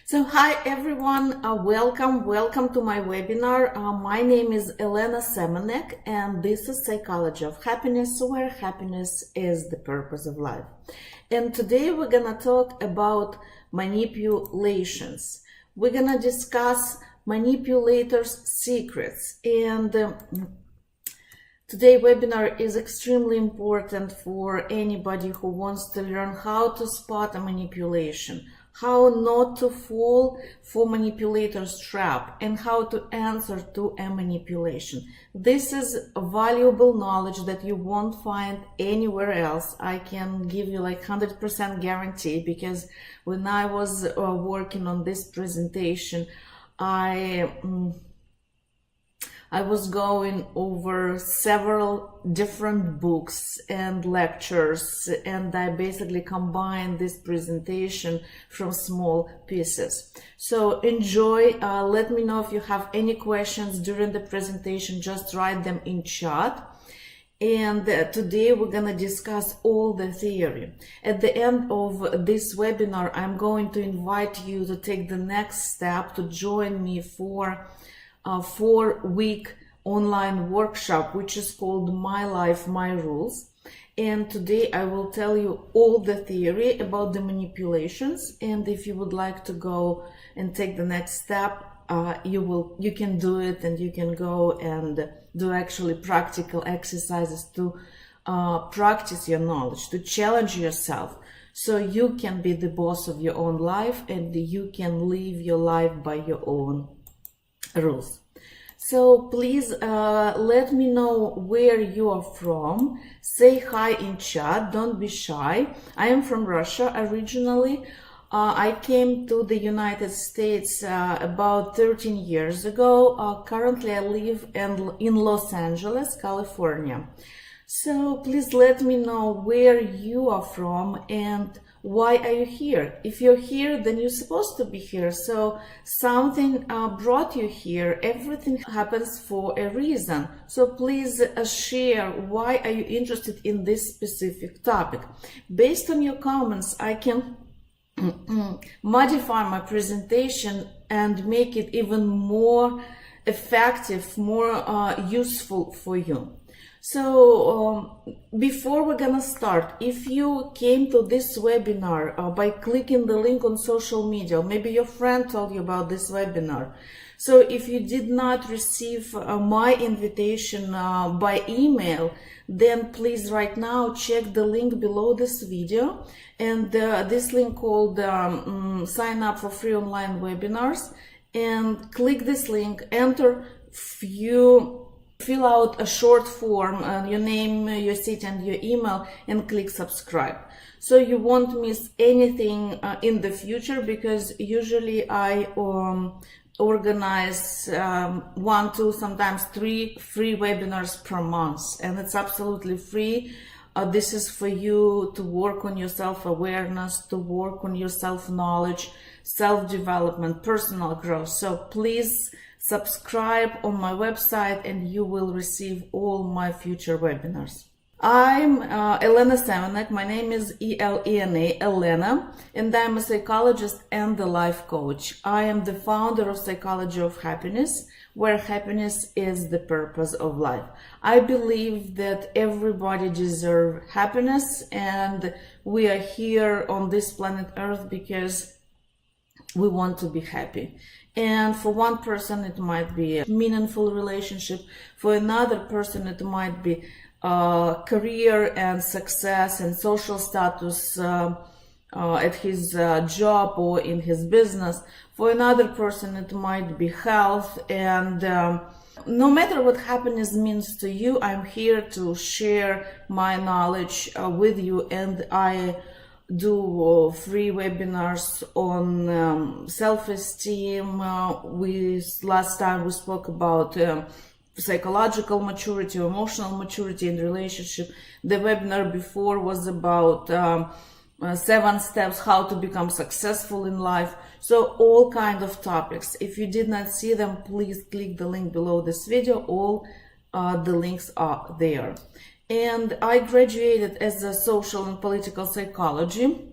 So hi everyone, welcome to my webinar. My name is Elena Semenek and this is Psychology of Happiness, where happiness is the purpose of life. And today we're gonna talk about manipulations. We're gonna discuss manipulators' secrets, and today's webinar is extremely important for anybody who wants to learn how to spot a manipulation, how not to fall for manipulator's trap, and how to answer to a manipulation. This is a valuable knowledge that you won't find anywhere else. I can give you like 100% guarantee, because when I was working on this presentation, I was going over several different books and lectures, and I basically combined this presentation from small pieces. So enjoy. Let me know if you have any questions during the presentation. Just write them in chat. And today we're going to discuss all the theory. At the end of this webinar, I'm going to invite you to take the next step, to join me for a 4-week online workshop, which is called My Life, My Rules. And today I will tell you all the theory about the manipulations. And if you would like to go and take the next step, you can do it, and you can go and do actually practical exercises to practice your knowledge, to challenge yourself, so you can be the boss of your own life and you can live your life by your own rules. So please let me know where you are from. Say hi in chat, don't be shy. I am from Russia originally. I came to the United States about 13 years ago. Currently I live in Los Angeles, California. So please let me know where you are from and why are you here. If you're here, then you're supposed to be here. So something brought you here. Everything happens for a reason. So please share why are you interested in this specific topic. Based on your comments, I can modify my presentation and make it even more effective, more useful for you. So before we're gonna start, if you came to this webinar by clicking the link on social media, maybe your friend told you about this webinar. So if you did not receive my invitation by email, then please right now check the link below this video, and this link called sign up for free online webinars, and click this link, fill out a short form, your name, your city and your email, and click subscribe. So you won't miss anything in the future, because usually I organize 1, 2, sometimes 3 free webinars per month, and it's absolutely free. This is for you to work on your self-awareness, to work on your self-knowledge, self-development, personal growth. So please subscribe on my website and you will receive all my future webinars. I'm Elena Semenek. My name is E-L-E-N-A, Elena, and I'm a psychologist and a life coach. I am the founder of Psychology of Happiness, where happiness is the purpose of life. I believe that everybody deserves happiness, and we are here on this planet Earth because we want to be happy. And for one person, it might be a meaningful relationship. For another person, it might be career and success and social status at his job or in his business. For another person, it might be health. And no matter what happiness means to you, I'm here to share my knowledge with you, and I do free webinars on self-esteem. Last time we spoke about psychological maturity, emotional maturity in relationship. The webinar before was about 7 steps how to become successful in life. So all kind of topics. If you did not see them, please click the link below this video. All the links are there. And I graduated as a social and political psychology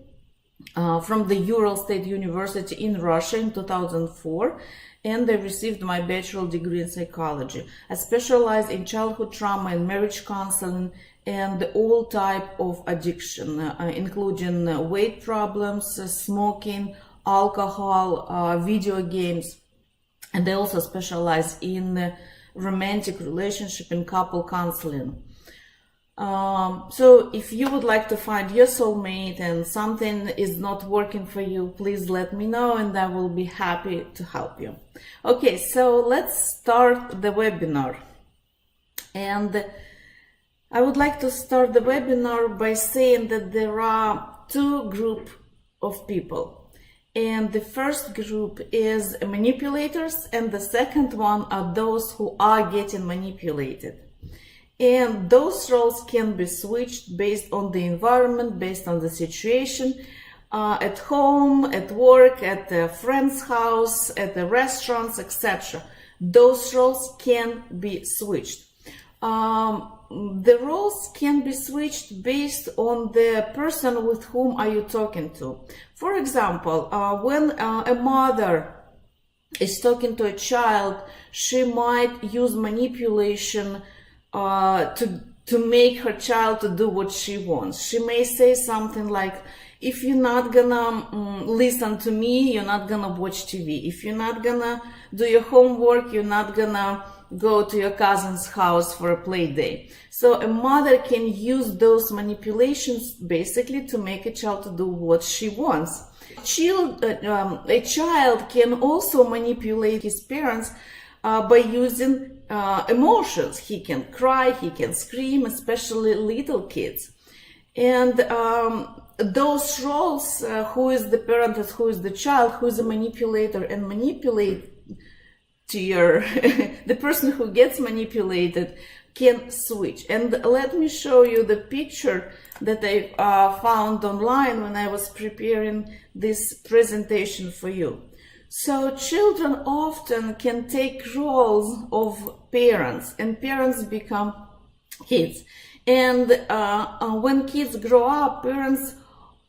from the Ural State University in Russia in 2004, and I received my bachelor degree in psychology. I specialize in childhood trauma and marriage counseling and all type of addiction, including weight problems, smoking, alcohol, video games, and I also specialize in romantic relationship and couple counseling. So if you would like to find your soulmate and something is not working for you, please let me know and I will be happy to help you. Okay, so let's start the webinar. And I would like to start the webinar by saying that there are two groups of people. And the first group is manipulators, and the second one are those who are getting manipulated. And those roles can be switched based on the environment, based on the situation, at home, at work, at a friend's house, at the restaurants, etc. Those roles can be switched. The roles can be switched based on the person with whom are you talking to. For example, when a mother is talking to a child, she might use manipulation to make her child to do what she wants. She may say something like, if you're not gonna listen to me, you're not gonna watch TV. If you're not gonna do your homework, you're not gonna go to your cousin's house for a play day. So a mother can use those manipulations basically to make a child to do what she wants. A child can also manipulate his parents by using emotions. He can cry, he can scream, especially little kids. And those roles, who is the parent and who is the child, who is a manipulator and manipulator, the person who gets manipulated can switch. And let me show you the picture that I found online when I was preparing this presentation for you. So children often can take roles of parents, and parents become kids. And when kids grow up, parents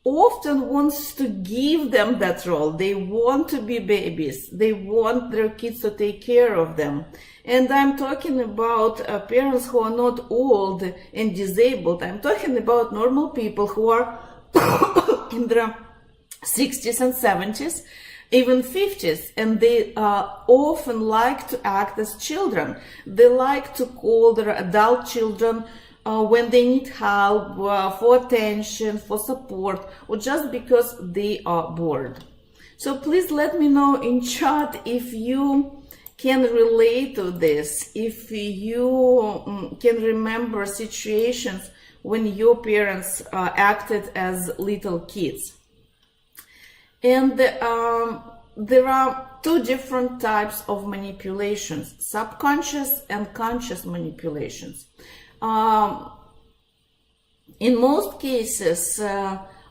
often wants to give them that role. They want to be babies. They want their kids to take care of them. And I'm talking about parents who are not old and disabled. I'm talking about normal people who are in their 60s and 70s, even 50s, and they often like to act as children. They like to call their adult children when they need help, for attention, for support, or just because they are bored. So please let me know in chat if you can relate to this, if you can remember situations when your parents acted as little kids. And there are two different types of manipulations: subconscious and conscious manipulations. In most cases,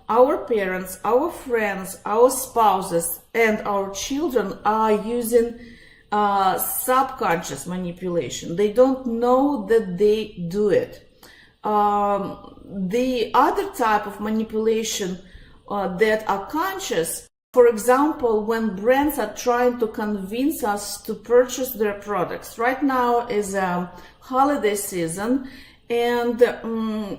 our parents, our friends, our spouses, and our children are using subconscious manipulation. They don't know that they do it. The other type of manipulation that are conscious, for example, when brands are trying to convince us to purchase their products. Right now is a holiday season, and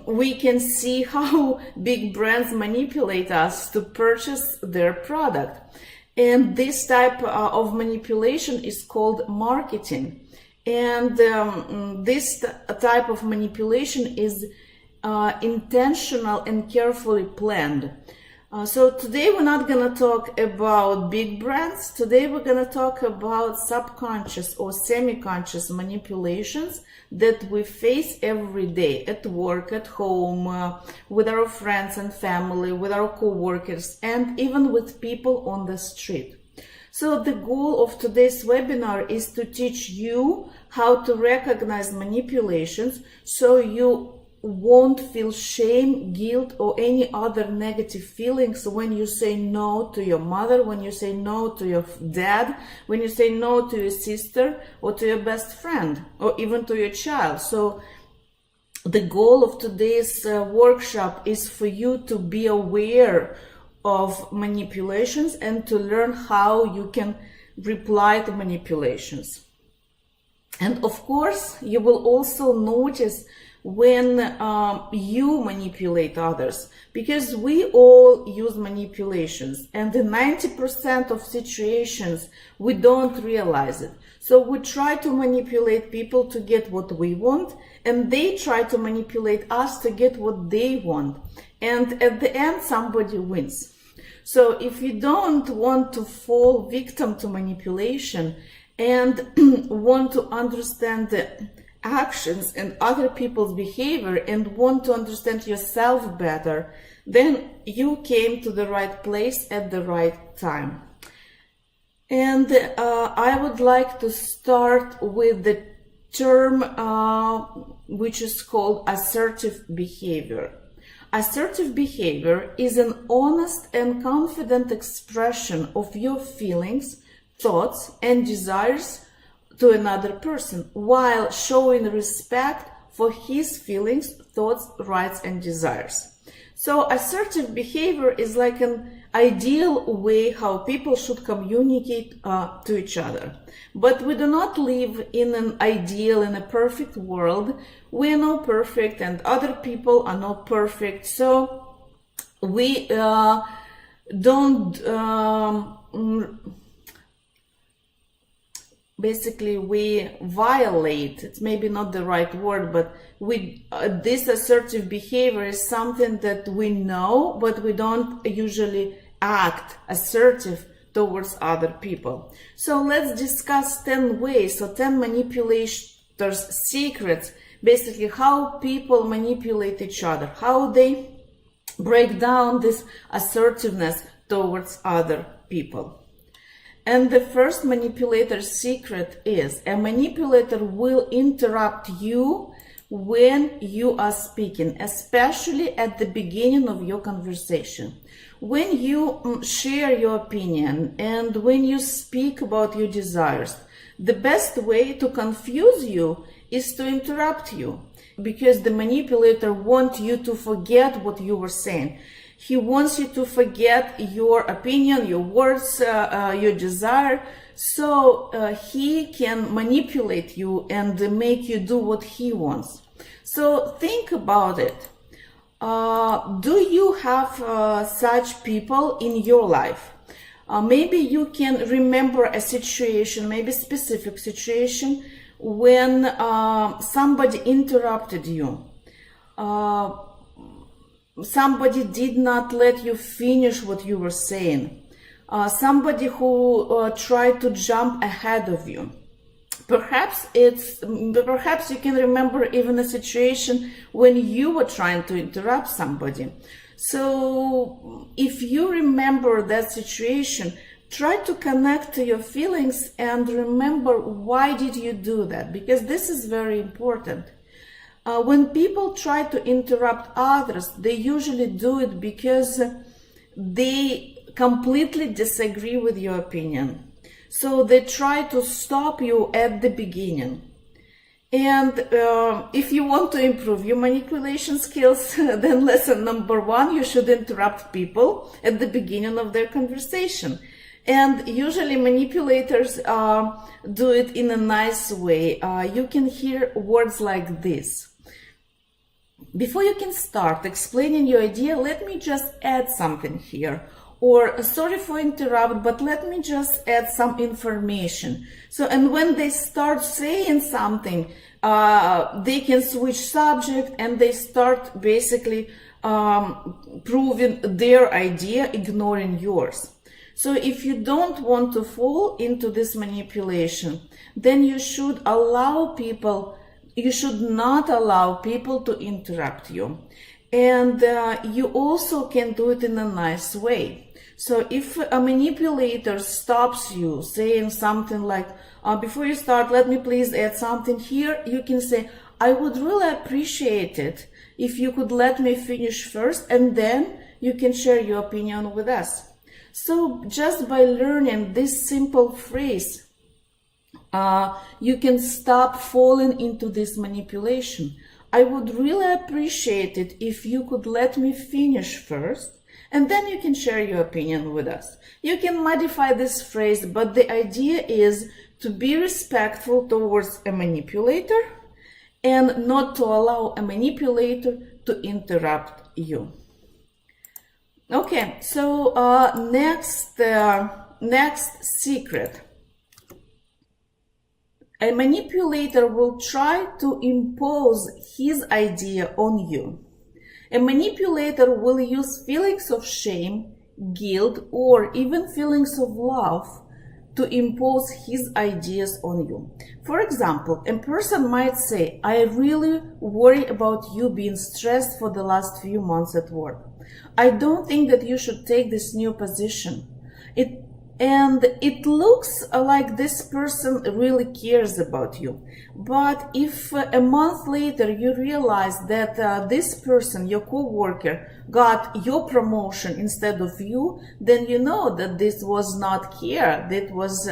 we can see how big brands manipulate us to purchase their product. And this type of manipulation is called marketing. And this type of manipulation is intentional and carefully planned. So today we're not going to talk about big brands. Today we're going to talk about subconscious or semi-conscious manipulations that we face every day at work, at home, with our friends and family, with our co-workers, and even with people on the street. So the goal of today's webinar is to teach you how to recognize manipulations so you won't feel shame, guilt, or any other negative feelings when you say no to your mother, when you say no to your dad, when you say no to your sister or to your best friend, or even to your child. So the goal of today's workshop is for you to be aware of manipulations and to learn how you can reply to manipulations. And of course, you will also notice when you manipulate others, because we all use manipulations, and in 90% of situations we don't realize it. So we try to manipulate people to get what we want, and they try to manipulate us to get what they want, and at the end somebody wins. So if you don't want to fall victim to manipulation and want to understand the actions and other people's behavior and want to understand yourself better, then you came to the right place at the right time. And I would like to start with the term which is called assertive behavior. Assertive behavior is an honest and confident expression of your feelings, thoughts, and desires to another person, while showing respect for his feelings, thoughts, rights, and desires. So assertive behavior is like an ideal way how people should communicate to each other. But we do not live in an ideal, in a perfect world. We are not perfect and other people are not perfect. So we basically we violate, it's maybe not the right word, but this assertive behavior is something that we know, but we don't usually act assertive towards other people. So let's discuss 10 ways, so 10 manipulators' secrets, basically how people manipulate each other, how they break down this assertiveness towards other people. And the first manipulator's secret is a manipulator will interrupt you when you are speaking, especially at the beginning of your conversation. When you share your opinion and when you speak about your desires, the best way to confuse you is to interrupt you, because the manipulator wants you to forget what you were saying. He wants you to forget your opinion, your words, your desire, so he can manipulate you and make you do what he wants. So think about it. Do you have such people in your life? Maybe you can remember a situation, maybe a specific situation, when somebody interrupted you. Somebody did not let you finish what you were saying. Somebody who tried to jump ahead of you. Perhaps you can remember even a situation when you were trying to interrupt somebody. So if you remember that situation, try to connect to your feelings and remember why did you do that, because this is very important. When people try to interrupt others, they usually do it because they completely disagree with your opinion. So they try to stop you at the beginning. And if you want to improve your manipulation skills, then lesson number 1, you should interrupt people at the beginning of their conversation. And usually manipulators do it in a nice way. You can hear words like this. Before you can start explaining your idea, let me just add something here. Or, sorry for interrupt, but let me just add some information. So, and when they start saying something, they can switch subject and they start basically proving their idea, ignoring yours. So if you don't want to fall into this manipulation, then you should not allow people to interrupt you. And you also can do it in a nice way. So if a manipulator stops you saying something like, before you start, let me please add something here, you can say, I would really appreciate it if you could let me finish first, and then you can share your opinion with us. So just by learning this simple phrase, you can stop falling into this manipulation. I would really appreciate it if you could let me finish first, And then you can share your opinion with us. You can modify this phrase, but the idea is to be respectful towards a manipulator and not to allow a manipulator to interrupt you. Okay, so next secret. A manipulator will try to impose his idea on you. A manipulator will use feelings of shame, guilt, or even feelings of love to impose his ideas on you. For example, a person might say, I really worry about you being stressed for the last few months at work. I don't think that you should take this new position. It looks like this person really cares about you. But if a month later you realize that this person, your co-worker, got your promotion instead of you, then you know that this was not care, that was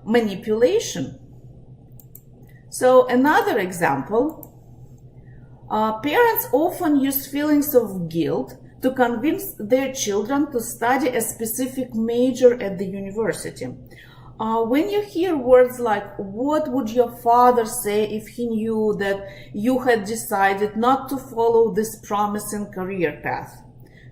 manipulation. So another example, parents often use feelings of guilt to convince their children to study a specific major at the university. When you hear words like, what would your father say if he knew that you had decided not to follow this promising career path?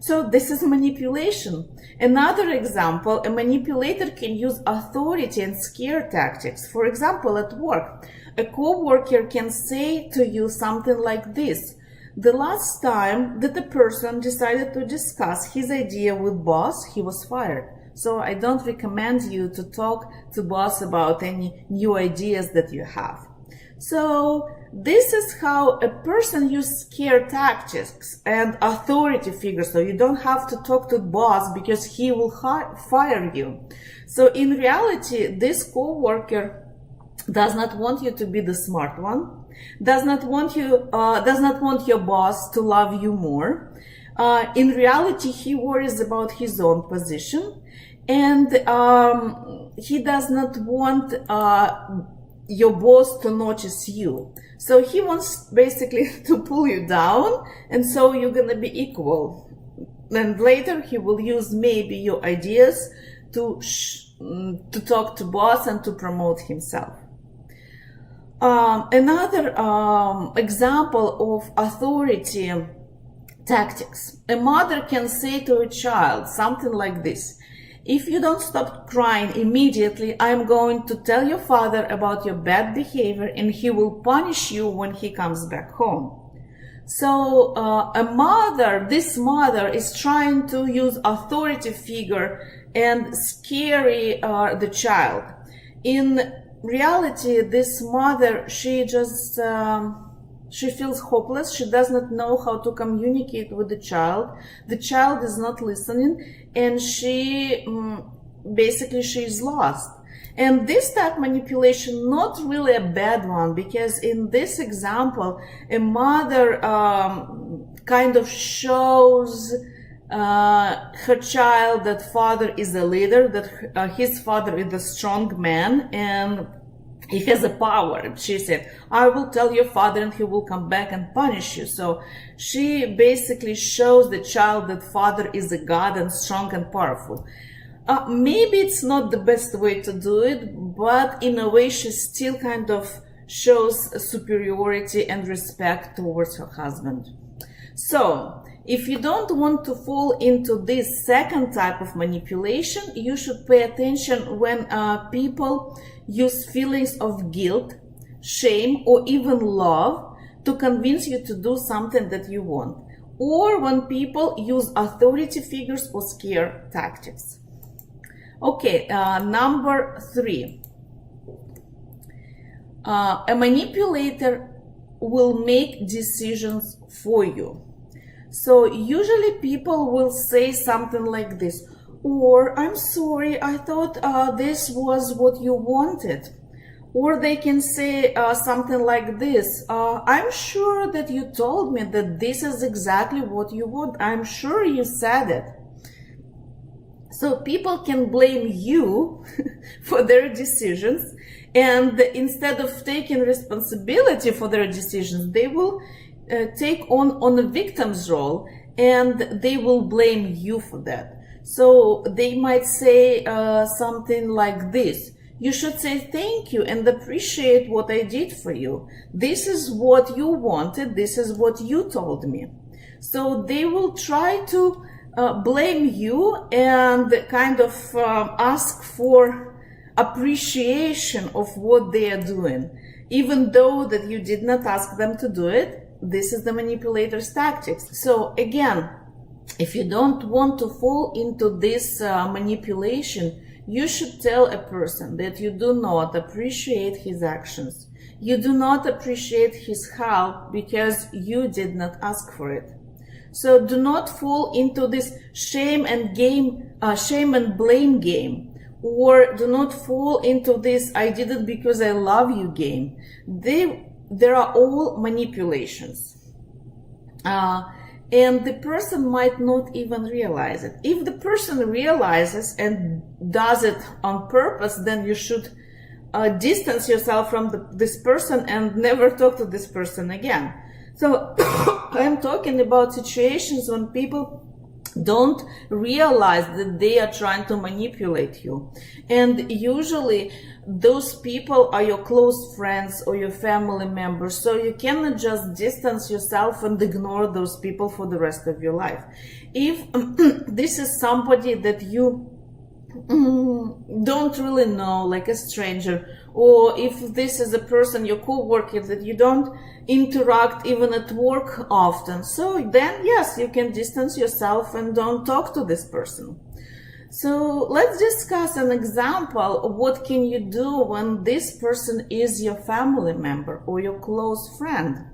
So this is manipulation. Another example, a manipulator can use authority and scare tactics. For example, at work, a co-worker can say to you something like this: the last time that a person decided to discuss his idea with boss, he was fired. So I don't recommend you to talk to boss about any new ideas that you have. So this is how a person uses scare tactics and authority figures. So you don't have to talk to boss because he will fire you. So in reality, this co-worker does not want you to be the smart one, does not want your boss to love you more. In reality, he worries about his own position, and he does not want your boss to notice you. So he wants basically to pull you down, and so you're gonna be equal. And later he will use maybe your ideas to talk to boss and to promote himself. Another example of authority tactics. A mother can say to a child something like this: if you don't stop crying immediately, I'm going to tell your father about your bad behavior and he will punish you when he comes back home. So this mother is trying to use authority figure and scare the child. In reality, this mother, she feels hopeless. She does not know how to communicate with the child. The child is not listening, and she is lost. And this type of manipulation, not really a bad one, because in this example, a mother kind of shows her child that father is a leader, that his father is a strong man and he has a power. She said, I will tell your father and he will come back and punish you. So she basically shows the child that father is a god and strong and powerful. Maybe it's not the best way to do it, but in a way she still kind of shows superiority and respect towards her husband. So if you don't want to fall into this second type of manipulation, you should pay attention when people use feelings of guilt, shame, or even love to convince you to do something that you want, or when people use authority figures or scare tactics. Okay, number 3. A manipulator will make decisions for you. So usually people will say something like this: or I'm sorry, I thought this was what you wanted. Or they can say something like this: I'm sure that you told me that this is exactly what you want. I'm sure you said it. So people can blame you for their decisions, and instead of taking responsibility for their decisions, they will take on a victim's role and they will blame you for that. So they might say something like this: you should say thank you and appreciate what I did for you. This is what you wanted. This is what you told me. So they will try to blame you and kind of ask for appreciation of what they are doing, even though that you did not ask them to do it. This is the manipulator's tactics. So again, if you don't want to fall into this manipulation, you should tell a person that you do not appreciate his actions. You do not appreciate his help because you did not ask for it. So do not fall into this shame and blame game, or do not fall into this "I did it because I love you" game. There are all manipulations. And the person might not even realize it. If the person realizes and does it on purpose, then you should distance yourself from this person and never talk to this person again. So I'm talking about situations when people don't realize that they are trying to manipulate you. And usually those people are your close friends or your family members. So you cannot just distance yourself and ignore those people for the rest of your life. If this is somebody that you don't really know, like a stranger, or if this is a person, your co-worker, that you don't interact even at work often, so then yes, you can distance yourself and don't talk to this person. So let's discuss an example of what can you do when this person is your family member or your close friend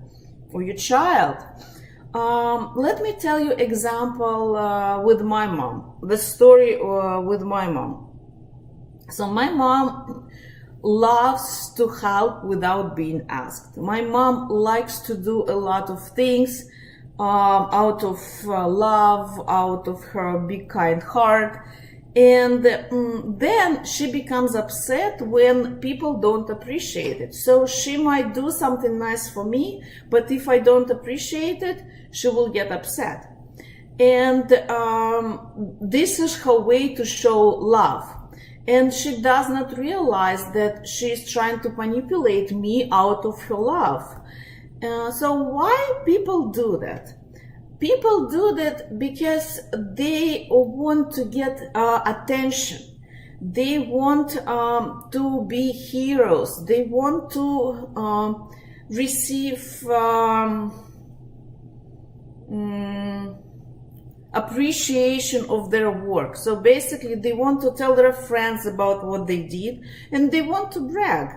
or your child. Let me tell you example with my mom, the story with my mom. So my mom loves to help without being asked. My mom likes to do a lot of things out of love, out of her big kind heart. And then she becomes upset when people don't appreciate it. So she might do something nice for me, but if I don't appreciate it, she will get upset. And this is her way to show love. And she does not realize that she is trying to manipulate me out of her love. So why people do that? People do that because they want to get attention. They want to be heroes. They want to receive appreciation of their work. So basically they want to tell their friends about what they did, and they want to brag.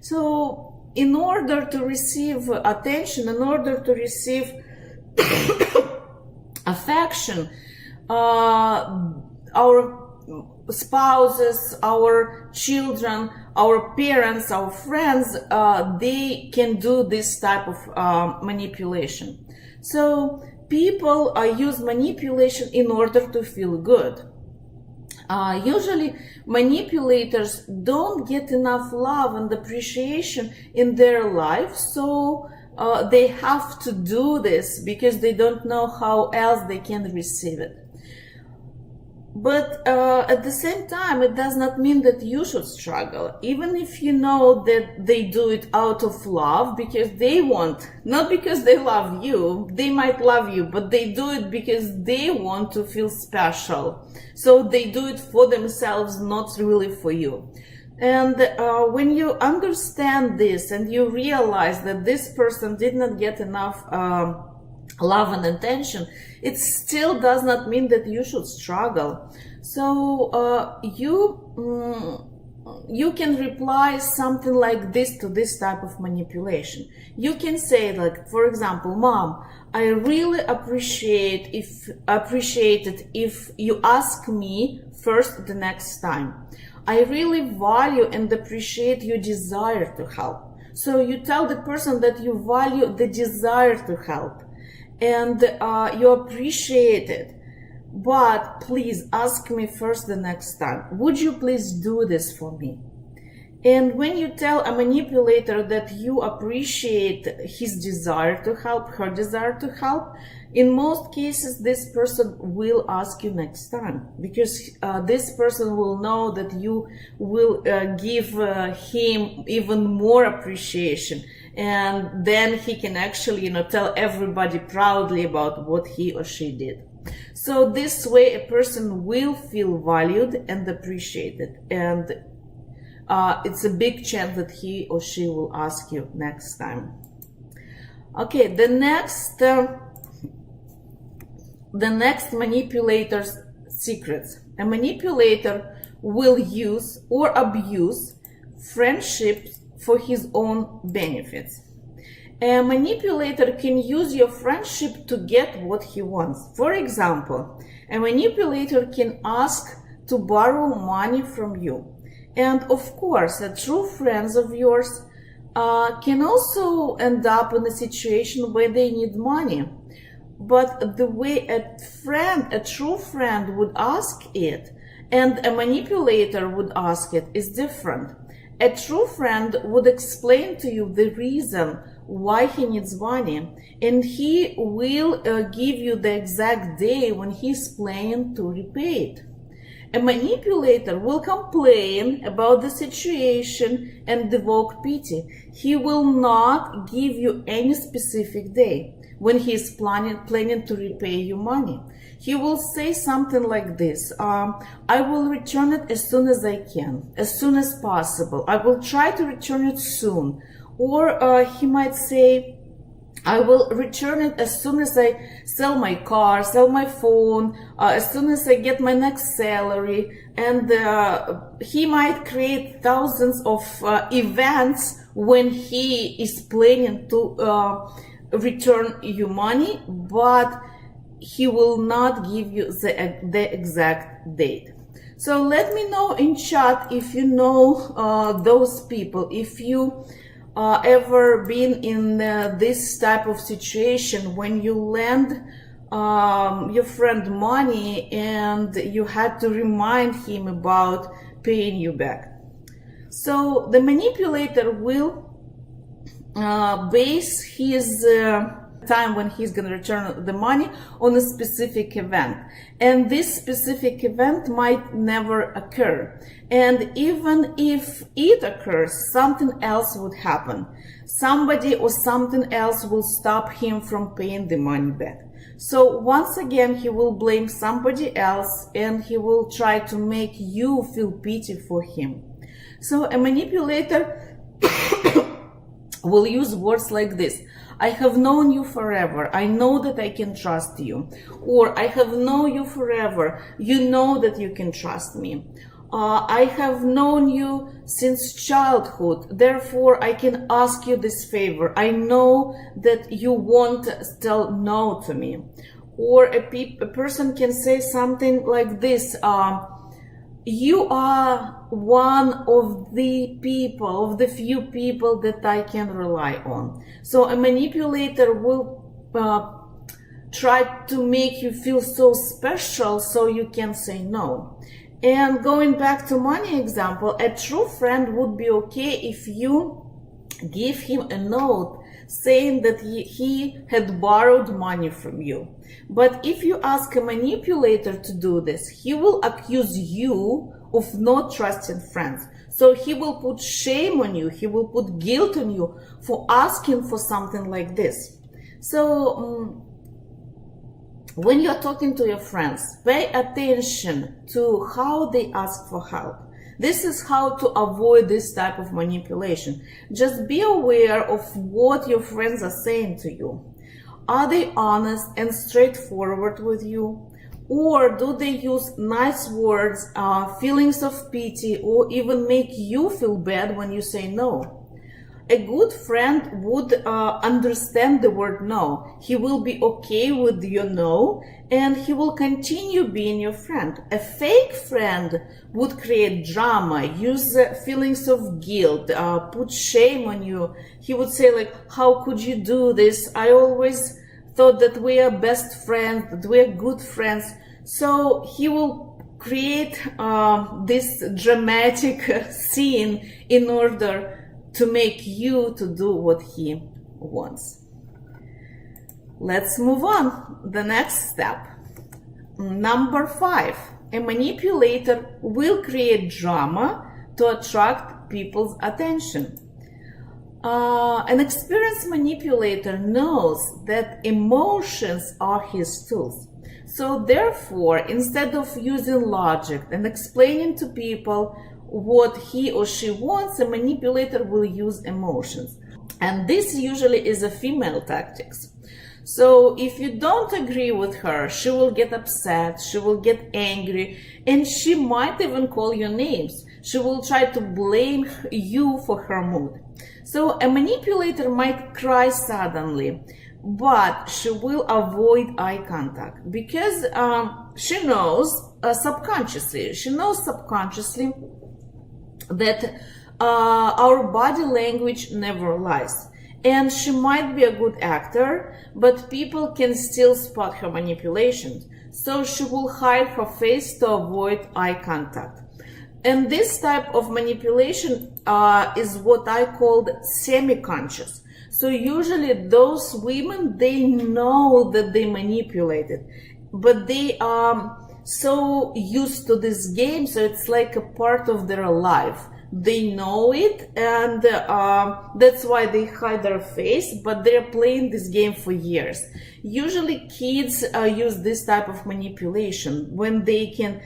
So in order to receive attention, in order to receive affection, our spouses, our children, our parents, our friends, they can do this type of manipulation. So people use manipulation in order to feel good. Usually manipulators don't get enough love and appreciation in their life, so they have to do this because they don't know how else they can receive it. But at the same time, it does not mean that you should struggle. Even if you know that they do it out of love, because they want, not because they love you, they might love you, but they do it because they want to feel special. So they do it for themselves, not really for you. And when you understand this and you realize that this person did not get enough love and attention, it still does not mean that you should struggle. So you can reply something like this to this type of manipulation. You can say, like, for example, Mom, I really appreciate it if you ask me first the next time. I really value and appreciate your desire to help. So you tell the person that you value the desire to help and you appreciate it, but please ask me first the next time. Would you please do this for me? And when you tell a manipulator that you appreciate his desire to help, her desire to help, in most cases, this person will ask you next time, because this person will know that you will give him even more appreciation. And then he can actually, tell everybody proudly about what he or she did. So this way, a person will feel valued and appreciated. And it's a big chance that he or she will ask you next time. Okay, the next manipulator's secrets. A manipulator will use or abuse friendships for his own benefits. A manipulator can use your friendship to get what he wants. For example, a manipulator can ask to borrow money from you. And of course, true friends of yours can also end up in a situation where they need money. But the way a true friend would ask it and a manipulator would ask it is different. A true friend would explain to you the reason why he needs money, and he will give you the exact day when he's planning to repay it. A manipulator will complain about the situation and evoke pity. He will not give you any specific day when he is planning to repay you money. He will say something like this: I will return it as soon as I can, as soon as possible. I will try to return it soon. Or he might say, I will return it as soon as I sell my car, sell my phone, as soon as I get my next salary. And he might create thousands of events when he is planning to return you money, but he will not give you the exact date. So let me know in chat if you know those people, if you ever been in this type of situation when you lend your friend money and you had to remind him about paying you back. So the manipulator will base his time when he's going to return the money on a specific event, and this specific event might never occur. And even if it occurs, something else would happen. Somebody or something else will stop him from paying the money back. So once again, he will blame somebody else and he will try to make you feel pity for him. So a manipulator will use words like this: I have known you forever. I know that I can trust you. Or I have known you forever. You know that you can trust me. I have known you since childhood. Therefore, I can ask you this favor. I know that you won't tell no to me. Or a person can say something like this: you are one of the people, of the few people that I can rely on. So a manipulator will try to make you feel so special so you can say no. And going back to money example, a true friend would be okay if you give him a note saying that he had borrowed money from you. But if you ask a manipulator to do this, he will accuse you of not trusting friends. So he will put shame on you, he will put guilt on you for asking for something like this. So when you're talking to your friends, pay attention to how they ask for help. This is how to avoid this type of manipulation. Just be aware of what your friends are saying to you. Are they honest and straightforward with you? Or do they use nice words, feelings of pity, or even make you feel bad when you say no? A good friend would understand the word no. He will be okay with your no, and he will continue being your friend. A fake friend would create drama, use feelings of guilt, put shame on you. He would say like, how could you do this? I always thought that we are best friends, that we are good friends. So he will create this dramatic scene in order to make you to do what he wants. Let's move on. The next step. Number 5. A manipulator will create drama to attract people's attention. An experienced manipulator knows that emotions are his tools. So therefore, instead of using logic and explaining to people what he or she wants, a manipulator will use emotions. And this usually is a female tactics. So if you don't agree with her, she will get upset, she will get angry, and she might even call you names. She will try to blame you for her mood. So a manipulator might cry suddenly, but she will avoid eye contact because she knows subconsciously that our body language never lies. And she might be a good actor, but people can still spot her manipulations. So she will hide her face to avoid eye contact. And this type of manipulation is what I called semi-conscious. So usually those women, they know that they manipulated, but they are so used to this game, so it's like a part of their life. They know it, and that's why they hide their face, but they're playing this game for years. Usually kids use this type of manipulation when they can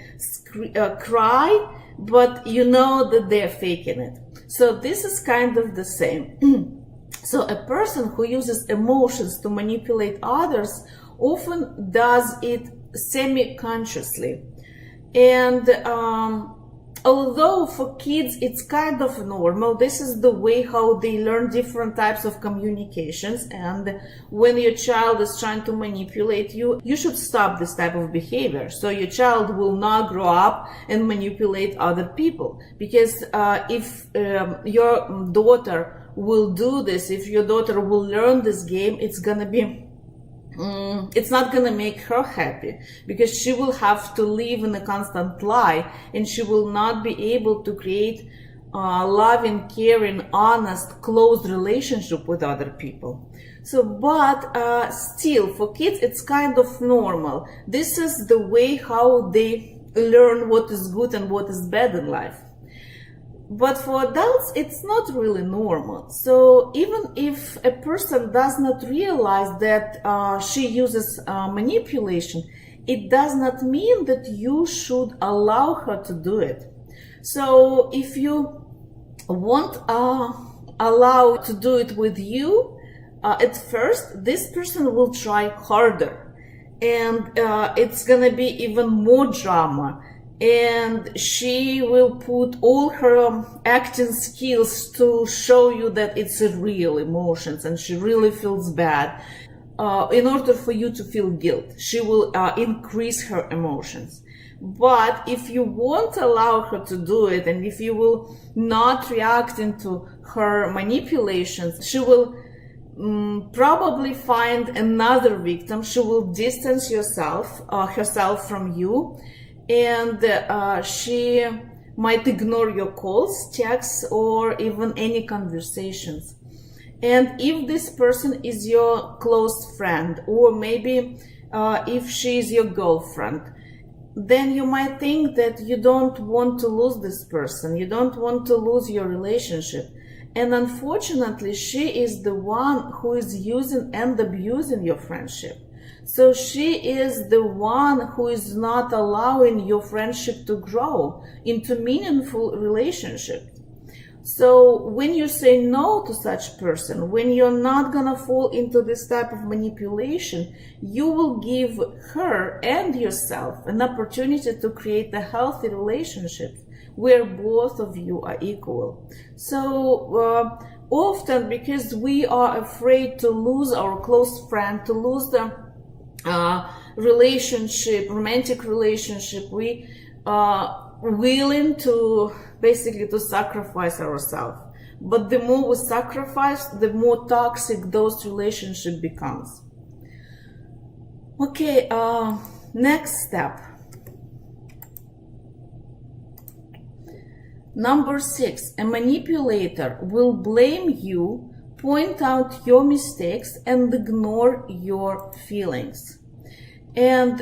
cry, but you know that they're faking it. So this is kind of the same. So a person who uses emotions to manipulate others often does it semi-consciously. And although for kids it's kind of normal, this is the way how they learn different types of communications, and when your child is trying to manipulate you, you should stop this type of behavior. So your child will not grow up and manipulate other people, because if your daughter will do this, if your daughter will learn this game, it's gonna be it's not gonna make her happy, because she will have to live in a constant lie, and she will not be able to create loving, caring, honest, close relationship with other people. So, but still, for kids, it's kind of normal. This is the way how they learn what is good and what is bad in life. But for adults, it's not really normal. So even if a person does not realize that she uses manipulation, it does not mean that you should allow her to do it. So if you won't allow to do it with you, at first, this person will try harder. And it's gonna be even more drama. And she will put all her acting skills to show you that it's a real emotions and she really feels bad. In order for you to feel guilt, she will increase her emotions. But if you won't allow her to do it, and if you will not react into her manipulations, she will probably find another victim. She will distance herself from you. And she might ignore your calls, texts, or even any conversations. And if this person is your close friend, or maybe if she is your girlfriend, then you might think that you don't want to lose this person, you don't want to lose your relationship. And unfortunately, she is the one who is using and abusing your friendship. So she is the one who is not allowing your friendship to grow into meaningful relationship. So when you say no to such person, when you're not gonna fall into this type of manipulation, you will give her and yourself an opportunity to create a healthy relationship where both of you are equal. So often, because we are afraid to lose our close friend, to lose the relationship, romantic relationship, we are willing to basically to sacrifice ourselves. But the more we sacrifice, the more toxic those relationship becomes. Okay, next step. Number 6, a manipulator will blame you, point out your mistakes, and ignore your feelings. And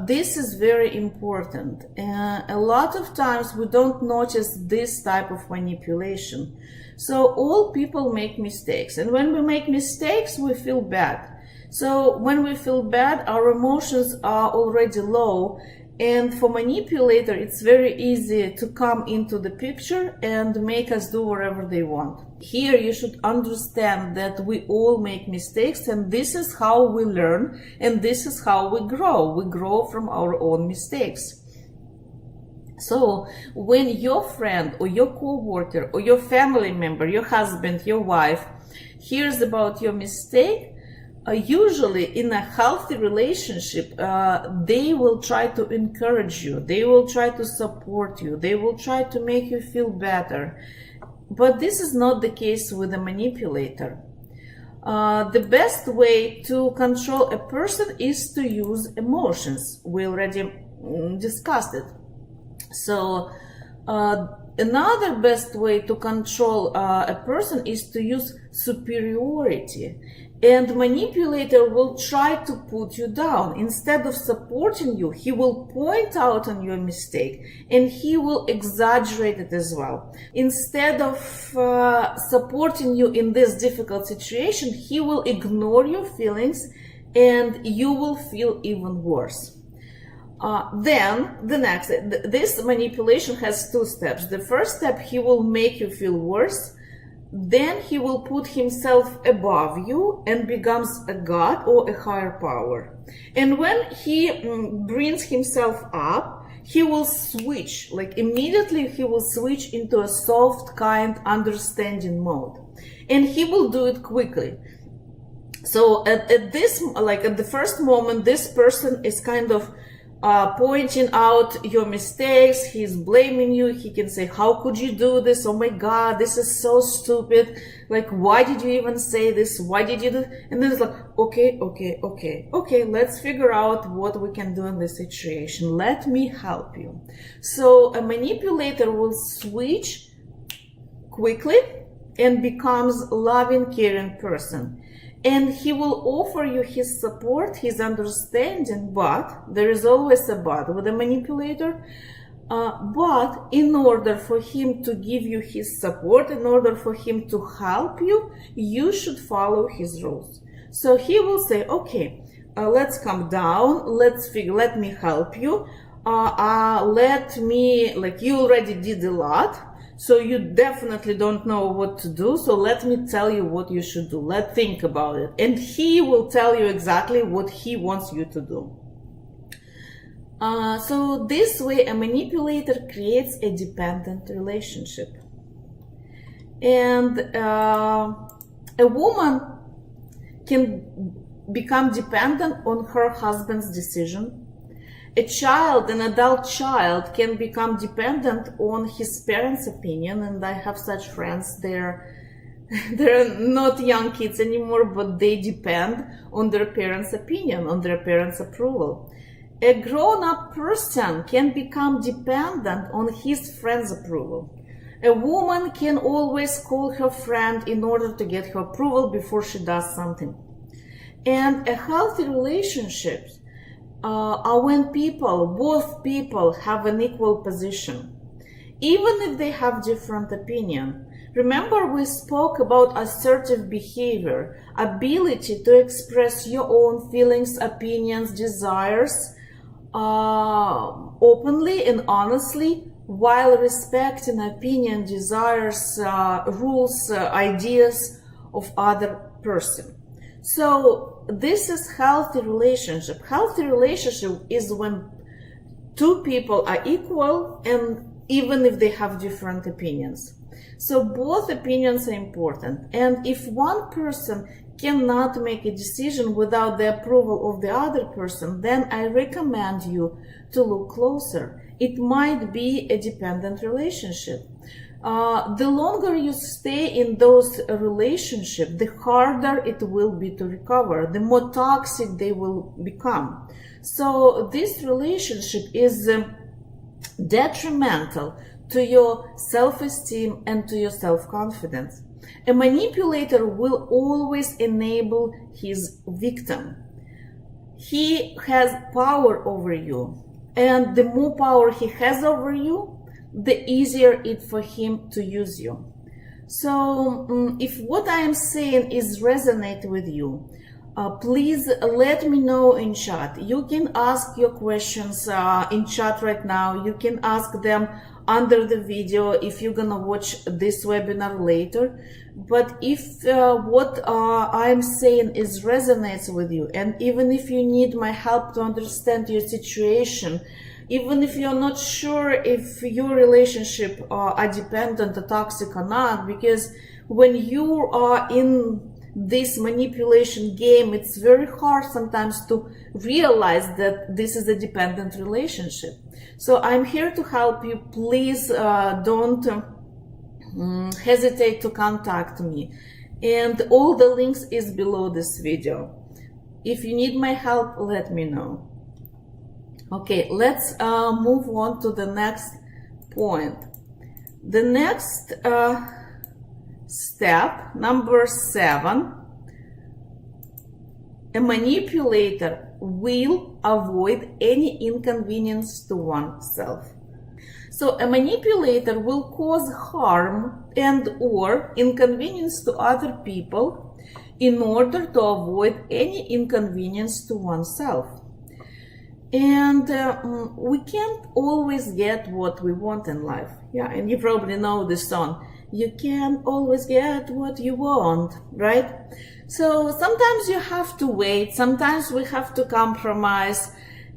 this is very important. A lot of times we don't notice this type of manipulation. So all people make mistakes, and when we make mistakes, we feel bad. So when we feel bad, our emotions are already low, and for manipulator, it's very easy to come into the picture and make us do whatever they want. Here you should understand that we all make mistakes, and this is how we learn, and this is how we grow. We grow from our own mistakes. So when your friend or your co-worker or your family member, your husband, your wife, hears about your mistake, usually in a healthy relationship, they will try to encourage you, they will try to support you, they will try to make you feel better. But this is not the case with a manipulator. The best way to control a person is to use emotions. We already discussed it. So another best way to control a person is to use superiority. And manipulator will try to put you down. Instead of supporting you, he will point out on your mistake, and he will exaggerate it as well. Instead of supporting you in this difficult situation, he will ignore your feelings, and you will feel even worse. Then this manipulation has two steps. The first step, he will make you feel worse. Then he will put himself above you and becomes a god or a higher power. And when he brings himself up, he will switch, like immediately he will switch into a soft, kind, understanding mode. And he will do it quickly. So at the first moment, this person is kind of pointing out your mistakes, he's blaming you, he can say, how could you do this? Oh my God, this is so stupid. Like, why did you even say this? Why did you do? And then it's like, okay, let's figure out what we can do in this situation. Let me help you. So a manipulator will switch quickly and becomes a loving, caring person. And he will offer you his support, his understanding, but there is always a but with a manipulator. But in order for him to give you his support, in order for him to help you, you should follow his rules. So he will say, okay, let's come down, let me help you. You already did a lot. So you definitely don't know what to do. So let me tell you what you should do. Let's think about it. And he will tell you exactly what he wants you to do. So this way, a manipulator creates a dependent relationship. And a woman can become dependent on her husband's decision. An adult child can become dependent on his parents' opinion, and I have such friends. They're not young kids anymore, but they depend on their parents' opinion, on their parents' approval. A grown-up person can become dependent on his friend's approval. A woman can always call her friend in order to get her approval before she does something. And a healthy relationship are when both people have an equal position, even if they have different opinion. Remember, we spoke about assertive behavior, ability to express your own feelings, opinions, desires openly and honestly, while respecting opinion, desires, rules, ideas of other person. So this is healthy relationship. Healthy relationship is when two people are equal, and even if they have different opinions. So both opinions are important. And if one person cannot make a decision without the approval of the other person, then I recommend you to look closer. It might be a dependent relationship. The longer you stay in those relationships, the harder it will be to recover, the more toxic they will become. So this relationship is detrimental to your self-esteem and to your self-confidence. A manipulator will always enable his victim. He has power over you, and the more power he has over you, the easier it for him to use you. So if what I am saying is resonate with you, please let me know in chat. You can ask your questions in chat right now. You can ask them under the video if you're gonna watch this webinar later. But if what I'm saying is resonates with you, and even if you need my help to understand your situation, even if you're not sure if your relationship are dependent or toxic or not, because when you are in this manipulation game, it's very hard sometimes to realize that this is a dependent relationship. So I'm here to help you. Please don't hesitate to contact me. And all the links is below this video. If you need my help, let me know. Okay, let's move on to the next point. The next step, number 7, a manipulator will avoid any inconvenience to oneself. So a manipulator will cause harm and or inconvenience to other people in order to avoid any inconvenience to oneself. And we can't always get what we want in life. Yeah, and you probably know this song. You can't always get what you want, right? So sometimes you have to wait. Sometimes we have to compromise.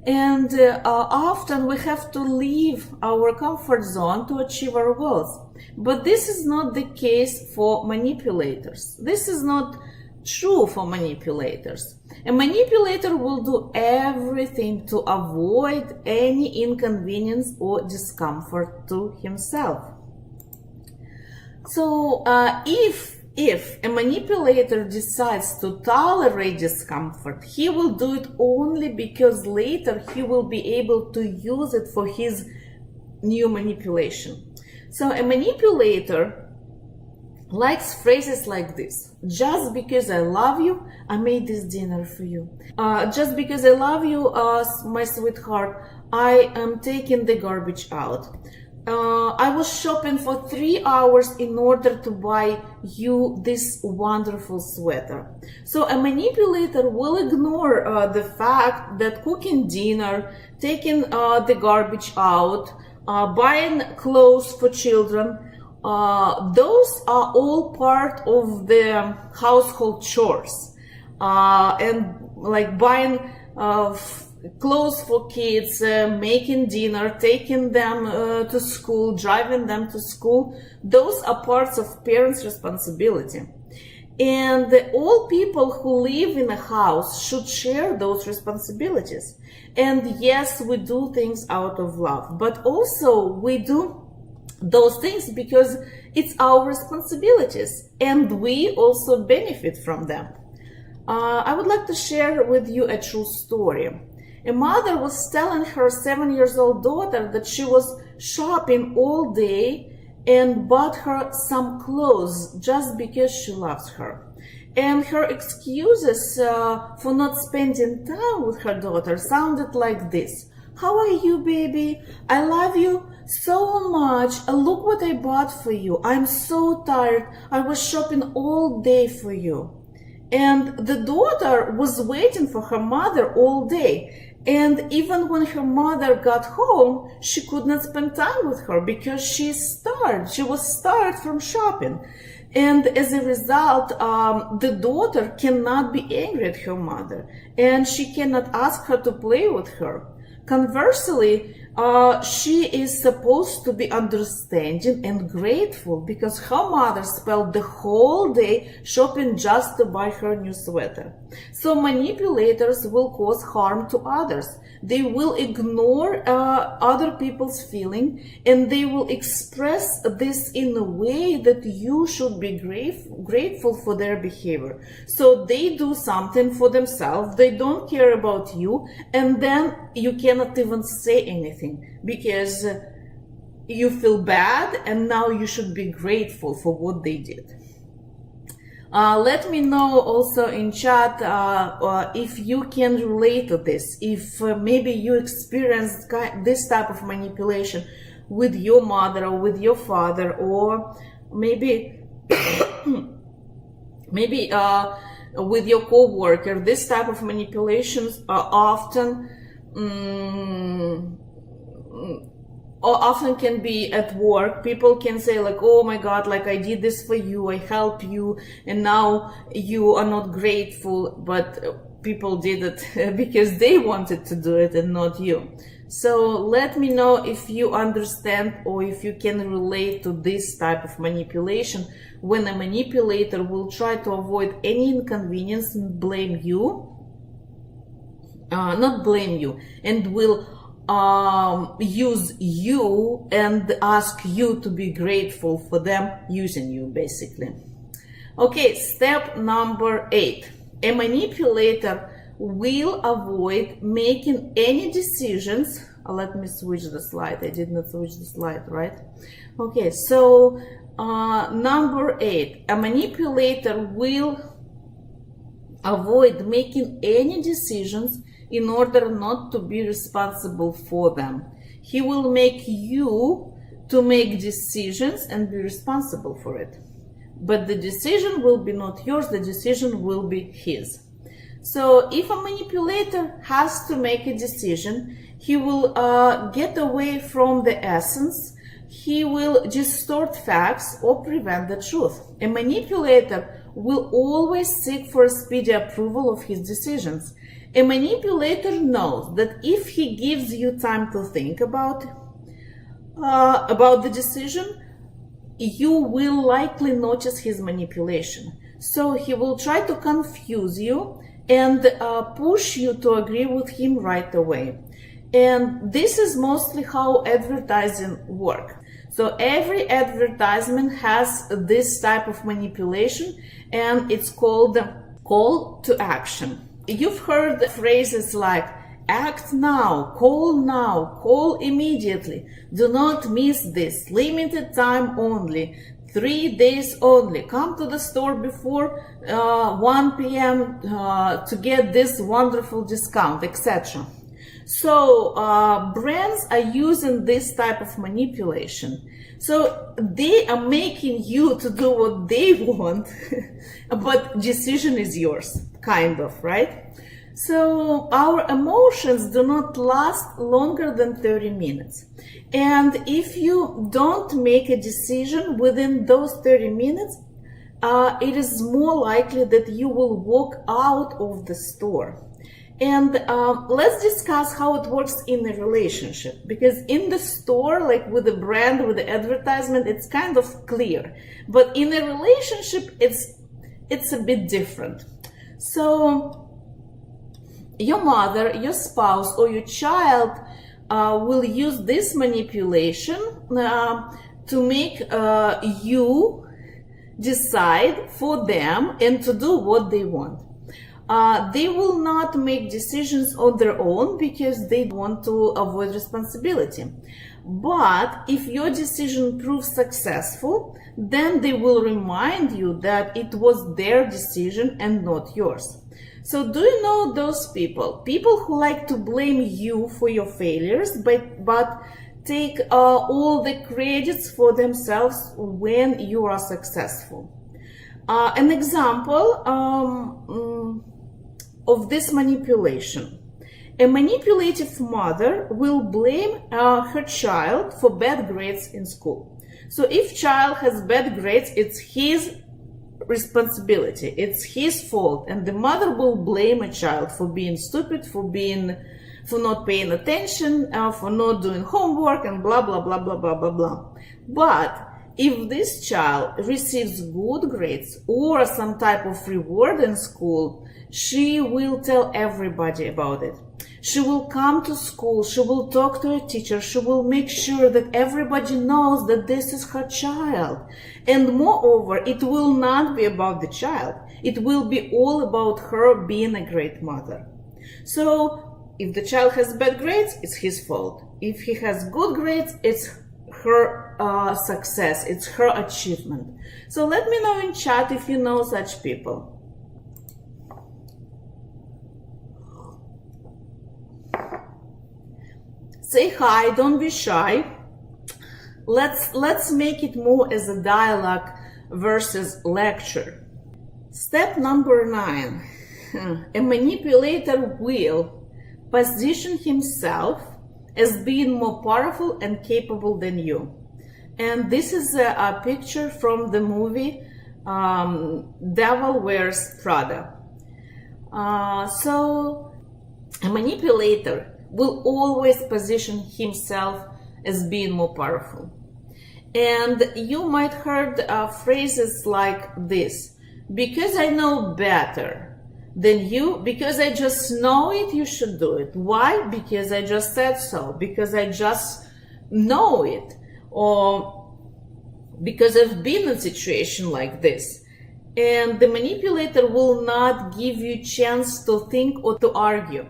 And often we have to leave our comfort zone to achieve our goals. But this is not the case for manipulators. This is not true for manipulators. A manipulator will do everything to avoid any inconvenience or discomfort to himself. So if a manipulator decides to tolerate discomfort, he will do it only because later he will be able to use it for his new manipulation. So a manipulator likes phrases like this: just because I love you, I made this dinner for you. Just because I love you, my sweetheart, I am taking the garbage out. I was shopping for 3 hours in order to buy you this wonderful sweater. So a manipulator will ignore the fact that cooking dinner, taking the garbage out, buying clothes for children, those are all part of the household chores, and like buying clothes for kids, making dinner, taking them to school, driving them to school. Those are parts of parents' responsibility. And all people who live in a house should share those responsibilities. And yes, we do things out of love, but also we do those things because it's our responsibilities and we also benefit from them. I would like to share with you a true story. A mother was telling her 7-year-old daughter that she was shopping all day and bought her some clothes just because she loves her. And her excuses for not spending time with her daughter sounded like this: "How are you, baby? I love you so much. Look what I bought for you. I'm so tired. I was shopping all day for you." And the daughter was waiting for her mother all day. And even when her mother got home, she could not spend time with her because she was starved from shopping. And as a result, the daughter cannot be angry at her mother, and she cannot ask her to play with her. Conversely, she is supposed to be understanding and grateful because her mother spent the whole day shopping just to buy her new sweater. So manipulators will cause harm to others. They will ignore other people's feeling, and they will express this in a way that you should be grateful for their behavior. So they do something for themselves, they don't care about you, and then you cannot even say anything because you feel bad, and now you should be grateful for what they did. Let me know also in chat if you can relate to this, if maybe you experienced this type of manipulation with your mother or with your father, or maybe maybe with your co-worker. This type of manipulations are often or often can be at work. People can say like, oh my God, like I did this for you, I helped you, and now you are not grateful. But people did it because they wanted to do it and not you. So let me know if you understand or if you can relate to this type of manipulation, when a manipulator will try to avoid any inconvenience and blame you, not blame you, and will use you and ask you to be grateful for them using you, basically. Okay, step number 8. A manipulator will avoid making any decisions. Let me switch the slide. I did not switch the slide, right? Okay, so number 8. A manipulator will avoid making any decisions in order not to be responsible for them. He will make you to make decisions and be responsible for it. But the decision will be not yours, the decision will be his. So if a manipulator has to make a decision, he will get away from the essence. He will distort facts or prevent the truth. A manipulator will always seek for a speedy approval of his decisions. A manipulator knows that if he gives you time to think about the decision, you will likely notice his manipulation. So he will try to confuse you and push you to agree with him right away. And this is mostly how advertising works. So every advertisement has this type of manipulation, and it's called call to action. You've heard phrases like act now, call immediately, do not miss this, limited time only, 3 days only, come to the store before 1 p.m. To get this wonderful discount, etc. So brands are using this type of manipulation. So they are making you to do what they want, but decision is yours, kind of, right? So our emotions do not last longer than 30 minutes. And if you don't make a decision within those 30 minutes, it is more likely that you will walk out of the store. And let's discuss how it works in a relationship, because in the store, like with the brand, with the advertisement, it's kind of clear. But in a relationship, it's a bit different. So your mother, your spouse, or your child will use this manipulation to make you decide for them and to do what they want. They will not make decisions on their own because they want to avoid responsibility. But if your decision proves successful, then they will remind you that it was their decision and not yours. So do you know those people? People who like to blame you for your failures, but take all the credits for themselves when you are successful. An example of this manipulation. A manipulative mother will blame her child for bad grades in school. So if child has bad grades, it's his responsibility, it's his fault, and the mother will blame a child for being stupid, for not paying attention, for not doing homework, and blah blah blah blah blah blah blah. But if this child receives good grades or some type of reward in school, she will tell everybody about it. She will come to school, she will talk to a teacher, she will make sure that everybody knows that this is her child. And moreover, it will not be about the child. It will be all about her being a great mother. So if the child has bad grades, it's his fault. If he has good grades, it's her success, it's her achievement. So let me know in chat if you know such people. Say hi, don't be shy. Let's make it more as a dialogue versus lecture. Step number 9. A manipulator will position himself as being more powerful and capable than you. And this is a picture from the movie Devil Wears Prada. So a manipulator will always position himself as being more powerful. And you might heard phrases like this: because I know better than you, because I just know it, you should do it. Why? Because I just said so, because I just know it, or because I've been in a situation like this. And the manipulator will not give you chance to think or to argue.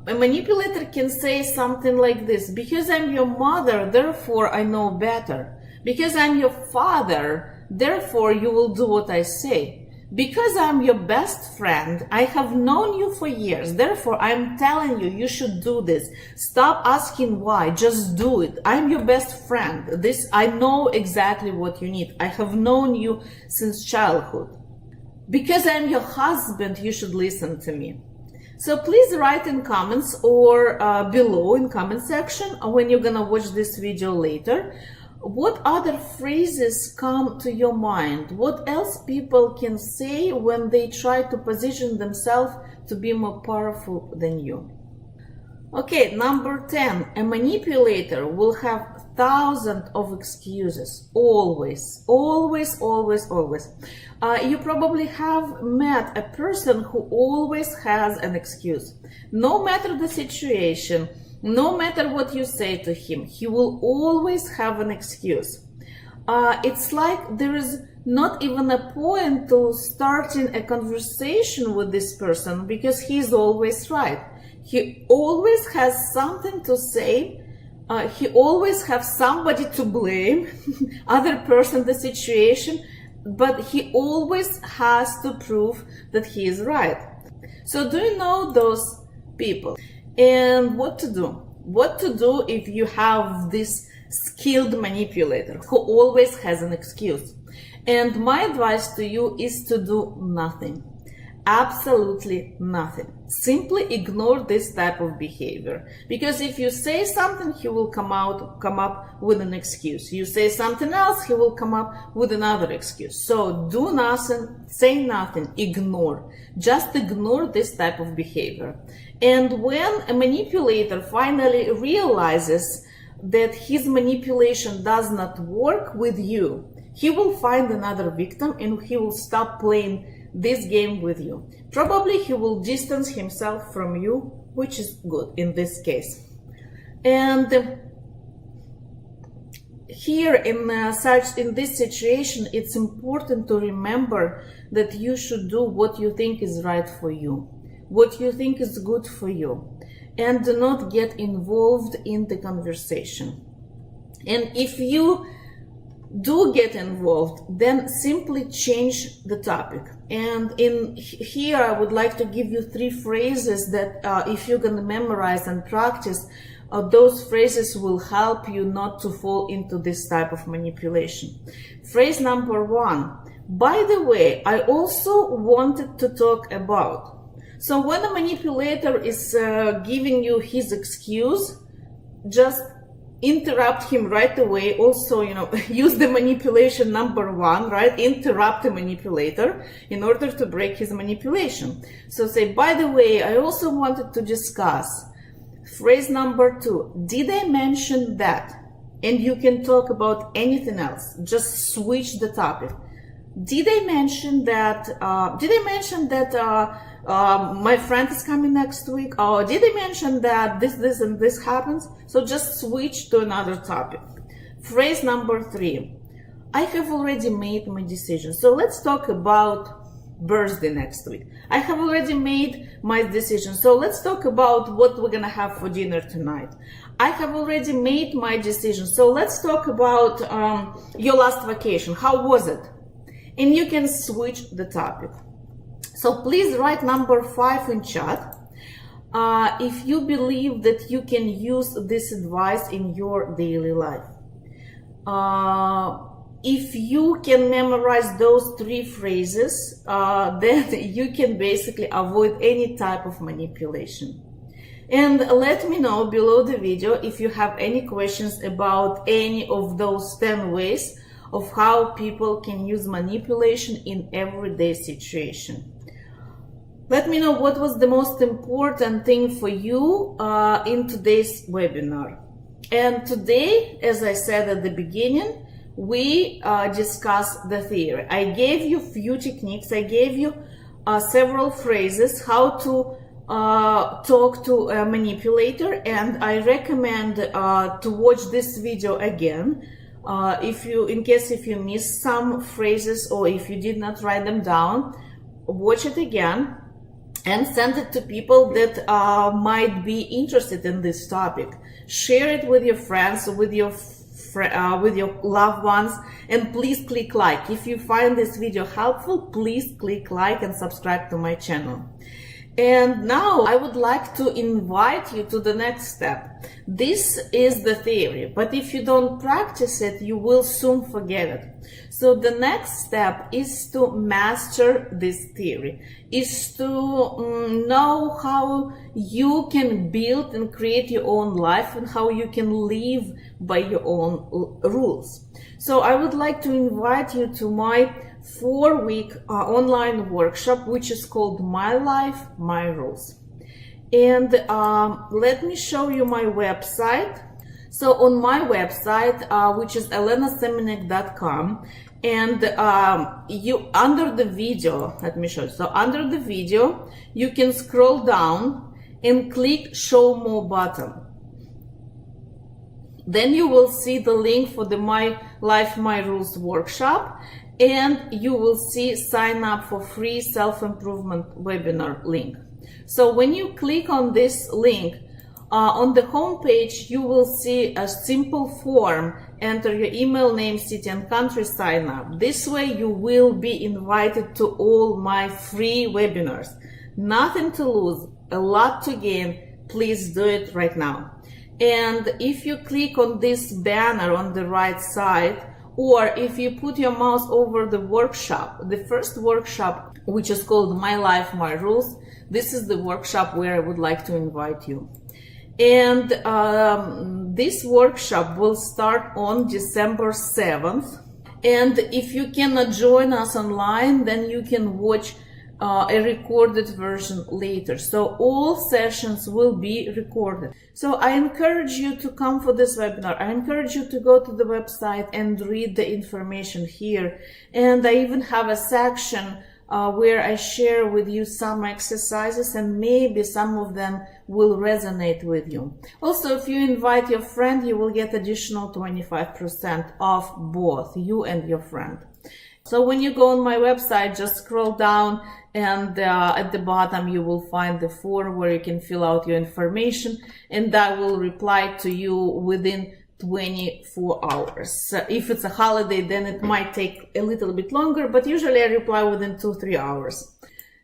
A manipulator can say something like this: because I'm your mother, therefore I know better. Because I'm your father, therefore you will do what I say. Because I'm your best friend, I have known you for years, therefore I'm telling you, you should do this. Stop asking why, just do it. I'm your best friend. I know exactly what you need. I have known you since childhood. Because I'm your husband, you should listen to me. So please write in comments or below in comment section when you're gonna watch this video later, what other phrases come to your mind? What else people can say when they try to position themselves to be more powerful than you? Okay, number 10, a manipulator will have thousands of excuses, always, always, always, always. You probably have met a person who always has an excuse. No matter the situation, no matter what you say to him, he will always have an excuse. It's like there is not even a point to starting a conversation with this person because he's always right. He always has something to say. He always has somebody to blame, other person, the situation, but he always has to prove that he is right. So do you know those people? And what to do? What to do if you have this skilled manipulator who always has an excuse? And my advice to you is to do nothing. Absolutely nothing. Simply ignore this type of behavior. Because if you say something, he will come up with an excuse. You say something else, he will come up with another excuse. So do nothing, say nothing, ignore. Just ignore this type of behavior. And when a manipulator finally realizes that his manipulation does not work with you, he will find another victim and he will stop playing this game with you. Probably he will distance himself from you, which is good in this case. And here in this situation, it's important to remember that you should do what you think is right for you, what you think is good for you, and do not get involved in the conversation. And if you do get involved, then simply change the topic. And in here I would like to give you 3 phrases that if you're going to memorize and practice, those phrases will help you not to fall into this type of manipulation. Phrase number 1: by the way, I also wanted to talk about. So when a manipulator is giving you his excuse, just interrupt him right away. Also, use the manipulation number 1, right? Interrupt the manipulator in order to break his manipulation. So say, by the way, I also wanted to discuss. Phrase number 2, did I mention that? And you can talk about anything else. Just switch the topic. Did I mention that? My friend is coming next week? Or did I mention that this, and this happens? So just switch to another topic. Phrase number 3. I have already made my decision. So let's talk about birthday next week. I have already made my decision. So let's talk about what we're gonna have for dinner tonight. I have already made my decision. So let's talk about your last vacation. How was it? And you can switch the topic. So please write number 5 in chat if you believe that you can use this advice in your daily life. If you can memorize those 3 phrases, then you can basically avoid any type of manipulation. And let me know below the video if you have any questions about any of those 10 ways of how people can use manipulation in everyday situation. Let me know what was the most important thing for you in today's webinar. And today, as I said at the beginning, we discussed the theory. I gave you few techniques. I gave you several phrases how to talk to a manipulator, and I recommend to watch this video again in case you missed some phrases or if you did not write them down. Watch it again and send it to people that might be interested in this topic. Share it with your friends, with your loved ones, and please click like. If you find this video helpful, please click like and subscribe to my channel. And now I would like to invite you to the next step. This is the theory, but if you don't practice it, you will soon forget it. So the next step is to master this theory, is to know how you can build and create your own life and how you can live by your own rules. So I would like to invite you to my 4-week online workshop, which is called My Life, My Rules. And let me show you my website. So on my website, which is elenasemenek.com, and you under the video, let me show you. So under the video, you can scroll down and click Show More button. Then you will see the link for the My Life, My Rules workshop, and you will see sign up for free self-improvement webinar link. So when you click on this link, on the home page, you will see a simple form. Enter your email, name, city, and country, sign up. This way you will be invited to all my free webinars. Nothing to lose, a lot to gain. Please do it right now. And if you click on this banner on the right side, or if you put your mouse over the workshop, the first workshop, which is called My Life, My Rules, this is the workshop where I would like to invite you. And this workshop will start on December 7th. And if you cannot join us online, then you can watch a recorded version later. So all sessions will be recorded. So I encourage you to come for this webinar. I encourage you to go to the website and read the information here. And I even have a section where I share with you some exercises, and maybe some of them will resonate with you. Also, if you invite your friend, you will get additional 25% off both you and your friend. So when you go on my website, just scroll down, and at the bottom you will find the form where you can fill out your information, and I will reply to you within 24 hours. If it's a holiday, then it might take a little bit longer, but usually I reply within 2-3 hours.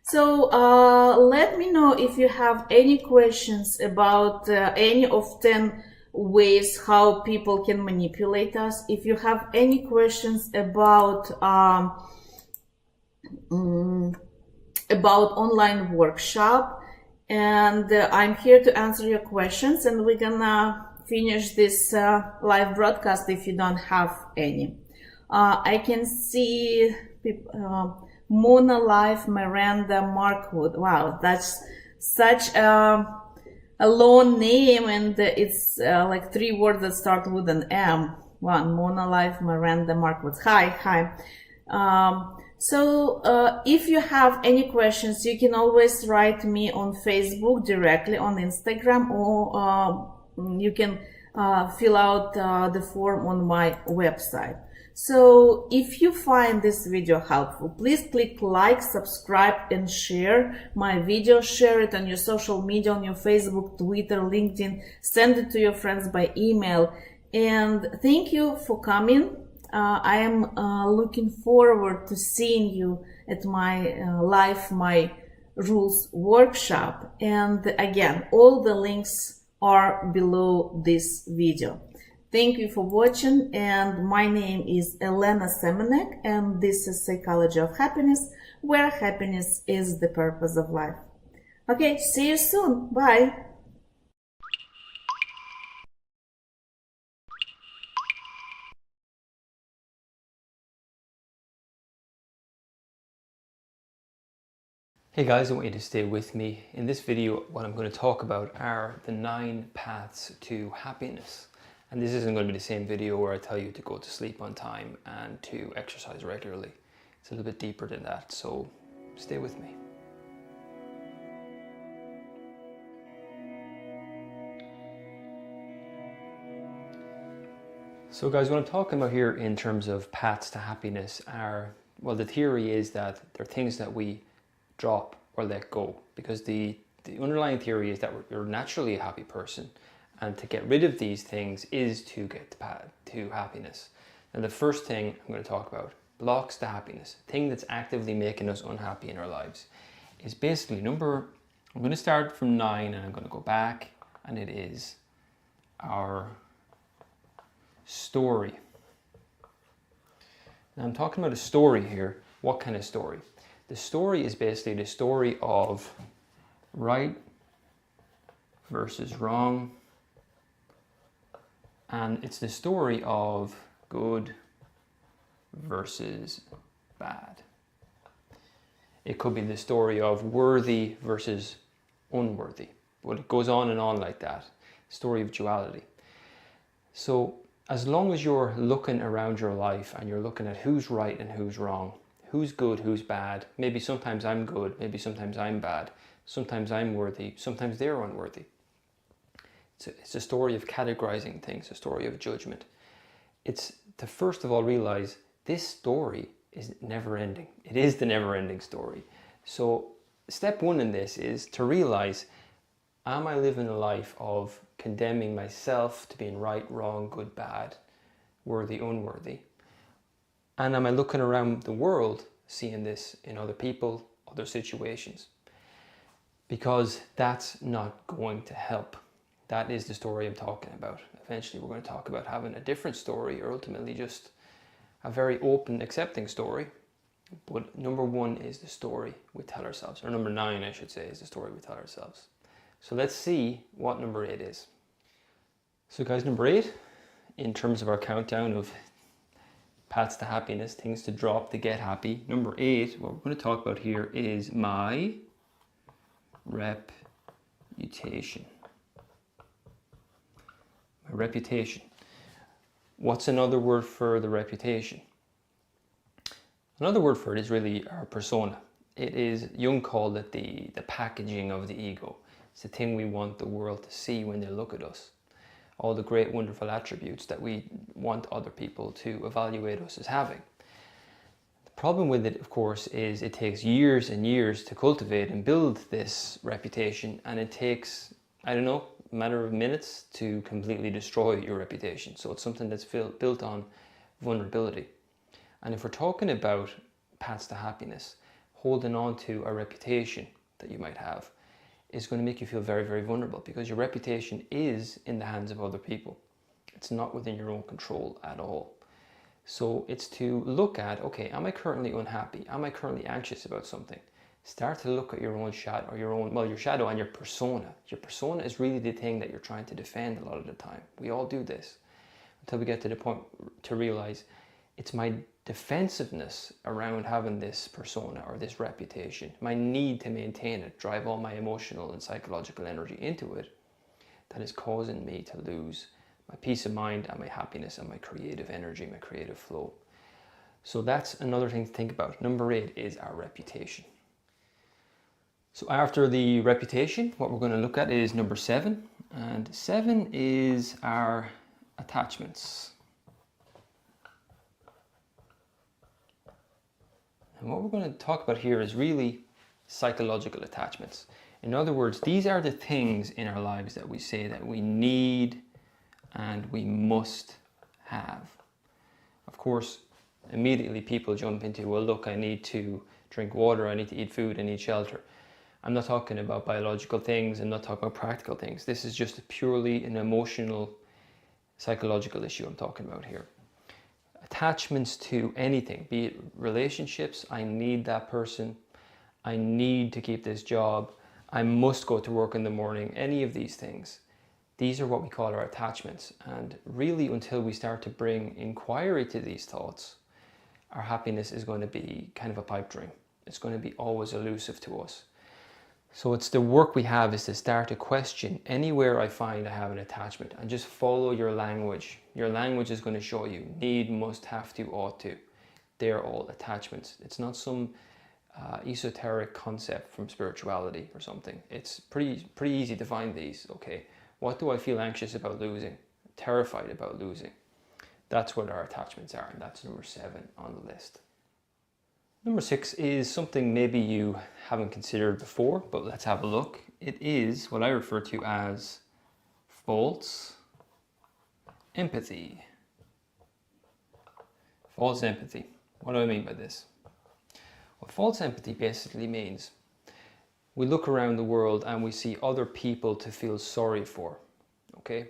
So let me know if you have any questions about any of 10 ways how people can manipulate us. If you have any questions about online workshop, and I'm here to answer your questions, and we're gonna finish this live broadcast if you don't have any. I can see people, Mona Life, Miranda, Markwood. Wow, that's such a long name, and it's like 3 words that start with an M. One, Mona Life, Miranda, Markwood. Hi. So if you have any questions, you can always write me on Facebook directly, on Instagram, or you can fill out the form on my website. So if you find this video helpful, please click like, subscribe, and share my video. Share it on your social media, on your Facebook, Twitter, LinkedIn. Send it to your friends by email. And thank you for coming. I am looking forward to seeing you at my Life My Rules workshop. And again, all the links are below this video. Thank you for watching, and my name is Elena Semenek, and this is Psychology of Happiness, where happiness is the purpose of life. Okay, see you soon. Bye. Hey guys, I want you to stay with me. In this video, what I'm going to talk about are the 9 paths to happiness. And this isn't going to be the same video where I tell you to go to sleep on time and to exercise regularly. It's a little bit deeper than that, so stay with me. So guys, what I'm talking about here in terms of paths to happiness are, well, the theory is that they're things that we drop or let go, because the underlying theory is that you're naturally a happy person, and to get rid of these things is to get to happiness. And the first thing I'm going to talk about, blocks to happiness, thing that's actively making us unhappy in our lives, is basically I'm going to start from 9 and I'm going to go back, and it is our story. Now I'm talking about a story here. What kind of story? The story is basically the story of right versus wrong, and it's the story of good versus bad. It could be the story of worthy versus unworthy, but it goes on and on like that. Story of duality. So as long as you're looking around your life and you're looking at who's right and who's wrong, who's good, who's bad, maybe sometimes I'm good, maybe sometimes I'm bad, sometimes I'm worthy, sometimes they're unworthy. It's a story of categorizing things, a story of judgment. It's to first of all realize this story is never ending. It is the never ending story. So step 1 in this is to realize, am I living a life of condemning myself to being right, wrong, good, bad, worthy, unworthy? And am I looking around the world, seeing this in other people, other situations? Because that's not going to help. That is the story I'm talking about. Eventually we're going to talk about having a different story, or ultimately just a very open, accepting story. But number 1 is the story we tell ourselves, or number 9 I should say, is the story we tell ourselves. So let's see what number 8 is. So guys, number 8, in terms of our countdown of paths to happiness, things to drop to get happy. Number 8, what we're going to talk about here is my reputation. My reputation. What's another word for the reputation? Another word for it is really our persona. It is, Jung called it the packaging of the ego. It's the thing we want the world to see when they look at us. All the great wonderful attributes that we want other people to evaluate us as having. The problem with it, of course, is it takes years and years to cultivate and build this reputation, and it takes, I don't know, a matter of minutes to completely destroy your reputation. So it's something that's built on vulnerability. And if we're talking about paths to happiness, holding on to a reputation that you might have is going to make you feel very, very vulnerable, because your reputation is in the hands of other people. It's not within your own control at all. So it's to look at, okay, am I currently unhappy? Am I currently anxious about something? Start to look at your own shadow, or your shadow and your persona. Your persona is really the thing that you're trying to defend a lot of the time. We all do this until we get to the point to realize it's my defensiveness around having this persona or this reputation, my need to maintain it, drive all my emotional and psychological energy into it, that is causing me to lose my peace of mind and my happiness and my creative energy, my creative flow. So that's another thing to think about. Number 8 is our reputation. So after the reputation, what we're going to look at is number 7, and 7 is our attachments. And what we're going to talk about here is really psychological attachments. In other words, these are the things in our lives that we say that we need and we must have. Of course, immediately people jump into, well, look, I need to drink water, I need to eat food, I need shelter. I'm not talking about biological things, I'm not talking about practical things. This is just purely an emotional, psychological issue I'm talking about here. Attachments to anything, be it relationships, I need that person, I need to keep this job, I must go to work in the morning, any of these things. These are what we call our attachments. And really, until we start to bring inquiry to these thoughts, our happiness is going to be kind of a pipe dream. It's going to be always elusive to us. So it's the work we have is to start to question anywhere I find I have an attachment and just follow your language. Your language is going to show you need, must, have to, ought to. They're all attachments. It's not some esoteric concept from spirituality or something. It's pretty easy to find these. Okay, what do I feel anxious about losing? Terrified about losing? That's what our attachments are, and that's number 7 on the list. Number 6 is something maybe you haven't considered before, but let's have a look. It is what I refer to as false empathy. False empathy. What do I mean by this? What false empathy basically means, we look around the world and we see other people to feel sorry for, okay?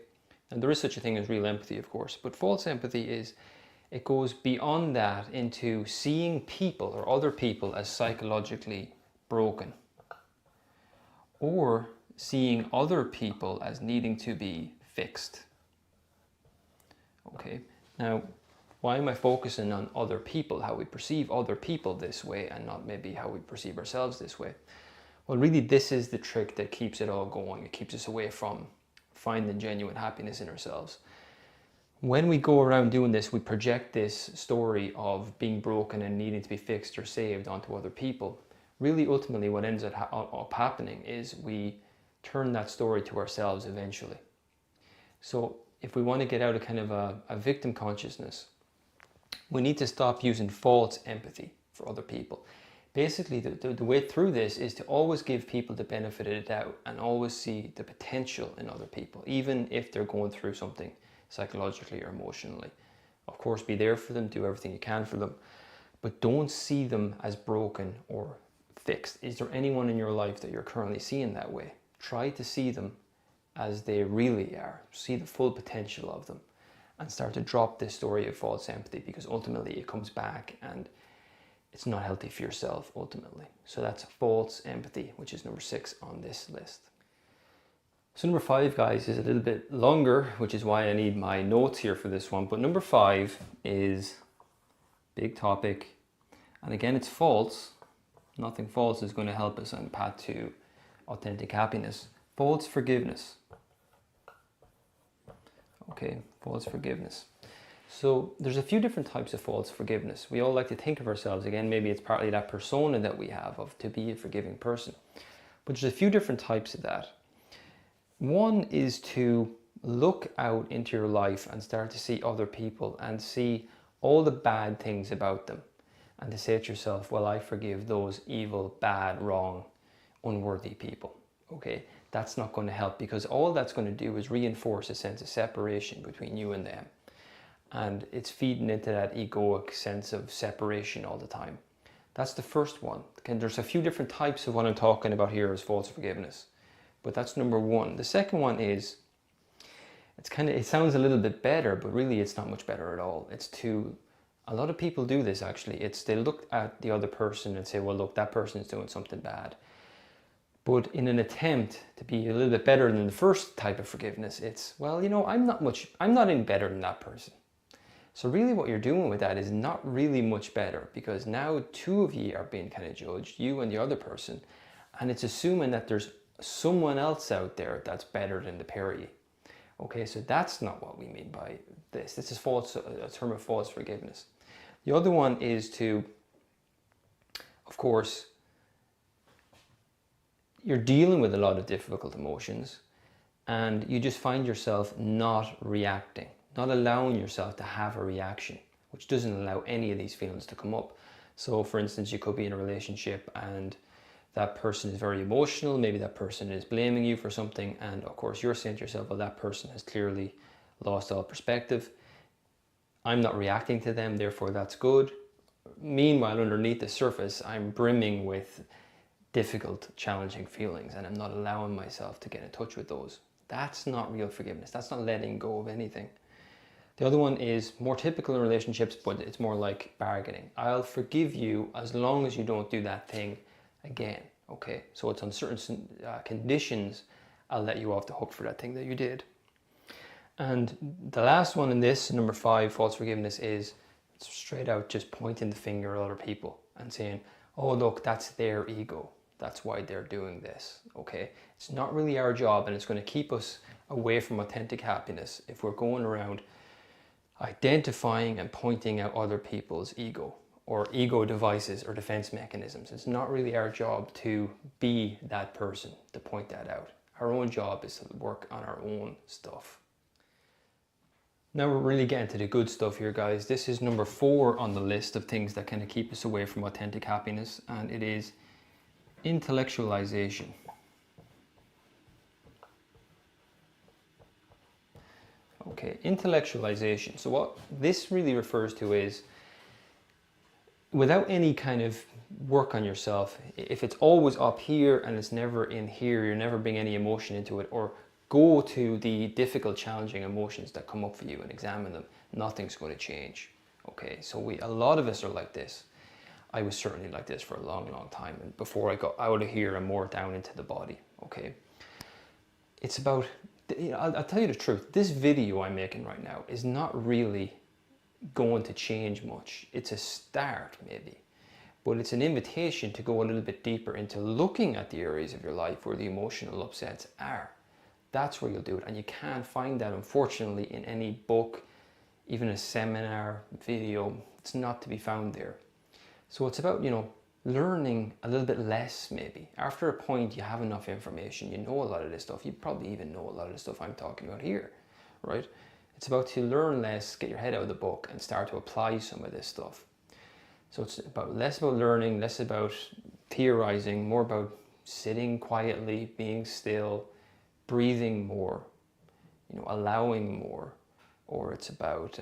And there is such a thing as real empathy, of course, but false empathy is, it goes beyond that into seeing people or other people as psychologically broken, or seeing other people as needing to be fixed. Okay, now why am I focusing on other people, how we perceive other people this way and not maybe how we perceive ourselves this way? Well, really this is the trick that keeps it all going. It keeps us away from finding genuine happiness in ourselves. When we go around doing this, we project this story of being broken and needing to be fixed or saved onto other people. Really, ultimately, what ends up happening is we turn that story to ourselves eventually. So if we want to get out of kind of a victim consciousness, we need to stop using false empathy for other people. Basically, the way through this is to always give people the benefit of the doubt and always see the potential in other people, even if they're going through something psychologically or emotionally. Of course, be there for them, do everything you can for them, but don't see them as broken or fixed. Is there anyone in your life that you're currently seeing that way? Try to see them as they really are. See the full potential of them and start to drop this story of false empathy, because ultimately it comes back and it's not healthy for yourself ultimately. So that's false empathy, which is number 6 on this list. So number 5, guys, is a little bit longer, which is why I need my notes here for this one. But number 5 is big topic. And again, it's false. Nothing false is going to help us on the path to authentic happiness. False forgiveness. Okay, false forgiveness. So there's a few different types of false forgiveness. We all like to think of ourselves, again, maybe it's partly that persona that we have of to be a forgiving person. But there's a few different types of that. One is to look out into your life and start to see other people and see all the bad things about them. And to say to yourself, well, I forgive those evil, bad, wrong, unworthy people. Okay, that's not going to help, because all that's going to do is reinforce a sense of separation between you and them. And it's feeding into that egoic sense of separation all the time. That's the first one. And there's a few different types of what I'm talking about here as false forgiveness. But that's number 1. The second one is, it sounds a little bit better, but really it's not much better at all. A lot of people do this actually. They look at the other person and say, well, look, that person is doing something bad. But in an attempt to be a little bit better than the first type of forgiveness, it's, well, you know, I'm not any better than that person. So really what you're doing with that is not really much better, because now 2 of you are being kind of judged, you and the other person, and it's assuming that there's someone else out there that's better than the pair of you. Okay, so that's not what we mean by this. This is a term of false forgiveness. The other one is to, of course, you're dealing with a lot of difficult emotions and you just find yourself not reacting, not allowing yourself to have a reaction, which doesn't allow any of these feelings to come up. So for instance, you could be in a relationship and that person is very emotional, maybe that person is blaming you for something, and of course you're saying to yourself, well, that person has clearly lost all perspective. I'm not reacting to them, therefore that's good. Meanwhile, underneath the surface, I'm brimming with difficult, challenging feelings, and I'm not allowing myself to get in touch with those. That's not real forgiveness. That's not letting go of anything. The other one is more typical in relationships, but it's more like bargaining. I'll forgive you as long as you don't do that thing again. Okay, so it's on certain conditions I'll let you off the hook for that thing that you did. And the last one in this, number 5, false forgiveness, is straight out just pointing the finger at other people and saying, oh look, that's their ego, that's why they're doing this. Okay, it's not really our job, and it's going to keep us away from authentic happiness if we're going around identifying and pointing out other people's ego or ego devices or defense mechanisms. It's not really our job to be that person, to point that out. Our own job is to work on our own stuff. Now we're really getting to the good stuff here, guys. This is number 4 on the list of things that kind of keep us away from authentic happiness, and it is intellectualization. Okay, intellectualization. So what this really refers to is, without any kind of work on yourself, if it's always up here and it's never in here, you're never bringing any emotion into it, or go to the difficult, challenging emotions that come up for you and examine them, nothing's going to change. Okay, so a lot of us are like this. I was certainly like this for a long, long time, and before I got out of here and more down into the body. Okay, it's about, I'll tell you the truth, this video I'm making right now is not really going to change much. It's a start maybe, but it's an invitation to go a little bit deeper into looking at the areas of your life where the emotional upsets are. That's where you'll do it, and you can't find that, unfortunately, in any book, even a seminar, video. It's not to be found there. So it's about, learning a little bit less maybe. After a point, you have enough information, you know a lot of this stuff. You probably even know a lot of the stuff I'm talking about here, right? It's about to learn less, get your head out of the book, and start to apply some of this stuff. So it's about less about learning, less about theorizing, more about sitting quietly, being still, breathing more, allowing more, or it's about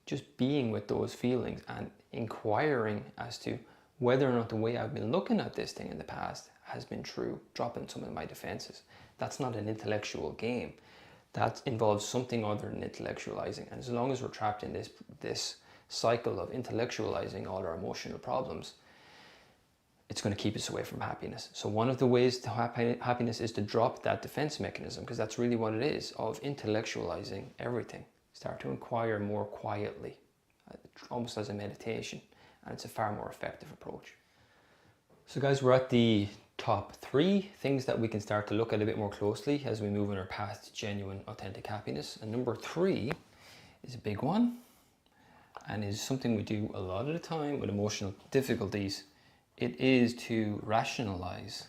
just being with those feelings and inquiring as to whether or not the way I've been looking at this thing in the past has been true, dropping some of my defenses. That's not an intellectual game. That involves something other than intellectualizing. And as long as we're trapped in this cycle of intellectualizing all our emotional problems, it's going to keep us away from happiness. So one of the ways to happiness is to drop that defense mechanism, because that's really what it is, of intellectualizing everything. Start to inquire more quietly, almost as a meditation, and it's a far more effective approach. So guys, we're at the top 3 things that we can start to look at a bit more closely as we move on our path to genuine, authentic happiness. And number 3 is a big one, and is something we do a lot of the time with emotional difficulties. It is to rationalize.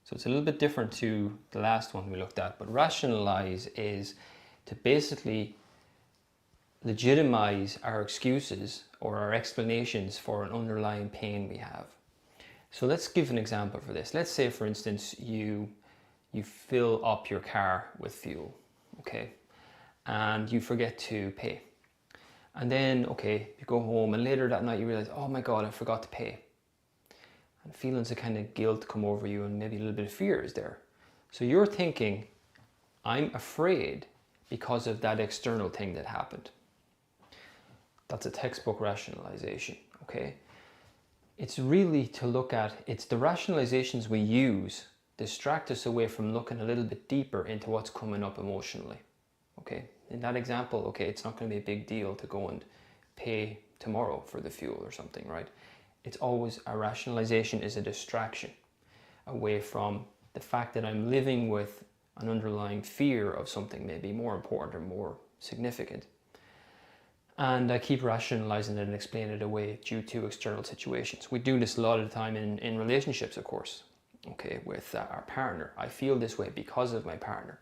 So it's a little bit different to the last one we looked at, but rationalize is to basically legitimize our excuses or our explanations for an underlying pain we have. So let's give an example for this. Let's say, for instance, you fill up your car with fuel, okay, and you forget to pay. And then, okay, you go home, and later that night you realize, oh my God, I forgot to pay. And feelings of kind of guilt come over you, and maybe a little bit of fear is there. So you're thinking, I'm afraid because of that external thing that happened. That's a textbook rationalization, okay? It's really to look at, it's the rationalizations we use distract us away from looking a little bit deeper into what's coming up emotionally, okay? In that example, okay, it's not going to be a big deal to go and pay tomorrow for the fuel or something, right? It's always, a rationalization is a distraction away from the fact that I'm living with an underlying fear of something maybe more important or more significant. And I keep rationalizing it and explaining it away due to external situations. We do this a lot of the time in relationships, of course, okay, with our partner. I feel this way because of my partner.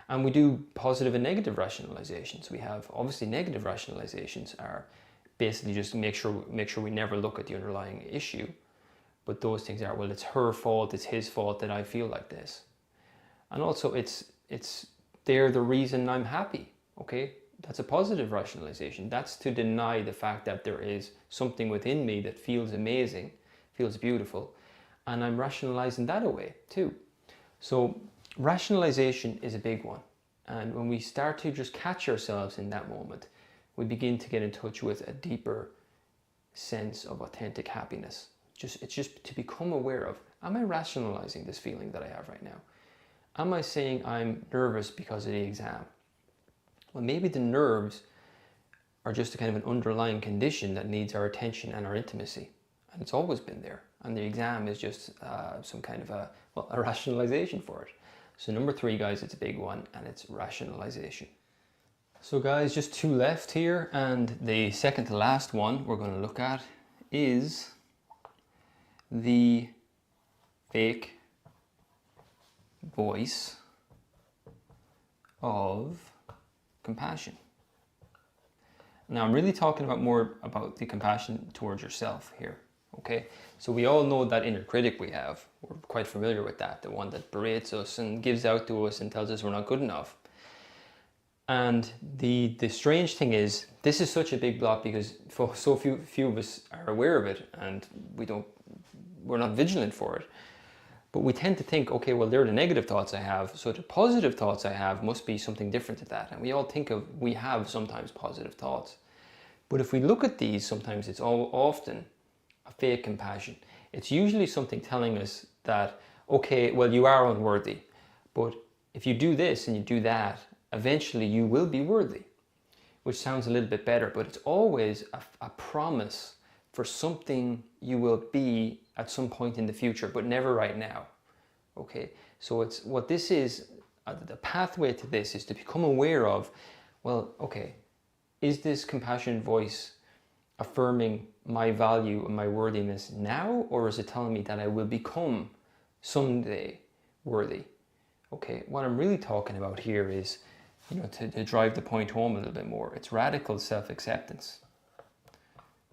And we do positive and negative rationalizations. We have, obviously, negative rationalizations are basically just make sure we never look at the underlying issue. But those things are, well, it's her fault, it's his fault that I feel like this. And also they're the reason I'm happy, okay? That's a positive rationalization. That's to deny the fact that there is something within me that feels amazing, feels beautiful, and I'm rationalizing that away too. So rationalization is a big one. And when we start to just catch ourselves in that moment, we begin to get in touch with a deeper sense of authentic happiness. It's just to become aware of, am I rationalizing this feeling that I have right now? Am I saying I'm nervous because of the exam? Well, maybe the nerves are just a kind of an underlying condition that needs our attention and our intimacy. And it's always been there. And the exam is just some kind of a rationalization for it. So number 3, guys, it's a big one, and it's rationalization. So guys, just 2 left here. And the second to last one we're going to look at is the fake voice of compassion. Now I'm really talking more about the compassion towards yourself here, okay? So we all know that inner critic we have. We're quite familiar with that, the one that berates us and gives out to us and tells us we're not good enough. And the strange thing is, this is such a big block because so few of us are aware of it, and we're not vigilant for it. But we tend to think, okay, well, they're the negative thoughts I have, so the positive thoughts I have must be something different to that. And we all think we have sometimes positive thoughts. But if we look at these, sometimes it's often a fake compassion. It's usually something telling us that, okay, well, you are unworthy, but if you do this and you do that, eventually you will be worthy, which sounds a little bit better, but it's always a promise for something you will be at some point in the future, but never right now. Okay, so it's what this is, the pathway to this is to become aware of, well, okay, is this compassionate voice affirming my value and my worthiness now, or is it telling me that I will become someday worthy? Okay, what I'm really talking about here is, to drive the point home a little bit more, it's radical self-acceptance.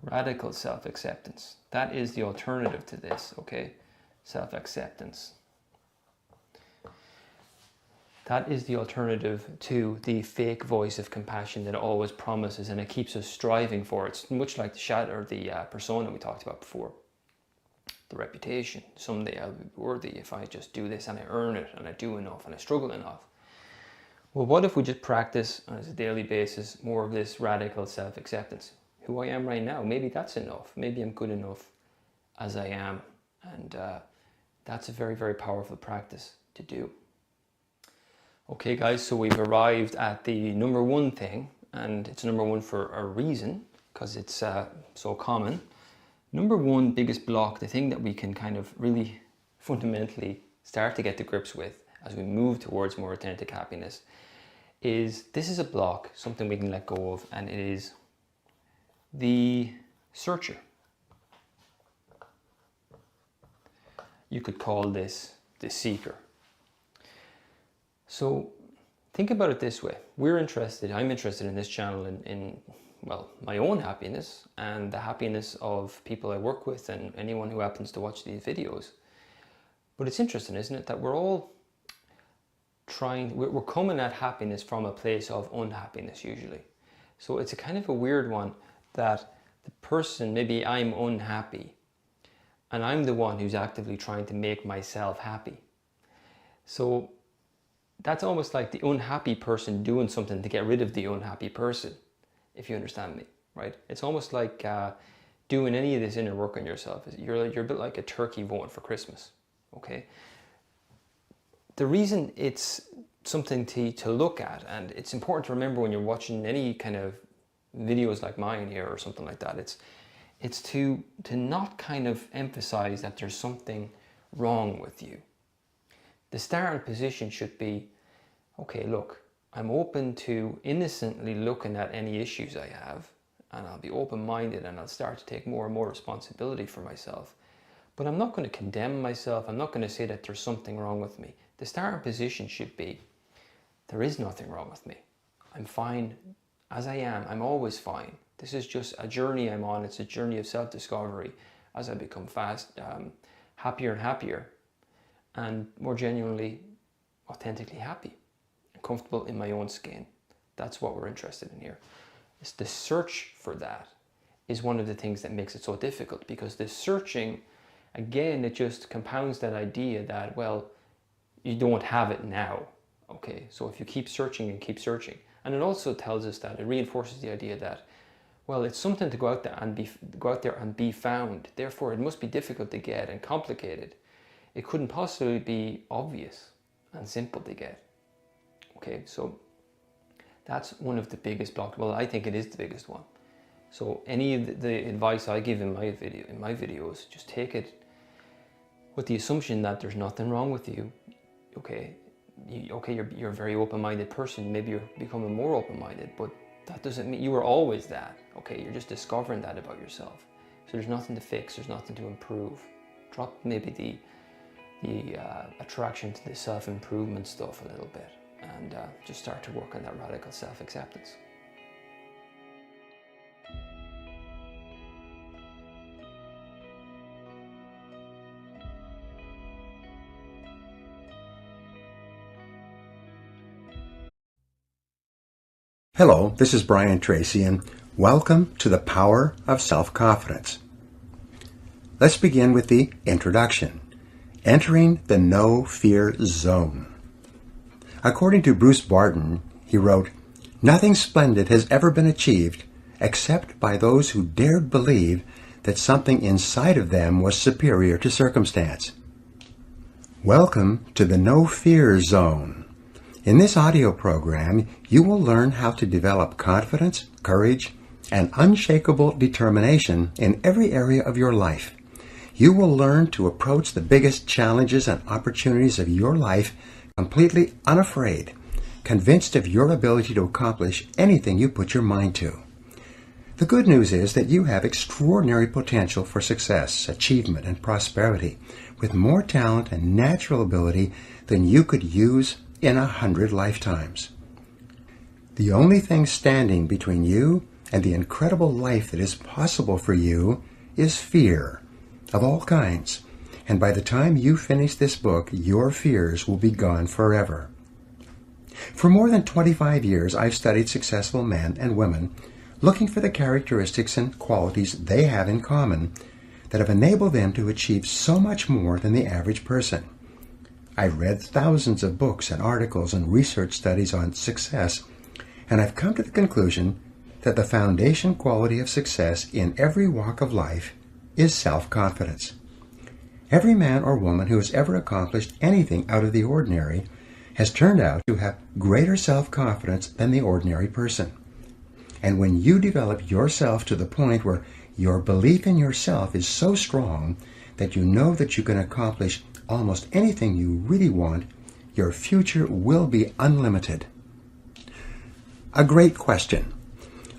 Radical self-acceptance. That is the alternative to this, okay? Self-acceptance. That is the alternative to the fake voice of compassion that always promises and it keeps us striving for. It's much like the persona we talked about before. The reputation. Someday I'll be worthy if I just do this and I earn it and I do enough and I struggle enough. Well, what if we just practice on a daily basis more of this radical self-acceptance? Who I am right now, maybe that's enough. Maybe I'm good enough as I am. And that's a very, very powerful practice to do. Okay, guys, so we've arrived at the number 1 thing, and it's number 1 for a reason, because it's so common. Number 1 biggest block, the thing that we can kind of really fundamentally start to get to grips with as we move towards more authentic happiness, is this is a block, something we can let go of, and it is the searcher. You could call this the seeker. So think about it this way. I'm interested in this channel in my own happiness and the happiness of people I work with and anyone who happens to watch these videos. But it's interesting, isn't it, that we're all we're coming at happiness from a place of unhappiness usually. So it's a kind of a weird one that the person, maybe I'm unhappy, and I'm the one who's actively trying to make myself happy. So that's almost like the unhappy person doing something to get rid of the unhappy person, if you understand me, right? It's almost like doing any of this inner work on yourself. You're a bit like a turkey voting for Christmas, okay? The reason it's something to look at, and it's important to remember when you're watching any kind of videos like mine here or something like that, it's to not kind of emphasize that there's something wrong with you. The starting position should be, okay, look, I'm open to innocently looking at any issues I have, and I'll be open-minded and I'll start to take more and more responsibility for myself. But I'm not going to condemn myself. I'm not going to say that there's something wrong with me. The starting position should be, there is nothing wrong with me. I'm fine as I am. I'm always fine. This is just a journey I'm on. It's a journey of self-discovery as I become happier and happier, and more genuinely, authentically happy and comfortable in my own skin. That's what we're interested in here. It's the search for that is one of the things that makes it so difficult, because the searching, again, it just compounds that idea that, well, you don't have it now. Okay, so if you keep searching and keep searching, and it also tells us that, it reinforces the idea that, well, it's something to go out there and be found. Therefore, it must be difficult to get and complicated. It couldn't possibly be obvious and simple to get. Okay, so that's one of the biggest blocks. Well, I think it is the biggest one. So any of the advice I give in my videos, just take it with the assumption that there's nothing wrong with you. Okay, you're a very open-minded person. Maybe you're becoming more open-minded, but that doesn't mean you were always that. Okay, you're just discovering that about yourself. So there's nothing to fix. There's nothing to improve. Drop maybe the attraction to the self-improvement stuff a little bit, and just start to work on that radical self-acceptance. Hello, this is Brian Tracy, and welcome to the Power of Self-Confidence. Let's begin with the introduction. Entering the no-fear zone. According to Bruce Barton, he wrote, "Nothing splendid has ever been achieved except by those who dared believe that something inside of them was superior to circumstance." Welcome to the no-fear zone. In this audio program, you will learn how to develop confidence, courage, and unshakable determination in every area of your life. You will learn to approach the biggest challenges and opportunities of your life completely unafraid, convinced of your ability to accomplish anything you put your mind to. The good news is that you have extraordinary potential for success, achievement, and prosperity, with more talent and natural ability than you could use in 100 lifetimes. The only thing standing between you and the incredible life that is possible for you is fear of all kinds. And by the time you finish this book, your fears will be gone forever. For more than 25 years, I've studied successful men and women, looking for the characteristics and qualities they have in common that have enabled them to achieve so much more than the average person. I've read thousands of books and articles and research studies on success, and I've come to the conclusion that the foundation quality of success in every walk of life is self-confidence. Every man or woman who has ever accomplished anything out of the ordinary has turned out to have greater self-confidence than the ordinary person. And when you develop yourself to the point where your belief in yourself is so strong that you know that you can accomplish almost anything you really want, your future will be unlimited. A great question.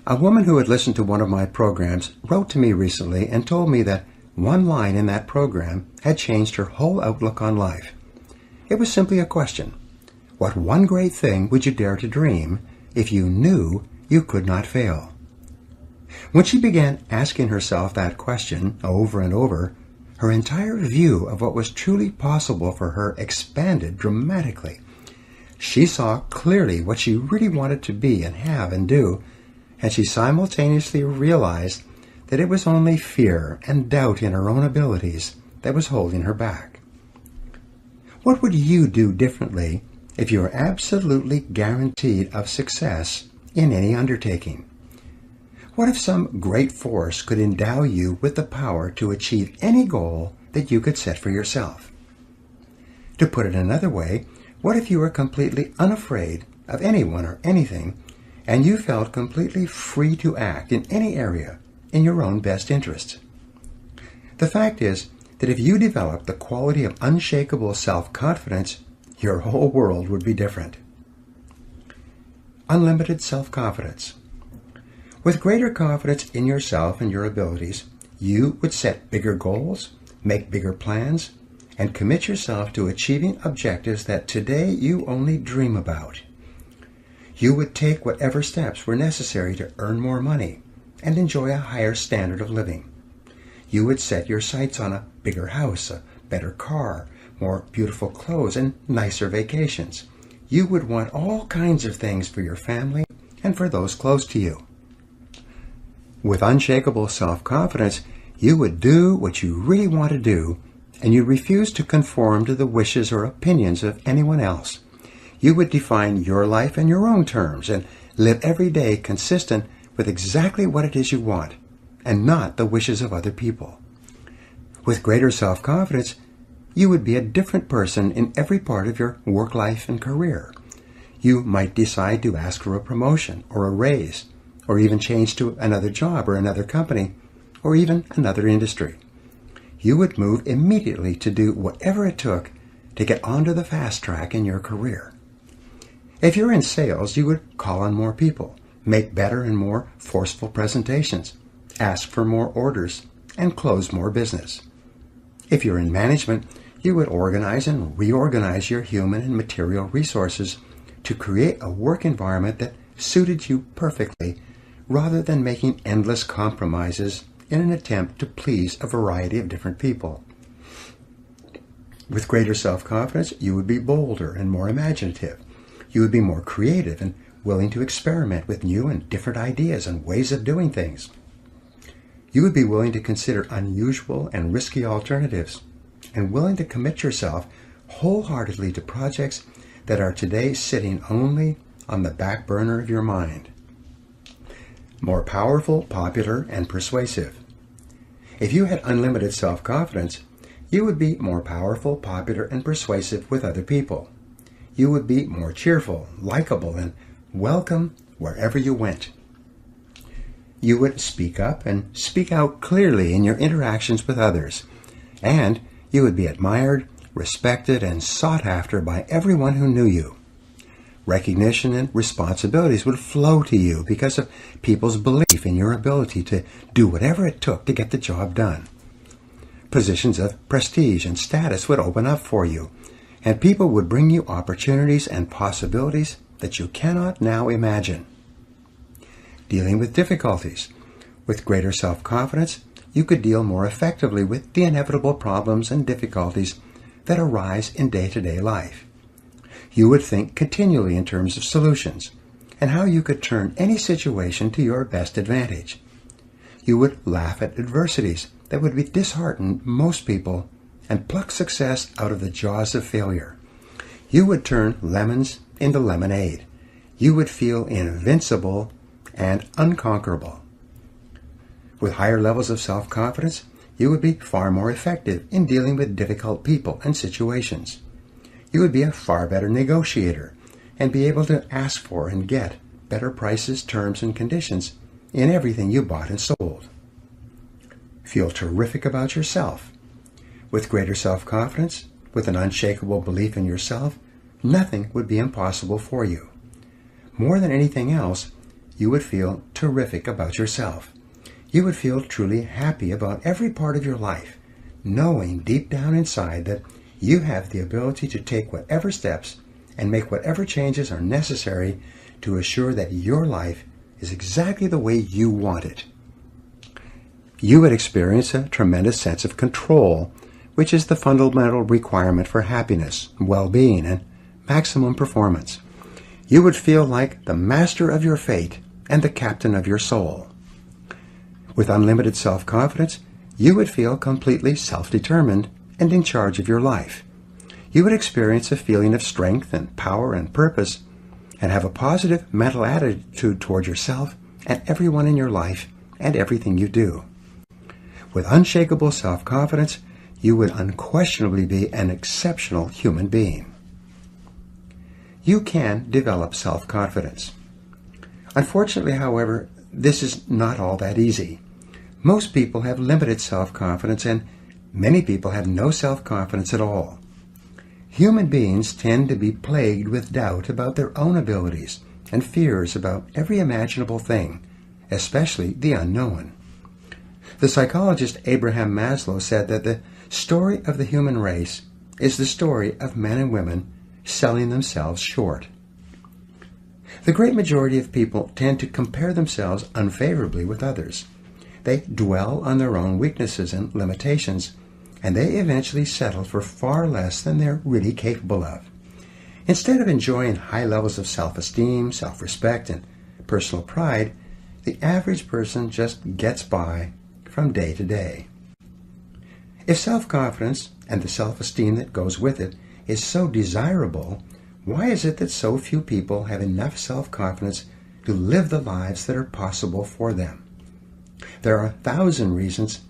A woman who had listened to one of my programs wrote to me recently and told me that one line in that program had changed her whole outlook on life. It was simply a question. What one great thing would you dare to dream if you knew you could not fail? When she began asking herself that question over and over, her entire view of what was truly possible for her expanded dramatically. She saw clearly what she really wanted to be and have and do, and she simultaneously realized that it was only fear and doubt in her own abilities that was holding her back. What would you do differently if you were absolutely guaranteed of success in any undertaking? What if some great force could endow you with the power to achieve any goal that you could set for yourself? To put it another way, what if you were completely unafraid of anyone or anything, and you felt completely free to act in any area in your own best interests? The fact is that if you developed the quality of unshakable self-confidence, your whole world would be different. Unlimited self-confidence. With greater confidence in yourself and your abilities, you would set bigger goals, make bigger plans, and commit yourself to achieving objectives that today you only dream about. You would take whatever steps were necessary to earn more money and enjoy a higher standard of living. You would set your sights on a bigger house, a better car, more beautiful clothes, and nicer vacations. You would want all kinds of things for your family and for those close to you. With unshakable self-confidence, you would do what you really want to do, and you refuse to conform to the wishes or opinions of anyone else. You would define your life in your own terms and live every day consistent with exactly what it is you want, and not the wishes of other people. With greater self-confidence, you would be a different person in every part of your work life and career. You might decide to ask for a promotion or a raise, or even change to another job or another company, or even another industry. You would move immediately to do whatever it took to get onto the fast track in your career. If you're in sales, you would call on more people, make better and more forceful presentations, ask for more orders, and close more business. If you're in management, you would organize and reorganize your human and material resources to create a work environment that suited you perfectly, rather than making endless compromises in an attempt to please a variety of different people. With greater self-confidence, you would be bolder and more imaginative. You would be more creative and willing to experiment with new and different ideas and ways of doing things. You would be willing to consider unusual and risky alternatives, and willing to commit yourself wholeheartedly to projects that are today sitting only on the back burner of your mind. More powerful, popular, and persuasive. If you had unlimited self-confidence, you would be more powerful, popular, and persuasive with other people. You would be more cheerful, likable, and welcome wherever you went. You would speak up and speak out clearly in your interactions with others, and you would be admired, respected, and sought after by everyone who knew you. Recognition and responsibilities would flow to you because of people's belief in your ability to do whatever it took to get the job done. Positions of prestige and status would open up for you, and people would bring you opportunities and possibilities that you cannot now imagine. Dealing with difficulties. With greater self-confidence, you could deal more effectively with the inevitable problems and difficulties that arise in day-to-day life. You would think continually in terms of solutions and how you could turn any situation to your best advantage. You would laugh at adversities that would dishearten most people and pluck success out of the jaws of failure. You would turn lemons into lemonade. You would feel invincible and unconquerable. With higher levels of self-confidence, you would be far more effective in dealing with difficult people and situations. You would be a far better negotiator and be able to ask for and get better prices, terms, and conditions in everything you bought and sold. Feel terrific about yourself. With greater self-confidence, with an unshakable belief in yourself, nothing would be impossible for you. More than anything else, you would feel terrific about yourself. You would feel truly happy about every part of your life, knowing deep down inside that you have the ability to take whatever steps and make whatever changes are necessary to assure that your life is exactly the way you want it. You would experience a tremendous sense of control, which is the fundamental requirement for happiness, well-being, and maximum performance. You would feel like the master of your fate and the captain of your soul. With unlimited self-confidence, you would feel completely self-determined and in charge of your life. You would experience a feeling of strength and power and purpose, and have a positive mental attitude toward yourself and everyone in your life and everything you do. With unshakable self-confidence, you would unquestionably be an exceptional human being. You can develop self-confidence. Unfortunately, however, this is not all that easy. Most people have limited self-confidence, and many people have no self-confidence at all. Human beings tend to be plagued with doubt about their own abilities and fears about every imaginable thing, especially the unknown. The psychologist Abraham Maslow said that the story of the human race is the story of men and women selling themselves short. The great majority of people tend to compare themselves unfavorably with others. They dwell on their own weaknesses and limitations, and they eventually settle for far less than they're really capable of. Instead of enjoying high levels of self-esteem, self-respect, and personal pride, the average person just gets by from day to day. If self-confidence and the self-esteem that goes with it is so desirable, why is it that so few people have enough self-confidence to live the lives that are possible for them? There are 1,000 reasons,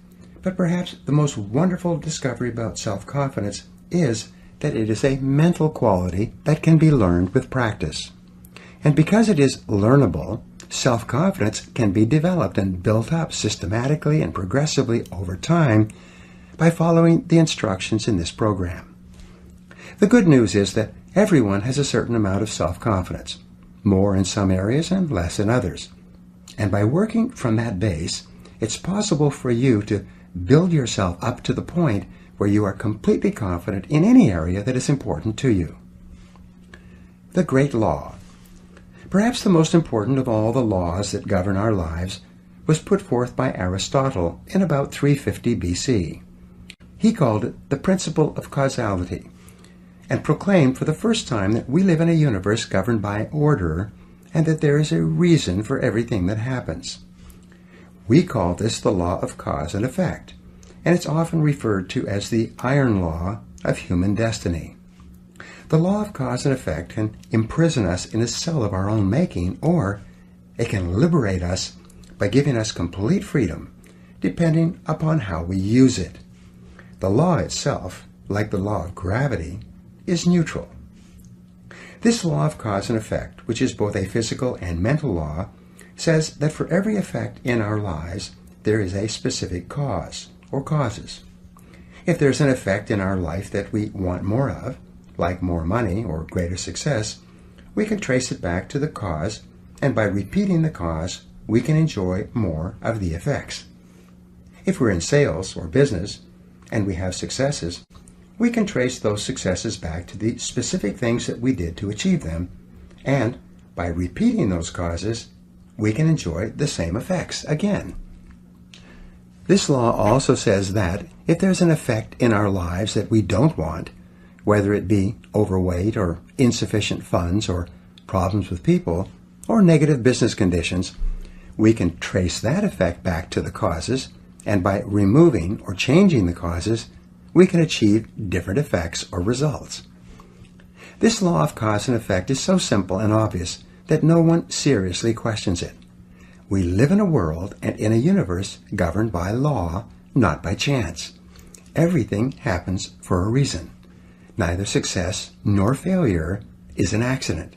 but perhaps the most wonderful discovery about self-confidence is that it is a mental quality that can be learned with practice. And because it is learnable, self-confidence can be developed and built up systematically and progressively over time by following the instructions in this program. The good news is that everyone has a certain amount of self-confidence, more in some areas and less in others. And by working from that base, it's possible for you to build yourself up to the point where you are completely confident in any area that is important to you. The Great Law. Perhaps the most important of all the laws that govern our lives was put forth by Aristotle in about 350 BC. He called it the principle of causality, and proclaimed for the first time that we live in a universe governed by order and that there is a reason for everything that happens. We call this the law of cause and effect, and it's often referred to as the iron law of human destiny. The law of cause and effect can imprison us in a cell of our own making, or it can liberate us by giving us complete freedom, depending upon how we use it. The law itself, like the law of gravity, is neutral. This law of cause and effect, which is both a physical and mental law, says that for every effect in our lives, there is a specific cause or causes. If there's an effect in our life that we want more of, like more money or greater success, we can trace it back to the cause, and by repeating the cause, we can enjoy more of the effects. If we're in sales or business, and we have successes, we can trace those successes back to the specific things that we did to achieve them, and by repeating those causes, we can enjoy the same effects again. This law also says that if there's an effect in our lives that we don't want, whether it be overweight or insufficient funds or problems with people or negative business conditions, we can trace that effect back to the causes, and by removing or changing the causes, we can achieve different effects or results. This law of cause and effect is so simple and obvious that no one seriously questions it. We live in a world and in a universe governed by law, not by chance. Everything happens for a reason. Neither success nor failure is an accident.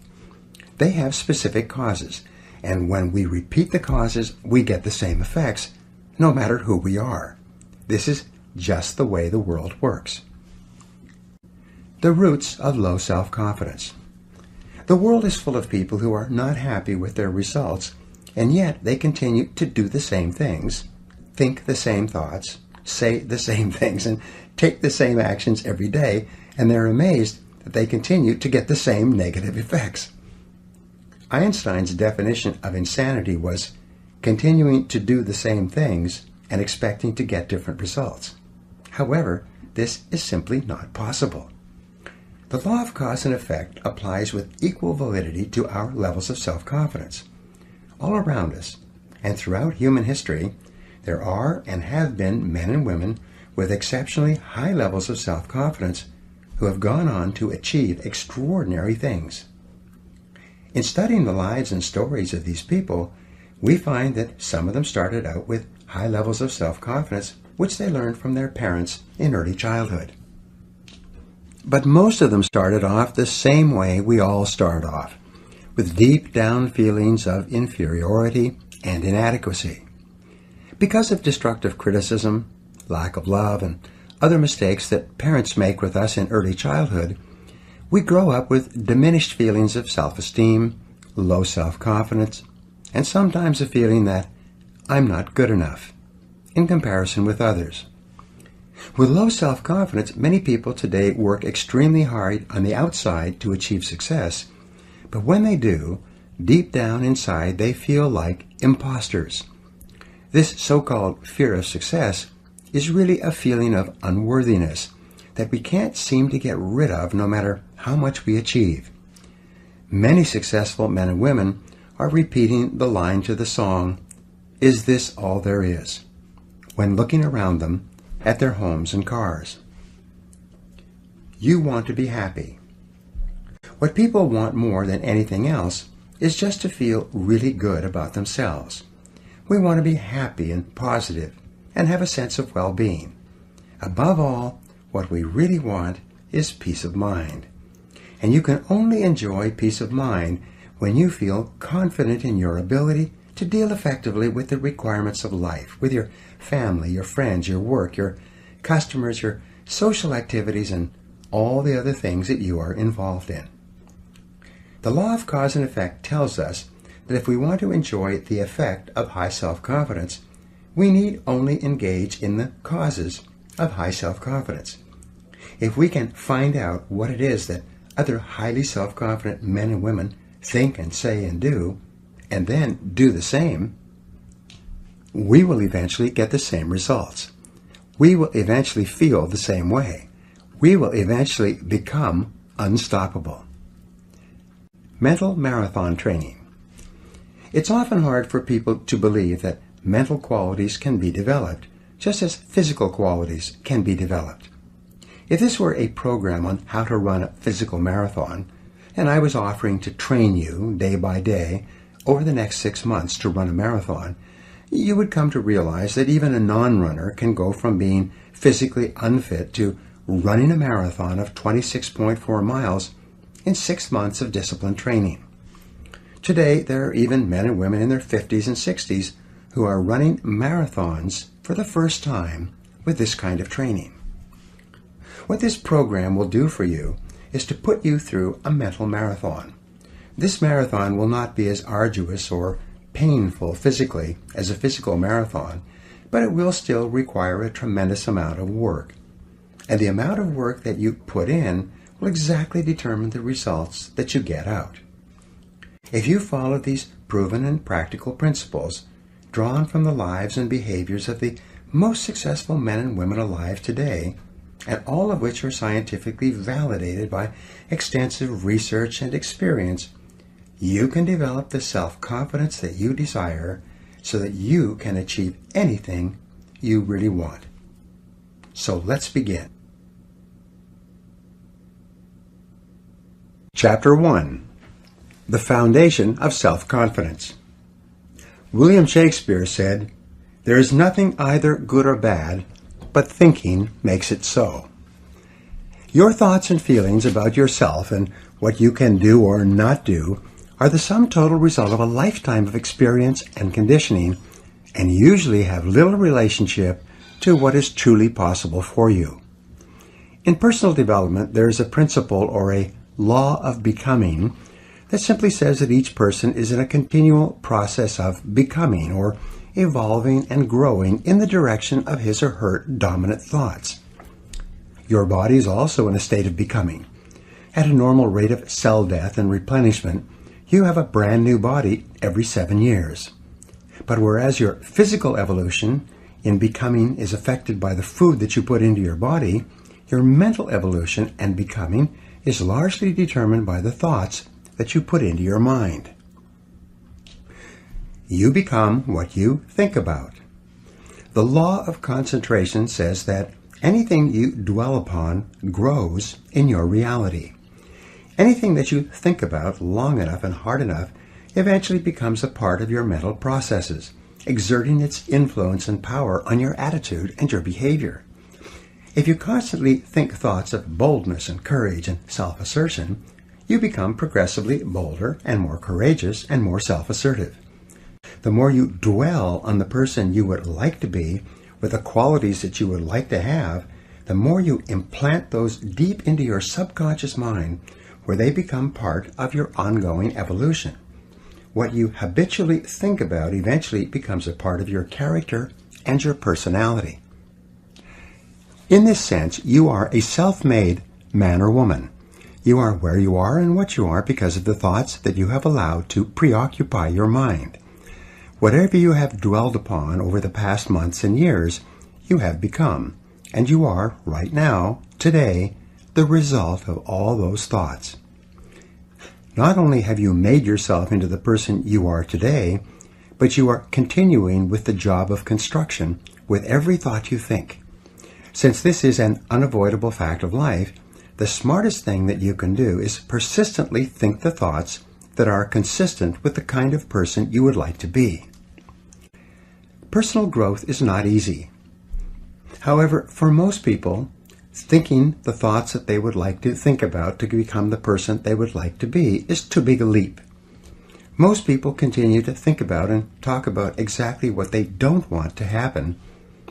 They have specific causes, and when we repeat the causes, we get the same effects, no matter who we are. This is just the way the world works. The roots of low self-confidence. The world is full of people who are not happy with their results, and yet they continue to do the same things, think the same thoughts, say the same things, and take the same actions every day, and they're amazed that they continue to get the same negative effects. Einstein's definition of insanity was continuing to do the same things and expecting to get different results. However, this is simply not possible. The law of cause and effect applies with equal validity to our levels of self-confidence. All around us, and throughout human history, there are and have been men and women with exceptionally high levels of self-confidence who have gone on to achieve extraordinary things. In studying the lives and stories of these people, we find that some of them started out with high levels of self-confidence, which they learned from their parents in early childhood. But most of them started off the same way we all start off, with deep down feelings of inferiority and inadequacy. Because of destructive criticism, lack of love, and other mistakes that parents make with us in early childhood, we grow up with diminished feelings of self-esteem, low self-confidence, and sometimes a feeling that I'm not good enough in comparison with others. With low self-confidence, many people today work extremely hard on the outside to achieve success, but when they do, deep down inside they feel like imposters. This so-called fear of success is really a feeling of unworthiness that we can't seem to get rid of no matter how much we achieve. Many successful men and women are repeating the line to the song, "Is this all there is?" when looking around them at their homes and cars. You want to be happy. What people want more than anything else is just to feel really good about themselves. We want to be happy and positive and have a sense of well-being. Above all, what we really want is peace of mind. And you can only enjoy peace of mind when you feel confident in your ability to deal effectively with the requirements of life, with your family, your friends, your work, your customers, your social activities, and all the other things that you are involved in. The law of cause and effect tells us that if we want to enjoy the effect of high self-confidence, we need only engage in the causes of high self-confidence. If we can find out what it is that other highly self-confident men and women think and say and do, and then do the same, we will eventually get the same results. We will eventually feel the same way. We will eventually become unstoppable. Mental marathon training. It's often hard for people to believe that mental qualities can be developed, just as physical qualities can be developed. If this were a program on how to run a physical marathon, and I was offering to train you day by day over the next 6 months to run a marathon, you would come to realize that even a non-runner can go from being physically unfit to running a marathon of 26.4 miles in 6 months of disciplined training. Today, there are even men and women in their 50s and 60s who are running marathons for the first time with this kind of training. What this program will do for you is to put you through a mental marathon. This marathon will not be as arduous or painful physically as a physical marathon, but it will still require a tremendous amount of work. And the amount of work that you put in will exactly determine the results that you get out. If you follow these proven and practical principles, drawn from the lives and behaviors of the most successful men and women alive today, and all of which are scientifically validated by extensive research and experience, you can develop the self-confidence that you desire so that you can achieve anything you really want. So let's begin. Chapter 1. The Foundation of Self-Confidence. William Shakespeare said, "There is nothing either good or bad, but thinking makes it so." Your thoughts and feelings about yourself and what you can do or not do are the sum total result of a lifetime of experience and conditioning, and usually have little relationship to what is truly possible for you. In personal development, there is a principle or a law of becoming that simply says that each person is in a continual process of becoming or evolving and growing in the direction of his or her dominant thoughts. Your body is also in a state of becoming. At a normal rate of cell death and replenishment, you have a brand new body every 7 years. But whereas your physical evolution in becoming is affected by the food that you put into your body, your mental evolution and becoming is largely determined by the thoughts that you put into your mind. You become what you think about. The law of concentration says that anything you dwell upon grows in your reality. Anything that you think about long enough and hard enough eventually becomes a part of your mental processes, exerting its influence and power on your attitude and your behavior. If you constantly think thoughts of boldness and courage and self-assertion, you become progressively bolder and more courageous and more self-assertive. The more you dwell on the person you would like to be with the qualities that you would like to have, the more you implant those deep into your subconscious mind, where they become part of your ongoing evolution. What you habitually think about eventually becomes a part of your character and your personality. In this sense, you are a self-made man or woman. You are where you are and what you are because of the thoughts that you have allowed to preoccupy your mind. Whatever you have dwelled upon over the past months and years, you have become, and you are, right now, today, the result of all those thoughts. Not only have you made yourself into the person you are today, but you are continuing with the job of construction with every thought you think. Since this is an unavoidable fact of life, the smartest thing that you can do is persistently think the thoughts that are consistent with the kind of person you would like to be. Personal growth is not easy. However, for most people, thinking the thoughts that they would like to think about to become the person they would like to be is too big a leap. Most people continue to think about and talk about exactly what they don't want to happen,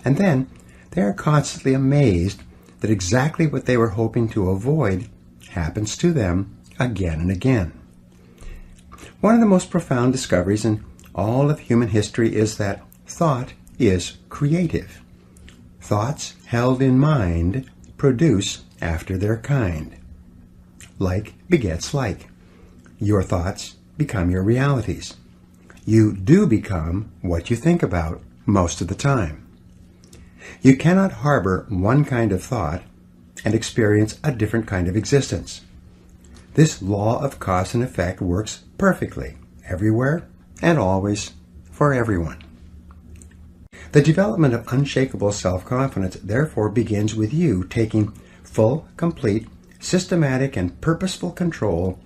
and then they are constantly amazed that exactly what they were hoping to avoid happens to them again and again. One of the most profound discoveries in all of human history is that thought is creative. Thoughts held in mind produce after their kind. Like begets like. Your thoughts become your realities. You do become what you think about most of the time. You cannot harbor one kind of thought and experience a different kind of existence. This law of cause and effect works perfectly, everywhere and always, for everyone. The development of unshakable self-confidence therefore begins with you taking full, complete, systematic, and purposeful control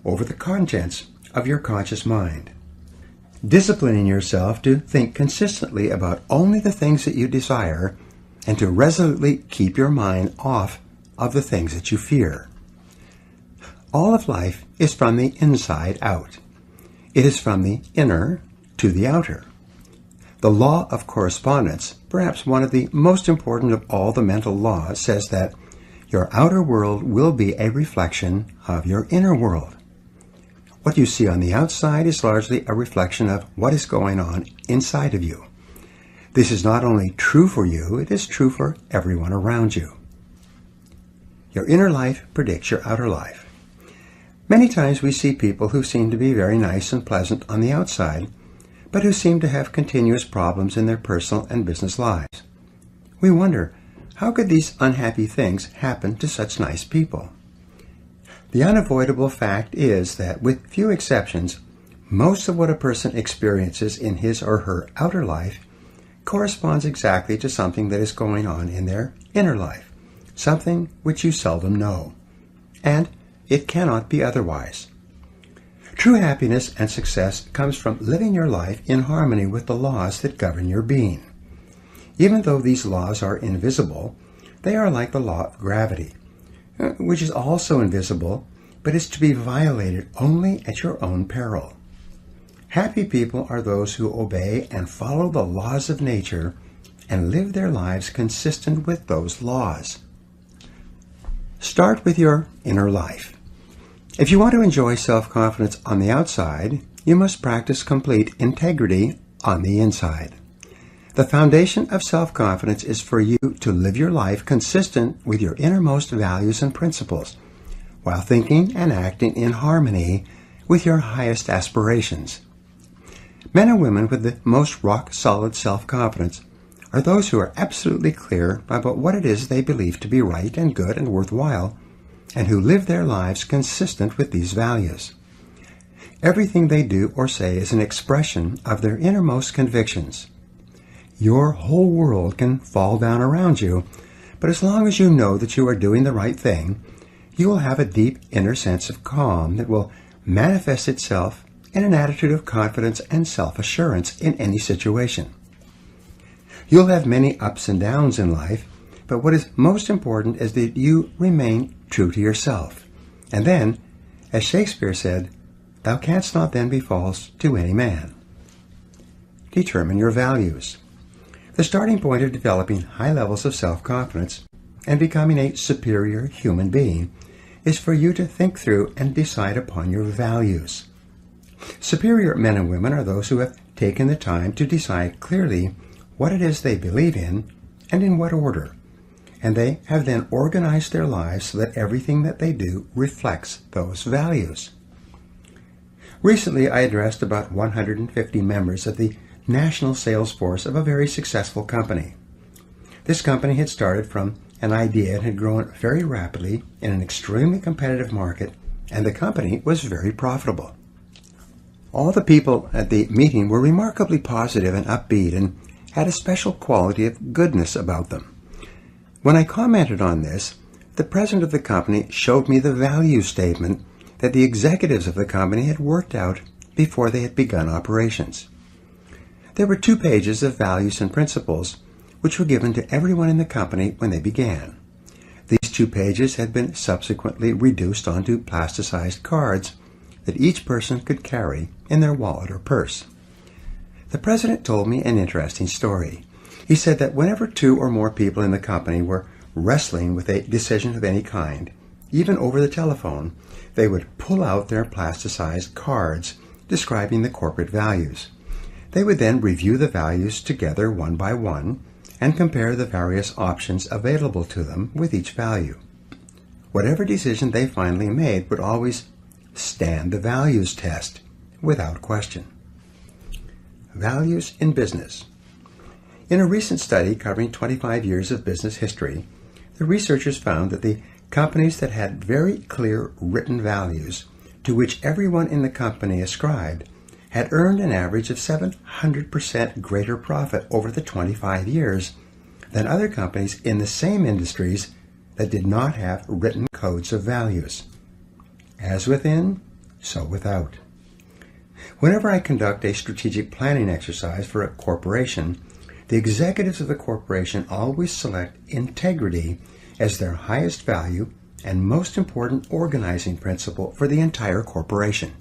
over the contents of your conscious mind. Disciplining yourself to think consistently about only the things that you desire and to resolutely keep your mind off of the things that you fear. All of life is from the inside out. It is from the inner to the outer. The law of correspondence, perhaps one of the most important of all the mental laws, says that your outer world will be a reflection of your inner world. What you see on the outside is largely a reflection of what is going on inside of you. This is not only true for you, it is true for everyone around you. Your inner life predicts your outer life. Many times we see people who seem to be very nice and pleasant on the outside, but who seem to have continuous problems in their personal and business lives. We wonder, how could these unhappy things happen to such nice people? The unavoidable fact is that, with few exceptions, most of what a person experiences in his or her outer life corresponds exactly to something that is going on in their inner life, something which you seldom know. And it cannot be otherwise. True happiness and success comes from living your life in harmony with the laws that govern your being. Even though these laws are invisible, they are like the law of gravity, which is also invisible, but is to be violated only at your own peril. Happy people are those who obey and follow the laws of nature and live their lives consistent with those laws. Start with your inner life. If you want to enjoy self-confidence on the outside, you must practice complete integrity on the inside. The foundation of self-confidence is for you to live your life consistent with your innermost values and principles, while thinking and acting in harmony with your highest aspirations. Men and women with the most rock-solid self-confidence are those who are absolutely clear about what it is they believe to be right and good and worthwhile, and who live their lives consistent with these values. Everything they do or say is an expression of their innermost convictions. Your whole world can fall down around you, but as long as you know that you are doing the right thing, you will have a deep inner sense of calm that will manifest itself in an attitude of confidence and self-assurance in any situation. You'll have many ups and downs in life, but what is most important is that you remain true to yourself. And then, as Shakespeare said, "Thou canst not then be false to any man." Determine your values. The starting point of developing high levels of self-confidence and becoming a superior human being is for you to think through and decide upon your values. Superior men and women are those who have taken the time to decide clearly what it is they believe in and in what order, and they have then organized their lives so that everything that they do reflects those values. Recently, I addressed about 150 members of the national sales force of a very successful company. This company had started from an idea and had grown very rapidly in an extremely competitive market, and the company was very profitable. All the people at the meeting were remarkably positive and upbeat and had a special quality of goodness about them. When I commented on this, the president of the company showed me the value statement that the executives of the company had worked out before they had begun operations. There were 2 pages of values and principles which were given to everyone in the company when they began. These 2 pages had been subsequently reduced onto plasticized cards that each person could carry in their wallet or purse. The president told me an interesting story. He said that whenever 2 or more people in the company were wrestling with a decision of any kind, even over the telephone, they would pull out their plasticized cards describing the corporate values. They would then review the values together one by one and compare the various options available to them with each value. Whatever decision they finally made would always stand the values test without question. Values in business. In a recent study covering 25 years of business history, the researchers found that the companies that had very clear written values to which everyone in the company ascribed had earned an average of 700% greater profit over the 25 years than other companies in the same industries that did not have written codes of values. As within, so without. Whenever I conduct a strategic planning exercise for a corporation, the executives of the corporation always select integrity as their highest value and most important organizing principle for the entire corporation.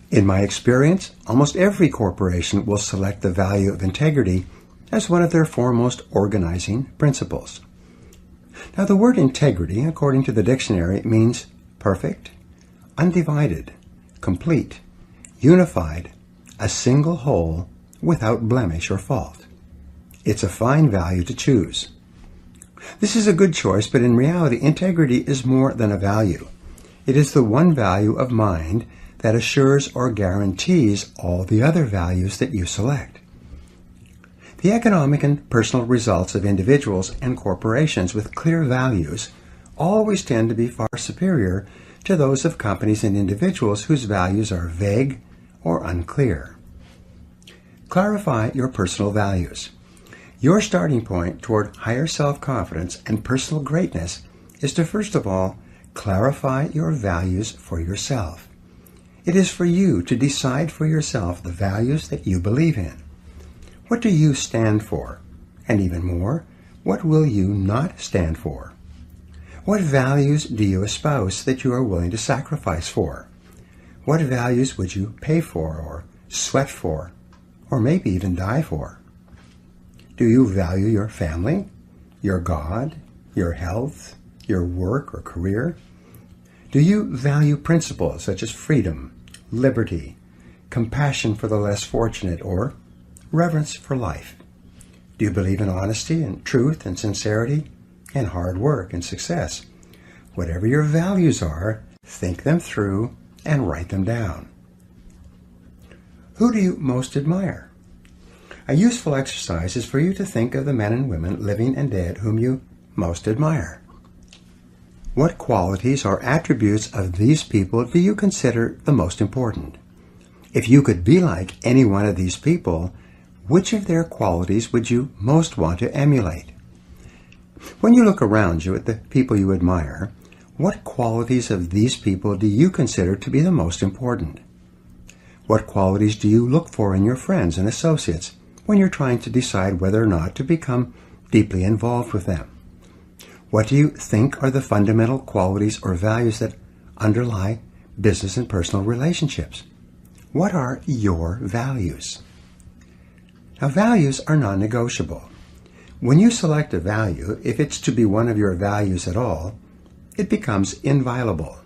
In my experience, almost every corporation will select the value of integrity as one of their foremost organizing principles. Now, the word integrity, according to the dictionary, means perfect, undivided, complete, unified, a single whole, without blemish or fault. It's a fine value to choose. This is a good choice, but in reality, integrity is more than a value. It is the one value of mind that assures or guarantees all the other values that you select. The economic and personal results of individuals and corporations with clear values always tend to be far superior to those of companies and individuals whose values are vague or unclear. Clarify your personal values. Your starting point toward higher self-confidence and personal greatness is to first of all clarify your values for yourself. It is for you to decide for yourself the values that you believe in. What do you stand for? And even more, what will you not stand for? What values do you espouse that you are willing to sacrifice for? What values would you pay for or sweat for, or maybe even die for? Do you value your family, your God, your health, your work or career? Do you value principles such as freedom, liberty, compassion for the less fortunate, or reverence for life? Do you believe in honesty and truth and sincerity and hard work and success? Whatever your values are, think them through and write them down. Who do you most admire? A useful exercise is for you to think of the men and women, living and dead, whom you most admire. What qualities or attributes of these people do you consider the most important? If you could be like any one of these people, which of their qualities would you most want to emulate? When you look around you at the people you admire, what qualities of these people do you consider to be the most important? What qualities do you look for in your friends and associates when you're trying to decide whether or not to become deeply involved with them? What do you think are the fundamental qualities or values that underlie business and personal relationships? What are your values? Now, values are non-negotiable. When you select a value, if it's to be one of your values at all, it becomes inviolable.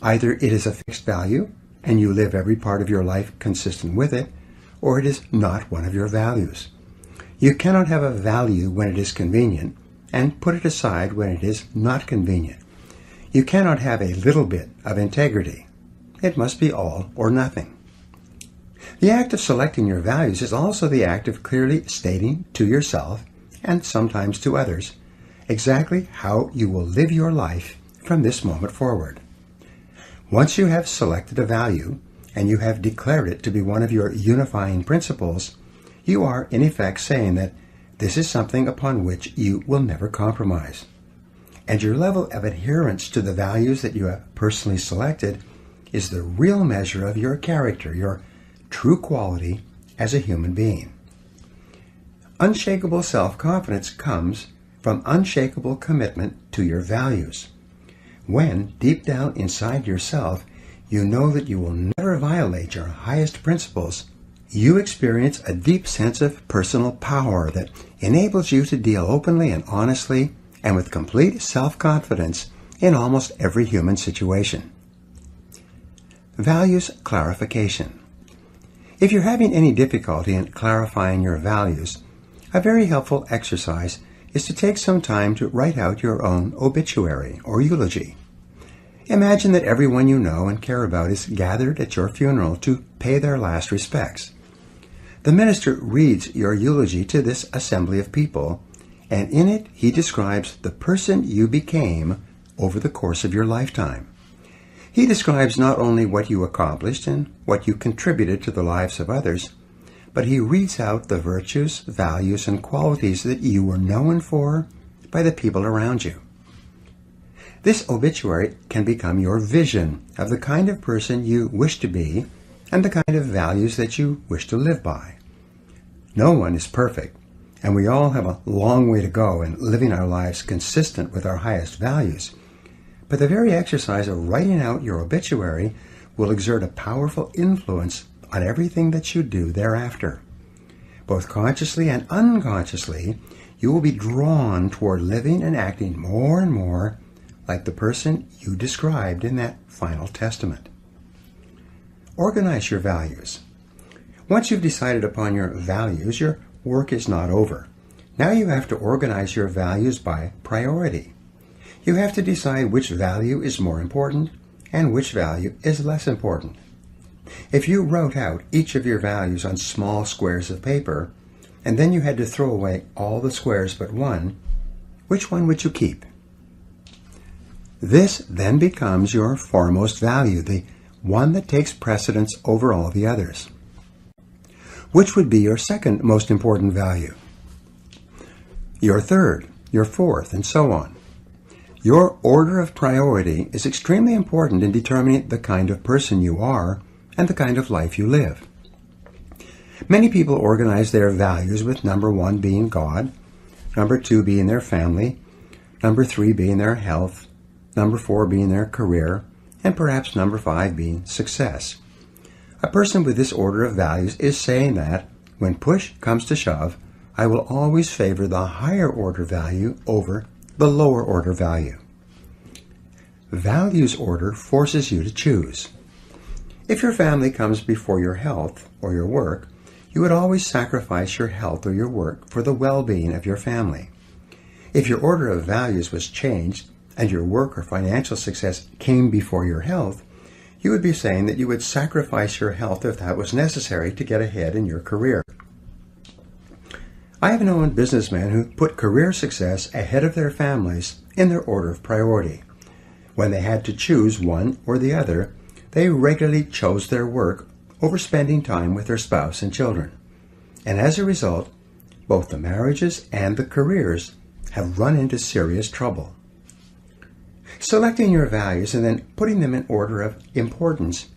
Either it is a fixed value, and you live every part of your life consistent with it, or it is not one of your values. You cannot have a value when it is convenient, and put it aside when it is not convenient. You cannot have a little bit of integrity. It must be all or nothing. The act of selecting your values is also the act of clearly stating to yourself, and sometimes to others, exactly how you will live your life from this moment forward. Once you have selected a value, and you have declared it to be one of your unifying principles, you are in effect saying that this is something upon which you will never compromise. And your level of adherence to the values that you have personally selected is the real measure of your character, your true quality as a human being. Unshakable self-confidence comes from unshakable commitment to your values. When, deep down inside yourself, you know that you will never violate your highest principles, you experience a deep sense of personal power that enables you to deal openly and honestly and with complete self-confidence in almost every human situation. Values clarification. If you're having any difficulty in clarifying your values, a very helpful exercise is to take some time to write out your own obituary or eulogy. Imagine that everyone you know and care about is gathered at your funeral to pay their last respects. The minister reads your eulogy to this assembly of people, and in it he describes the person you became over the course of your lifetime. He describes not only what you accomplished and what you contributed to the lives of others, but he reads out the virtues, values, and qualities that you were known for by the people around you. This obituary can become your vision of the kind of person you wish to be and the kind of values that you wish to live by. No one is perfect, and we all have a long way to go in living our lives consistent with our highest values. But the very exercise of writing out your obituary will exert a powerful influence on everything that you do thereafter. Both consciously and unconsciously, you will be drawn toward living and acting more and more like the person you described in that final testament. Organize your values. Once you've decided upon your values, your work is not over. Now you have to organize your values by priority. You have to decide which value is more important and which value is less important. If you wrote out each of your values on small squares of paper, and then you had to throw away all the squares but one, which one would you keep? This then becomes your foremost value, the one that takes precedence over all the others. Which would be your second most important value? Your third, your fourth, and so on. Your order of priority is extremely important in determining the kind of person you are and the kind of life you live. Many people organize their values with number 1 being God, number 2 being their family, number 3 being their health, number 4 being their career, and perhaps number 5 being success. A person with this order of values is saying that, when push comes to shove, I will always favor the higher order value over the lower order value. Values order forces you to choose. If your family comes before your health or your work, you would always sacrifice your health or your work for the well-being of your family. If your order of values was changed and your work or financial success came before your health, you would be saying that you would sacrifice your health if that was necessary to get ahead in your career. I have known businessmen who put career success ahead of their families in their order of priority. When they had to choose one or the other, they regularly chose their work over spending time with their spouse and children. And as a result, both the marriages and the careers have run into serious trouble. Selecting your values and then putting them in order of importance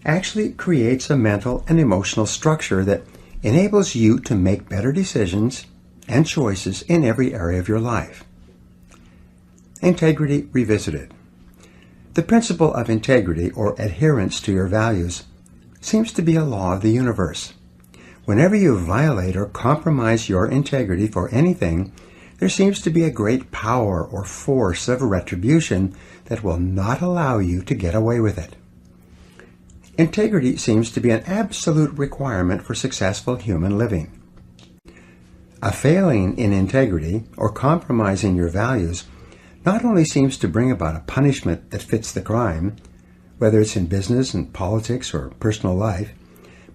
actually creates a mental and emotional structure that enables you to make better decisions and choices in every area of your life. Integrity revisited. The principle of integrity or adherence to your values seems to be a law of the universe. Whenever you violate or compromise your integrity for anything, there seems to be a great power or force of retribution that will not allow you to get away with it. Integrity seems to be an absolute requirement for successful human living. A failing in integrity or compromising your values not only seems to bring about a punishment that fits the crime, whether it's in business and politics or personal life,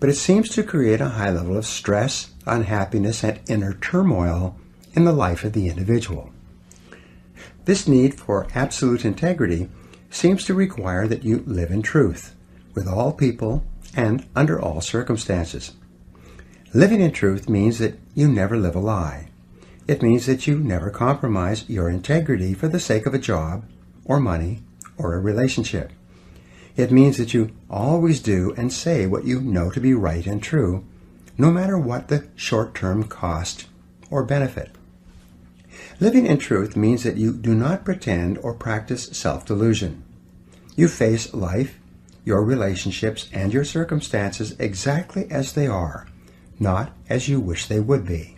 but it seems to create a high level of stress, unhappiness, and inner turmoil in the life of the individual. This need for absolute integrity seems to require that you live in truth with all people and under all circumstances. Living in truth means that you never live a lie. It means that you never compromise your integrity for the sake of a job or money or a relationship. It means that you always do and say what you know to be right and true, no matter what the short-term cost or benefit. Living in truth means that you do not pretend or practice self-delusion. You face life, your relationships, and your circumstances exactly as they are, not as you wish they would be.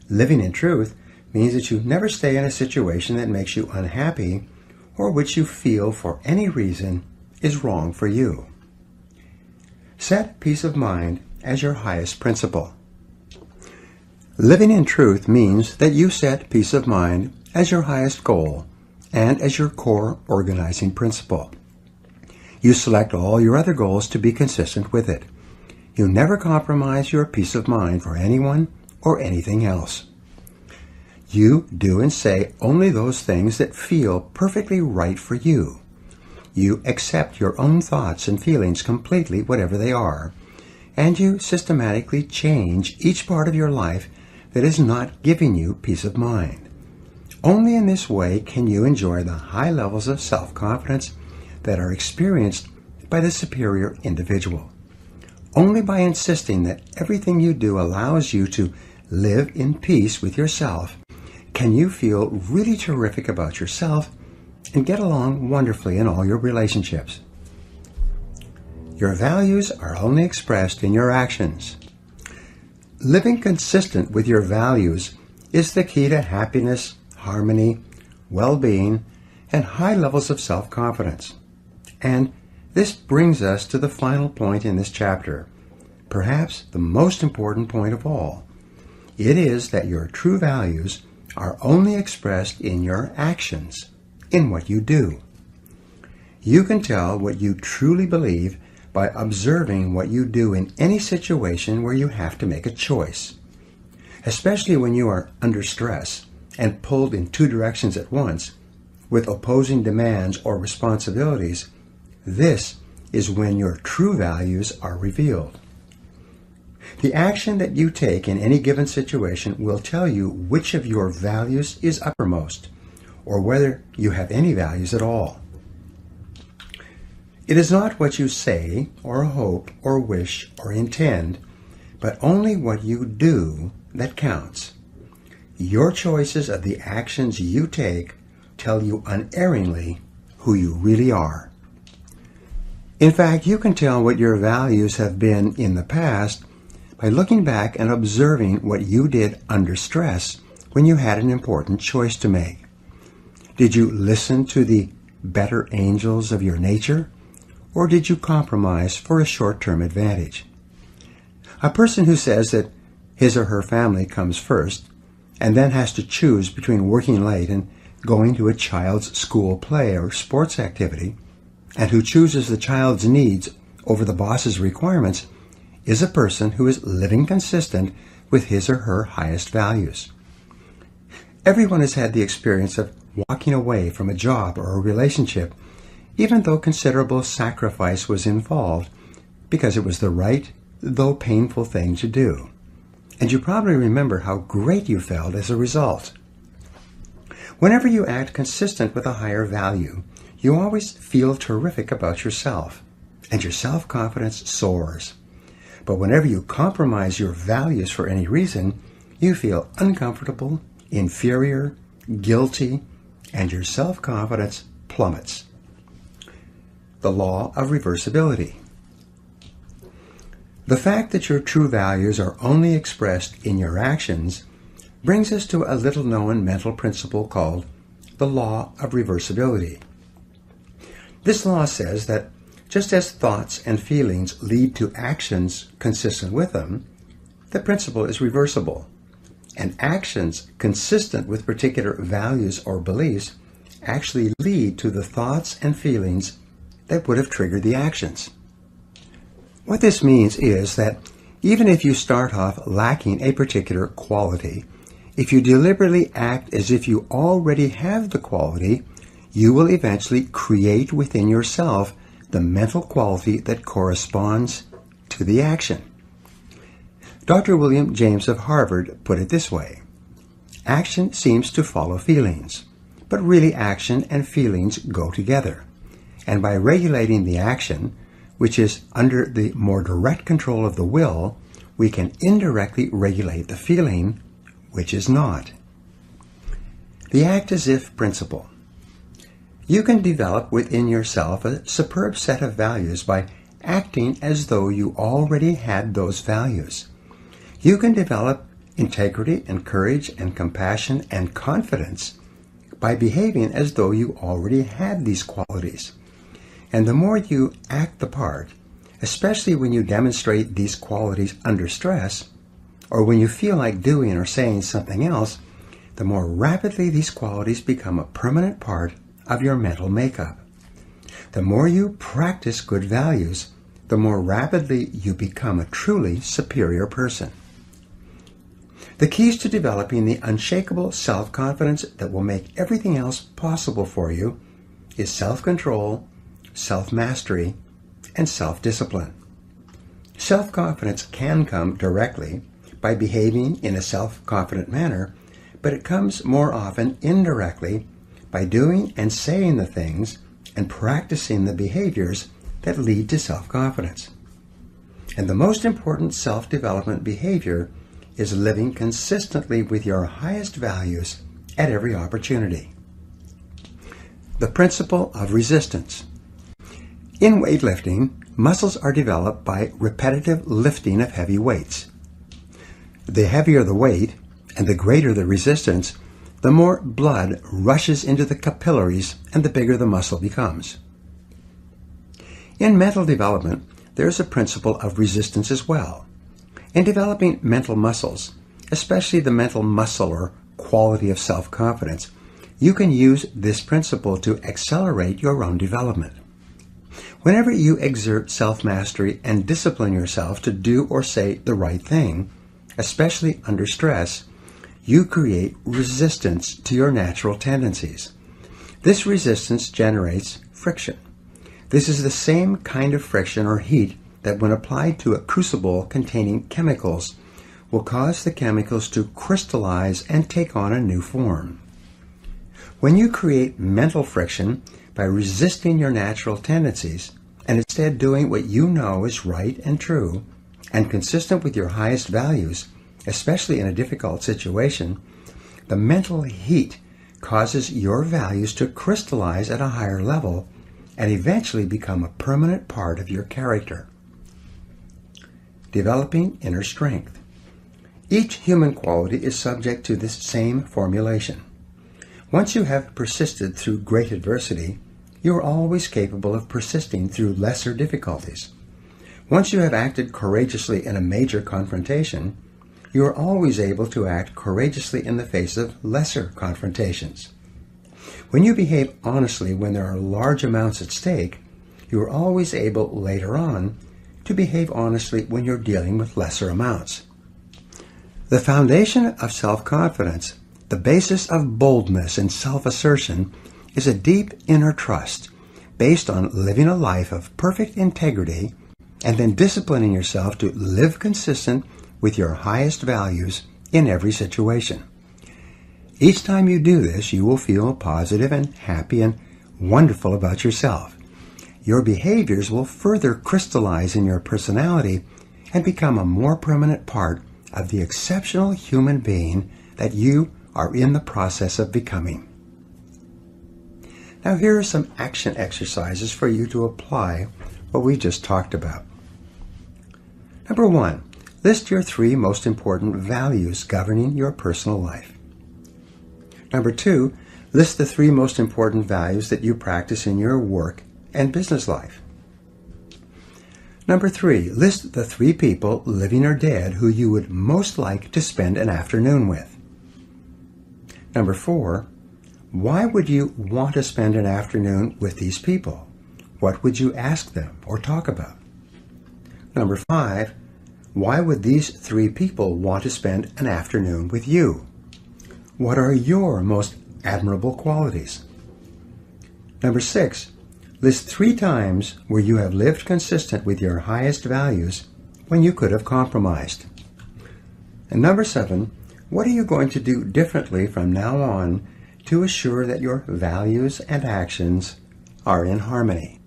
Living in truth means that you never stay in a situation that makes you unhappy or which you feel for any reason is wrong for you. Set peace of mind as your highest principle. Living in truth means that you set peace of mind as your highest goal and as your core organizing principle. You select all your other goals to be consistent with it. You never compromise your peace of mind for anyone or anything else. You do and say only those things that feel perfectly right for you. You accept your own thoughts and feelings completely, whatever they are, and you systematically change each part of your life that is not giving you peace of mind. Only in this way can you enjoy the high levels of self-confidence that are experienced by the superior individual. Only by insisting that everything you do allows you to live in peace with yourself can you feel really terrific about yourself and get along wonderfully in all your relationships. Your values are only expressed in your actions. Living consistent with your values is the key to happiness, harmony, well-being, and high levels of self-confidence. And this brings us to the final point in this chapter, perhaps the most important point of all. It is that your true values are only expressed in your actions, in what you do. You can tell what you truly believe by observing what you do in any situation where you have to make a choice. Especially when you are under stress and pulled in two directions at once, with opposing demands or responsibilities, this is when your true values are revealed. The action that you take in any given situation will tell you which of your values is uppermost, or whether you have any values at all. It is not what you say, or hope, or wish, or intend, but only what you do that counts. Your choices of the actions you take tell you unerringly who you really are. In fact, you can tell what your values have been in the past by looking back and observing what you did under stress when you had an important choice to make. Did you listen to the better angels of your nature, or did you compromise for a short-term advantage? A person who says that his or her family comes first and then has to choose between working late and going to a child's school play or sports activity, and who chooses the child's needs over the boss's requirements, is a person who is living consistent with his or her highest values. Everyone has had the experience of walking away from a job or a relationship, even though considerable sacrifice was involved, because it was the right, though painful thing to do. And you probably remember how great you felt as a result. Whenever you act consistent with a higher value, you always feel terrific about yourself, and your self-confidence soars. But whenever you compromise your values for any reason, you feel uncomfortable, inferior, guilty, and your self-confidence plummets. The law of reversibility. The fact that your true values are only expressed in your actions brings us to a little-known mental principle called the law of reversibility. This law says that just as thoughts and feelings lead to actions consistent with them, the principle is reversible, and actions consistent with particular values or beliefs actually lead to the thoughts and feelings that would have triggered the actions. What this means is that even if you start off lacking a particular quality, if you deliberately act as if you already have the quality, you will eventually create within yourself the mental quality that corresponds to the action. Dr. William James of Harvard put it this way: action seems to follow feelings, but really action and feelings go together. And by regulating the action, which is under the more direct control of the will, we can indirectly regulate the feeling, which is not. The act as if principle. You can develop within yourself a superb set of values by acting as though you already had those values. You can develop integrity and courage and compassion and confidence by behaving as though you already had these qualities. And the more you act the part, especially when you demonstrate these qualities under stress, or when you feel like doing or saying something else, the more rapidly these qualities become a permanent part of your mental makeup. The more you practice good values, the more rapidly you become a truly superior person. The keys to developing the unshakable self-confidence that will make everything else possible for you is self-control, self-mastery, and self-discipline. Self-confidence can come directly by behaving in a self-confident manner, but it comes more often indirectly by doing and saying the things and practicing the behaviors that lead to self-confidence. And the most important self-development behavior is living consistently with your highest values at every opportunity. The principle of resistance. In weightlifting, muscles are developed by repetitive lifting of heavy weights. The heavier the weight and the greater the resistance, the more blood rushes into the capillaries and the bigger the muscle becomes. In mental development, there is a principle of resistance as well. In developing mental muscles, especially the mental muscle or quality of self-confidence, you can use this principle to accelerate your own development. Whenever you exert self-mastery and discipline yourself to do or say the right thing, especially under stress, you create resistance to your natural tendencies. This resistance generates friction. This is the same kind of friction or heat that, when applied to a crucible containing chemicals, will cause the chemicals to crystallize and take on a new form. When you create mental friction by resisting your natural tendencies and instead doing what you know is right and true and consistent with your highest values, especially in a difficult situation, the mental heat causes your values to crystallize at a higher level and eventually become a permanent part of your character. Developing inner strength. Each human quality is subject to this same formulation. Once you have persisted through great adversity, you are always capable of persisting through lesser difficulties. Once you have acted courageously in a major confrontation, you are always able to act courageously in the face of lesser confrontations. When you behave honestly when there are large amounts at stake, you are always able later on to behave honestly when you're dealing with lesser amounts. The foundation of self-confidence, the basis of boldness and self-assertion, is a deep inner trust based on living a life of perfect integrity and then disciplining yourself to live consistent with your highest values in every situation. Each time you do this, you will feel positive and happy and wonderful about yourself. Your behaviors will further crystallize in your personality and become a more permanent part of the exceptional human being that you are in the process of becoming. Now, here are some action exercises for you to apply what we just talked about. Number 1, list your 3 most important values governing your personal life. Number 2, list the 3 most important values that you practice in your work and business life. Number 3, list the 3 people, living or dead, who you would most like to spend an afternoon with. Number 4, why would you want to spend an afternoon with these people? What would you ask them or talk about? Number 5, why would these 3 people want to spend an afternoon with you? What are your most admirable qualities? Number 6, list 3 times where you have lived consistent with your highest values when you could have compromised. And number 7, what are you going to do differently from now on to assure that your values and actions are in harmony?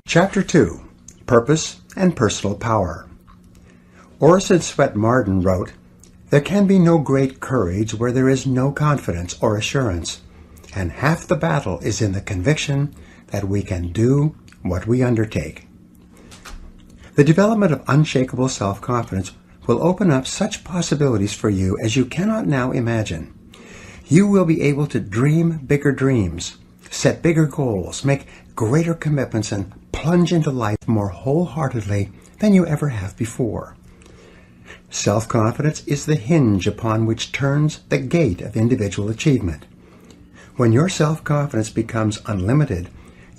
Chapter 2, Purpose and Personal Power. Orson Swett Marden wrote, "There can be no great courage where there is no confidence or assurance, and half the battle is in the conviction that we can do what we undertake." The development of unshakable self-confidence will open up such possibilities for you as you cannot now imagine. You will be able to dream bigger dreams, set bigger goals, make greater commitments, and plunge into life more wholeheartedly than you ever have before. Self-confidence is the hinge upon which turns the gate of individual achievement. When your self-confidence becomes unlimited,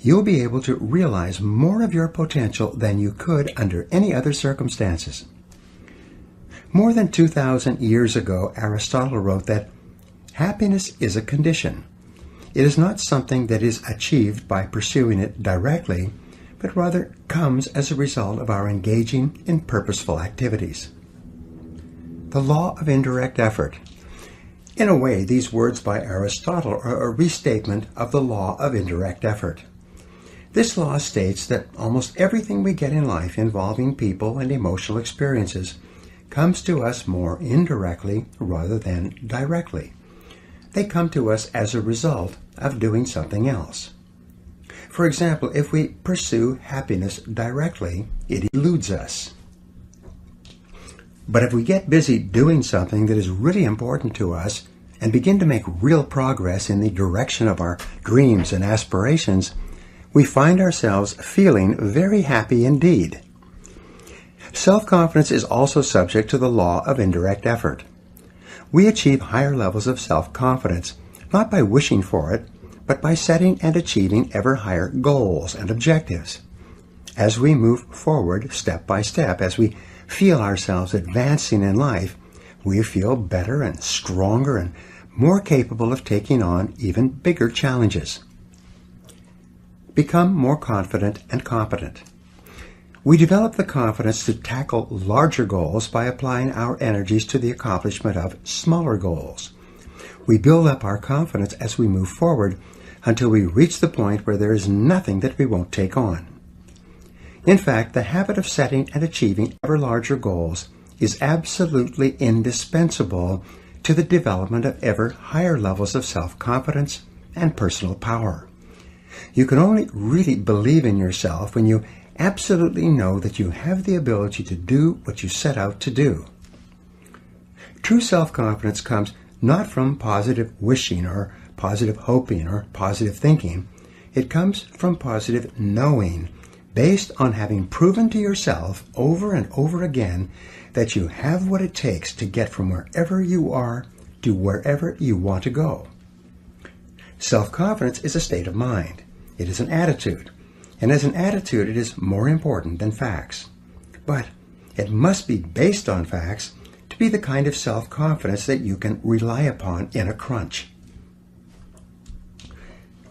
you'll be able to realize more of your potential than you could under any other circumstances. More than 2,000 years ago, Aristotle wrote that happiness is a condition. It is not something that is achieved by pursuing it directly, but rather comes as a result of our engaging in purposeful activities. The law of indirect effort. In a way, these words by Aristotle are a restatement of the law of indirect effort. This law states that almost everything we get in life involving people and emotional experiences comes to us more indirectly rather than directly. They come to us as a result of doing something else. For example, if we pursue happiness directly, it eludes us. But if we get busy doing something that is really important to us and begin to make real progress in the direction of our dreams and aspirations, we find ourselves feeling very happy indeed. Self-confidence is also subject to the law of indirect effort. We achieve higher levels of self-confidence not by wishing for it, but by setting and achieving ever higher goals and objectives. As we move forward step by step, as we feel ourselves advancing in life, we feel better and stronger and more capable of taking on even bigger challenges. Become more confident and competent. We develop the confidence to tackle larger goals by applying our energies to the accomplishment of smaller goals. We build up our confidence as we move forward until we reach the point where there is nothing that we won't take on. In fact, the habit of setting and achieving ever larger goals is absolutely indispensable to the development of ever higher levels of self-confidence and personal power. You can only really believe in yourself when you absolutely know that you have the ability to do what you set out to do. True self-confidence comes not from positive wishing or positive hoping or positive thinking. It comes from positive knowing, based on having proven to yourself over and over again that you have what it takes to get from wherever you are to wherever you want to go. Self-confidence is a state of mind. It is an attitude. And as an attitude, it is more important than facts. But it must be based on facts to be the kind of self-confidence that you can rely upon in a crunch.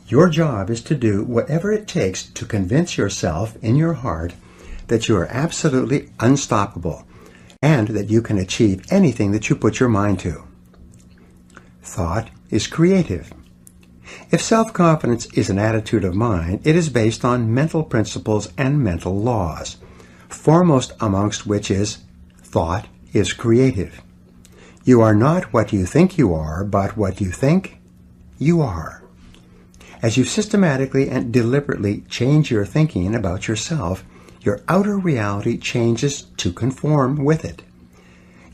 Your job is to do whatever it takes to convince yourself in your heart that you are absolutely unstoppable and that you can achieve anything that you put your mind to. Thought is creative. If self-confidence is an attitude of mind, it is based on mental principles and mental laws, foremost amongst which is thought is creative. You are not what you think you are, but what you think you are. As you systematically and deliberately change your thinking about yourself, your outer reality changes to conform with it.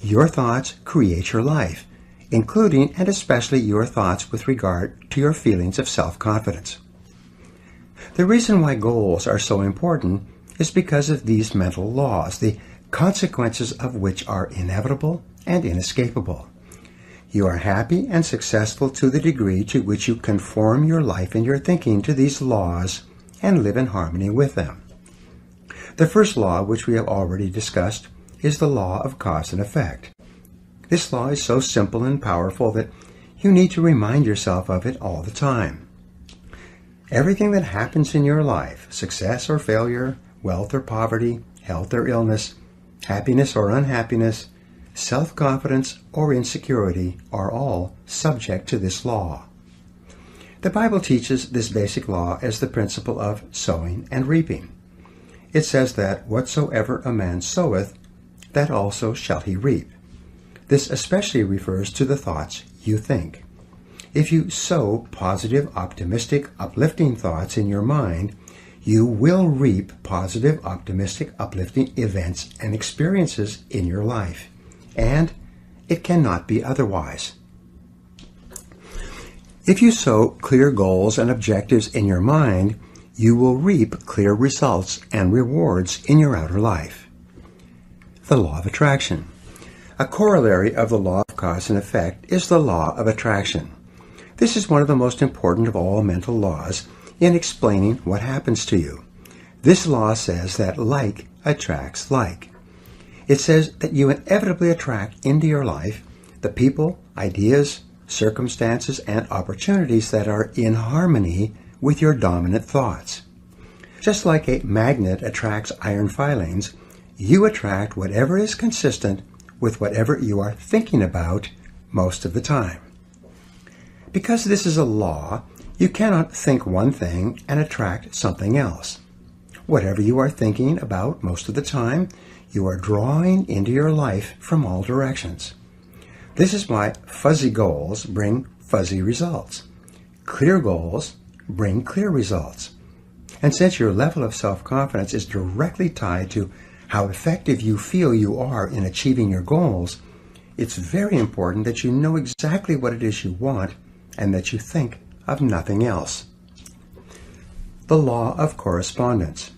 Your thoughts create your life, including and especially your thoughts with regard to your feelings of self-confidence. The reason why goals are so important is because of these mental laws, the consequences of which are inevitable and inescapable. You are happy and successful to the degree to which you conform your life and your thinking to these laws and live in harmony with them. The first law, which we have already discussed, is the law of cause and effect. This law is so simple and powerful that you need to remind yourself of it all the time. Everything that happens in your life, success or failure, wealth or poverty, health or illness, happiness or unhappiness, self-confidence or insecurity, are all subject to this law. The Bible teaches this basic law as the principle of sowing and reaping. It says that whatsoever a man soweth, that also shall he reap. This especially refers to the thoughts you think. If you sow positive, optimistic, uplifting thoughts in your mind, you will reap positive, optimistic, uplifting events and experiences in your life. And it cannot be otherwise. If you sow clear goals and objectives in your mind, you will reap clear results and rewards in your outer life. The law of attraction. A corollary of the law of cause and effect is the law of attraction. This is one of the most important of all mental laws in explaining what happens to you. This law says that like attracts like. It says that you inevitably attract into your life the people, ideas, circumstances, and opportunities that are in harmony with your dominant thoughts. Just like a magnet attracts iron filings, you attract whatever is consistent with whatever you are thinking about most of the time. Because this is a law, you cannot think one thing and attract something else. Whatever you are thinking about most of the time, you are drawing into your life from all directions. This is why fuzzy goals bring fuzzy results. Clear goals bring clear results. And since your level of self-confidence is directly tied to how effective you feel you are in achieving your goals, it's very important that you know exactly what it is you want and that you think of nothing else. The law of correspondence.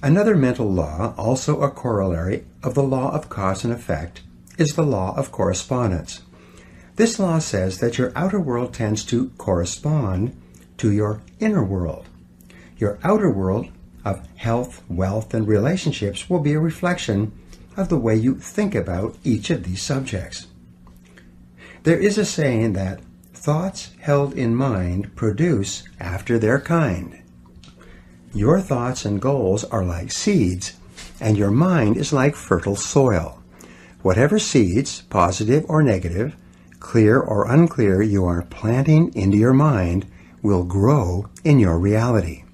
Another mental law, also a corollary of the law of cause and effect, is the law of correspondence. This law says that your outer world tends to correspond to your inner world. Your outer world of health, wealth, and relationships will be a reflection of the way you think about each of these subjects. There is a saying that thoughts held in mind produce after their kind. Your thoughts and goals are like seeds, and your mind is like fertile soil. Whatever seeds, positive or negative, clear or unclear, you are planting into your mind will grow in your reality.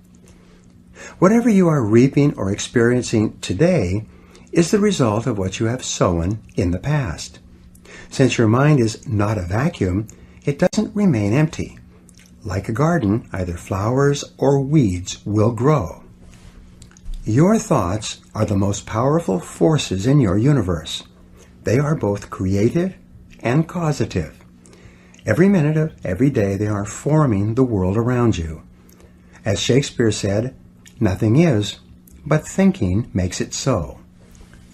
Whatever you are reaping or experiencing today is the result of what you have sown in the past. Since your mind is not a vacuum, it doesn't remain empty. Like a garden, either flowers or weeds will grow. Your thoughts are the most powerful forces in your universe. They are both creative and causative. Every minute of every day they are forming the world around you. As Shakespeare said, nothing is, but thinking makes it so.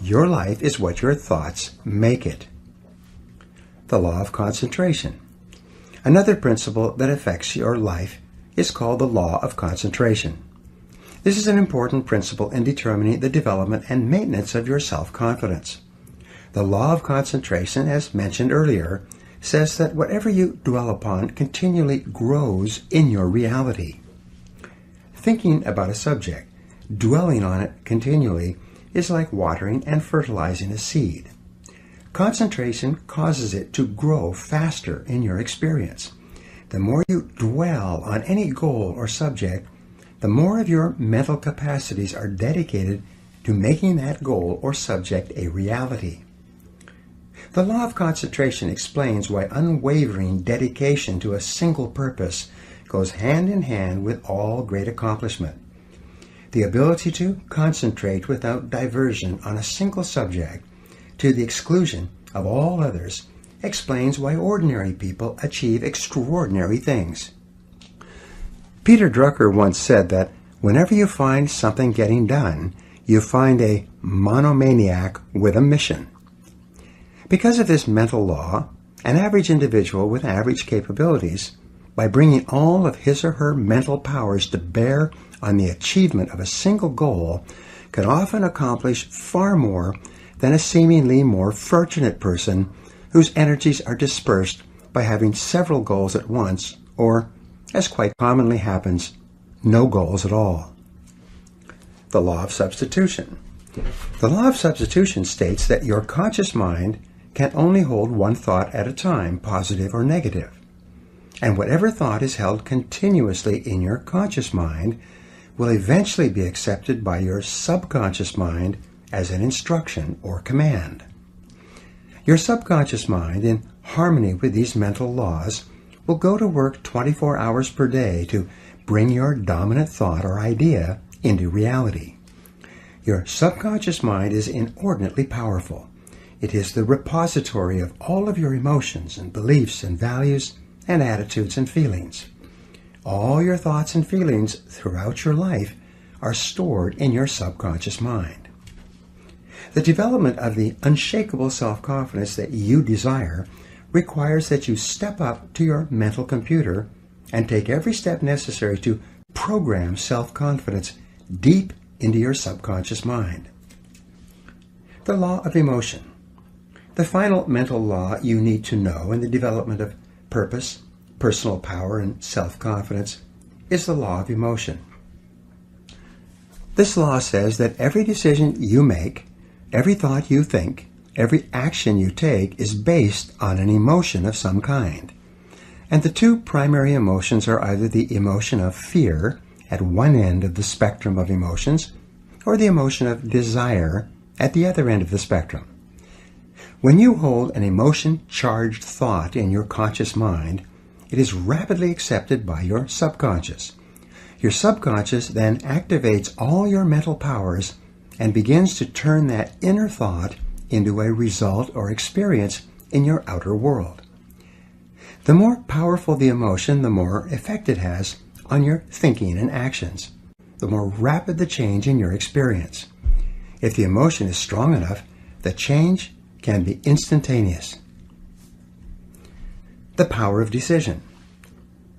Your life is what your thoughts make it. The law of concentration. Another principle that affects your life is called the law of concentration. This is an important principle in determining the development and maintenance of your self-confidence. The law of concentration, as mentioned earlier, says that whatever you dwell upon continually grows in your reality. Thinking about a subject, dwelling on it continually, is like watering and fertilizing a seed. Concentration causes it to grow faster in your experience. The more you dwell on any goal or subject, the more of your mental capacities are dedicated to making that goal or subject a reality. The law of concentration explains why unwavering dedication to a single purpose goes hand in hand with all great accomplishment. The ability to concentrate without diversion on a single subject to the exclusion of all others explains why ordinary people achieve extraordinary things. Peter Drucker once said that whenever you find something getting done, you find a monomaniac with a mission. Because of this mental law, an average individual with average capabilities, by bringing all of his or her mental powers to bear on the achievement of a single goal, can often accomplish far more than a seemingly more fortunate person whose energies are dispersed by having several goals at once, or, as quite commonly happens, no goals at all. The law of substitution. The law of substitution states that your conscious mind can only hold one thought at a time, positive or negative. And whatever thought is held continuously in your conscious mind will eventually be accepted by your subconscious mind as an instruction or command. Your subconscious mind, in harmony with these mental laws, will go to work 24 hours per day to bring your dominant thought or idea into reality. Your subconscious mind is inordinately powerful. It is the repository of all of your emotions and beliefs and values and attitudes and feelings. All your thoughts and feelings throughout your life are stored in your subconscious mind. The development of the unshakable self-confidence that you desire requires that you step up to your mental computer and take every step necessary to program self-confidence deep into your subconscious mind. The law of emotion. The final mental law you need to know in the development of purpose, personal power, and self-confidence is the law of emotion. This law says that every decision you make, every thought you think, every action you take is based on an emotion of some kind. And the two primary emotions are either the emotion of fear at one end of the spectrum of emotions, or the emotion of desire at the other end of the spectrum. When you hold an emotion-charged thought in your conscious mind, it is rapidly accepted by your subconscious. Your subconscious then activates all your mental powers and begins to turn that inner thought into a result or experience in your outer world. The more powerful the emotion, the more effect it has on your thinking and actions, the more rapid the change in your experience. If the emotion is strong enough, the change can be instantaneous. The power of decision.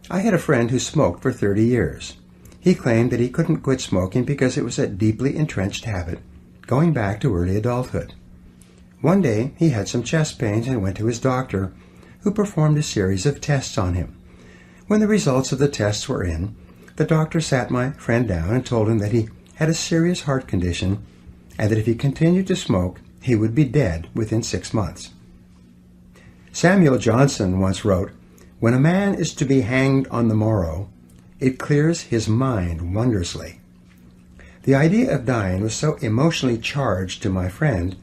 I had a friend who smoked for 30 years. He claimed that he couldn't quit smoking because it was a deeply entrenched habit, going back to early adulthood. One day, he had some chest pains and went to his doctor, who performed a series of tests on him. When the results of the tests were in, the doctor sat my friend down and told him that he had a serious heart condition and that if he continued to smoke, he would be dead within 6 months. Samuel Johnson once wrote, "When a man is to be hanged on the morrow, it clears his mind wondrously." The idea of dying was so emotionally charged to my friend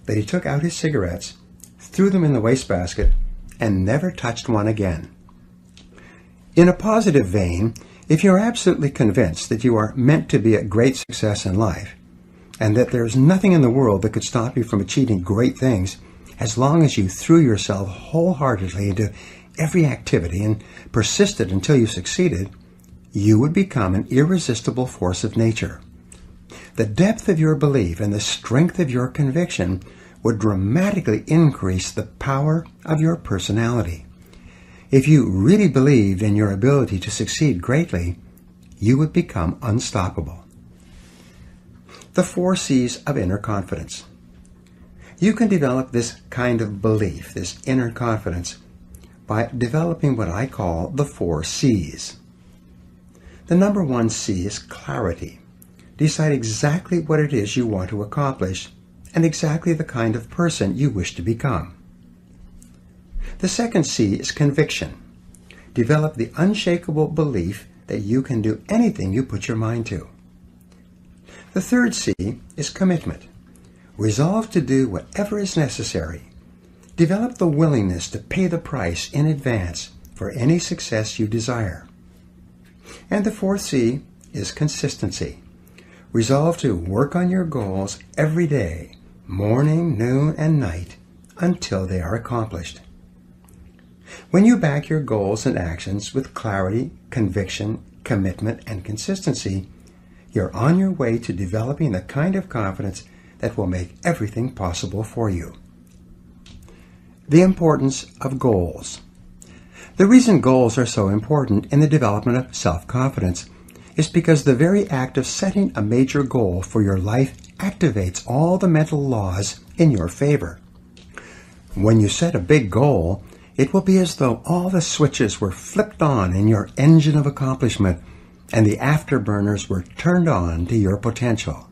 that he took out his cigarettes, threw them in the wastebasket, and never touched one again. In a positive vein, if you are absolutely convinced that you are meant to be a great success in life, and that there is nothing in the world that could stop you from achieving great things as long as you threw yourself wholeheartedly into every activity and persisted until you succeeded, you would become an irresistible force of nature. The depth of your belief and the strength of your conviction would dramatically increase the power of your personality. If you really believed in your ability to succeed greatly, you would become unstoppable. The 4 C's of inner confidence. You can develop this kind of belief, this inner confidence, by developing what I call the 4 C's. The number 1 C is clarity. Decide exactly what it is you want to accomplish and exactly the kind of person you wish to become. The second C is conviction. Develop the unshakable belief that you can do anything you put your mind to. The third C is commitment. Resolve to do whatever is necessary. Develop the willingness to pay the price in advance for any success you desire. And the 4th C is consistency. Resolve to work on your goals every day, morning, noon, and night, until they are accomplished. When you back your goals and actions with clarity, conviction, commitment, and consistency, you're on your way to developing the kind of confidence that will make everything possible for you. The importance of goals. The reason goals are so important in the development of self-confidence is because the very act of setting a major goal for your life activates all the mental laws in your favor. When you set a big goal, it will be as though all the switches were flipped on in your engine of accomplishment and the afterburners were turned on to your potential.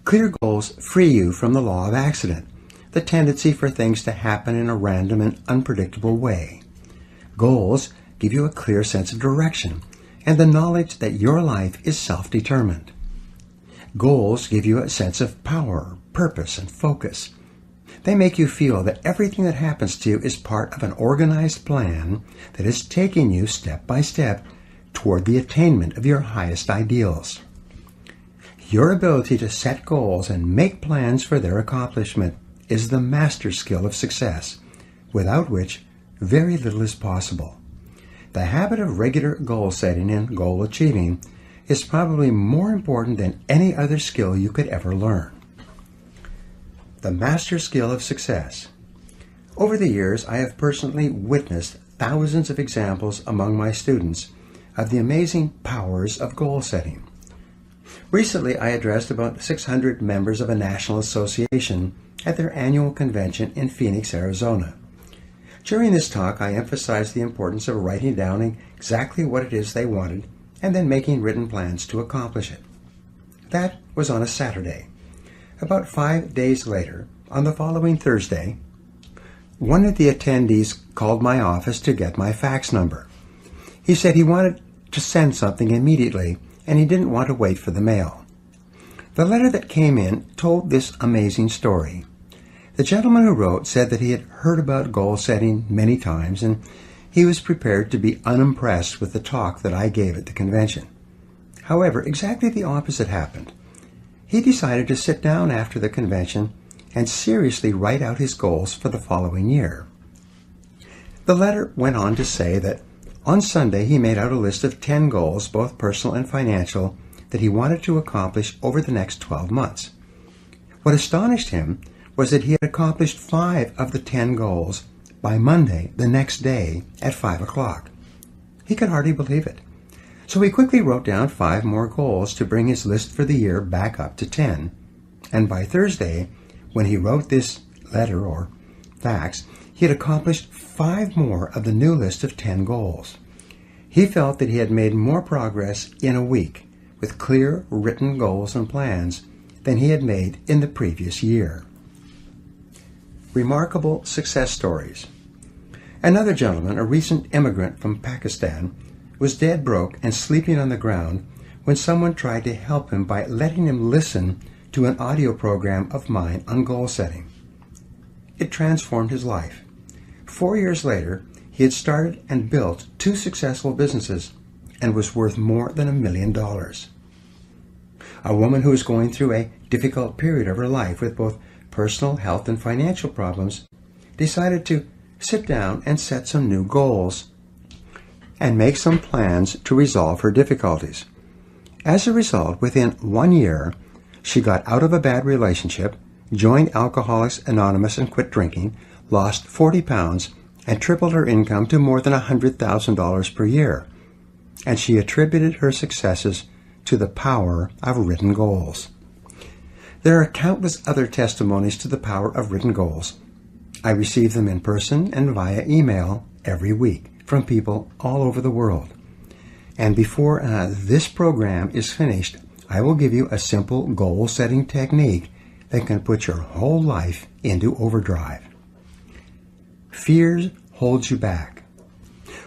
Clear goals free you from the law of accident, the tendency for things to happen in a random and unpredictable way. Goals give you a clear sense of direction and the knowledge that your life is self-determined. Goals give you a sense of power, purpose, and focus. They make you feel that everything that happens to you is part of an organized plan that is taking you step by step toward the attainment of your highest ideals. Your ability to set goals and make plans for their accomplishment is the master skill of success, without which very little is possible. The habit of regular goal setting and goal achieving is probably more important than any other skill you could ever learn. The master skill of success. Over the years, I have personally witnessed thousands of examples among my students of the amazing powers of goal setting. Recently, I addressed about 600 members of a national association at their annual convention in Phoenix, Arizona. During this talk, I emphasized the importance of writing down exactly what it is they wanted and then making written plans to accomplish it. That was on a Saturday. About 5 days later, on the following Thursday, one of the attendees called my office to get my fax number. He said he wanted to send something immediately and he didn't want to wait for the mail. The letter that came in told this amazing story. The gentleman who wrote said that he had heard about goal setting many times and he was prepared to be unimpressed with the talk that I gave at the convention. However, exactly the opposite happened. He decided to sit down after the convention and seriously write out his goals for the following year. The letter went on to say that on Sunday he made out a list of 10 goals, both personal and financial, that he wanted to accomplish over the next 12 months. What astonished him was that he had accomplished 5 of the 10 goals by Monday, the next day, at 5 o'clock. He could hardly believe it. So he quickly wrote down 5 more goals to bring his list for the year back up to 10. And by Thursday, when he wrote this letter or fax, he had accomplished 5 more of the new list of 10 goals. He felt that he had made more progress in a week with clear written goals and plans than he had made in the previous year. Remarkable success stories. Another gentleman, a recent immigrant from Pakistan, was dead broke and sleeping on the ground when someone tried to help him by letting him listen to an audio program of mine on goal setting. It transformed his life. 4 years later, he had started and built 2 successful businesses and was worth more than $1 million. A woman who was going through a difficult period of her life with both personal health and financial problems decided to sit down and set some new goals and make some plans to resolve her difficulties. As a result, within 1 year, she got out of a bad relationship, joined Alcoholics Anonymous and quit drinking, lost 40 pounds, and tripled her income to more than $100,000 per year. And she attributed her successes to the power of written goals. There are countless other testimonies to the power of written goals. I receive them in person and via email every week from people all over the world. And before this program is finished, I will give you a simple goal-setting technique that can put your whole life into overdrive. Fears hold you back.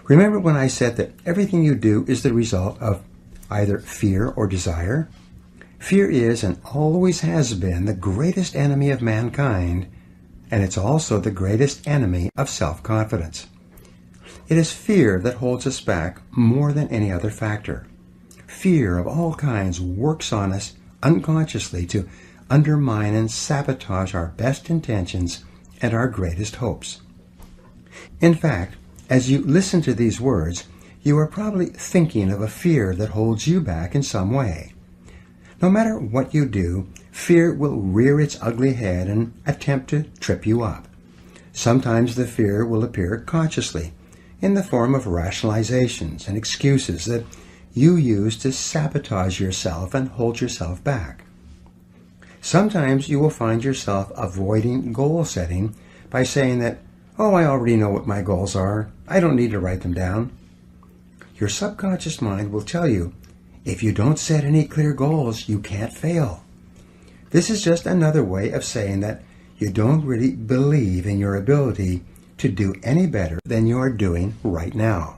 Remember when I said that everything you do is the result of either fear or desire? Fear is and always has been the greatest enemy of mankind, and it's also the greatest enemy of self-confidence. It is fear that holds us back more than any other factor. Fear of all kinds works on us unconsciously to undermine and sabotage our best intentions and our greatest hopes. In fact, as you listen to these words, you are probably thinking of a fear that holds you back in some way. No matter what you do, fear will rear its ugly head and attempt to trip you up. Sometimes the fear will appear consciously in the form of rationalizations and excuses that you use to sabotage yourself and hold yourself back. Sometimes you will find yourself avoiding goal setting by saying that, "Oh, I already know what my goals are. I don't need to write them down." Your subconscious mind will tell you, if you don't set any clear goals, you can't fail. This is just another way of saying that you don't really believe in your ability to do any better than you are doing right now.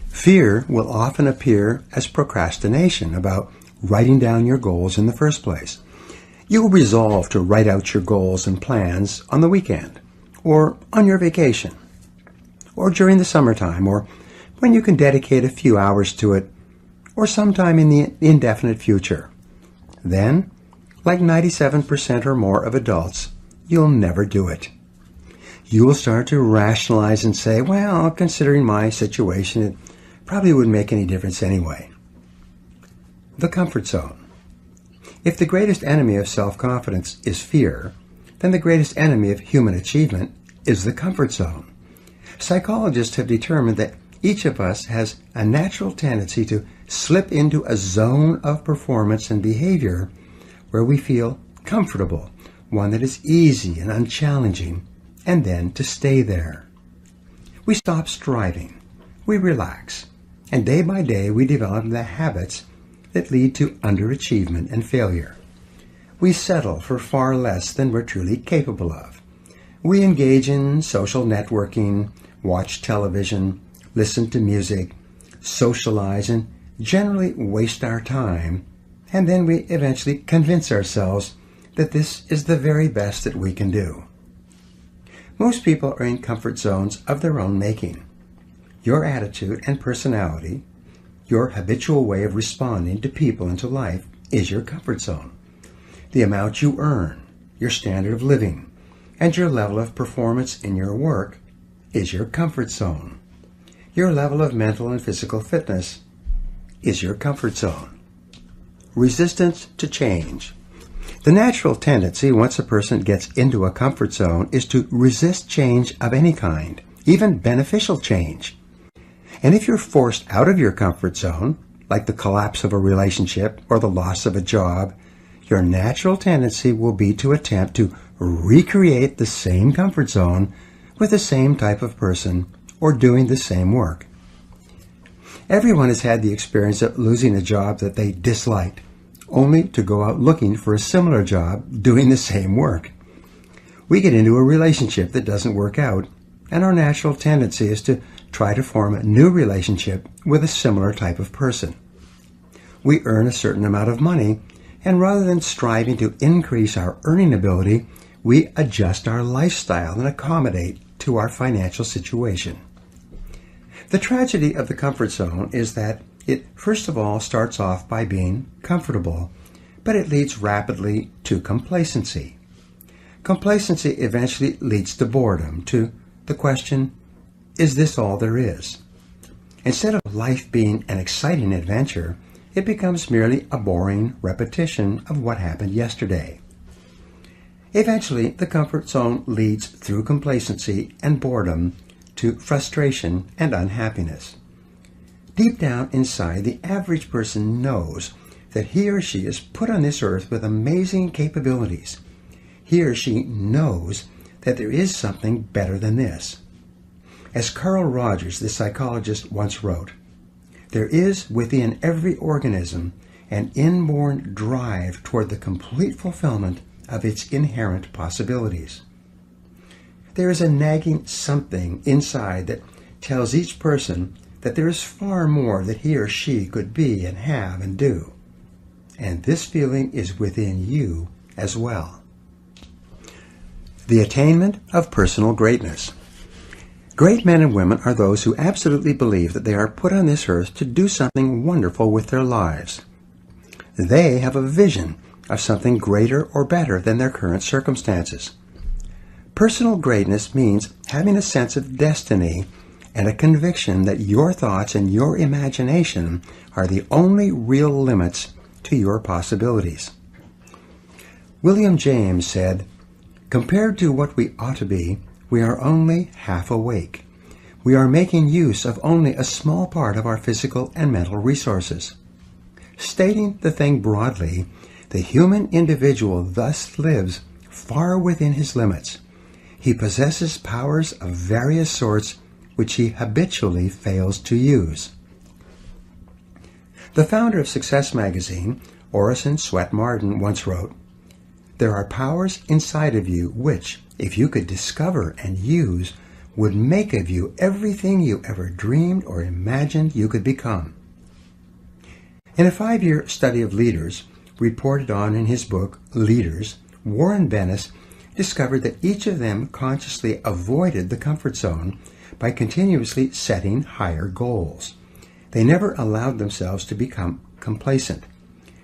Fear will often appear as procrastination about writing down your goals in the first place. You will resolve to write out your goals and plans on the weekend, or on your vacation, or during the summertime, or when you can dedicate a few hours to it, or sometime in the indefinite future. Then, like 97% or more of adults, you'll never do it. You will start to rationalize and say, "Well, considering my situation, it probably wouldn't make any difference anyway." The comfort zone. If the greatest enemy of self-confidence is fear, then the greatest enemy of human achievement is the comfort zone. Psychologists have determined that each of us has a natural tendency to slip into a zone of performance and behavior where we feel comfortable, one that is easy and unchallenging, and then to stay there. We stop striving, we relax, and day by day we develop the habits that lead to underachievement and failure. We settle for far less than we're truly capable of. We engage in social networking, watch television, listen to music, socialize, and generally waste our time, and then we eventually convince ourselves that this is the very best that we can do. Most people are in comfort zones of their own making. Your attitude and personality, your habitual way of responding to people and to life, is your comfort zone. The amount you earn, your standard of living, and your level of performance in your work is your comfort zone. Your level of mental and physical fitness is your comfort zone. Resistance to change. The natural tendency once a person gets into a comfort zone is to resist change of any kind, even beneficial change. And if you're forced out of your comfort zone, like the collapse of a relationship or the loss of a job, your natural tendency will be to attempt to recreate the same comfort zone with the same type of person or doing the same work. Everyone has had the experience of losing a job that they disliked, only to go out looking for a similar job doing the same work. We get into a relationship that doesn't work out, and our natural tendency is to try to form a new relationship with a similar type of person. We earn a certain amount of money, and rather than striving to increase our earning ability, we adjust our lifestyle and accommodate to our financial situation. The tragedy of the comfort zone is that it first of all starts off by being comfortable, but it leads rapidly to complacency. Complacency eventually leads to boredom, to the question, is this all there is? Instead of life being an exciting adventure, it becomes merely a boring repetition of what happened yesterday. Eventually, the comfort zone leads through complacency and boredom to frustration and unhappiness. Deep down inside, the average person knows that he or she is put on this earth with amazing capabilities. He or she knows that there is something better than this. As Carl Rogers, the psychologist, once wrote, "There is within every organism an inborn drive toward the complete fulfillment of its inherent possibilities." There is a nagging something inside that tells each person that there is far more that he or she could be and have and do. And this feeling is within you as well. The attainment of personal greatness. Great men and women are those who absolutely believe that they are put on this earth to do something wonderful with their lives. They have a vision of something greater or better than their current circumstances. Personal greatness means having a sense of destiny and a conviction that your thoughts and your imagination are the only real limits to your possibilities. William James said, "Compared to what we ought to be, we are only half awake. We are making use of only a small part of our physical and mental resources." Stating the thing broadly, the human individual thus lives far within his limits. He possesses powers of various sorts which he habitually fails to use. The founder of Success magazine, Orison Swett Marden, once wrote, "There are powers inside of you which, if you could discover and use, would make of you everything you ever dreamed or imagined you could become." In a 5-year study of leaders, reported on in his book, Leaders, Warren Bennis discovered that each of them consciously avoided the comfort zone by continuously setting higher goals. They never allowed themselves to become complacent.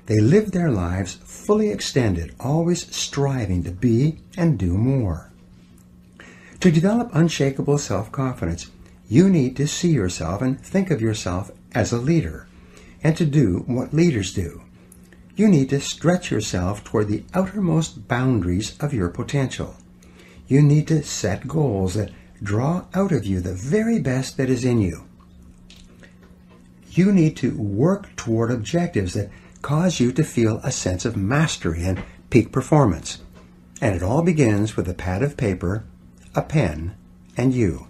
They lived their lives fully extended, always striving to be and do more. To develop unshakable self-confidence, you need to see yourself and think of yourself as a leader, and to do what leaders do. You need to stretch yourself toward the outermost boundaries of your potential. You need to set goals that draw out of you the very best that is in you. You need to work toward objectives that cause you to feel a sense of mastery and peak performance. And it all begins with a pad of paper, a pen, and you.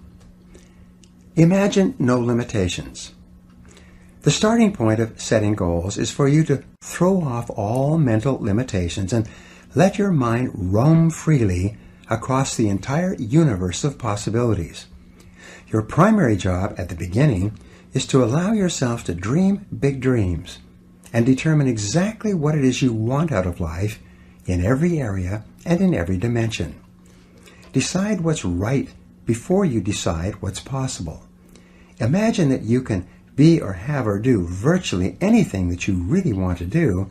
Imagine no limitations. The starting point of setting goals is for you to throw off all mental limitations and let your mind roam freely across the entire universe of possibilities. Your primary job at the beginning is to allow yourself to dream big dreams and determine exactly what it is you want out of life in every area and in every dimension. Decide what's right before you decide what's possible. Imagine that you can be or have or do virtually anything that you really want to do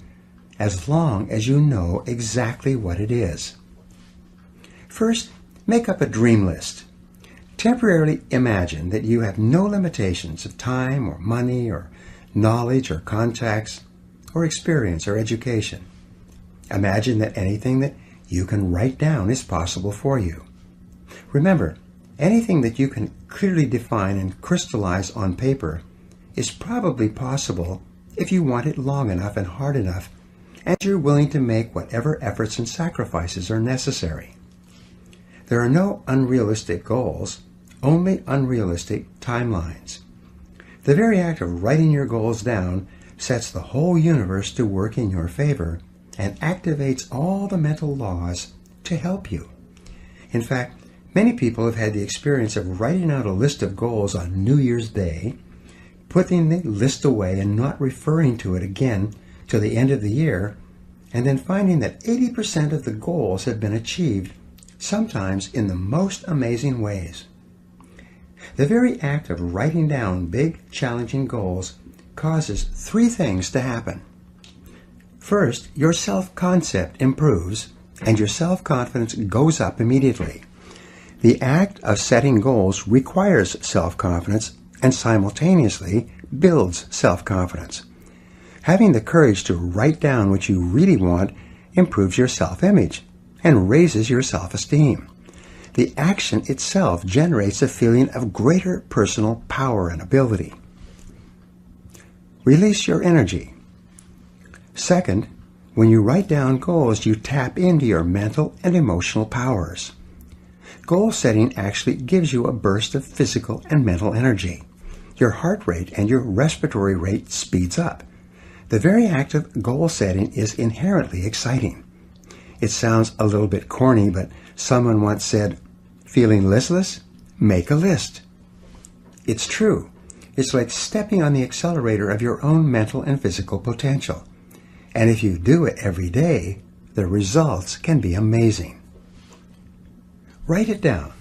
as long as you know exactly what it is. First, make up a dream list. Temporarily imagine that you have no limitations of time or money or knowledge or contacts or experience or education. Imagine that anything that you can write down is possible for you. Remember, anything that you can clearly define and crystallize on paper is probably possible if you want it long enough and hard enough, and you're willing to make whatever efforts and sacrifices are necessary. There are no unrealistic goals, only unrealistic timelines. The very act of writing your goals down sets the whole universe to work in your favor and activates all the mental laws to help you. In fact, many people have had the experience of writing out a list of goals on New Year's Day, putting the list away and not referring to it again till the end of the year, and then finding that 80% of the goals have been achieved, sometimes in the most amazing ways. The very act of writing down big, challenging goals causes 3 things to happen. First, your self-concept improves and your self-confidence goes up immediately. The act of setting goals requires self-confidence and simultaneously builds self-confidence. Having the courage to write down what you really want improves your self-image and raises your self-esteem. The action itself generates a feeling of greater personal power and ability. Release your energy. Second, when you write down goals, you tap into your mental and emotional powers. Goal setting actually gives you a burst of physical and mental energy. Your heart rate and your respiratory rate speeds up. The very act of goal setting is inherently exciting. It sounds a little bit corny, but someone once said, "Feeling listless? Make a list." It's true. It's like stepping on the accelerator of your own mental and physical potential. And if you do it every day, the results can be amazing. Write it down.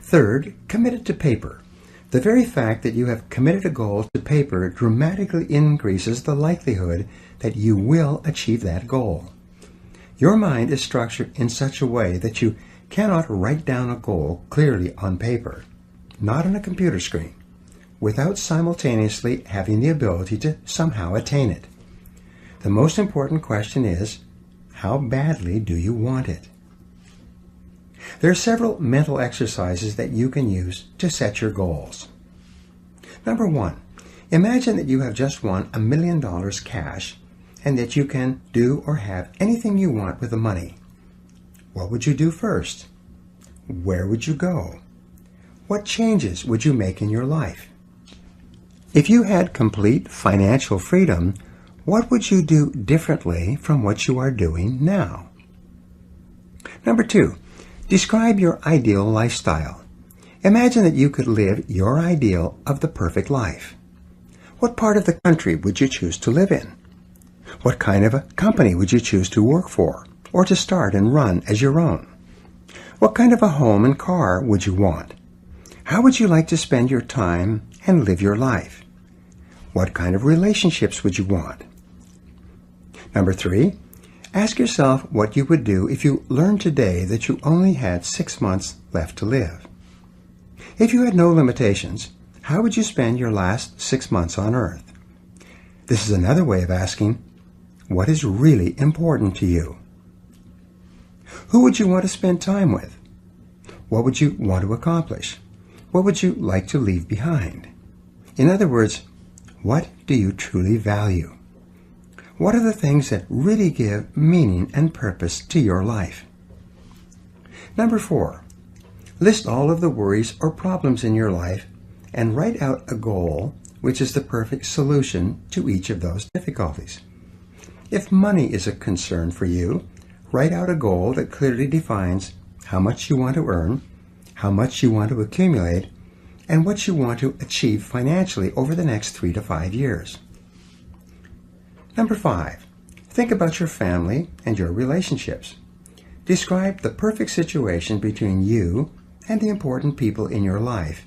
Third, commit it to paper. The very fact that you have committed a goal to paper dramatically increases the likelihood that you will achieve that goal. Your mind is structured in such a way that you cannot write down a goal clearly on paper, not on a computer screen, without simultaneously having the ability to somehow attain it. The most important question is, how badly do you want it? There are several mental exercises that you can use to set your goals. Number 1, imagine that you have just won $1 million cash and that you can do or have anything you want with the money. What would you do first? Where would you go? What changes would you make in your life? If you had complete financial freedom, what would you do differently from what you are doing now? Number 2, describe your ideal lifestyle. Imagine that you could live your ideal of the perfect life. What part of the country would you choose to live in? What kind of a company would you choose to work for or to start and run as your own? What kind of a home and car would you want? How would you like to spend your time and live your life? What kind of relationships would you want? Number 3, ask yourself what you would do if you learned today that you only had 6 months left to live. If you had no limitations, how would you spend your last 6 months on Earth? This is another way of asking, what is really important to you? Who would you want to spend time with? What would you want to accomplish? What would you like to leave behind? In other words, what do you truly value? What are the things that really give meaning and purpose to your life? Number 4, list all of the worries or problems in your life and write out a goal which is the perfect solution to each of those difficulties. If money is a concern for you, write out a goal that clearly defines how much you want to earn, how much you want to accumulate, and what you want to achieve financially over the next 3 to 5 years. Number 5, think about your family and your relationships. Describe the perfect situation between you and the important people in your life,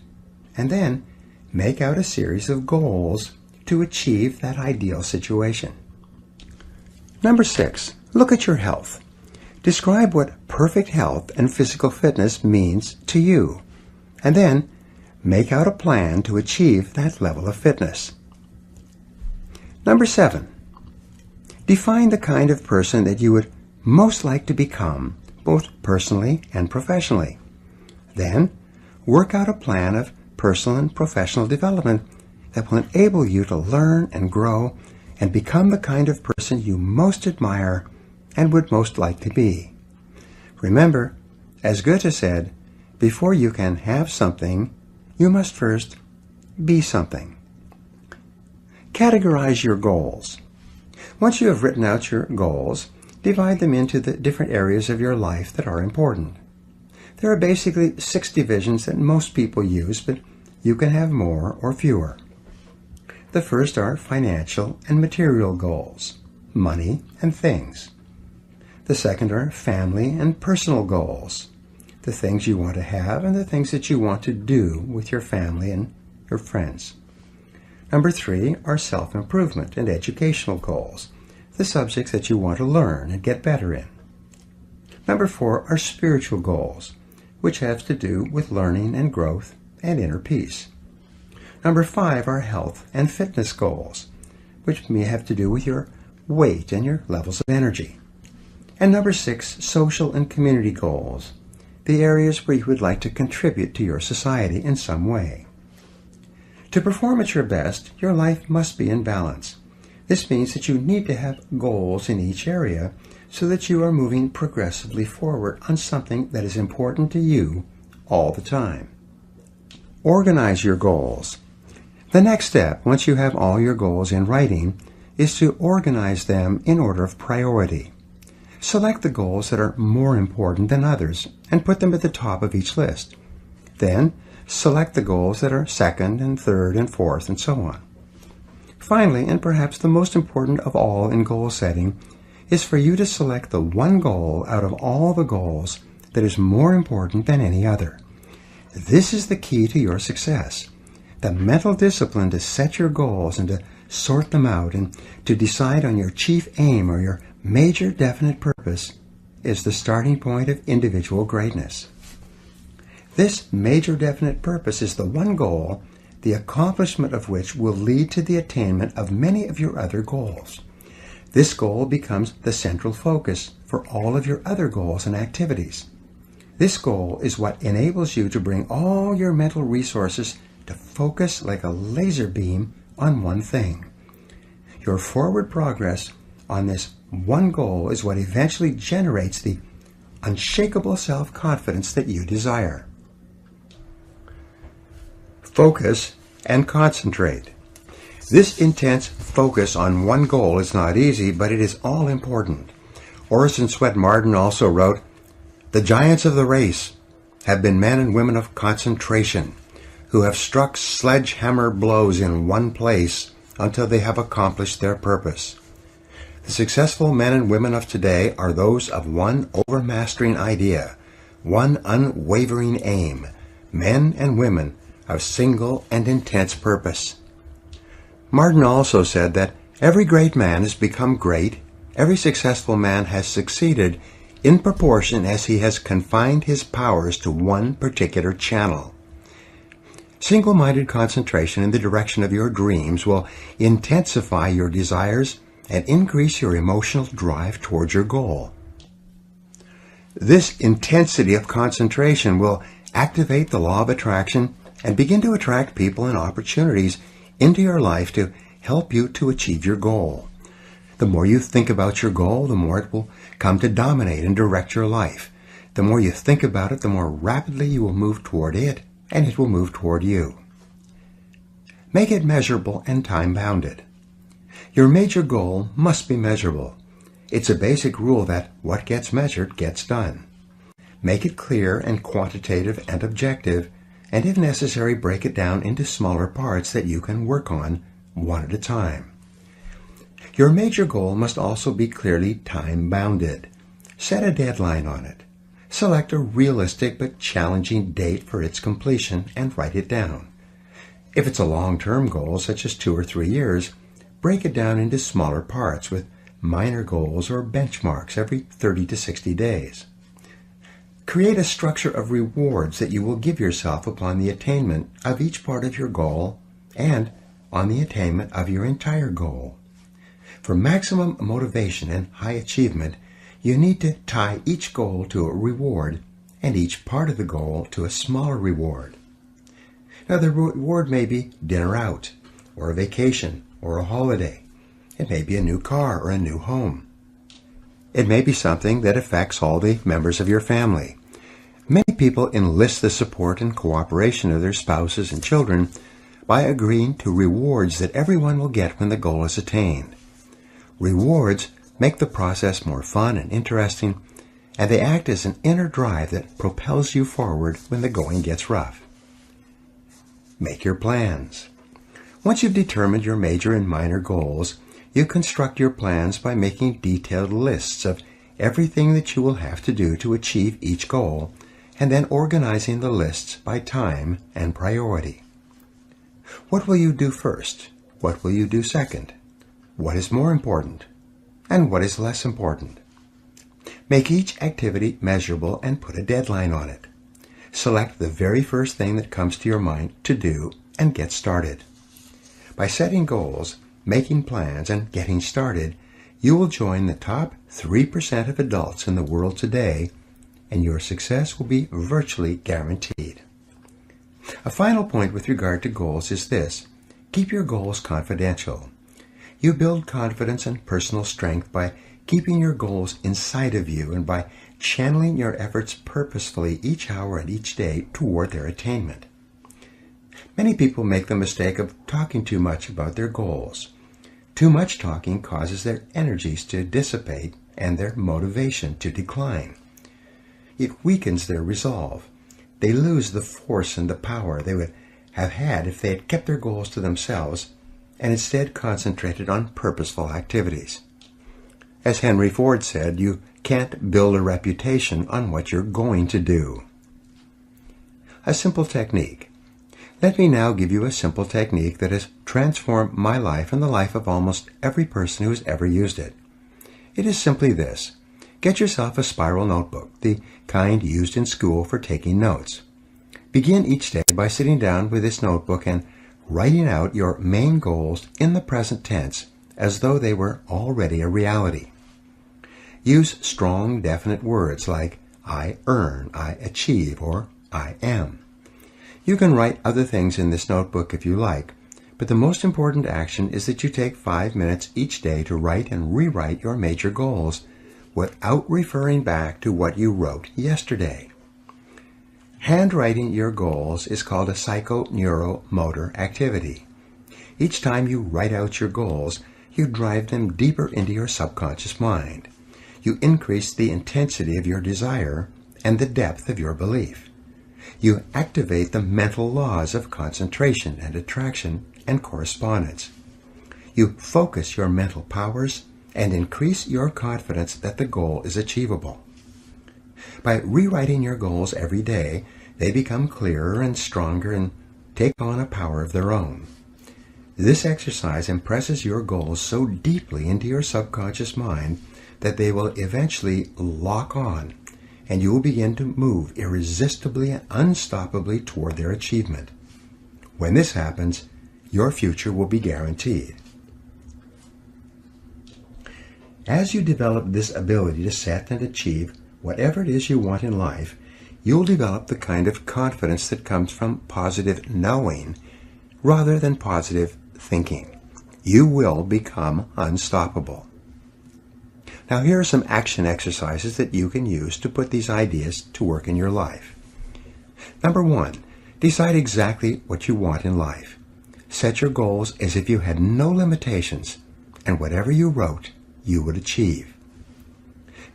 and then make out a series of goals to achieve that ideal situation. Number 6, look at your health. Describe what perfect health and physical fitness means to you, and then make out a plan to achieve that level of fitness. Number 7, define the kind of person that you would most like to become, both personally and professionally. Then, work out a plan of personal and professional development that will enable you to learn and grow and become the kind of person you most admire and would most like to be. Remember, as Goethe said, before you can have something, you must first be something. Categorize your goals. Once you have written out your goals, divide them into the different areas of your life that are important. There are basically 6 divisions that most people use, but you can have more or fewer. The first are financial and material goals, money and things. The second are family and personal goals, the things you want to have and the things that you want to do with your family and your friends. Number 3 are self-improvement and educational goals, the subjects that you want to learn and get better in. Number 4 are spiritual goals, which have to do with learning and growth and inner peace. Number 5 are health and fitness goals, which may have to do with your weight and your levels of energy. And number 6, social and community goals, the areas where you would like to contribute to your society in some way. To perform at your best, your life must be in balance. This means that you need to have goals in each area so that you are moving progressively forward on something that is important to you all the time. Organize your goals. The next step, once you have all your goals in writing, is to organize them in order of priority. Select the goals that are more important than others and put them at the top of each list. Then, select the goals that are second and third and fourth and so on. Finally, and perhaps the most important of all in goal setting, is for you to select the one goal out of all the goals that is more important than any other. This is the key to your success. The mental discipline to set your goals and to sort them out and to decide on your chief aim or your major definite purpose is the starting point of individual greatness. This major definite purpose is the one goal, the accomplishment of which will lead to the attainment of many of your other goals. This goal becomes the central focus for all of your other goals and activities. This goal is what enables you to bring all your mental resources to focus like a laser beam on one thing. Your forward progress on this one goal is what eventually generates the unshakable self-confidence that you desire. Focus and concentrate. This intense focus on one goal is not easy, but it is all important. Orison Swett Marden also wrote, "The giants of the race have been men and women of concentration, who have struck sledgehammer blows in one place until they have accomplished their purpose. The successful men and women of today are those of one overmastering idea, one unwavering aim, men and women of single and intense purpose." Martin also said that every great man has become great, every successful man has succeeded in proportion as he has confined his powers to one particular channel. Single-minded concentration in the direction of your dreams will intensify your desires and increase your emotional drive towards your goal. This intensity of concentration will activate the law of attraction and begin to attract people and opportunities into your life to help you to achieve your goal. The more you think about your goal, the more it will come to dominate and direct your life. The more you think about it, the more rapidly you will move toward it, and it will move toward you. Make it measurable and time-bounded. Your major goal must be measurable. It's a basic rule that what gets measured gets done. Make it clear and quantitative and objective, and if necessary, break it down into smaller parts that you can work on one at a time. Your major goal must also be clearly time-bounded. Set a deadline on it. Select a realistic but challenging date for its completion and write it down. If it's a long-term goal, such as 2 or 3 years, break it down into smaller parts with minor goals or benchmarks every 30 to 60 days. Create a structure of rewards that you will give yourself upon the attainment of each part of your goal and on the attainment of your entire goal. For maximum motivation and high achievement, you need to tie each goal to a reward and each part of the goal to a smaller reward. Now, the reward may be dinner out, or a vacation, or a holiday. It may be a new car or a new home. It may be something that affects all the members of your family. Many people enlist the support and cooperation of their spouses and children by agreeing to rewards that everyone will get when the goal is attained. Rewards make the process more fun and interesting, and they act as an inner drive that propels you forward when the going gets rough. Make your plans. Once you've determined your major and minor goals, you construct your plans by making detailed lists of everything that you will have to do to achieve each goal, and then organizing the lists by time and priority. What will you do first? What will you do second? What is more important? And what is less important? Make each activity measurable and put a deadline on it. Select the very first thing that comes to your mind to do and get started. By setting goals, making plans, and getting started, you will join the top 3% of adults in the world today, and your success will be virtually guaranteed. A final point with regard to goals is this: keep your goals confidential. You build confidence and personal strength by keeping your goals inside of you and by channeling your efforts purposefully each hour and each day toward their attainment. Many people make the mistake of talking too much about their goals. Too much talking causes their energies to dissipate and their motivation to decline. It weakens their resolve. They lose the force and the power they would have had if they had kept their goals to themselves and instead concentrated on purposeful activities. As Henry Ford said, you can't build a reputation on what you're going to do. A simple technique. Let me now give you a simple technique that has transformed my life and the life of almost every person who has ever used it. It is simply this. Get yourself a spiral notebook, the kind used in school for taking notes. Begin each day by sitting down with this notebook and writing out your main goals in the present tense as though they were already a reality. Use strong, definite words like I earn, I achieve, or I am. You can write other things in this notebook if you like, but the most important action is that you take 5 minutes each day to write and rewrite your major goals without referring back to what you wrote yesterday. Handwriting your goals is called a psychoneuromotor activity. Each time you write out your goals, you drive them deeper into your subconscious mind. You increase the intensity of your desire and the depth of your belief. You activate the mental laws of concentration and attraction and correspondence. You focus your mental powers and increase your confidence that the goal is achievable. By rewriting your goals every day, they become clearer and stronger and take on a power of their own. This exercise impresses your goals so deeply into your subconscious mind that they will eventually lock on, and you will begin to move irresistibly and unstoppably toward their achievement. When this happens, your future will be guaranteed. As you develop this ability to set and achieve whatever it is you want in life, you'll develop the kind of confidence that comes from positive knowing rather than positive thinking. You will become unstoppable. Now here are some action exercises that you can use to put these ideas to work in your life. Number 1, decide exactly what you want in life. Set your goals as if you had no limitations, and whatever you wrote, you would achieve.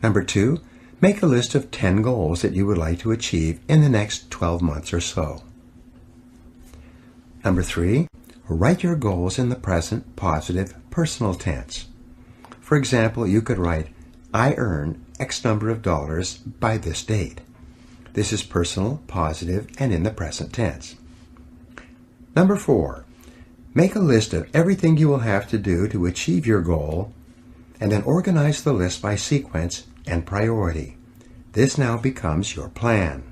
Number 2, make a list of 10 goals that you would like to achieve in the next 12 months or so. Number 3, write your goals in the present positive personal tense. For example, you could write, I earn X number of dollars by this date. This is personal, positive, and in the present tense. Number 4, make a list of everything you will have to do to achieve your goal, and then organize the list by sequence and priority. This now becomes your plan.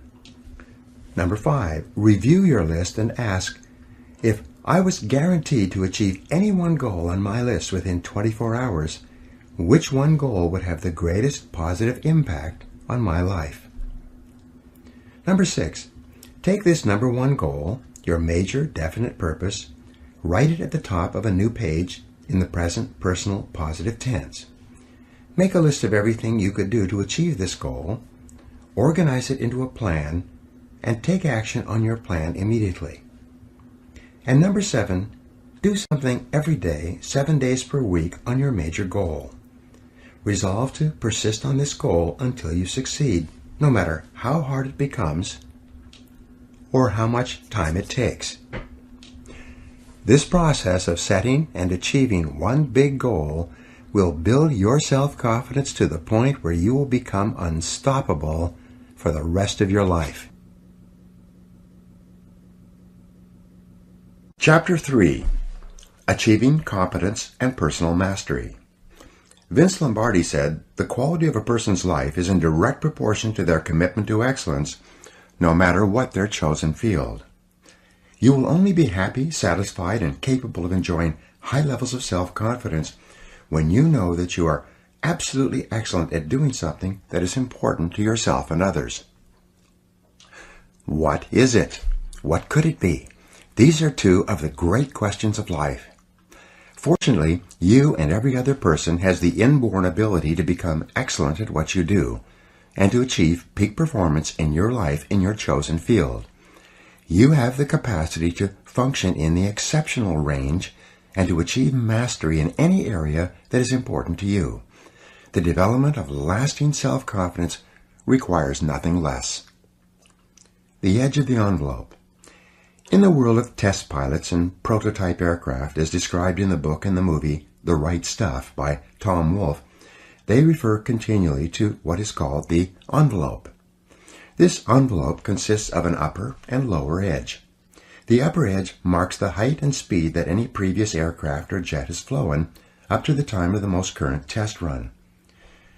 Number 5, review your list and ask, if I was guaranteed to achieve any one goal on my list within 24 hours, which one goal would have the greatest positive impact on my life? Number 6, take this number 1 goal, your major definite purpose, write it at the top of a new page in the present personal positive tense. Make a list of everything you could do to achieve this goal, organize it into a plan, and take action on your plan immediately. And number 7, do something every day, 7 days per week on your major goal. Resolve to persist on this goal until you succeed, no matter how hard it becomes or how much time it takes. This process of setting and achieving one big goal will build your self-confidence to the point where you will become unstoppable for the rest of your life. Chapter 3, Achieving Competence and Personal Mastery. Vince Lombardi said, the quality of a person's life is in direct proportion to their commitment to excellence, no matter what their chosen field. You will only be happy, satisfied, and capable of enjoying high levels of self-confidence when you know that you are absolutely excellent at doing something that is important to yourself and others. What is it? What could it be? These are 2 of the great questions of life. Fortunately, you and every other person has the inborn ability to become excellent at what you do and to achieve peak performance in your life in your chosen field. You have the capacity to function in the exceptional range and to achieve mastery in any area that is important to you. The development of lasting self-confidence requires nothing less. The edge of the envelope. In the world of test pilots and prototype aircraft, as described in the book and the movie The Right Stuff by Tom Wolfe, they refer continually to what is called the envelope. This envelope consists of an upper and lower edge. The upper edge marks the height and speed that any previous aircraft or jet has flown up to the time of the most current test run.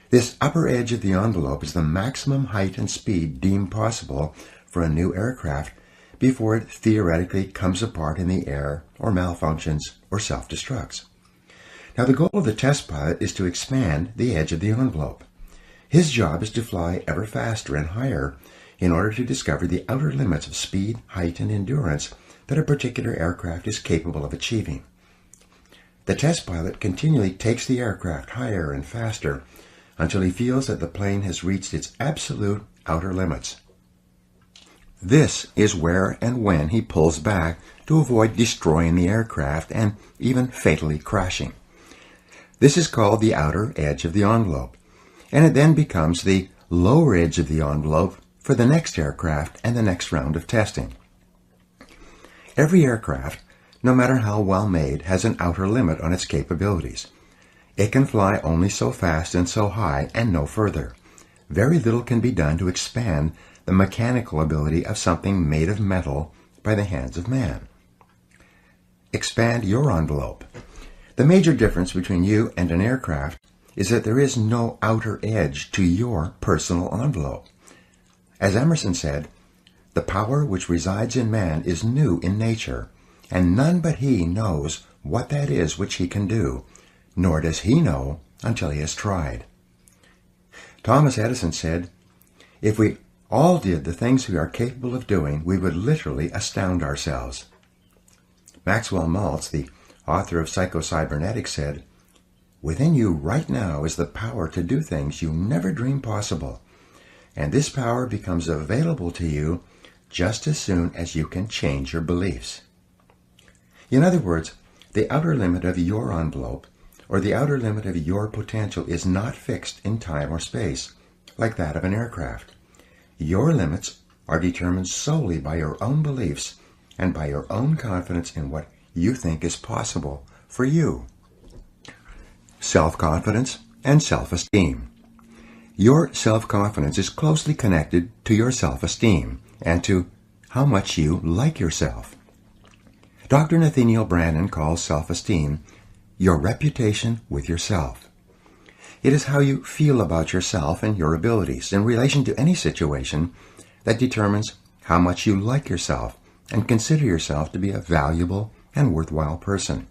This upper edge of the envelope is the maximum height and speed deemed possible for a new aircraft before it theoretically comes apart in the air or malfunctions or self-destructs. Now, the goal of the test pilot is to expand the edge of the envelope. His job is to fly ever faster and higher in order to discover the outer limits of speed, height, and endurance that a particular aircraft is capable of achieving. The test pilot continually takes the aircraft higher and faster until he feels that the plane has reached its absolute outer limits. This is where and when he pulls back to avoid destroying the aircraft and even fatally crashing. This is called the outer edge of the envelope, and it then becomes the lower edge of the envelope for the next aircraft and the next round of testing. Every aircraft, no matter how well made, has an outer limit on its capabilities. It can fly only so fast and so high and no further. Very little can be done to expand the mechanical ability of something made of metal by the hands of man. Expand your envelope. The major difference between you and an aircraft is that there is no outer edge to your personal envelope. As Emerson said, the power which resides in man is new in nature, and none but he knows what that is which he can do, nor does he know until he has tried. Thomas Edison said, "If we all did the things we are capable of doing, we would literally astound ourselves." Maxwell Maltz, the author of Psycho-Cybernetics, said, "Within you right now is the power to do things you never dreamed possible, and this power becomes available to you just as soon as you can change your beliefs." In other words, the outer limit of your envelope, or the outer limit of your potential, is not fixed in time or space, like that of an aircraft. Your limits are determined solely by your own beliefs and by your own confidence in what you think is possible for you. Self-confidence and self-esteem. Your self-confidence is closely connected to your self-esteem and to how much you like yourself. Dr. Nathaniel Branden calls self-esteem your reputation with yourself. It is how you feel about yourself and your abilities in relation to any situation that determines how much you like yourself and consider yourself to be a valuable and worthwhile person.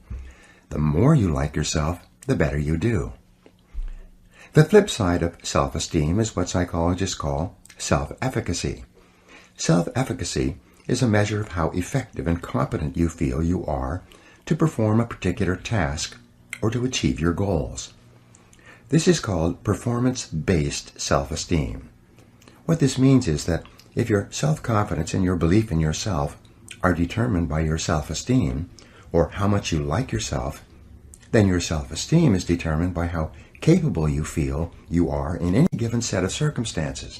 The more you like yourself, the better you do. The flip side of self-esteem is what psychologists call self-efficacy. Self-efficacy is a measure of how effective and competent you feel you are to perform a particular task or to achieve your goals. This is called performance-based self-esteem. What this means is that if your self-confidence and your belief in yourself are determined by your self-esteem, or how much you like yourself, then your self-esteem is determined by how capable you feel you are in any given set of circumstances.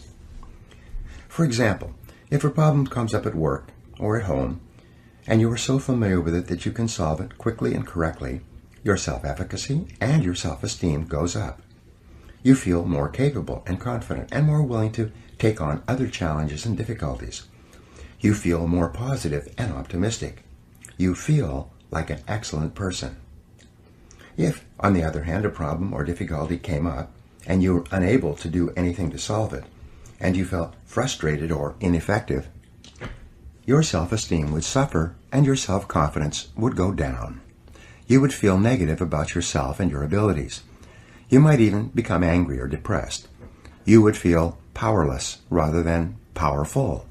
For example, if a problem comes up at work or at home, and you are so familiar with it that you can solve it quickly and correctly, your self-efficacy and your self-esteem goes up. You feel more capable and confident and more willing to take on other challenges and difficulties. You feel more positive and optimistic. You feel like an excellent person. If, on the other hand, a problem or difficulty came up and you were unable to do anything to solve it, and you felt frustrated or ineffective, your self-esteem would suffer and your self-confidence would go down. You would feel negative about yourself and your abilities. You might even become angry or depressed. You would feel powerless rather than powerful.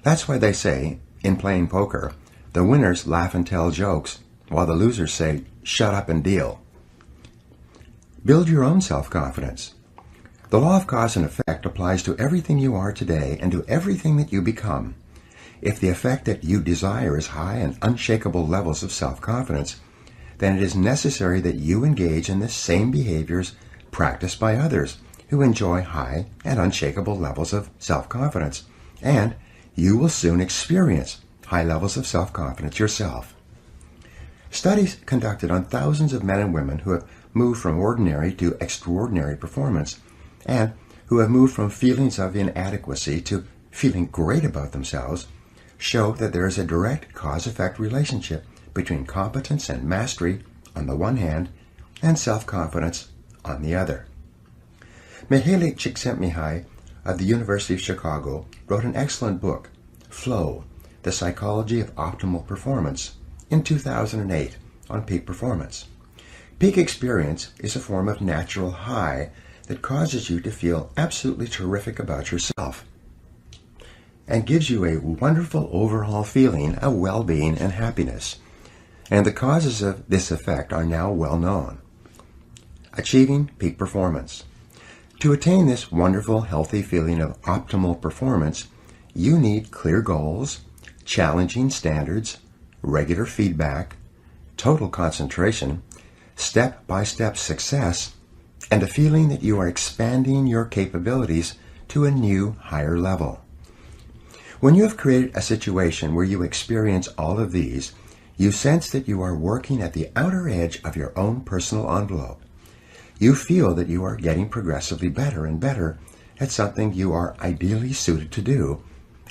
That's why they say, in playing poker, the winners laugh and tell jokes, while the losers say, "Shut up and deal." Build your own self-confidence. The law of cause and effect applies to everything you are today and to everything that you become. If the effect that you desire is high and unshakable levels of self-confidence, then it is necessary that you engage in the same behaviors practiced by others who enjoy high and unshakable levels of self-confidence, and you will soon experience high levels of self-confidence yourself. Studies conducted on thousands of men and women who have moved from ordinary to extraordinary performance, and who have moved from feelings of inadequacy to feeling great about themselves, show that there is a direct cause-effect relationship between competence and mastery on the one hand and self-confidence on the other. Mihaly Csikszentmihalyi of the University of Chicago wrote an excellent book, Flow, The Psychology of Optimal Performance, in 2008 on peak performance. Peak experience is a form of natural high that causes you to feel absolutely terrific about yourself and gives you a wonderful overall feeling of well-being and happiness. And the causes of this effect are now well known. Achieving peak performance. To attain this wonderful, healthy feeling of optimal performance, you need clear goals, challenging standards, regular feedback, total concentration, step-by-step success, and a feeling that you are expanding your capabilities to a new, higher level. When you have created a situation where you experience all of these, you sense that you are working at the outer edge of your own personal envelope. You feel that you are getting progressively better and better at something you are ideally suited to do,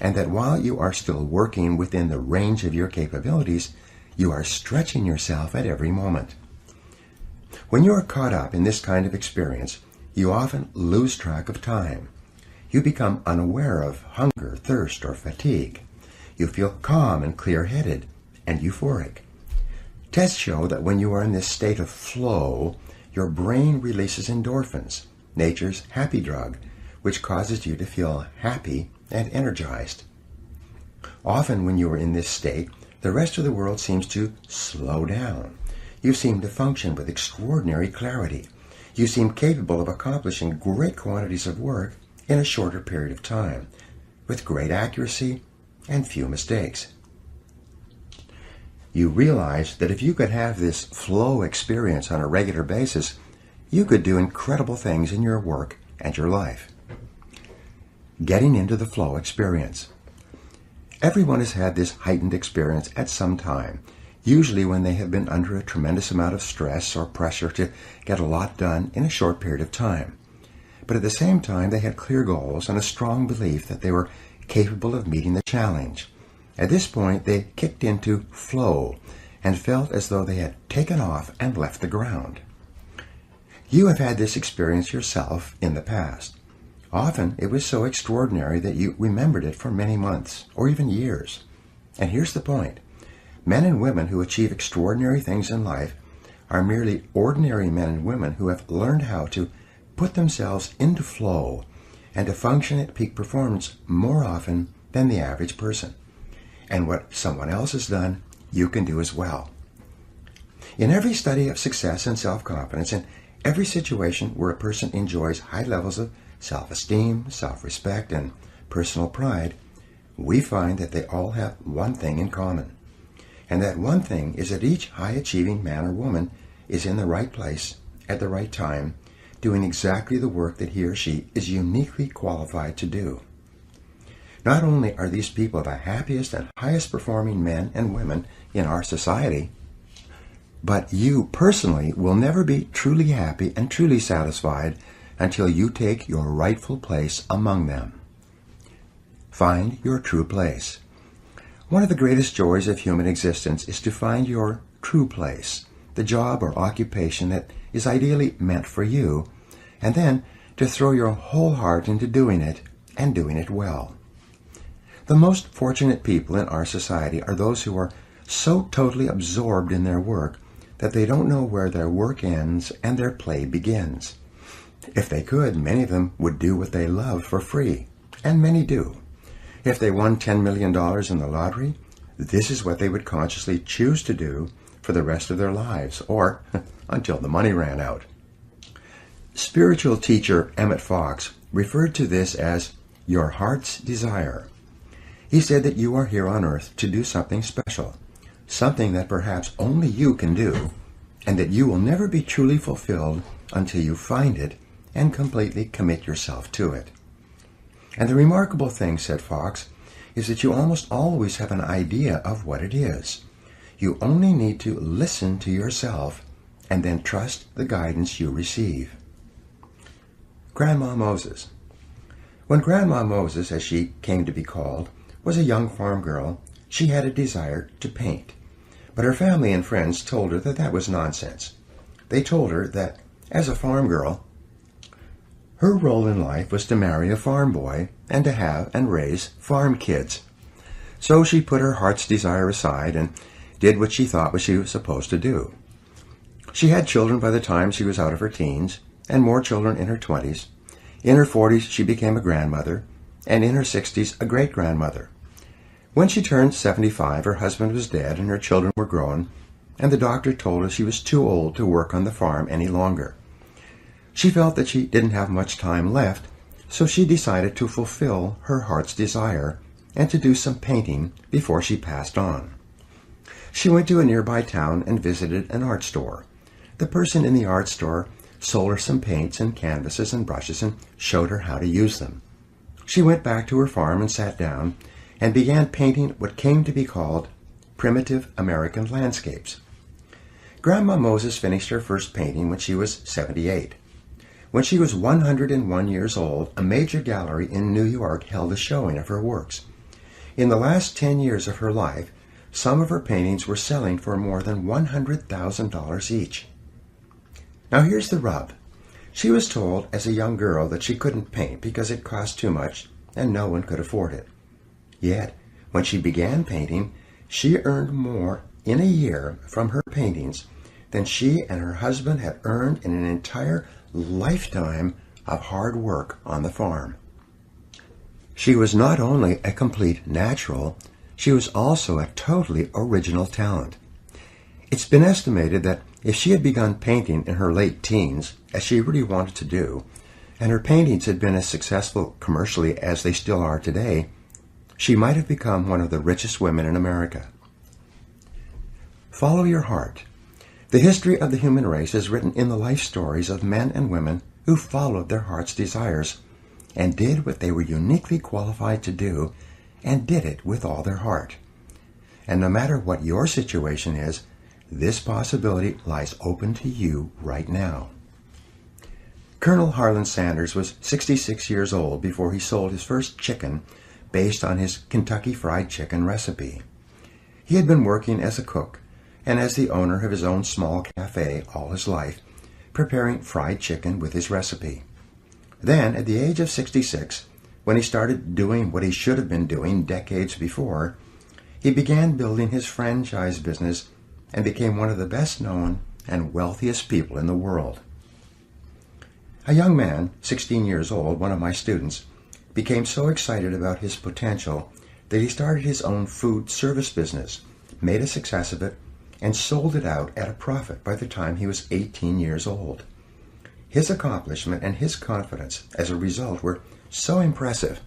and that while you are still working within the range of your capabilities, you are stretching yourself at every moment. When you are caught up in this kind of experience, you often lose track of time. You become unaware of hunger, thirst, or fatigue. You feel calm and clear-headed and euphoric. Tests show that when you are in this state of flow, your brain releases endorphins, nature's happy drug, which causes you to feel happy and energized. Often when you are in this state, the rest of the world seems to slow down. You seem to function with extraordinary clarity. You seem capable of accomplishing great quantities of work in a shorter period of time, with great accuracy and few mistakes. You realize that if you could have this flow experience on a regular basis, you could do incredible things in your work and your life. Getting into the flow experience. Everyone has had this heightened experience at some time, usually when they have been under a tremendous amount of stress or pressure to get a lot done in a short period of time. But at the same time, they had clear goals and a strong belief that they were capable of meeting the challenge. At this point, they kicked into flow and felt as though they had taken off and left the ground. You have had this experience yourself in the past. Often, it was so extraordinary that you remembered it for many months or even years. And here's the point. Men and women who achieve extraordinary things in life are merely ordinary men and women who have learned how to put themselves into flow and to function at peak performance more often than the average person. And what someone else has done, you can do as well. In every study of success and self-confidence, in every situation where a person enjoys high levels of self-esteem, self-respect, and personal pride, we find that they all have one thing in common. And that one thing is that each high-achieving man or woman is in the right place at the right time, doing exactly the work that he or she is uniquely qualified to do. Not only are these people the happiest and highest performing men and women in our society, but you personally will never be truly happy and truly satisfied until you take your rightful place among them. Find your true place. One of the greatest joys of human existence is to find your true place, the job or occupation that is ideally meant for you, and then to throw your whole heart into doing it and doing it well. The most fortunate people in our society are those who are so totally absorbed in their work that they don't know where their work ends and their play begins. If they could, many of them would do what they love for free, and many do. If they won $10 million in the lottery, this is what they would consciously choose to do for the rest of their lives, or until the money ran out. Spiritual teacher Emmett Fox referred to this as your heart's desire. He said that you are here on earth to do something special, something that perhaps only you can do, and that you will never be truly fulfilled until you find it and completely commit yourself to it. And the remarkable thing, said Fox, is that you almost always have an idea of what it is. You only need to listen to yourself and then trust the guidance you receive. Grandma Moses. When Grandma Moses, as she came to be called, was a young farm girl, she had a desire to paint. But her family and friends told her that that was nonsense. They told her that, as a farm girl, her role in life was to marry a farm boy and to have and raise farm kids. So she put her heart's desire aside and did what she thought she was supposed to do. She had children by the time she was out of her teens, and more children in her 20s. In her 40s, she became a grandmother, and in her 60s, a great-grandmother. When she turned 75, her husband was dead and her children were grown, and the doctor told her she was too old to work on the farm any longer. She felt that she didn't have much time left, so she decided to fulfill her heart's desire and to do some painting before she passed on. She went to a nearby town and visited an art store. The person in the art store sold her some paints and canvases and brushes and showed her how to use them. She went back to her farm and sat down and began painting what came to be called primitive American landscapes. Grandma Moses finished her first painting when she was 78. When she was 101 years old, a major gallery in New York held a showing of her works. In the last 10 years of her life, some of her paintings were selling for more than $100,000 each. Now here's the rub. She was told as a young girl that she couldn't paint because it cost too much and no one could afford it. Yet, when she began painting, she earned more in a year from her paintings than she and her husband had earned in an entire lifetime of hard work on the farm. She was not only a complete natural, she was also a totally original talent. It's been estimated that if she had begun painting in her late teens, as she really wanted to do, and her paintings had been as successful commercially as they still are today, she might have become one of the richest women in America. Follow your heart. The history of the human race is written in the life stories of men and women who followed their heart's desires and did what they were uniquely qualified to do and did it with all their heart. And no matter what your situation is, this possibility lies open to you right now. Colonel Harlan Sanders was 66 years old before he sold his first chicken based on his Kentucky Fried Chicken recipe. He had been working as a cook and as the owner of his own small cafe all his life, preparing fried chicken with his recipe. Then, at the age of 66, when he started doing what he should have been doing decades before, he began building his franchise business and became one of the best known and wealthiest people in the world. A young man, 16 years old, one of my students, became so excited about his potential that he started his own food service business, made a success of it, and sold it out at a profit by the time he was 18 years old. His accomplishment and his confidence as a result were so impressive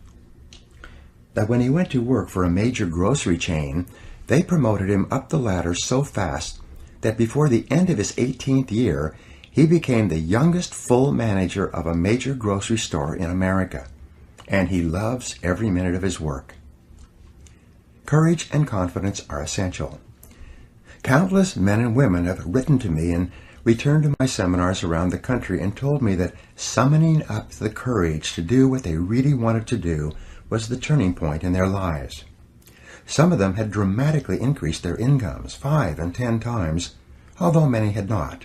that when he went to work for a major grocery chain, they promoted him up the ladder so fast that before the end of his 18th year, he became the youngest full manager of a major grocery store in America, and he loves every minute of his work. Courage and confidence are essential. Countless men and women have written to me and returned to my seminars around the country and told me that summoning up the courage to do what they really wanted to do was the turning point in their lives. Some of them had dramatically increased their incomes 5 and 10 times, although many had not.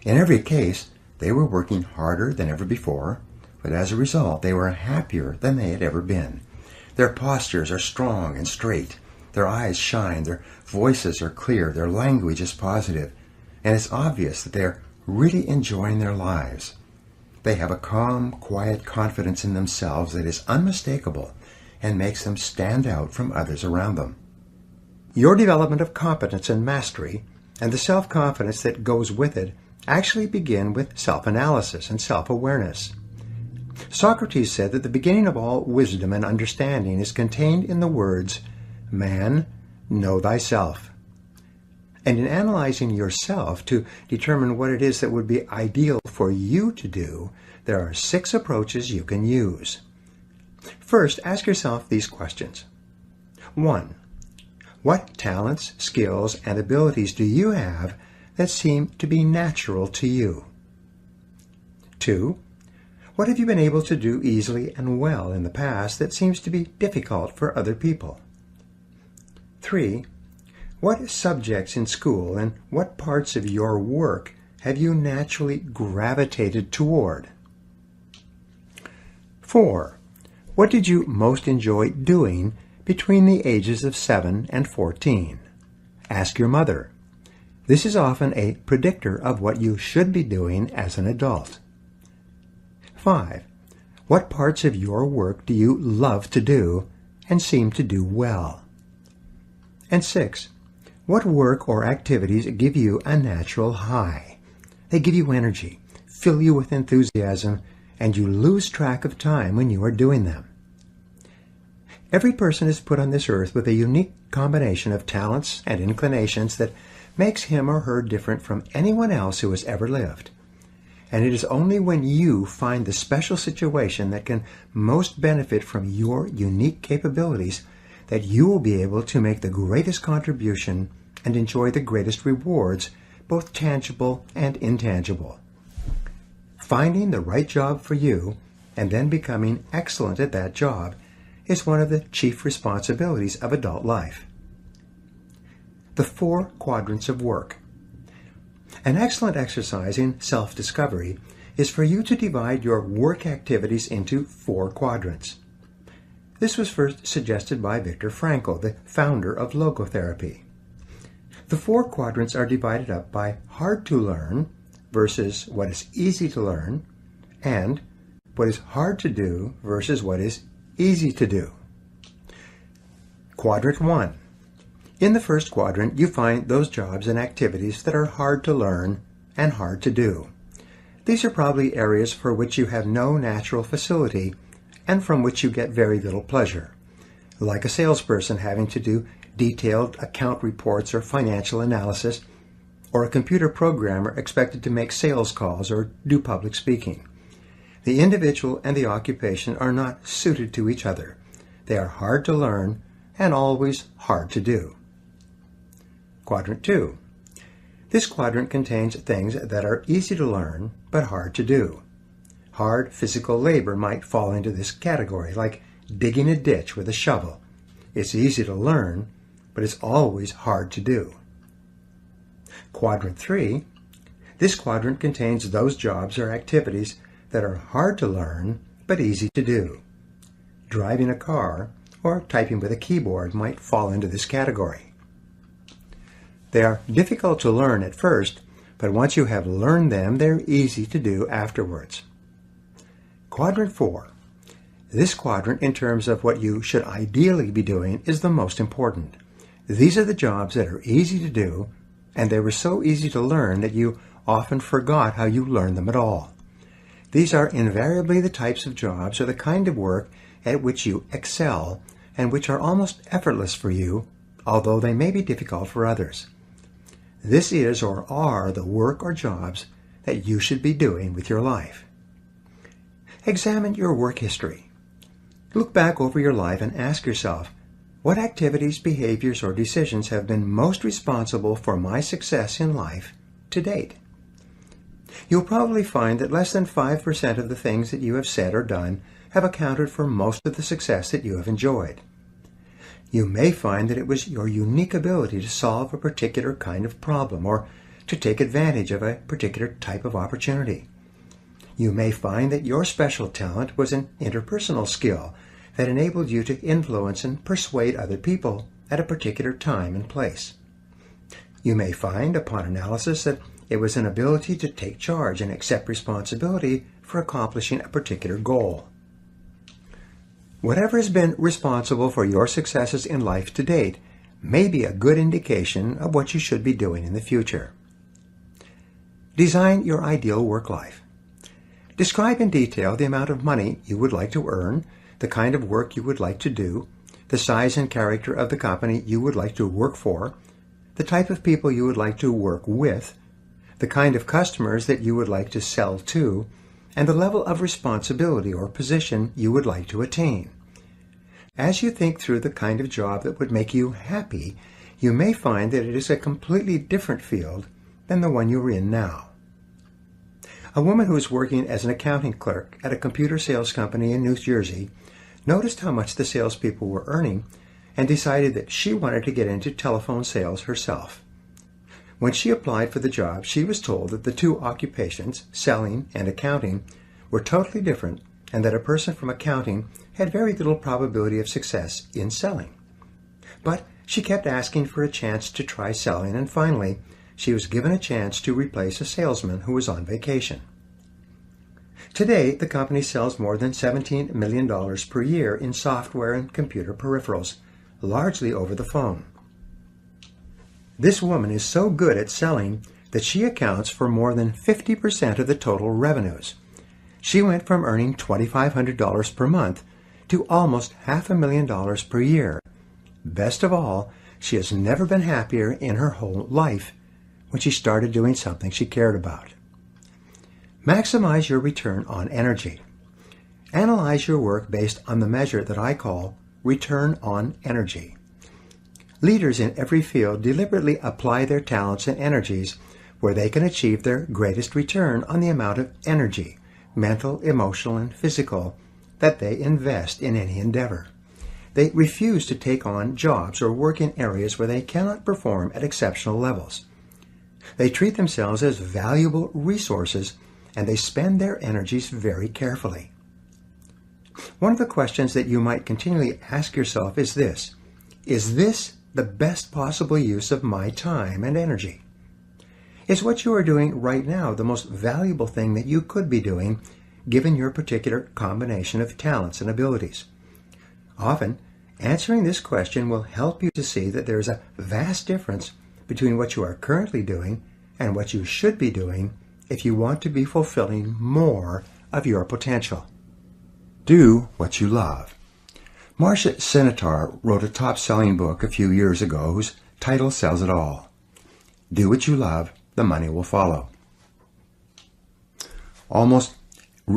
In every case, they were working harder than ever before, but as a result, they were happier than they had ever been. Their postures are strong and straight. Their eyes shine, their voices are clear, their language is positive, and it's obvious that they're really enjoying their lives. They have a calm, quiet confidence in themselves that is unmistakable and makes them stand out from others around them. Your development of competence and mastery, and the self-confidence that goes with it, actually begin with self-analysis and self-awareness. Socrates said that the beginning of all wisdom and understanding is contained in the words, "Man, know thyself." And in analyzing yourself to determine what it is that would be ideal for you to do, there are 6 approaches you can use. First, ask yourself these questions. 1. What talents, skills, and abilities do you have that seem to be natural to you? 2. What have you been able to do easily and well in the past that seems to be difficult for other people? 3. What subjects in school and what parts of your work have you naturally gravitated toward? 4. What did you most enjoy doing between the ages of 7 and 14? Ask your mother. This is often a predictor of what you should be doing as an adult. 5. What parts of your work do you love to do and seem to do well? And 6. What work or activities give you a natural high? They give you energy, fill you with enthusiasm, and you lose track of time when you are doing them. Every person is put on this earth with a unique combination of talents and inclinations that makes him or her different from anyone else who has ever lived. And it is only when you find the special situation that can most benefit from your unique capabilities that you will be able to make the greatest contribution and enjoy the greatest rewards, both tangible and intangible. Finding the right job for you and then becoming excellent at that job is one of the chief responsibilities of adult life. The 4 quadrants of work. An excellent exercise in self-discovery is for you to divide your work activities into 4 quadrants. This was first suggested by Viktor Frankl, the founder of logotherapy. The 4 quadrants are divided up by hard to learn versus what is easy to learn, and what is hard to do versus what is easy to do. Quadrant 1. In the first quadrant, you find those jobs and activities that are hard to learn and hard to do. These are probably areas for which you have no natural facility and from which you get very little pleasure, like a salesperson having to do detailed account reports or financial analysis, or a computer programmer expected to make sales calls or do public speaking. The individual and the occupation are not suited to each other. They are hard to learn and always hard to do. Quadrant 2. This quadrant contains things that are easy to learn but hard to do. Hard physical labor might fall into this category, like digging a ditch with a shovel. It's easy to learn, but it's always hard to do. Quadrant 3. This quadrant contains those jobs or activities that are hard to learn but easy to do. Driving a car or typing with a keyboard might fall into this category. They are difficult to learn at first, but once you have learned them, they're easy to do afterwards. Quadrant 4. This quadrant, in terms of what you should ideally be doing, is the most important. These are the jobs that are easy to do, and they were so easy to learn that you often forgot how you learned them at all. These are invariably the types of jobs or the kind of work at which you excel and which are almost effortless for you, although they may be difficult for others. This is or are the work or jobs that you should be doing with your life. Examine your work history. Look back over your life and ask yourself, what activities, behaviors, or decisions have been most responsible for my success in life to date? You'll probably find that less than 5% of the things that you have said or done have accounted for most of the success that you have enjoyed. You may find that it was your unique ability to solve a particular kind of problem or to take advantage of a particular type of opportunity. You may find that your special talent was an interpersonal skill that enabled you to influence and persuade other people at a particular time and place. You may find, upon analysis, that it was an ability to take charge and accept responsibility for accomplishing a particular goal. Whatever has been responsible for your successes in life to date may be a good indication of what you should be doing in the future. Design your ideal work life. Describe in detail the amount of money you would like to earn, the kind of work you would like to do, the size and character of the company you would like to work for, the type of people you would like to work with, the kind of customers that you would like to sell to, and the level of responsibility or position you would like to attain. As you think through the kind of job that would make you happy, you may find that it is a completely different field than the one you're in now. A woman who was working as an accounting clerk at a computer sales company in New Jersey noticed how much the salespeople were earning and decided that she wanted to get into telephone sales herself. When she applied for the job, she was told that the two occupations, selling and accounting, were totally different and that a person from accounting had very little probability of success in selling. But she kept asking for a chance to try selling, and finally, she was given a chance to replace a salesman who was on vacation. Today, the company sells more than $17 million per year in software and computer peripherals, largely over the phone. This woman is so good at selling that she accounts for more than 50% of the total revenues. She went from earning $2,500 per month to almost $500,000 per year. Best of all, she has never been happier in her whole life when she started doing something she cared about. Maximize your return on energy. Analyze your work based on the measure that I call return on energy. Leaders in every field deliberately apply their talents and energies where they can achieve their greatest return on the amount of energy, mental, emotional, and physical, that they invest in any endeavor. They refuse to take on jobs or work in areas where they cannot perform at exceptional levels. They treat themselves as valuable resources, and they spend their energies very carefully. One of the questions that you might continually ask yourself is this: is this the best possible use of my time and energy? Is what you are doing right now the most valuable thing that you could be doing, given your particular combination of talents and abilities? Often, answering this question will help you to see that there is a vast difference between what you are currently doing and what you should be doing if you want to be fulfilling more of your potential. Do what you love. Marcia Sinitar wrote a top-selling book a few years ago whose title says it all. Do what you love, the money will follow. Almost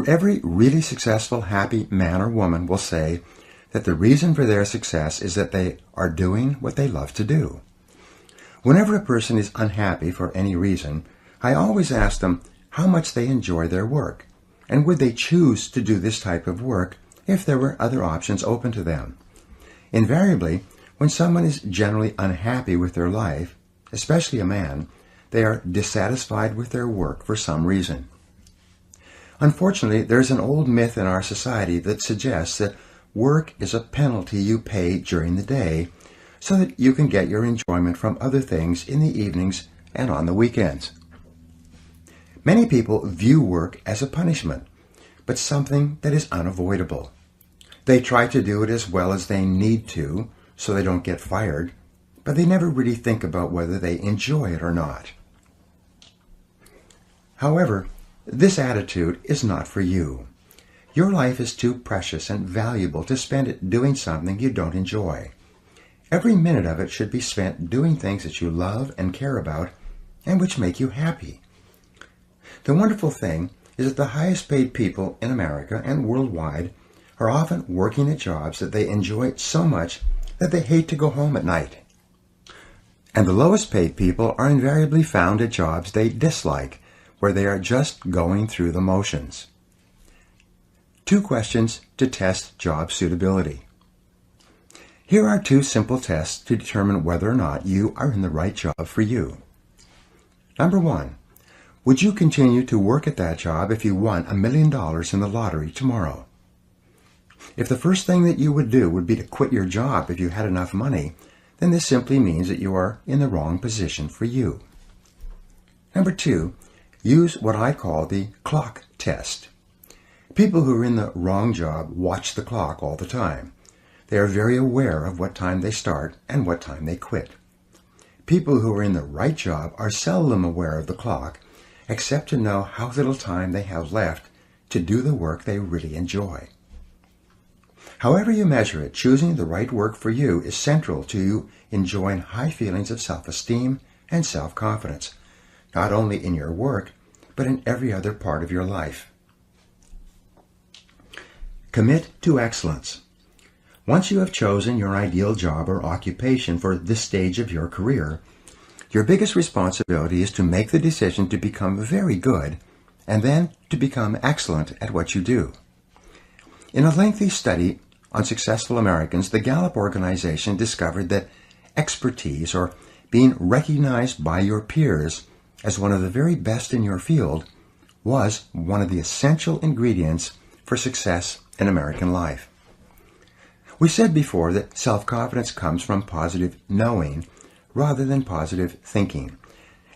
every really successful, happy man or woman will say that the reason for their success is that they are doing what they love to do. Whenever a person is unhappy for any reason, I always ask them how much they enjoy their work, and would they choose to do this type of work if there were other options open to them. Invariably, when someone is generally unhappy with their life, especially a man, they are dissatisfied with their work for some reason. Unfortunately, there's an old myth in our society that suggests that work is a penalty you pay during the day so that you can get your enjoyment from other things in the evenings and on the weekends. Many people view work as a punishment, but something that is unavoidable. They try to do it as well as they need to so they don't get fired, but they never really think about whether they enjoy it or not. However, this attitude is not for you. Your life is too precious and valuable to spend it doing something you don't enjoy. Every minute of it should be spent doing things that you love and care about and which make you happy. The wonderful thing is that the highest paid people in America and worldwide are often working at jobs that they enjoy so much that they hate to go home at night. And the lowest paid people are invariably found at jobs they dislike, where they are just going through the motions. 2 questions to test job suitability. Here are 2 simple tests to determine whether or not you are in the right job for you. Number 1. Would you continue to work at that job if you won $1 million in the lottery tomorrow? If the first thing that you would do would be to quit your job if you had enough money, then this simply means that you are in the wrong position for you. Number 2, use what I call the clock test. People who are in the wrong job watch the clock all the time. They are very aware of what time they start and what time they quit. People who are in the right job are seldom aware of the clock, except to know how little time they have left to do the work they really enjoy. However you measure it, choosing the right work for you is central to you enjoying high feelings of self-esteem and self-confidence, not only in your work, but in every other part of your life. Commit to excellence. Once you have chosen your ideal job or occupation for this stage of your career, your biggest responsibility is to make the decision to become very good and then to become excellent at what you do. In a lengthy study on successful Americans, the Gallup organization discovered that expertise, or being recognized by your peers as one of the very best in your field, was one of the essential ingredients for success in American life. We said before that self-confidence comes from positive knowing rather than positive thinking.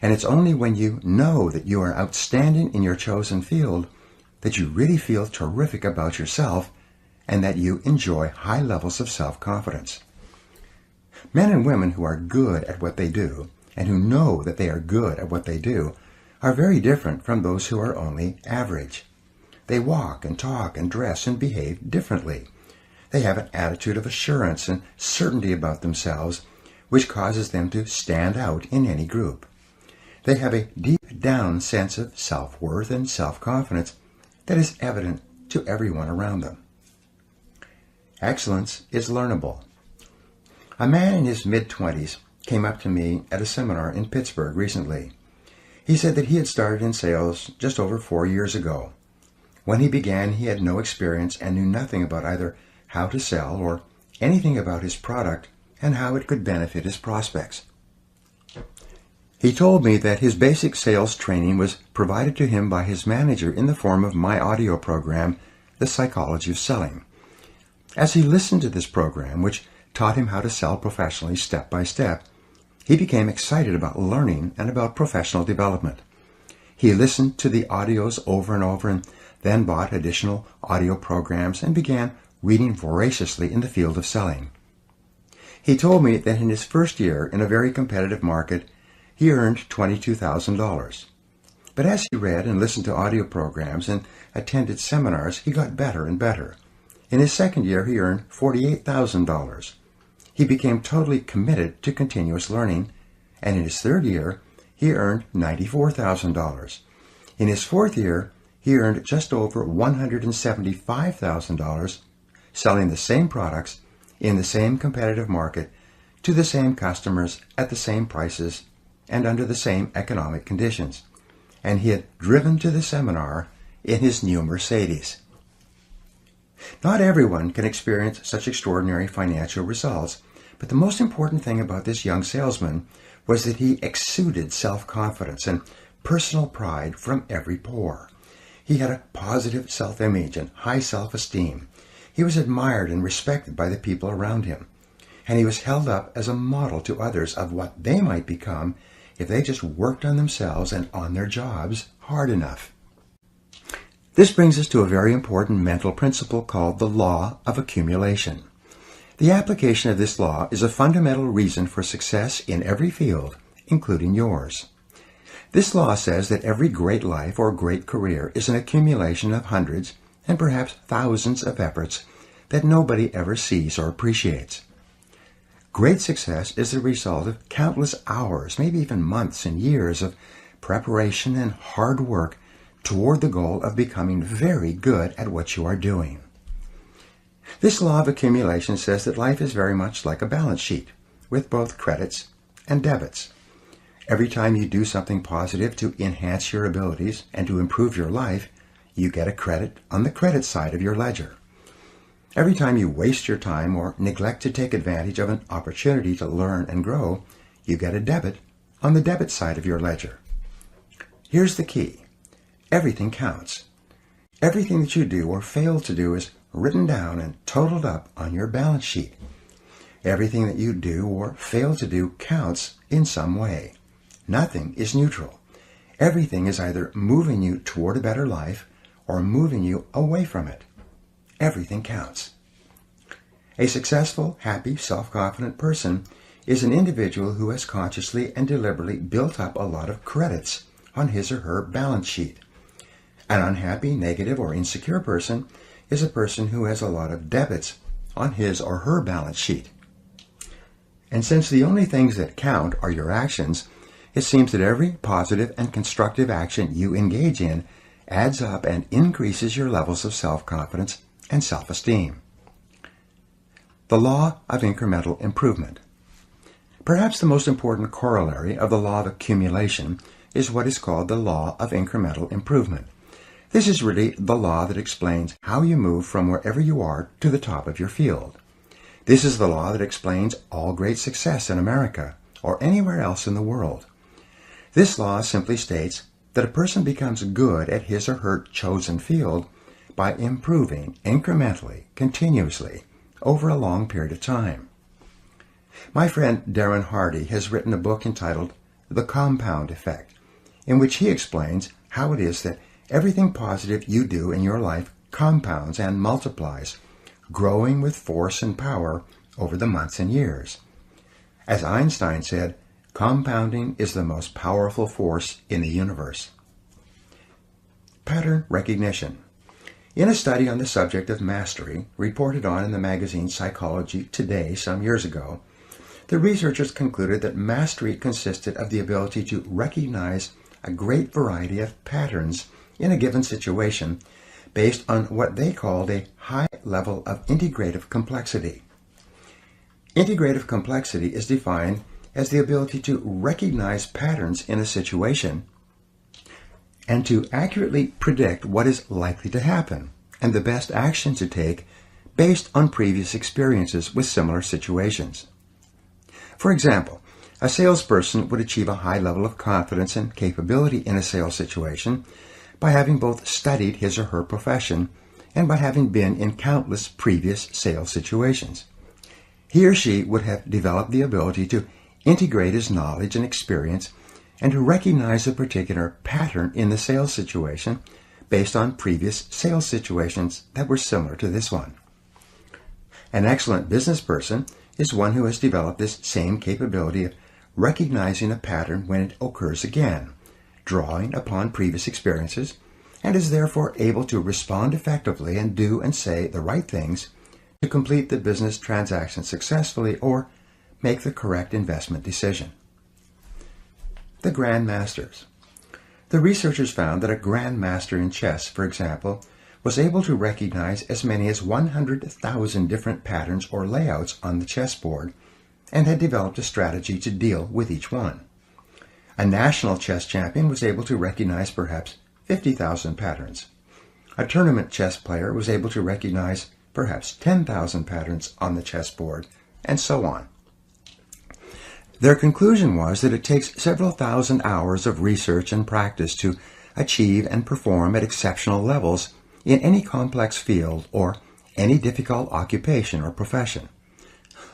And it's only when you know that you are outstanding in your chosen field that you really feel terrific about yourself and that you enjoy high levels of self-confidence. Men and women who are good at what they do and who know that they are good at what they do are very different from those who are only average. They walk and talk and dress and behave differently. They have an attitude of assurance and certainty about themselves, which causes them to stand out in any group. They have a deep down sense of self-worth and self-confidence that is evident to everyone around them. Excellence is learnable. A man in his mid-20s came up to me at a seminar in Pittsburgh recently. He said that he had started in sales just over 4 years ago. When he began, he had no experience and knew nothing about either how to sell or anything about his product and how it could benefit his prospects. He told me that his basic sales training was provided to him by his manager in the form of my audio program, The Psychology of Selling. As he listened to this program, which taught him how to sell professionally step by step, he became excited about learning and about professional development. He listened to the audios over and over and then bought additional audio programs and began reading voraciously in the field of selling. He told me that in his first year in a very competitive market, he earned $22,000. But as he read and listened to audio programs and attended seminars, he got better and better. In his second year, he earned $48,000. He became totally committed to continuous learning, and in his third year, he earned $94,000. In his fourth year, he earned just over $175,000 selling the same products in the same competitive market to the same customers at the same prices and under the same economic conditions. And he had driven to the seminar in his new Mercedes. Not everyone can experience such extraordinary financial results, but the most important thing about this young salesman was that he exuded self-confidence and personal pride from every pore. He had a positive self-image and high self-esteem. He was admired and respected by the people around him, and he was held up as a model to others of what they might become if they just worked on themselves and on their jobs hard enough. This brings us to a very important mental principle called the law of accumulation. The application of this law is a fundamental reason for success in every field, including yours. This law says that every great life or great career is an accumulation of hundreds and perhaps thousands of efforts that nobody ever sees or appreciates. Great success is the result of countless hours, maybe even months and years of preparation and hard work toward the goal of becoming very good at what you are doing. This law of accumulation says that life is very much like a balance sheet, with both credits and debits. Every time you do something positive to enhance your abilities and to improve your life, you get a credit on the credit side of your ledger. Every time you waste your time or neglect to take advantage of an opportunity to learn and grow, you get a debit on the debit side of your ledger. Here's the key. Everything counts. Everything that you do or fail to do is written down and totaled up on your balance sheet. Everything that you do or fail to do counts in some way. Nothing is neutral. Everything is either moving you toward a better life or moving you away from it. Everything counts. A successful, happy, self-confident person is an individual who has consciously and deliberately built up a lot of credits on his or her balance sheet. An unhappy, negative, or insecure person is a person who has a lot of debits on his or her balance sheet. And since the only things that count are your actions, it seems that every positive and constructive action you engage in adds up and increases your levels of self-confidence and self-esteem. The law of incremental improvement. Perhaps the most important corollary of the law of accumulation is what is called the law of incremental improvement. This is really the law that explains how you move from wherever you are to the top of your field. This is the law that explains all great success in America or anywhere else in the world. This law simply states that a person becomes good at his or her chosen field by improving incrementally, continuously, over a long period of time. My friend Darren Hardy has written a book entitled the compound effect, in which he explains how it is that everything positive you do in your life compounds and multiplies, growing with force and power over the months and years. As Einstein said, compounding is the most powerful force in the universe. Pattern recognition. In a study on the subject of mastery, reported on in the magazine Psychology Today some years ago, the researchers concluded that mastery consisted of the ability to recognize a great variety of patterns in a given situation based on what they called a high level of integrative complexity. Integrative complexity is defined as the ability to recognize patterns in a situation and to accurately predict what is likely to happen and the best action to take based on previous experiences with similar situations. For example, a salesperson would achieve a high level of confidence and capability in a sales situation by having both studied his or her profession and by having been in countless previous sales situations. He or she would have developed the ability to integrate his knowledge and experience and to recognize a particular pattern in the sales situation based on previous sales situations that were similar to this one. An excellent business person is one who has developed this same capability of recognizing a pattern when it occurs again, drawing upon previous experiences, and is therefore able to respond effectively and do and say the right things to complete the business transaction successfully or make the correct investment decision. The Grand Masters. The researchers found that a Grand Master in chess, for example, was able to recognize as many as 100,000 different patterns or layouts on the chessboard and had developed a strategy to deal with each one. A national chess champion was able to recognize perhaps 50,000 patterns. A tournament chess player was able to recognize perhaps 10,000 patterns on the chessboard, and so on. Their conclusion was that it takes several thousand hours of research and practice to achieve and perform at exceptional levels in any complex field or any difficult occupation or profession.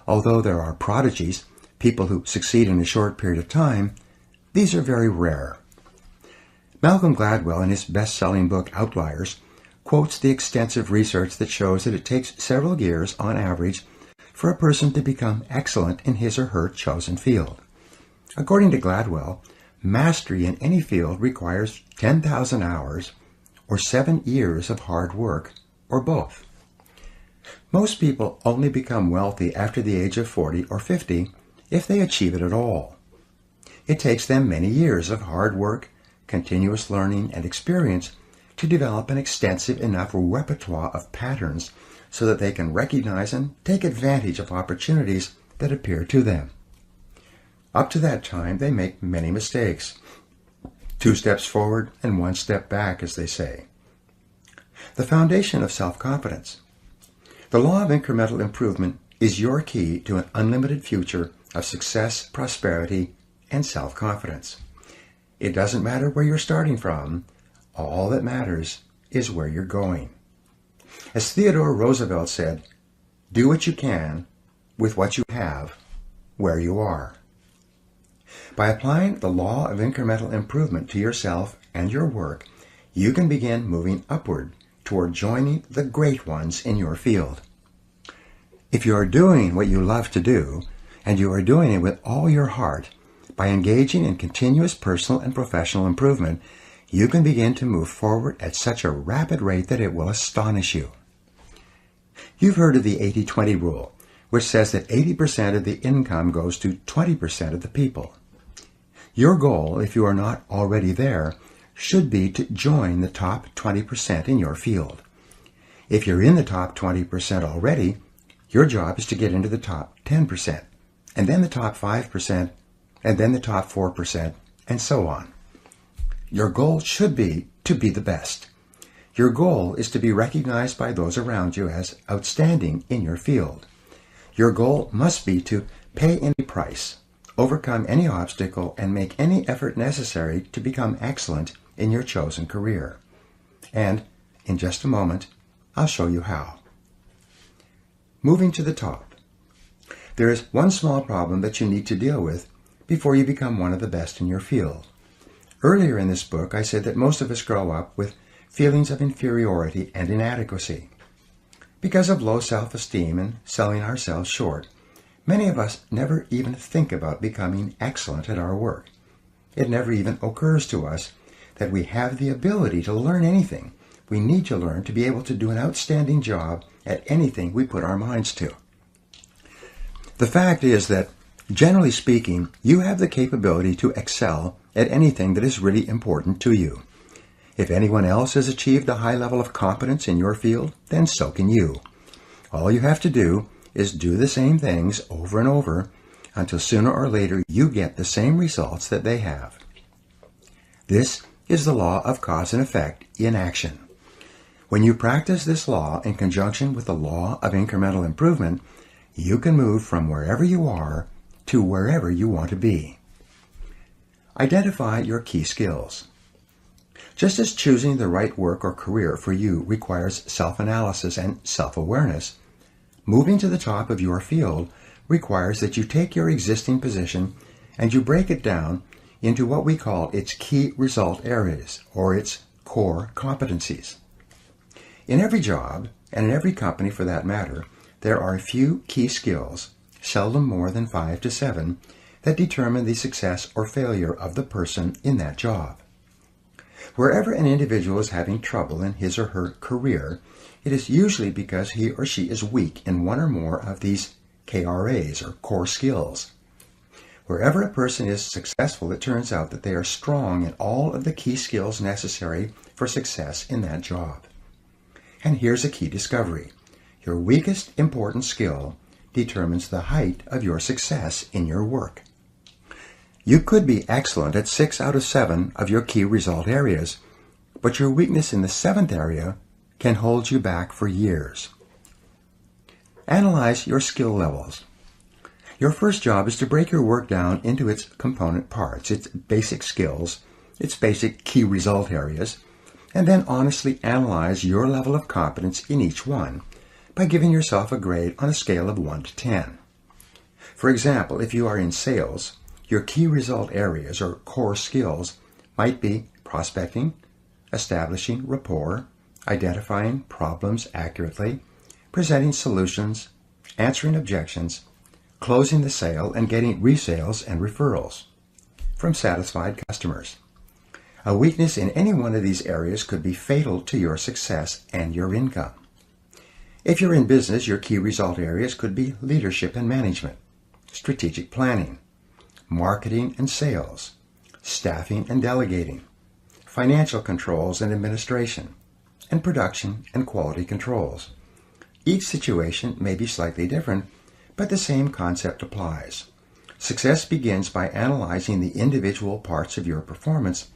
Although there are prodigies, people who succeed in a short period of time, these are very rare. Malcolm Gladwell, in his best-selling book Outliers, quotes the extensive research that shows that it takes several years on average for a person to become excellent in his or her chosen field. According to Gladwell, mastery in any field requires 10,000 hours or 7 years of hard work, or both. Most people only become wealthy after the age of 40 or 50 if they achieve it at all. It takes them many years of hard work, continuous learning, and experience to develop an extensive enough repertoire of patterns so that they can recognize and take advantage of opportunities that appear to them. Up to that time, they make many mistakes. 2 steps forward and 1 step back, as they say. The foundation of self-confidence. The law of incremental improvement is your key to an unlimited future of success, prosperity, and self-confidence. It doesn't matter where you're starting from. All that matters is where you're going. As Theodore Roosevelt said, do what you can with what you have where you are. By applying the law of incremental improvement to yourself and your work, you can begin moving upward toward joining the great ones in your field. If you are doing what you love to do, and you are doing it with all your heart, by engaging in continuous personal and professional improvement, you can begin to move forward at such a rapid rate that it will astonish you. You've heard of the 80-20 rule, which says that 80% of the income goes to 20% of the people. Your goal, if you are not already there, should be to join the top 20% in your field. If you're in the top 20% already, your job is to get into the top 10%, and then the top 5%, and then the top 4%, and so on. Your goal should be to be the best. Your goal is to be recognized by those around you as outstanding in your field. Your goal must be to pay any price, overcome any obstacle, and make any effort necessary to become excellent in your chosen career. And, in just a moment, I'll show you how. Moving to the top. There is one small problem that you need to deal with before you become one of the best in your field. Earlier in this book, I said that most of us grow up with feelings of inferiority and inadequacy. Because of low self-esteem and selling ourselves short, many of us never even think about becoming excellent at our work. It never even occurs to us that we have the ability to learn anything we need to learn to be able to do an outstanding job at anything we put our minds to. The fact is that, generally speaking, you have the capability to excel at anything that is really important to you. If anyone else has achieved a high level of competence in your field, then so can you. All you have to do is do the same things over and over until sooner or later you get the same results that they have. This is the law of cause and effect in action. When you practice this law in conjunction with the law of incremental improvement, you can move from wherever you are to wherever you want to be. Identify your key skills. Just as choosing the right work or career for you requires self-analysis and self-awareness, moving to the top of your field requires that you take your existing position and you break it down into what we call its key result areas, or its core competencies. In every job, and in every company for that matter, there are a few key skills, seldom more than 5 to 7, that determine the success or failure of the person in that job. Wherever an individual is having trouble in his or her career, it is usually because he or she is weak in one or more of these KRAs, or core skills. Wherever a person is successful, it turns out that they are strong in all of the key skills necessary for success in that job. And here's a key discovery. Your weakest important skill determines the height of your success in your work. You could be excellent at 6 out of 7 of your key result areas, but your weakness in the 7th area can hold you back for years. Analyze your skill levels. Your first job is to break your work down into its component parts, its basic skills, its basic key result areas, and then honestly analyze your level of competence in each one by giving yourself a grade on a scale of 1 to 10. For example, if you are in sales, your key result areas or core skills might be prospecting, establishing rapport, identifying problems accurately, presenting solutions, answering objections, closing the sale, and getting resales and referrals from satisfied customers. A weakness in any one of these areas could be fatal to your success and your income. If you're in business, your key result areas could be leadership and management, strategic planning, marketing and sales, staffing and delegating, financial controls and administration, and production and quality controls. Each situation may be slightly different, but the same concept applies. Success begins by analyzing the individual parts of your performance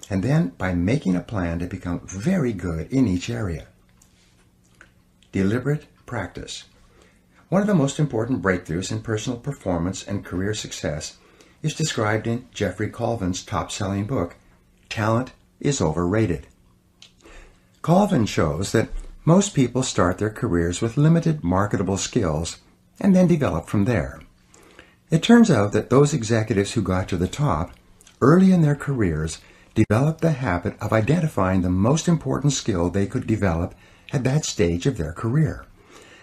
and then by making a plan to become very good in each area. Deliberate practice. One of the most important breakthroughs in personal performance and career success is described in Jeffrey Colvin's top-selling book, Talent is Overrated. Colvin shows that most people start their careers with limited marketable skills and then develop from there. It turns out that those executives who got to the top early in their careers developed the habit of identifying the most important skill they could develop at that stage of their career.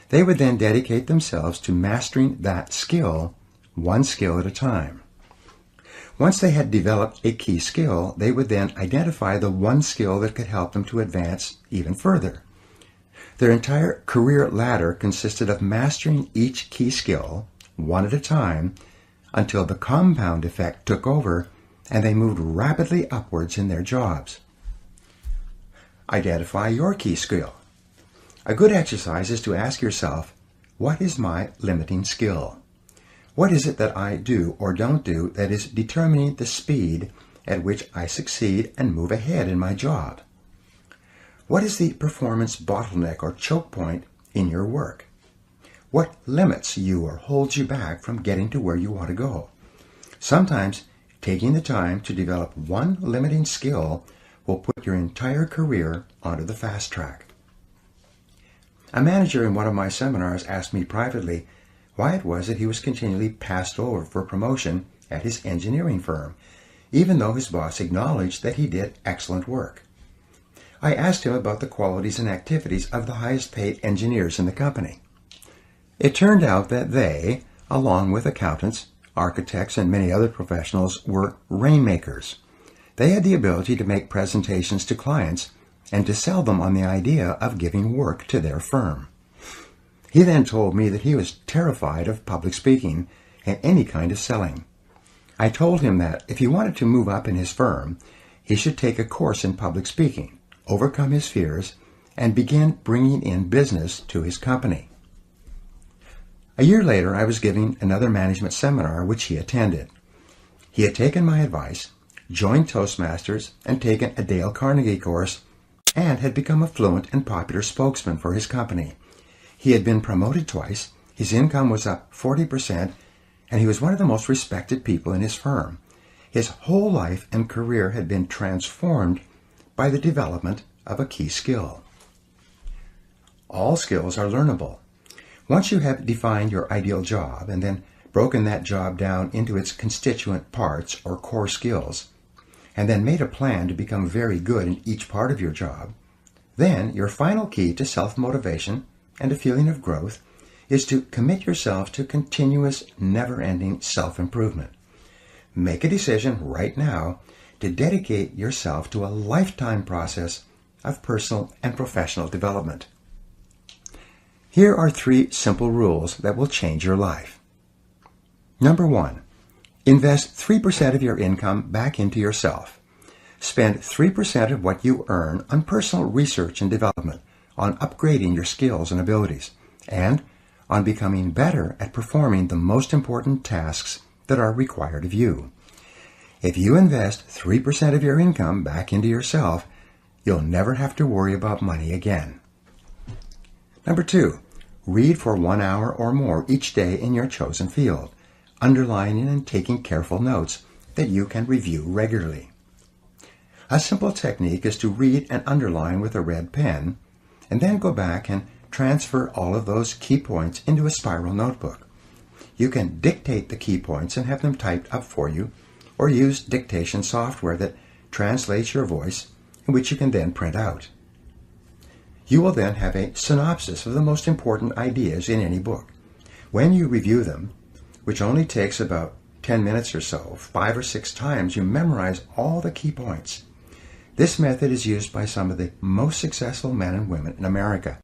They would then dedicate themselves to mastering that skill, one skill at a time. Once they had developed a key skill, they would then identify the one skill that could help them to advance even further. Their entire career ladder consisted of mastering each key skill, one at a time, until the compound effect took over and they moved rapidly upwards in their jobs. Identify your key skill. A good exercise is to ask yourself, what is my limiting skill? What is it that I do or don't do that is determining the speed at which I succeed and move ahead in my job? What is the performance bottleneck or choke point in your work? What limits you or holds you back from getting to where you want to go? Sometimes taking the time to develop one limiting skill will put your entire career onto the fast track. A manager in one of my seminars asked me privately why it was that he was continually passed over for promotion at his engineering firm, even though his boss acknowledged that he did excellent work. I asked him about the qualities and activities of the highest paid engineers in the company. It turned out that they, along with accountants, architects, and many other professionals, were rainmakers. They had the ability to make presentations to clients and to sell them on the idea of giving work to their firm. He then told me that he was terrified of public speaking and any kind of selling. I told him that if he wanted to move up in his firm, he should take a course in public speaking, overcome his fears, and begin bringing in business to his company. A year later, I was giving another management seminar which he attended. He had taken my advice, joined Toastmasters, and taken a Dale Carnegie course, and had become a fluent and popular spokesman for his company. He had been promoted twice, his income was up 40%, and he was one of the most respected people in his firm. His whole life and career had been transformed by the development of a key skill. All skills are learnable. Once you have defined your ideal job and then broken that job down into its constituent parts or core skills, and then made a plan to become very good in each part of your job, then your final key to self-motivation and a feeling of growth is to commit yourself to continuous, never-ending self-improvement. Make a decision right now to dedicate yourself to a lifetime process of personal and professional development. Here are 3 simple rules that will change your life. Number 1, invest 3% of your income back into yourself. Spend 3% of what you earn on personal research and development, on upgrading your skills and abilities, and on becoming better at performing the most important tasks that are required of you. If you invest 3% of your income back into yourself, you'll never have to worry about money again. Number 2, read for 1 hour or more each day in your chosen field, underlining and taking careful notes that you can review regularly. A simple technique is to read and underline with a red pen, and then go back and transfer all of those key points into a spiral notebook. You can dictate the key points and have them typed up for you, or use dictation software that translates your voice, and which you can then print out. You will then have a synopsis of the most important ideas in any book. When you review them, which only takes about 10 minutes or so, 5 or 6 times, you memorize all the key points. This method is used by some of the most successful men and women in America.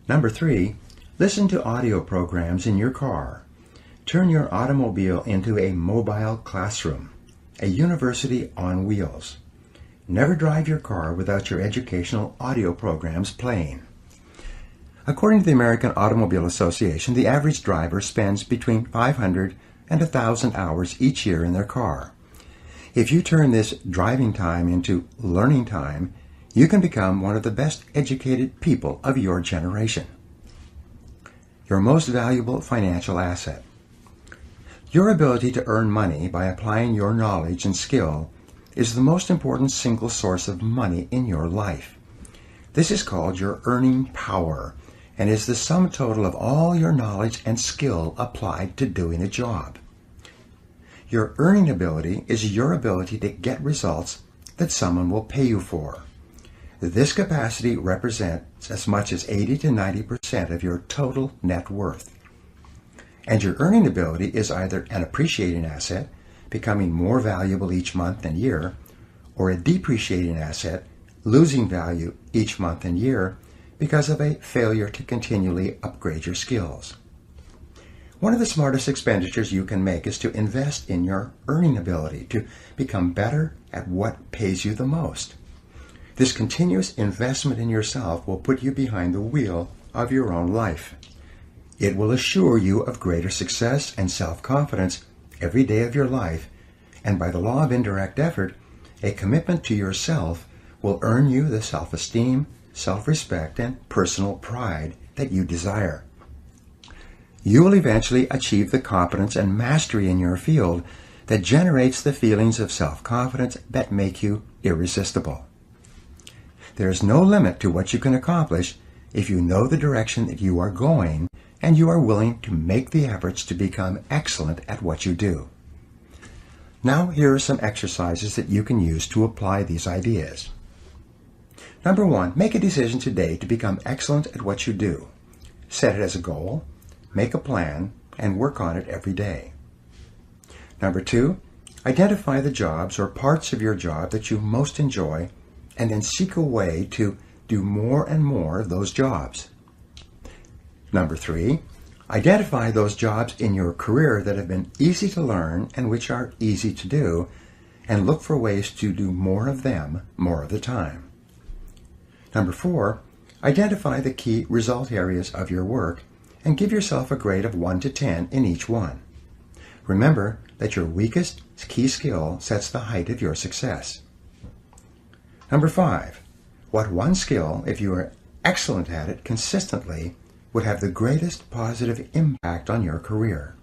Number 3, listen to audio programs in your car. Turn your automobile into a mobile classroom, a university on wheels. Never drive your car without your educational audio programs playing. According to the American Automobile Association, the average driver spends between 500 and 1,000 hours each year in their car. If you turn this driving time into learning time, you can become one of the best educated people of your generation. Your most valuable financial asset. Your ability to earn money by applying your knowledge and skill is the most important single source of money in your life. This is called your earning power and is the sum total of all your knowledge and skill applied to doing a job. Your earning ability is your ability to get results that someone will pay you for. This capacity represents as much as 80 to 90% of your total net worth. And your earning ability is either an appreciating asset, becoming more valuable each month and year, or a depreciating asset, losing value each month and year because of a failure to continually upgrade your skills. One of the smartest expenditures you can make is to invest in your earning ability to become better at what pays you the most. This continuous investment in yourself will put you behind the wheel of your own life. It will assure you of greater success and self-confidence every day of your life, and by the law of indirect effort, a commitment to yourself will earn you the self-esteem, self-respect, and personal pride that you desire. You will eventually achieve the competence and mastery in your field that generates the feelings of self-confidence that make you irresistible. There is no limit to what you can accomplish if you know the direction that you are going and you are willing to make the efforts to become excellent at what you do. Now here are some exercises that you can use to apply these ideas. Number 1, make a decision today to become excellent at what you do. Set it as a goal, make a plan, and work on it every day. Number 2, identify the jobs or parts of your job that you most enjoy, and then seek a way to do more and more of those jobs. Number 3, identify those jobs in your career that have been easy to learn and which are easy to do, and look for ways to do more of them more of the time. Number 4, identify the key result areas of your work and give yourself a grade of 1 to 10 in each one. Remember that your weakest key skill sets the height of your success. Number 5, what one skill, if you are excellent at it consistently, would have the greatest positive impact on your career?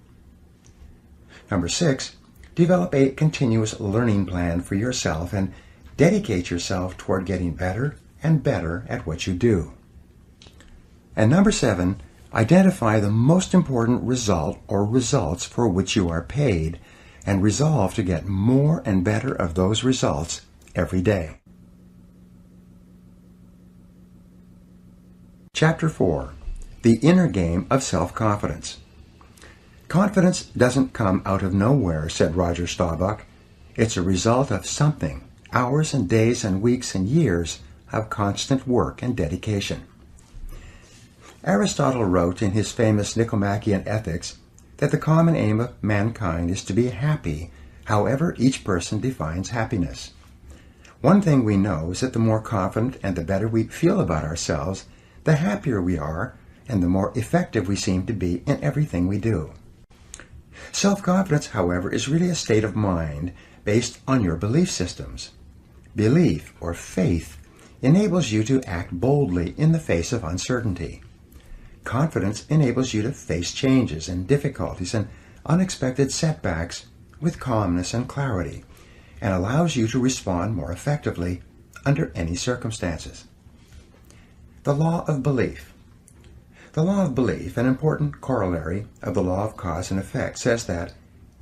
Number 6, develop a continuous learning plan for yourself and dedicate yourself toward getting better and better at what you do. And number 7, identify the most important result or results for which you are paid and resolve to get more and better of those results every day. Chapter 4, The Inner Game of Self-Confidence. Confidence doesn't come out of nowhere, said Roger Staubach. It's a result of something, hours and days and weeks and years of constant work and dedication. Aristotle wrote in his famous Nicomachean Ethics that the common aim of mankind is to be happy, however each person defines happiness. One thing we know is that the more confident and the better we feel about ourselves, the happier we are and the more effective we seem to be in everything we do. Self-confidence, however, is really a state of mind based on your belief systems. Belief, or faith, enables you to act boldly in the face of uncertainty. Confidence enables you to face changes and difficulties and unexpected setbacks with calmness and clarity, and allows you to respond more effectively under any circumstances. The law of belief. The law of belief, an important corollary of the law of cause and effect, says that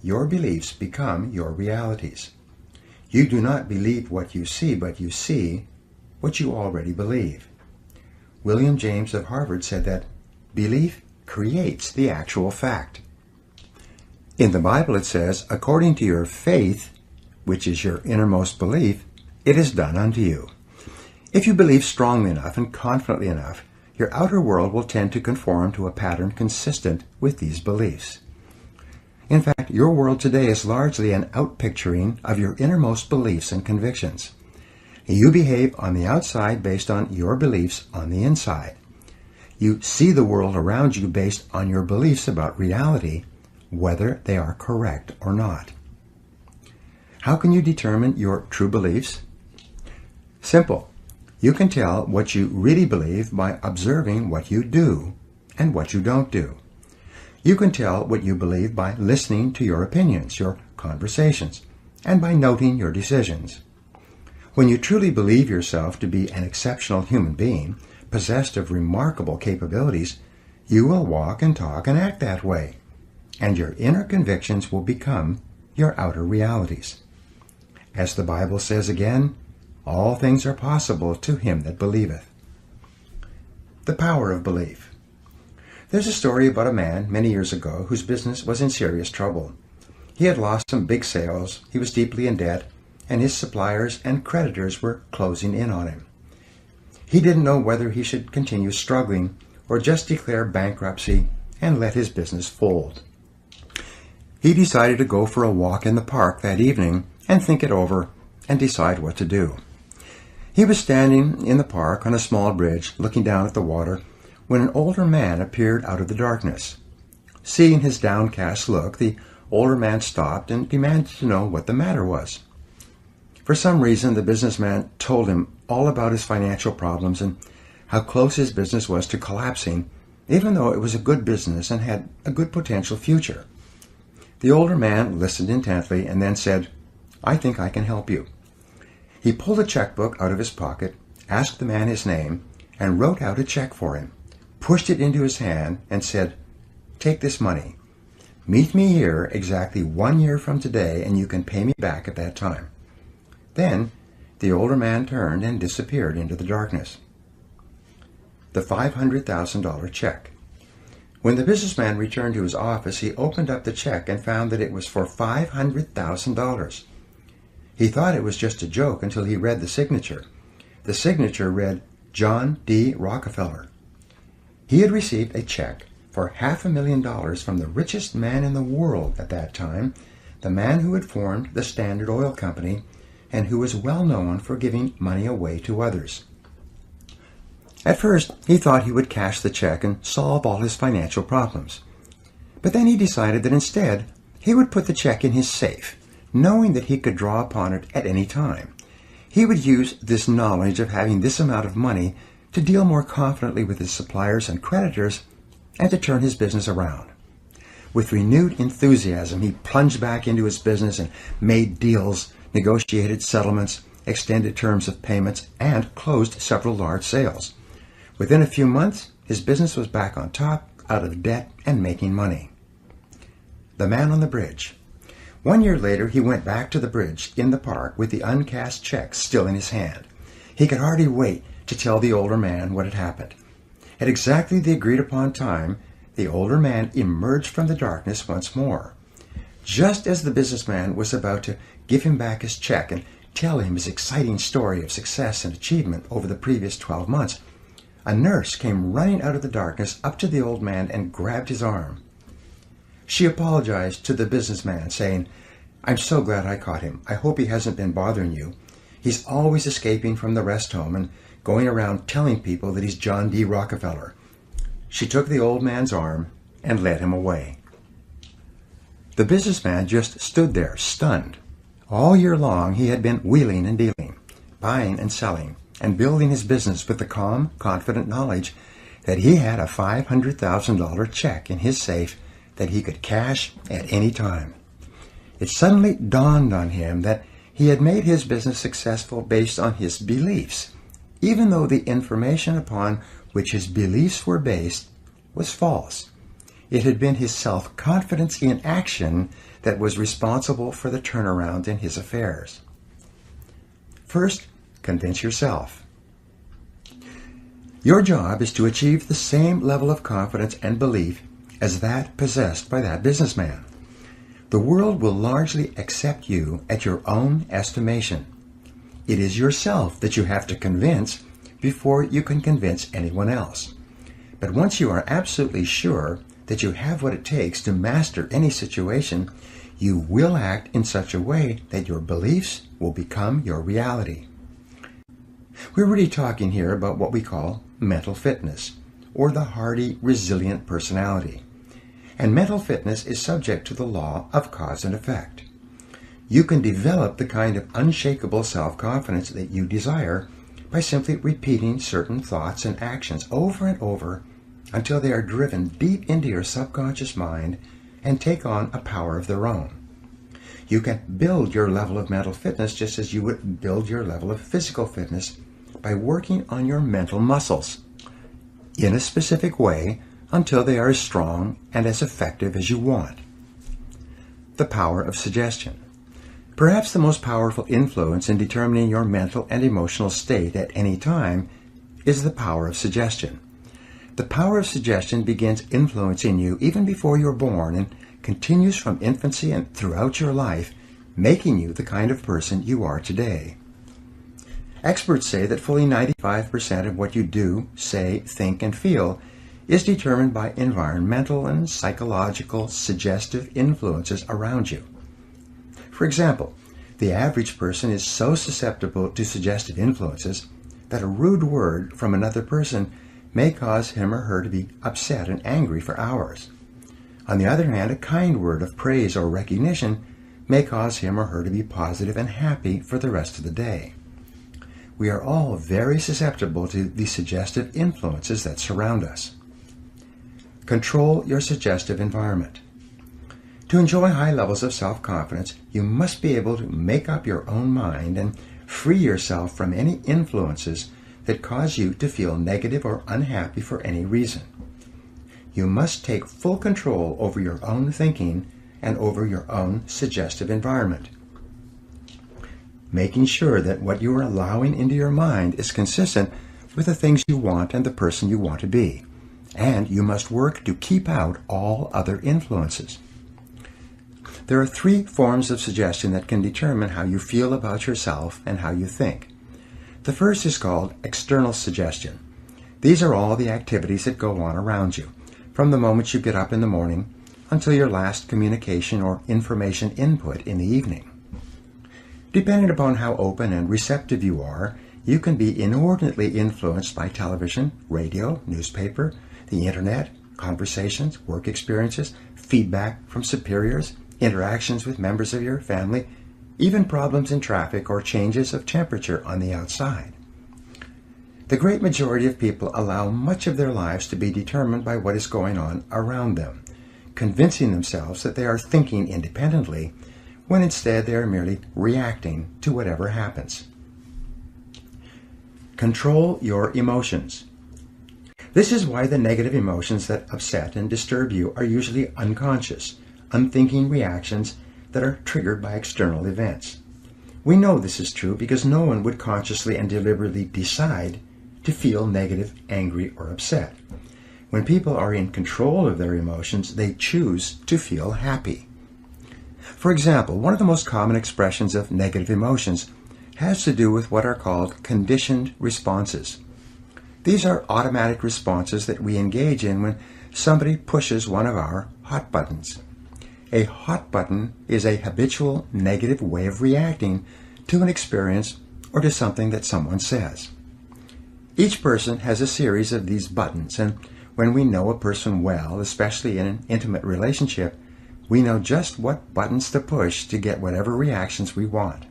your beliefs become your realities. You do not believe what you see, but you see what you already believe. William James of Harvard said that belief creates the actual fact. In the Bible it says, according to your faith, which is your innermost belief, it is done unto you. If you believe strongly enough and confidently enough, your outer world will tend to conform to a pattern consistent with these beliefs. In fact, your world today is largely an outpicturing of your innermost beliefs and convictions. You behave on the outside based on your beliefs on the inside. You see the world around you based on your beliefs about reality, whether they are correct or not. How can you determine your true beliefs? Simple. You can tell what you really believe by observing what you do and what you don't do. You can tell what you believe by listening to your opinions, your conversations, and by noting your decisions. When you truly believe yourself to be an exceptional human being, possessed of remarkable capabilities, you will walk and talk and act that way, and your inner convictions will become your outer realities. As the Bible says again, all things are possible to him that believeth. The power of belief. There's a story about a man many years ago whose business was in serious trouble. He had lost some big sales, he was deeply in debt, and his suppliers and creditors were closing in on him. He didn't know whether he should continue struggling or just declare bankruptcy and let his business fold. He decided to go for a walk in the park that evening and think it over and decide what to do. He was standing in the park on a small bridge looking down at the water when an older man appeared out of the darkness. Seeing his downcast look, the older man stopped and demanded to know what the matter was. For some reason, the businessman told him all about his financial problems and how close his business was to collapsing, even though it was a good business and had a good potential future. The older man listened intently and then said, "I think I can help you." He pulled a checkbook out of his pocket, asked the man his name, and wrote out a check for him, pushed it into his hand, and said, "Take this money. Meet me here exactly 1 year from today, and you can pay me back at that time." Then the older man turned and disappeared into the darkness. The $500,000 check. When the businessman returned to his office, he opened up the check and found that it was for $500,000. He thought it was just a joke until he read the signature. The signature read, "John D. Rockefeller." He had received a check for $500,000 from the richest man in the world at that time, the man who had formed the Standard Oil Company and who was well known for giving money away to others. At first, he thought he would cash the check and solve all his financial problems. But then he decided that instead, he would put the check in his safe, knowing that he could draw upon it at any time. He would use this knowledge of having this amount of money to deal more confidently with his suppliers and creditors and to turn his business around. With renewed enthusiasm, he plunged back into his business and made deals, negotiated settlements, extended terms of payments, and closed several large sales. Within a few months, his business was back on top, out of debt, and making money. The man on the bridge. 1 year later, he went back to the bridge in the park with the uncashed check still in his hand. He could hardly wait to tell the older man what had happened. At exactly the agreed upon time, the older man emerged from the darkness once more. Just as the businessman was about to give him back his check and tell him his exciting story of success and achievement over the previous 12 months, a nurse came running out of the darkness up to the old man and grabbed his arm. She apologized to the businessman, saying, "I'm so glad I caught him. I hope he hasn't been bothering you. He's always escaping from the rest home and going around telling people that he's John D. Rockefeller." She took the old man's arm and led him away. The businessman just stood there, stunned. All year long he had been wheeling and dealing, buying and selling, and building his business with the calm, confident knowledge that he had a $500,000 check in his safe that he could cash at any time. It suddenly dawned on him that he had made his business successful based on his beliefs, even though the information upon which his beliefs were based was false. It had been his self-confidence in action that was responsible for the turnaround in his affairs. First, convince yourself. Your job is to achieve the same level of confidence and belief as that possessed by that businessman. The world will largely accept you at your own estimation. It is yourself that you have to convince before you can convince anyone else. But once you are absolutely sure that you have what it takes to master any situation, you will act in such a way that your beliefs will become your reality. We're really talking here about what we call mental fitness, or the hardy, resilient personality. And mental fitness is subject to the law of cause and effect. You can develop the kind of unshakable self-confidence that you desire by simply repeating certain thoughts and actions over and over until they are driven deep into your subconscious mind and take on a power of their own. You can build your level of mental fitness just as you would build your level of physical fitness by working on your mental muscles in a specific way until they are as strong and as effective as you want. The power of suggestion. Perhaps the most powerful influence in determining your mental and emotional state at any time is the power of suggestion. The power of suggestion begins influencing you even before you're born and continues from infancy and throughout your life, making you the kind of person you are today. Experts say that fully 95% of what you do, say, think, and feel is determined by environmental and psychological suggestive influences around you. For example, the average person is so susceptible to suggestive influences that a rude word from another person may cause him or her to be upset and angry for hours. On the other hand, a kind word of praise or recognition may cause him or her to be positive and happy for the rest of the day. We are all very susceptible to the suggestive influences that surround us. Control your suggestive environment. To enjoy high levels of self-confidence, you must be able to make up your own mind and free yourself from any influences that cause you to feel negative or unhappy for any reason. you must take full control over your own thinking and over your own suggestive environment. Making sure that what you are allowing into your mind is consistent with the things you want and the person you want to be. And you must work to keep out all other influences. There are 3 forms of suggestion that can determine how you feel about yourself and how you think. The first is called external suggestion. These are all the activities that go on around you, from the moment you get up in the morning until your last communication or information input in the evening. Depending upon how open and receptive you are, you can be inordinately influenced by television, radio, newspaper, the internet, conversations, work experiences, feedback from superiors, interactions with members of your family, even problems in traffic or changes of temperature on the outside. The great majority of people allow much of their lives to be determined by what is going on around them, convincing themselves that they are thinking independently, when instead they are merely reacting to whatever happens. Control your emotions. This is why the negative emotions that upset and disturb you are usually unconscious, unthinking reactions that are triggered by external events. We know this is true because no one would consciously and deliberately decide to feel negative, angry, or upset. When people are in control of their emotions, they choose to feel happy. For example, one of the most common expressions of negative emotions has to do with what are called conditioned responses. These are automatic responses that we engage in when somebody pushes one of our hot buttons. A hot button is a habitual negative way of reacting to an experience or to something that someone says. Each person has a series of these buttons, and when we know a person well, especially in an intimate relationship, we know just what buttons to push to get whatever reactions we want.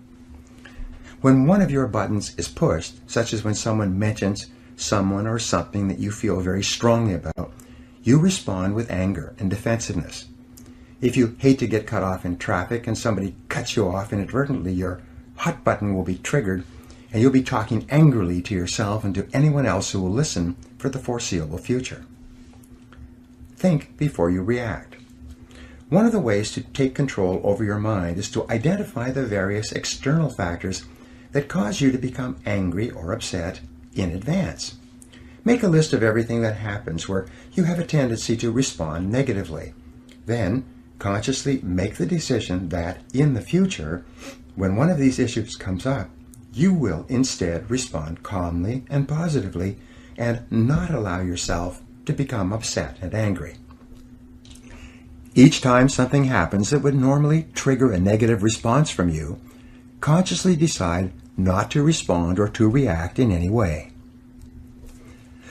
When one of your buttons is pushed, such as when someone mentions someone or something that you feel very strongly about, you respond with anger and defensiveness. If you hate to get cut off in traffic and somebody cuts you off inadvertently, your hot button will be triggered and you'll be talking angrily to yourself and to anyone else who will listen for the foreseeable future. Think before you react. One of the ways to take control over your mind is to identify the various external factors that cause you to become angry or upset in advance. Make a list of everything that happens where you have a tendency to respond negatively. Then, consciously make the decision that, in the future, when one of these issues comes up, you will instead respond calmly and positively and not allow yourself to become upset and angry. Each time something happens that would normally trigger a negative response from you, consciously decide not to respond or to react in any way.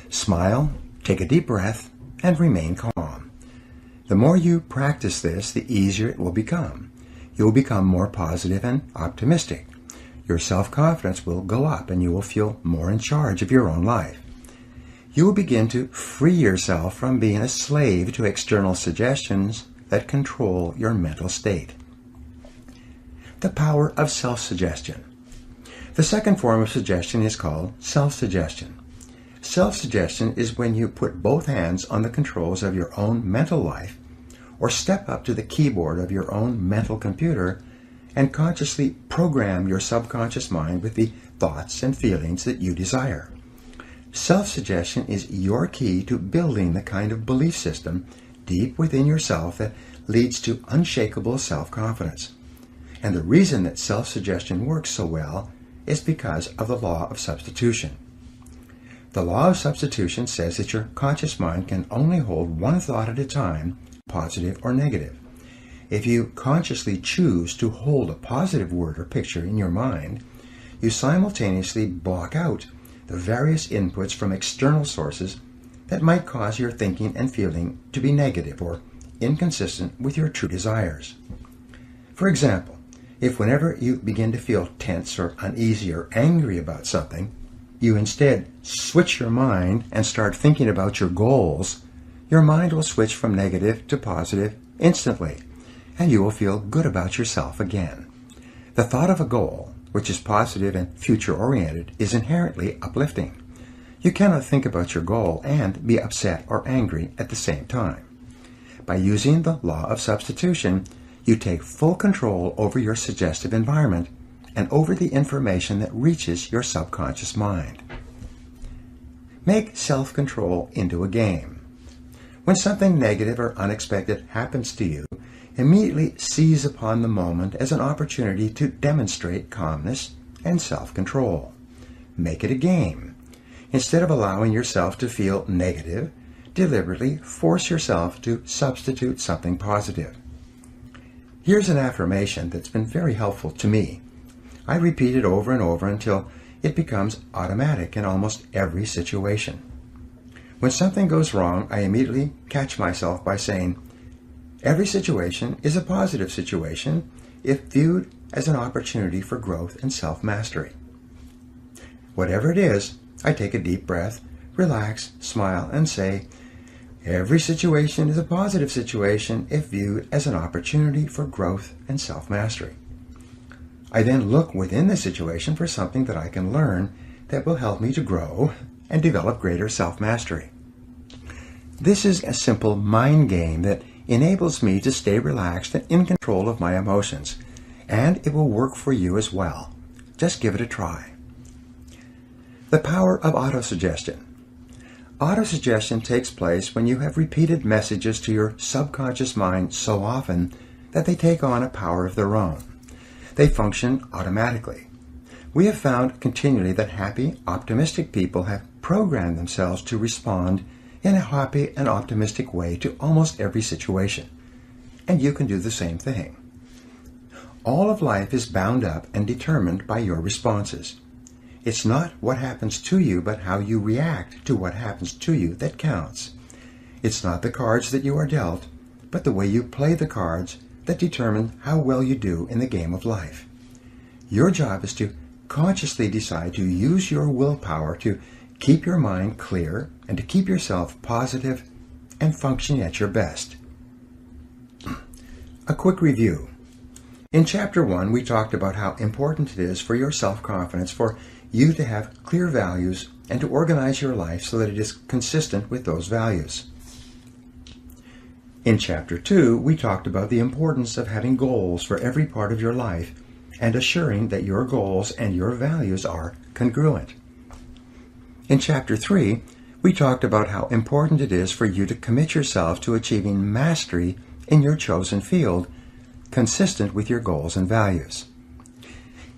Smile, take a deep breath, and remain calm. The more you practice this, the easier it will become. You will become more positive and optimistic. Your self-confidence will go up and you will feel more in charge of your own life. You will begin to free yourself from being a slave to external suggestions that control your mental state. The power of self-suggestion. The second form of suggestion is called self-suggestion. Self-suggestion is when you put both hands on the controls of your own mental life or step up to the keyboard of your own mental computer and consciously program your subconscious mind with the thoughts and feelings that you desire. Self-suggestion is your key to building the kind of belief system deep within yourself that leads to unshakable self-confidence. And the reason that self-suggestion works so well is because of the law of substitution. The law of substitution says that your conscious mind can only hold one thought at a time, positive or negative. If you consciously choose to hold a positive word or picture in your mind, you simultaneously block out the various inputs from external sources that might cause your thinking and feeling to be negative or inconsistent with your true desires. For example, if whenever you begin to feel tense or uneasy or angry about something, you instead switch your mind and start thinking about your goals, your mind will switch from negative to positive instantly, and you will feel good about yourself again. The thought of a goal, which is positive and future-oriented, is inherently uplifting. You cannot think about your goal and be upset or angry at the same time. By using the law of substitution, you take full control over your suggestive environment and over the information that reaches your subconscious mind. Make self-control into a game. When something negative or unexpected happens to you, immediately seize upon the moment as an opportunity to demonstrate calmness and self-control. Make it a game. Instead of allowing yourself to feel negative, deliberately force yourself to substitute something positive. Here's an affirmation that's been very helpful to me. I repeat it over and over until it becomes automatic in almost every situation. When something goes wrong, I immediately catch myself by saying, every situation is a positive situation if viewed as an opportunity for growth and self-mastery. Whatever it is, I take a deep breath, relax, smile, and say, every situation is a positive situation if viewed as an opportunity for growth and self-mastery. I then look within the situation for something that I can learn that will help me to grow and develop greater self-mastery. This is a simple mind game that enables me to stay relaxed and in control of my emotions, and it will work for you as well. Just give it a try. The power of autosuggestion. Autosuggestion takes place when you have repeated messages to your subconscious mind so often that they take on a power of their own. They function automatically. We have found continually that happy, optimistic people have programmed themselves to respond in a happy and optimistic way to almost every situation. And you can do the same thing. All of life is bound up and determined by your responses. It's not what happens to you, but how you react to what happens to you that counts. It's not the cards that you are dealt, but the way you play the cards that determine how well you do in the game of life. Your job is to consciously decide to use your willpower to keep your mind clear and to keep yourself positive and functioning at your best. A quick review. In Chapter 1, we talked about how important it is for your self-confidence for you to have clear values and to organize your life so that it is consistent with those values. In Chapter 2, we talked about the importance of having goals for every part of your life and assuring that your goals and your values are congruent. In Chapter 3, we talked about how important it is for you to commit yourself to achieving mastery in your chosen field, consistent with your goals and values.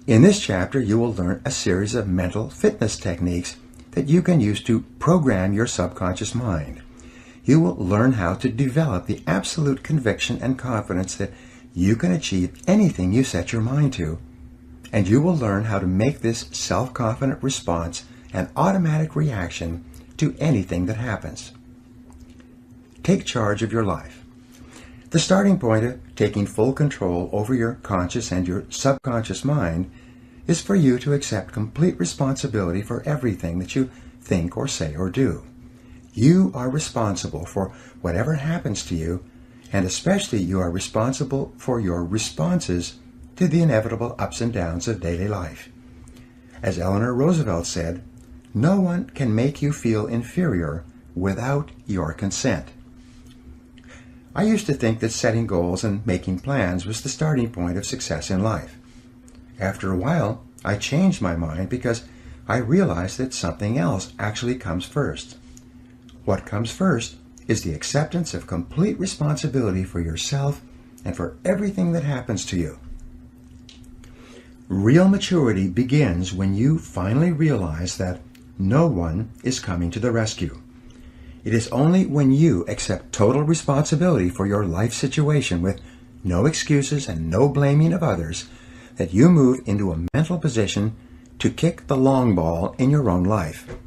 In this chapter, you will learn a series of mental fitness techniques that you can use to program your subconscious mind. You will learn how to develop the absolute conviction and confidence that you can achieve anything you set your mind to, and you will learn how to make this self-confident response an automatic reaction to anything that happens. Take charge of your life. The starting point of taking full control over your conscious and your subconscious mind is for you to accept complete responsibility for everything that you think or say or do. You are responsible for whatever happens to you, and especially you are responsible for your responses to the inevitable ups and downs of daily life. As Eleanor Roosevelt said, no one can make you feel inferior without your consent. I used to think that setting goals and making plans was the starting point of success in life. After a while, I changed my mind because I realized that something else actually comes first. What comes first is the acceptance of complete responsibility for yourself and for everything that happens to you. Real maturity begins when you finally realize that no one is coming to the rescue. It is only when you accept total responsibility for your life situation with no excuses and no blaming of others that you move into a mental position to kick the long ball in your own life.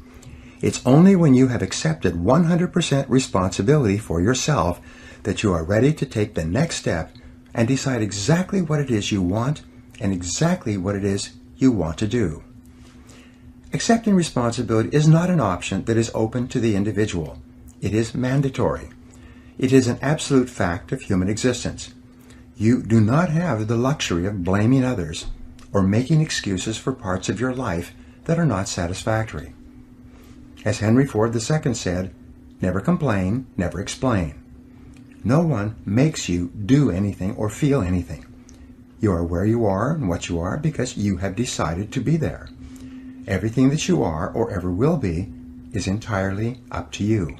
It's only when you have accepted 100% responsibility for yourself that you are ready to take the next step and decide exactly what it is you want and exactly what it is you want to do. Accepting responsibility is not an option that is open to the individual. It is mandatory. It is an absolute fact of human existence. You do not have the luxury of blaming others or making excuses for parts of your life that are not satisfactory. As Henry Ford II said, never complain, never explain. No one makes you do anything or feel anything. You are where you are and what you are because you have decided to be there. Everything that you are or ever will be is entirely up to you.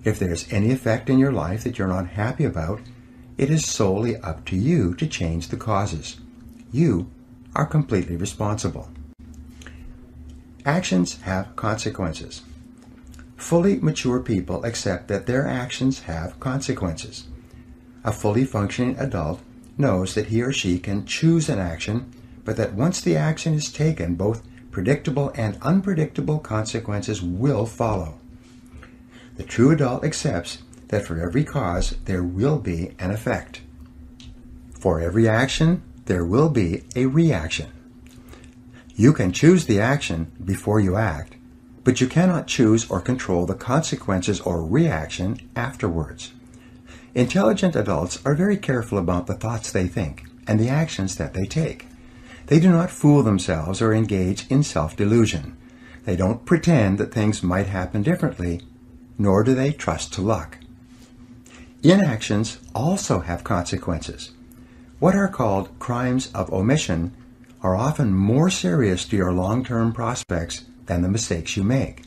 If there's any effect in your life that you're not happy about, it is solely up to you to change the causes. You are completely responsible. Actions have consequences. Fully mature people accept that their actions have consequences. A fully functioning adult knows that he or she can choose an action, but that once the action is taken, both predictable and unpredictable consequences will follow. The true adult accepts that for every cause there will be an effect. For every action, there will be a reaction. You can choose the action before you act, but you cannot choose or control the consequences or reaction afterwards. Intelligent adults are very careful about the thoughts they think and the actions that they take. They do not fool themselves or engage in self-delusion. They don't pretend that things might happen differently, nor do they trust to luck. Inactions also have consequences. What are called crimes of omission are often more serious to your long-term prospects than the mistakes you make.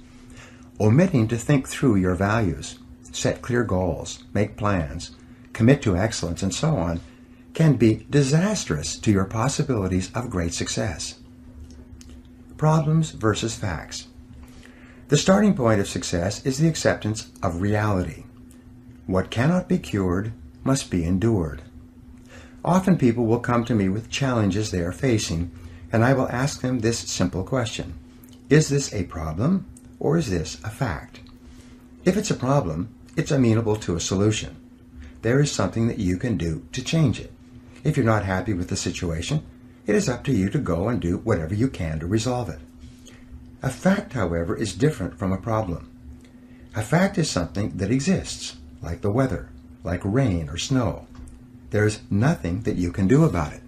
Omitting to think through your values, set clear goals, make plans, commit to excellence, and so on, can be disastrous to your possibilities of great success. Problems versus facts. The starting point of success is the acceptance of reality. What cannot be cured must be endured. Often people will come to me with challenges they are facing, and I will ask them this simple question: is this a problem or is this a fact? If it's a problem, it's amenable to a solution. There is something that you can do to change it. If you're not happy with the situation, it is up to you to go and do whatever you can to resolve it. A fact, however, is different from a problem. A fact is something that exists, like the weather, like rain or snow. There's nothing that you can do about it.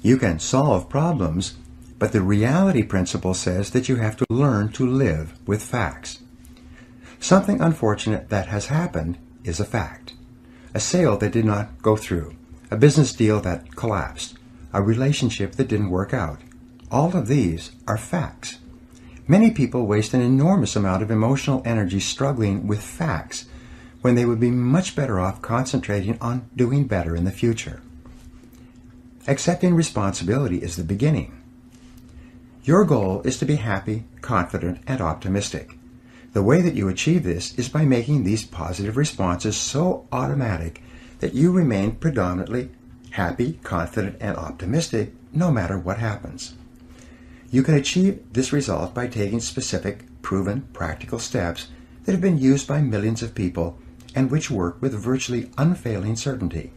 You can solve problems, but the reality principle says that you have to learn to live with facts. Something unfortunate that has happened is a fact. A sale that did not go through, a business deal that collapsed, a relationship that didn't work out. All of these are facts. Many people waste an enormous amount of emotional energy struggling with facts when they would be much better off concentrating on doing better in the future. Accepting responsibility is the beginning. Your goal is to be happy, confident, and optimistic. The way that you achieve this is by making these positive responses so automatic that you remain predominantly happy, confident, and optimistic no matter what happens. You can achieve this result by taking specific, proven, practical steps that have been used by millions of people and which work with virtually unfailing certainty.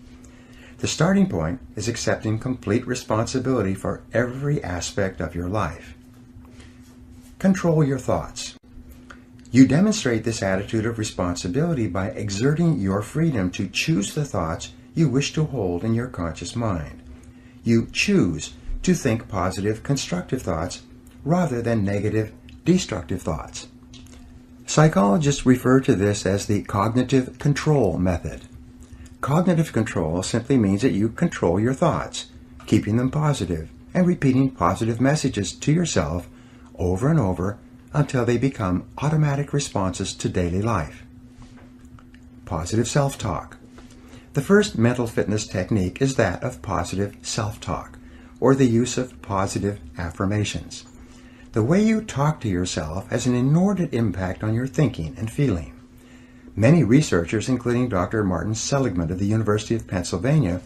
The starting point is accepting complete responsibility for every aspect of your life. Control your thoughts. You demonstrate this attitude of responsibility by exerting your freedom to choose the thoughts you wish to hold in your conscious mind. You choose to think positive, constructive thoughts rather than negative, destructive thoughts. Psychologists refer to this as the cognitive control method. Cognitive control simply means that you control your thoughts, keeping them positive and repeating positive messages to yourself over and over until they become automatic responses to daily life. Positive self-talk. The first mental fitness technique is that of positive self-talk, or the use of positive affirmations. The way you talk to yourself has an inordinate impact on your thinking and feeling. Many researchers, including Dr. Martin Seligman of the University of Pennsylvania,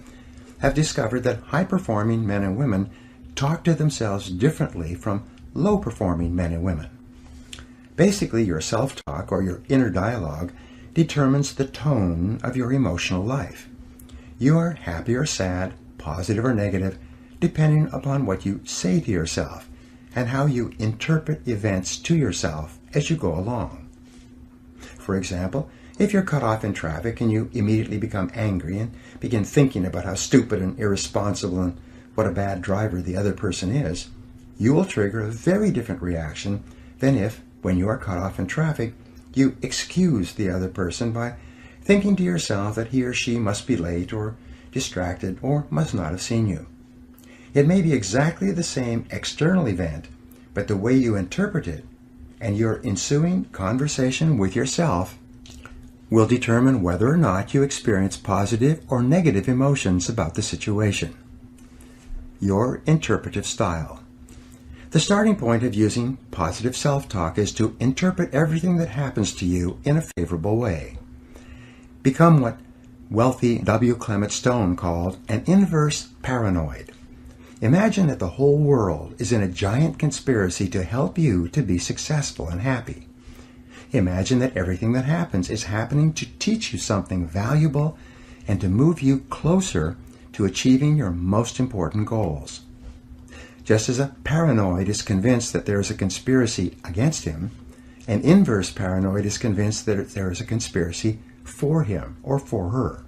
have discovered that high-performing men and women talk to themselves differently from low-performing men and women. Basically, your self-talk, or your inner dialogue, determines the tone of your emotional life. You are happy or sad, positive or negative, depending upon what you say to yourself and how you interpret events to yourself as you go along. For example, if you're cut off in traffic and you immediately become angry and begin thinking about how stupid and irresponsible and what a bad driver the other person is, you will trigger a very different reaction than if, When you are cut off in traffic, you excuse the other person by thinking to yourself that he or she must be late or distracted or must not have seen you. It may be exactly the same external event, but the way you interpret it and your ensuing conversation with yourself will determine whether or not you experience positive or negative emotions about the situation. Your interpretive style. The starting point of using positive self-talk is to interpret everything that happens to you in a favorable way. Become what wealthy W. Clement Stone called an inverse paranoid. Imagine that the whole world is in a giant conspiracy to help you to be successful and happy. Imagine that everything that happens is happening to teach you something valuable and to move you closer to achieving your most important goals. Just as a paranoid is convinced that there is a conspiracy against him, an inverse paranoid is convinced that there is a conspiracy for him or for her.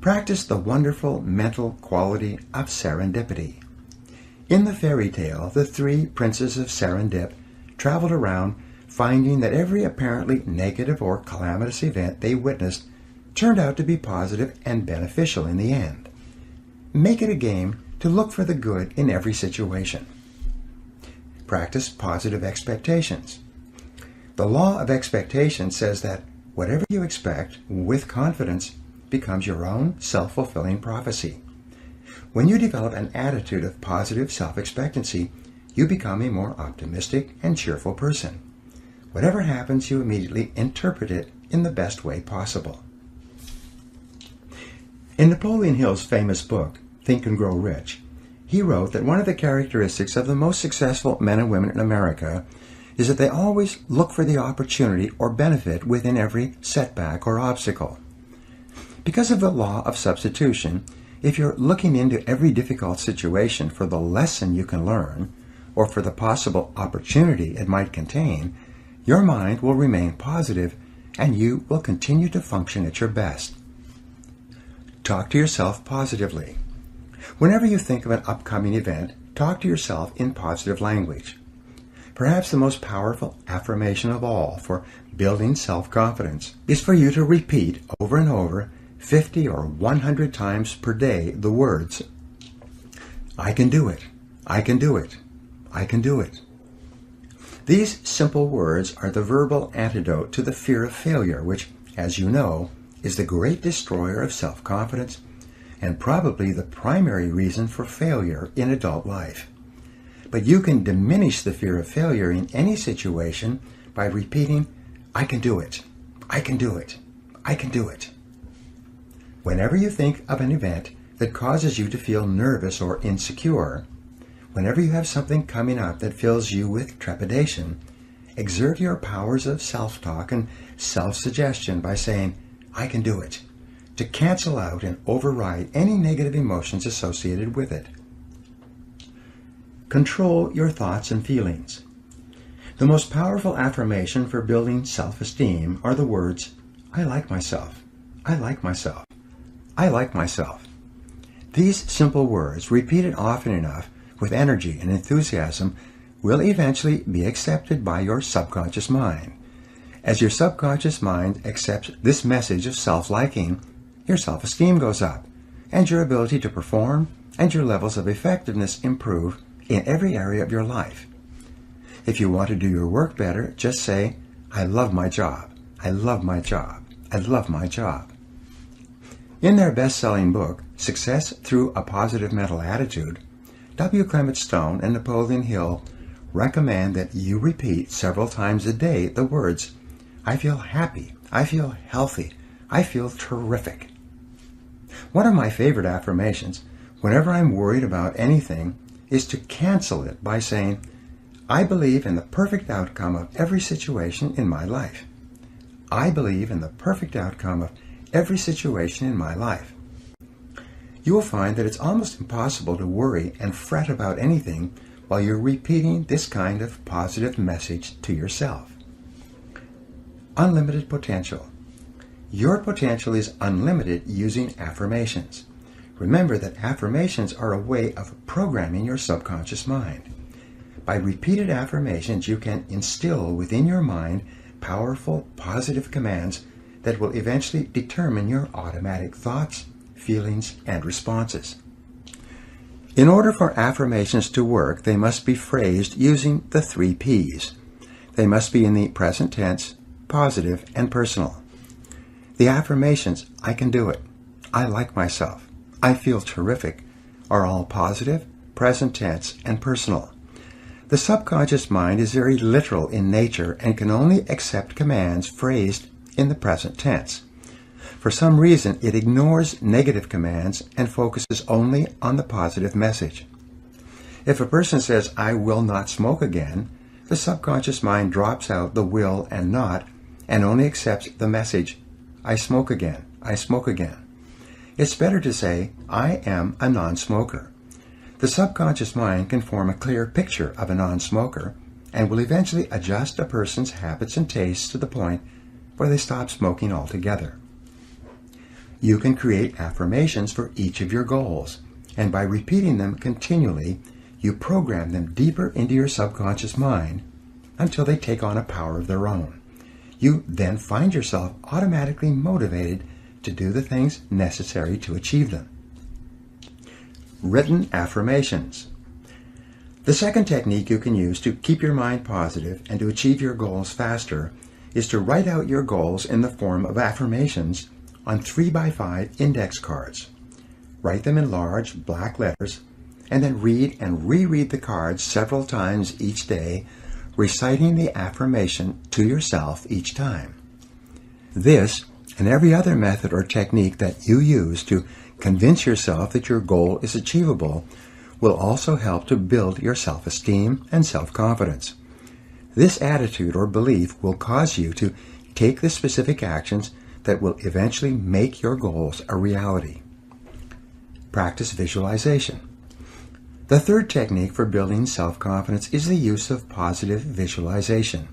Practice the wonderful mental quality of serendipity. In the fairy tale, the three princes of Serendip traveled around finding that every apparently negative or calamitous event they witnessed turned out to be positive and beneficial in the end. Make it a game to look for the good in every situation. Practice positive expectations. The law of expectation says that whatever you expect with confidence becomes your own self-fulfilling prophecy. When you develop an attitude of positive self-expectancy, you become a more optimistic and cheerful person. Whatever happens, you immediately interpret it in the best way possible. In Napoleon Hill's famous book, Think and Grow Rich, he wrote that one of the characteristics of the most successful men and women in America is that they always look for the opportunity or benefit within every setback or obstacle. Because of the law of substitution, if you're looking into every difficult situation for the lesson you can learn, or for the possible opportunity it might contain, your mind will remain positive and you will continue to function at your best. Talk to yourself positively. Whenever you think of an upcoming event, talk to yourself in positive language. Perhaps the most powerful affirmation of all for building self-confidence is for you to repeat over and over 50 or 100 times per day the words, I can do it, I can do it, I can do it. These simple words are the verbal antidote to the fear of failure, which, as you know, is the great destroyer of self-confidence and probably the primary reason for failure in adult life. But you can diminish the fear of failure in any situation by repeating, I can do it, I can do it, I can do it. Whenever you think of an event that causes you to feel nervous or insecure, whenever you have something coming up that fills you with trepidation, exert your powers of self-talk and self-suggestion by saying, I can do it, to cancel out and override any negative emotions associated with it. Control your thoughts and feelings. The most powerful affirmation for building self-esteem are the words, I like myself, I like myself, I like myself. These simple words, repeated often enough with energy and enthusiasm, will eventually be accepted by your subconscious mind. As your subconscious mind accepts this message of self-liking, your self-esteem goes up, and your ability to perform and your levels of effectiveness improve in every area of your life. If you want to do your work better, just say, I love my job, I love my job, I love my job. In their best-selling book, Success Through a Positive Mental Attitude, W. Clement Stone and Napoleon Hill recommend that you repeat several times a day the words, I feel happy, I feel healthy, I feel terrific. One of my favorite affirmations, whenever I'm worried about anything, is to cancel it by saying, I believe in the perfect outcome of every situation in my life. I believe in the perfect outcome of every situation in my life. You will find that it's almost impossible to worry and fret about anything while you're repeating this kind of positive message to yourself. Unlimited potential. Your potential is unlimited using affirmations. Remember that affirmations are a way of programming your subconscious mind. By repeated affirmations, you can instill within your mind powerful, positive commands that will eventually determine your automatic thoughts, feelings, and responses. In order for affirmations to work, they must be phrased using the 3 P's. They must be in the present tense, positive, and personal. The affirmations, I can do it, I like myself, I feel terrific, are all positive, present tense, and personal. The subconscious mind is very literal in nature and can only accept commands phrased in the present tense. For some reason, it ignores negative commands and focuses only on the positive message. If a person says, I will not smoke again, the subconscious mind drops out the will and not and only accepts the message, I smoke again, I smoke again. It's better to say, I am a non-smoker. The subconscious mind can form a clear picture of a non-smoker and will eventually adjust a person's habits and tastes to the point where they stop smoking altogether. You can create affirmations for each of your goals, and by repeating them continually, you program them deeper into your subconscious mind until they take on a power of their own. You then find yourself automatically motivated to do the things necessary to achieve them. Written affirmations. The second technique you can use to keep your mind positive and to achieve your goals faster is to write out your goals in the form of affirmations on 3x5 index cards. Write them in large black letters and then read and reread the cards several times each day, reciting the affirmation to yourself each time. This and every other method or technique that you use to convince yourself that your goal is achievable will also help to build your self-esteem and self-confidence. This attitude or belief will cause you to take the specific actions that will eventually make your goals a reality. Practice visualization. The third technique for building self-confidence is the use of positive visualization.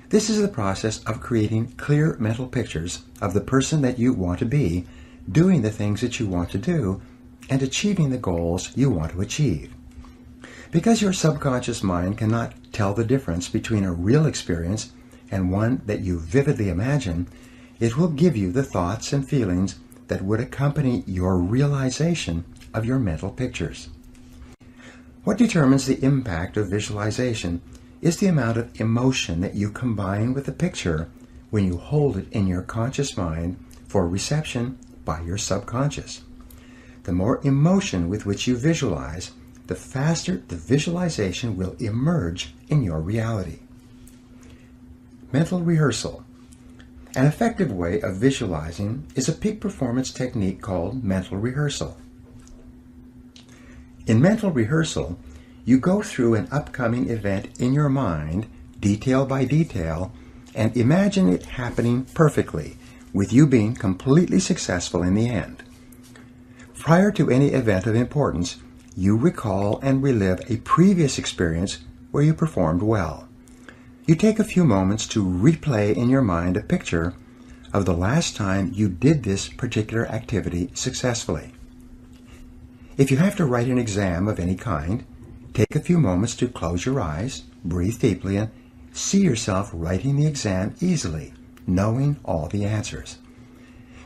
This is the process of creating clear mental pictures of the person that you want to be, doing the things that you want to do, and achieving the goals you want to achieve. Because your subconscious mind cannot tell the difference between a real experience and one that you vividly imagine, it will give you the thoughts and feelings that would accompany your realization of your mental pictures. What determines the impact of visualization is the amount of emotion that you combine with the picture when you hold it in your conscious mind for reception by your subconscious. The more emotion with which you visualize, the faster the visualization will emerge in your reality. Mental rehearsal. An effective way of visualizing is a peak performance technique called mental rehearsal. In mental rehearsal, you go through an upcoming event in your mind, detail by detail, and imagine it happening perfectly, with you being completely successful in the end. Prior to any event of importance, you recall and relive a previous experience where you performed well. You take a few moments to replay in your mind a picture of the last time you did this particular activity successfully. If you have to write an exam of any kind, take a few moments to close your eyes, breathe deeply, and see yourself writing the exam easily, knowing all the answers.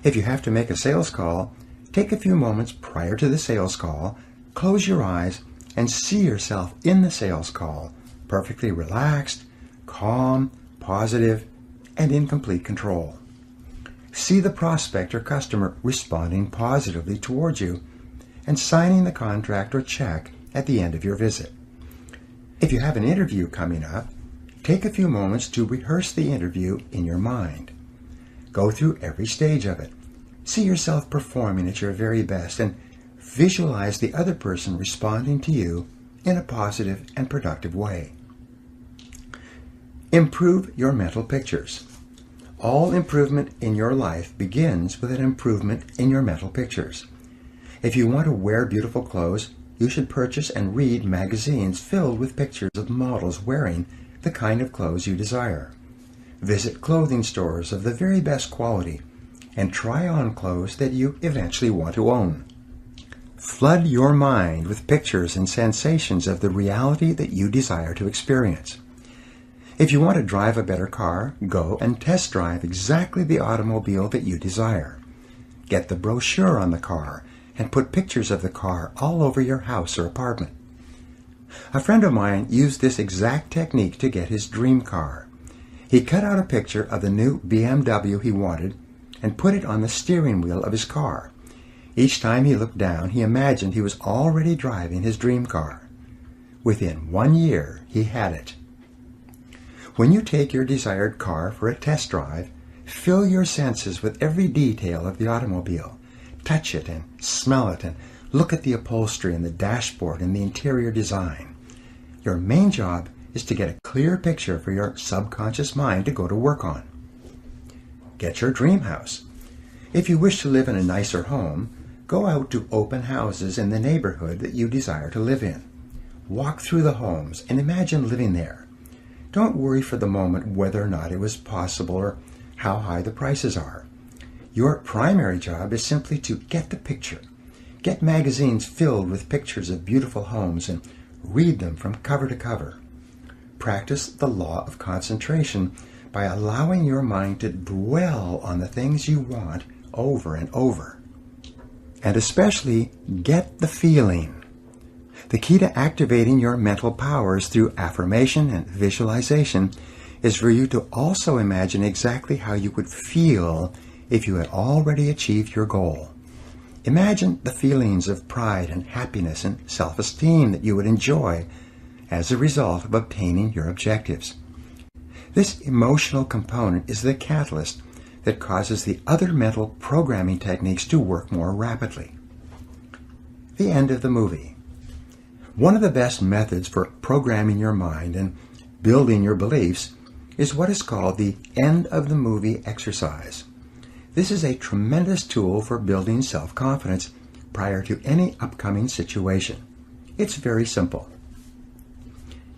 If you have to make a sales call, take a few moments prior to the sales call, close your eyes, and see yourself in the sales call, perfectly relaxed, calm, positive, and in complete control. See the prospect or customer responding positively towards you and signing the contract or check at the end of your visit. If you have an interview coming up, take a few moments to rehearse the interview in your mind. Go through every stage of it. See yourself performing at your very best and visualize the other person responding to you in a positive and productive way. Improve your mental pictures. All improvement in your life begins with an improvement in your mental pictures. If you want to wear beautiful clothes, you should purchase and read magazines filled with pictures of models wearing the kind of clothes you desire. Visit clothing stores of the very best quality and try on clothes that you eventually want to own. flood your mind with pictures and sensations of the reality that you desire to experience. If you want to drive a better car, go and test drive exactly the automobile that you desire. Get the brochure on the car and put pictures of the car all over your house or apartment. A friend of mine used this exact technique to get his dream car. He cut out a picture of the new BMW he wanted and put it on the steering wheel of his car. Each time he looked down, he imagined he was already driving his dream car. Within 1 year, he had it. When you take your desired car for a test drive, fill your senses with every detail of the automobile. Touch it and smell it and look at the upholstery and the dashboard and the interior design. Your main job is to get a clear picture for your subconscious mind to go to work on. Get your dream house. If you wish to live in a nicer home, go out to open houses in the neighborhood that you desire to live in. Walk through the homes and imagine living there. Don't worry for the moment whether or not it was possible or how high the prices are. Your primary job is simply to get the picture. Get magazines filled with pictures of beautiful homes and read them from cover to cover. Practice the law of concentration by allowing your mind to dwell on the things you want over and over. And especially, get the feeling. The key to activating your mental powers through affirmation and visualization is for you to also imagine exactly how you would feel if you had already achieved your goal. Imagine the feelings of pride and happiness and self-esteem that you would enjoy as a result of obtaining your objectives. This emotional component is the catalyst that causes the other mental programming techniques to work more rapidly. The end of the movie. One of the best methods for programming your mind and building your beliefs is what is called the end of the movie exercise. This is a tremendous tool for building self-confidence prior to any upcoming situation. It's very simple.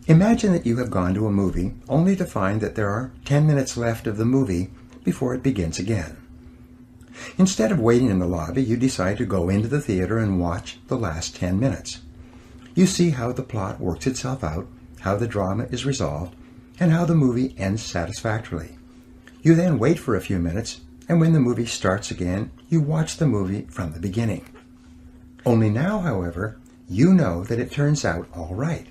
Imagine that you have gone to a movie only to find that there are 10 minutes left of the movie before it begins again. Instead of waiting in the lobby, you decide to go into the theater and watch the last 10 minutes. You see how the plot works itself out, how the drama is resolved, and how the movie ends satisfactorily. You then wait for a few minutes, and when the movie starts again, you watch the movie from the beginning. Only now, however, you know that it turns out all right.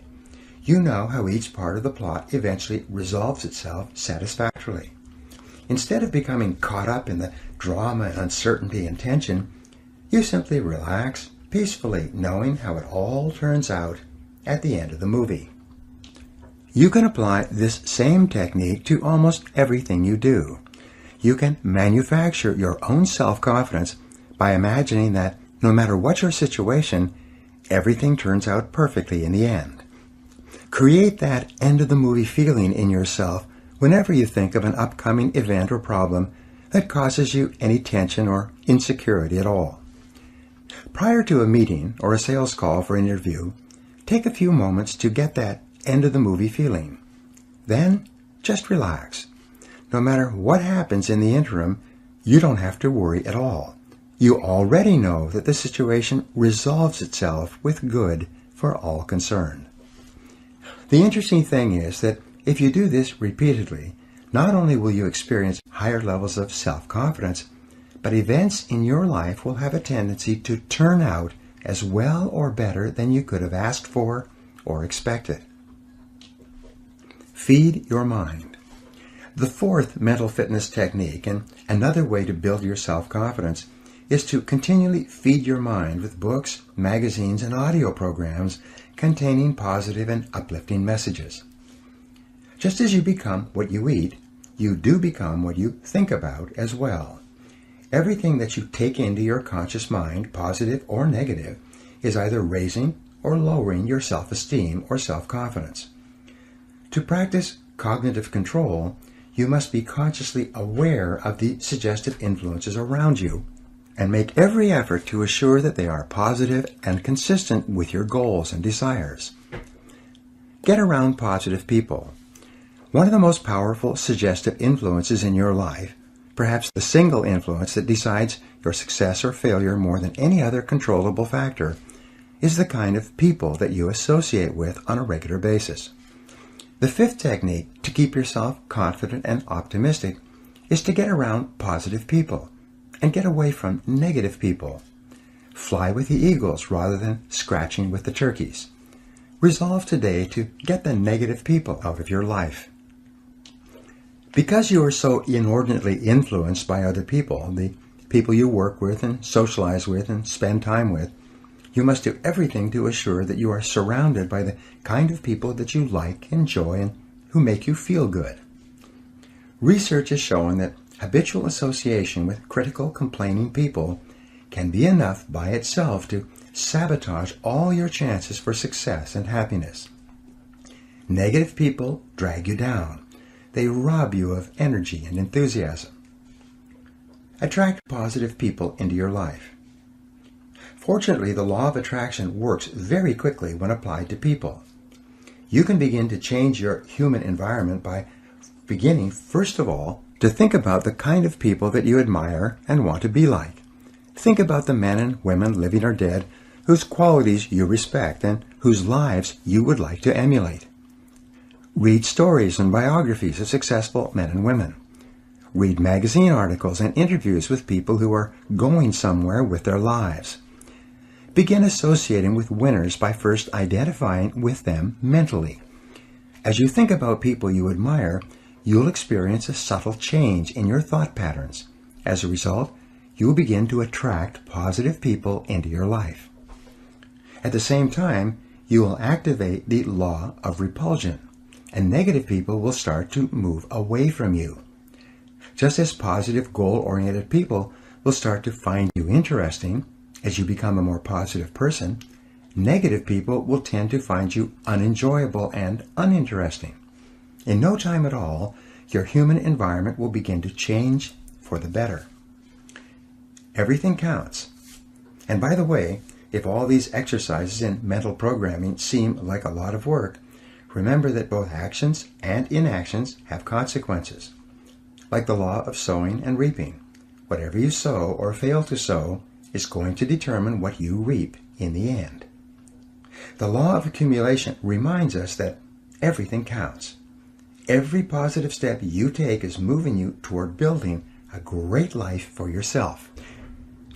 You know how each part of the plot eventually resolves itself satisfactorily. Instead of becoming caught up in the drama and uncertainty and tension, you simply relax peacefully, knowing how it all turns out at the end of the movie. You can apply this same technique to almost everything you do. You can manufacture your own self-confidence by imagining that no matter what your situation, everything turns out perfectly in the end. Create that end-of-the-movie feeling in yourself whenever you think of an upcoming event or problem that causes you any tension or insecurity at all. Prior to a meeting or a sales call for an interview, take a few moments to get that end-of-the-movie feeling. Then, just relax. No matter what happens in the interim, you don't have to worry at all. You already know that the situation resolves itself with good for all concerned. The interesting thing is that if you do this repeatedly, not only will you experience higher levels of self-confidence, but events in your life will have a tendency to turn out as well or better than you could have asked for or expected. Feed your mind. The fourth mental fitness technique, and another way to build your self-confidence, is to continually feed your mind with books, magazines, and audio programs containing positive and uplifting messages. Just as you become what you eat, you do become what you think about as well. Everything that you take into your conscious mind, positive or negative, is either raising or lowering your self-esteem or self-confidence. To practice cognitive control, you must be consciously aware of the suggestive influences around you and make every effort to assure that they are positive and consistent with your goals and desires. Get around positive people. One of the most powerful suggestive influences in your life, perhaps the single influence that decides your success or failure more than any other controllable factor, is the kind of people that you associate with on a regular basis. The fifth technique to keep yourself confident and optimistic is to get around positive people and get away from negative people. Fly with the eagles rather than scratching with the turkeys. Resolve today to get the negative people out of your life. Because you are so inordinately influenced by other people, the people you work with and socialize with and spend time with, you must do everything to assure that you are surrounded by the kind of people that you like, enjoy, and who make you feel good. Research has shown that habitual association with critical, complaining people can be enough by itself to sabotage all your chances for success and happiness. Negative people drag you down. They rob you of energy and enthusiasm. Attract positive people into your life. Fortunately, the law of attraction works very quickly when applied to people. You can begin to change your human environment by beginning, first of all, to think about the kind of people that you admire and want to be like. Think about the men and women, living or dead, whose qualities you respect and whose lives you would like to emulate. Read stories and biographies of successful men and women. Read magazine articles and interviews with people who are going somewhere with their lives. Begin associating with winners by first identifying with them mentally. As you think about people you admire, you'll experience a subtle change in your thought patterns. As a result, you will begin to attract positive people into your life. At the same time, you will activate the law of repulsion, and negative people will start to move away from you. Just as positive, goal-oriented people will start to find you interesting as you become a more positive person, negative people will tend to find you unenjoyable and uninteresting. In no time at all, your human environment will begin to change for the better. Everything counts. And by the way, if all these exercises in mental programming seem like a lot of work, remember that both actions and inactions have consequences. Like the law of sowing and reaping, whatever you sow or fail to sow is going to determine what you reap in the end. The law of accumulation reminds us that everything counts. Every positive step you take is moving you toward building a great life for yourself.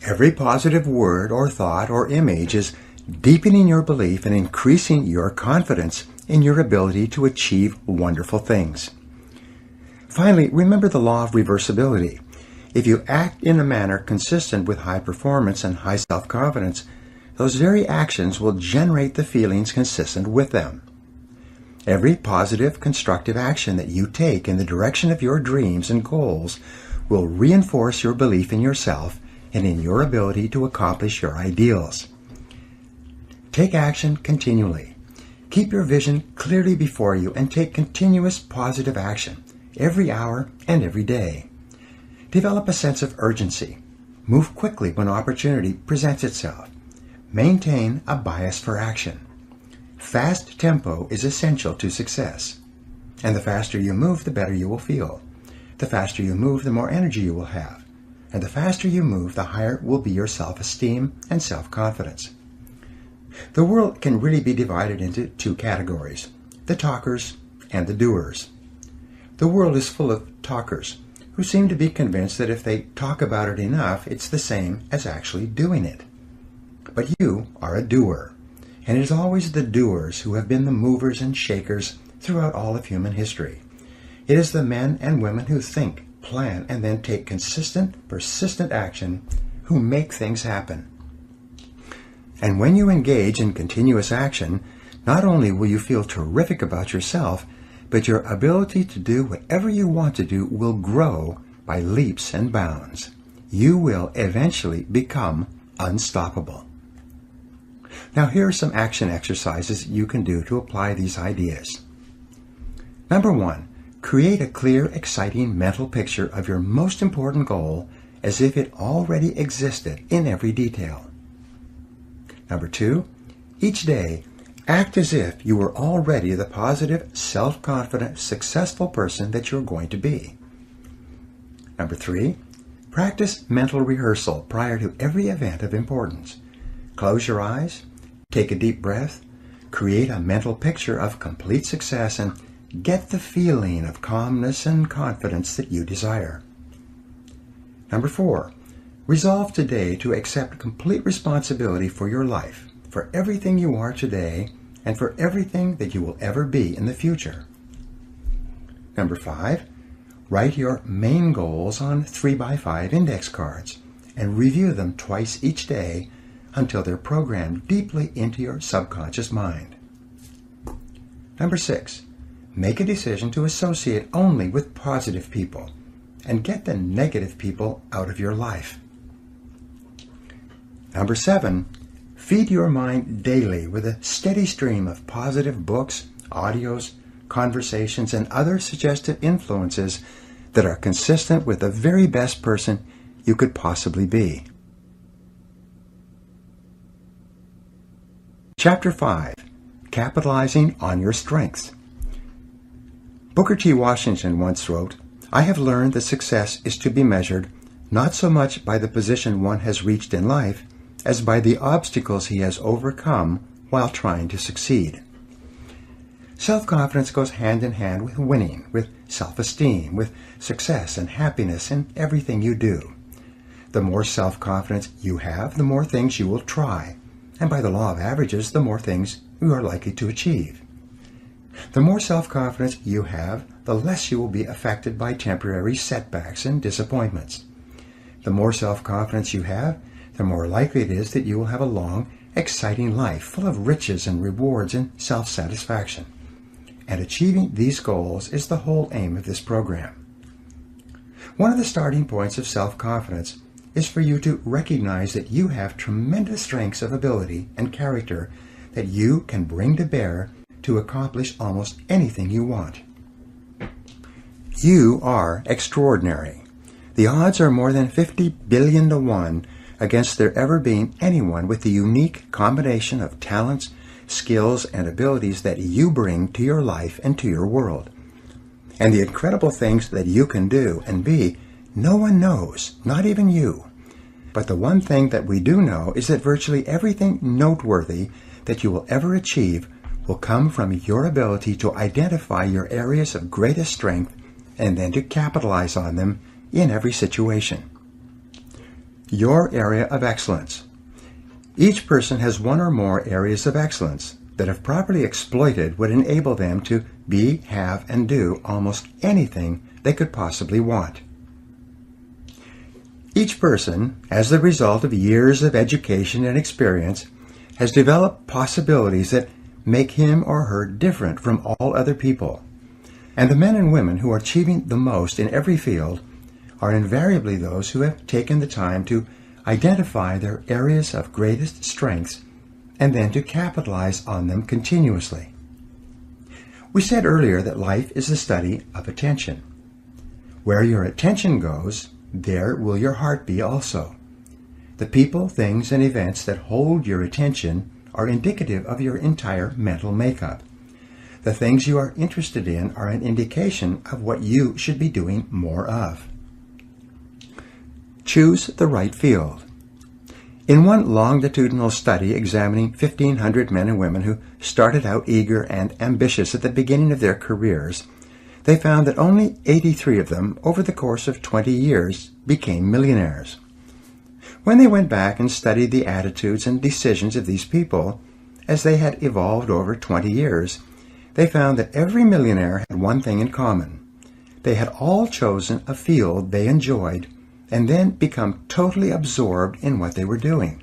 Every positive word or thought or image is deepening your belief and increasing your confidence in your ability to achieve wonderful things. Finally, remember the law of reversibility. If you act in a manner consistent with high performance and high self-confidence, those very actions will generate the feelings consistent with them. Every positive, constructive action that you take in the direction of your dreams and goals will reinforce your belief in yourself and in your ability to accomplish your ideals. Take action continually. Keep your vision clearly before you and take continuous positive action every hour and every day. Develop a sense of urgency. Move quickly when opportunity presents itself. Maintain a bias for action. Fast tempo is essential to success. And the faster you move, the better you will feel. The faster you move, the more energy you will have. And the faster you move, the higher will be your self-esteem and self-confidence. The world can really be divided into two categories, the talkers and the doers. The world is full of talkers who seem to be convinced that if they talk about it enough, it's the same as actually doing it. But you are a doer, and it is always the doers who have been the movers and shakers throughout all of human history. It is the men and women who think, plan, and then take consistent, persistent action who make things happen. And when you engage in continuous action, not only will you feel terrific about yourself, but your ability to do whatever you want to do will grow by leaps and bounds. You will eventually become unstoppable. Now here are some action exercises you can do to apply these ideas. Number 1, create a clear, exciting mental picture of your most important goal as if it already existed in every detail. Number 2, each day, act as if you were already the positive, self-confident, successful person that you're going to be. Number 3, practice mental rehearsal prior to every event of importance. Close your eyes, Take a deep breath, create a mental picture of complete success, and get the feeling of calmness and confidence that you desire. Number 4, resolve today to accept complete responsibility for your life, for everything you are today, and for everything that you will ever be in the future. Number 5, write your main goals on 3x5 index cards and review them twice each day until they're programmed deeply into your subconscious mind. Number 6, make a decision to associate only with positive people and get the negative people out of your life. Number 7, feed your mind daily with a steady stream of positive books, audios, conversations, and other suggestive influences that are consistent with the very best person you could possibly be. Chapter 5, Capitalizing on Your Strengths. Booker T. Washington once wrote, "I have learned that success is to be measured not so much by the position one has reached in life as by the obstacles he has overcome while trying to succeed." Self-confidence goes hand in hand with winning, with self-esteem, with success and happiness in everything you do. The more self-confidence you have, the more things you will try, and by the law of averages, the more things you are likely to achieve. The more self-confidence you have, the less you will be affected by temporary setbacks and disappointments. The more self-confidence you have, the more likely it is that you will have a long, exciting life full of riches and rewards and self-satisfaction. And achieving these goals is the whole aim of this program. One of the starting points of self-confidence is for you to recognize that you have tremendous strengths of ability and character that you can bring to bear to accomplish almost anything you want. You are extraordinary. The odds are more than 50 billion to 1 against there ever being anyone with the unique combination of talents, skills, and abilities that you bring to your life and to your world. And the incredible things that you can do and be, no one knows, not even you. But the one thing that we do know is that virtually everything noteworthy that you will ever achieve will come from your ability to identify your areas of greatest strength and then to capitalize on them in every situation. Your area of excellence. Each person has one or more areas of excellence that, if properly exploited, would enable them to be, have, and do almost anything they could possibly want. Each person, as the result of years of education and experience, has developed possibilities that make him or her different from all other people. And the men and women who are achieving the most in every field are invariably those who have taken the time to identify their areas of greatest strengths and then to capitalize on them continuously. We said earlier that life is the study of attention. Where your attention goes, there will your heart be also. The people, things, and events that hold your attention are indicative of your entire mental makeup. The things you are interested in are an indication of what you should be doing more of. Choose the right field. In one longitudinal study examining 1,500 men and women who started out eager and ambitious at the beginning of their careers, they found that only 83 of them, over the course of 20 years, became millionaires. When they went back and studied the attitudes and decisions of these people, as they had evolved over 20 years, they found that every millionaire had one thing in common. They had all chosen a field they enjoyed and then become totally absorbed in what they were doing.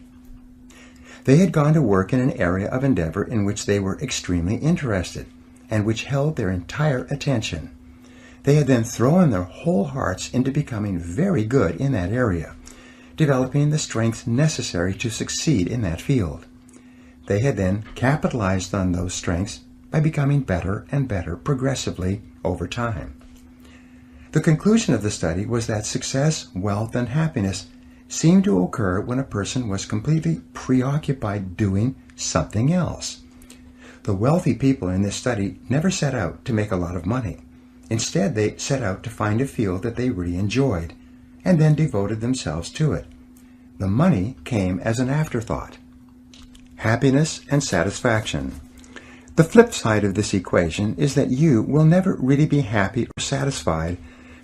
They had gone to work in an area of endeavor in which they were extremely interested and which held their entire attention. They had then thrown their whole hearts into becoming very good in that area, developing the strength necessary to succeed in that field. They had then capitalized on those strengths by becoming better and better progressively over time. The conclusion of the study was that success, wealth, and happiness seemed to occur when a person was completely preoccupied doing something else. The wealthy people in this study never set out to make a lot of money. Instead, they set out to find a field that they really enjoyed, and then devoted themselves to it. The money came as an afterthought. happiness and satisfaction. The flip side of this equation is that you will never really be happy or satisfied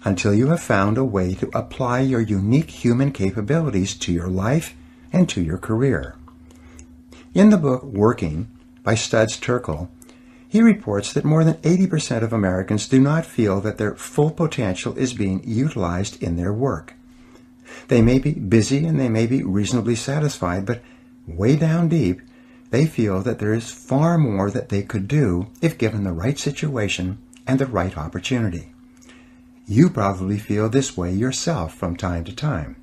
until you have found a way to apply your unique human capabilities to your life and to your career. In the book Working by Studs Terkel, he reports that more than 80% of Americans do not feel that their full potential is being utilized in their work. They may be busy and they may be reasonably satisfied, but way down deep, they feel that there is far more that they could do if given the right situation and the right opportunity. You probably feel this way yourself from time to time.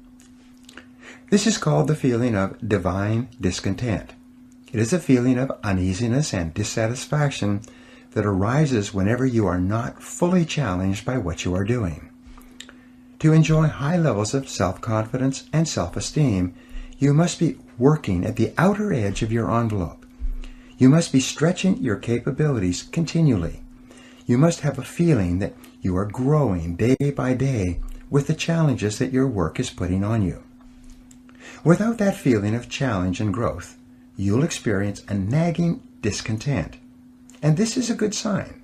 This is called the feeling of divine discontent. It is a feeling of uneasiness and dissatisfaction that arises whenever you are not fully challenged by what you are doing. To enjoy high levels of self-confidence and self-esteem, you must be working at the outer edge of your envelope. You must be stretching your capabilities continually. You must have a feeling that you are growing day by day with the challenges that your work is putting on you. Without that feeling of challenge and growth, you'll experience a nagging discontent. And this is a good sign.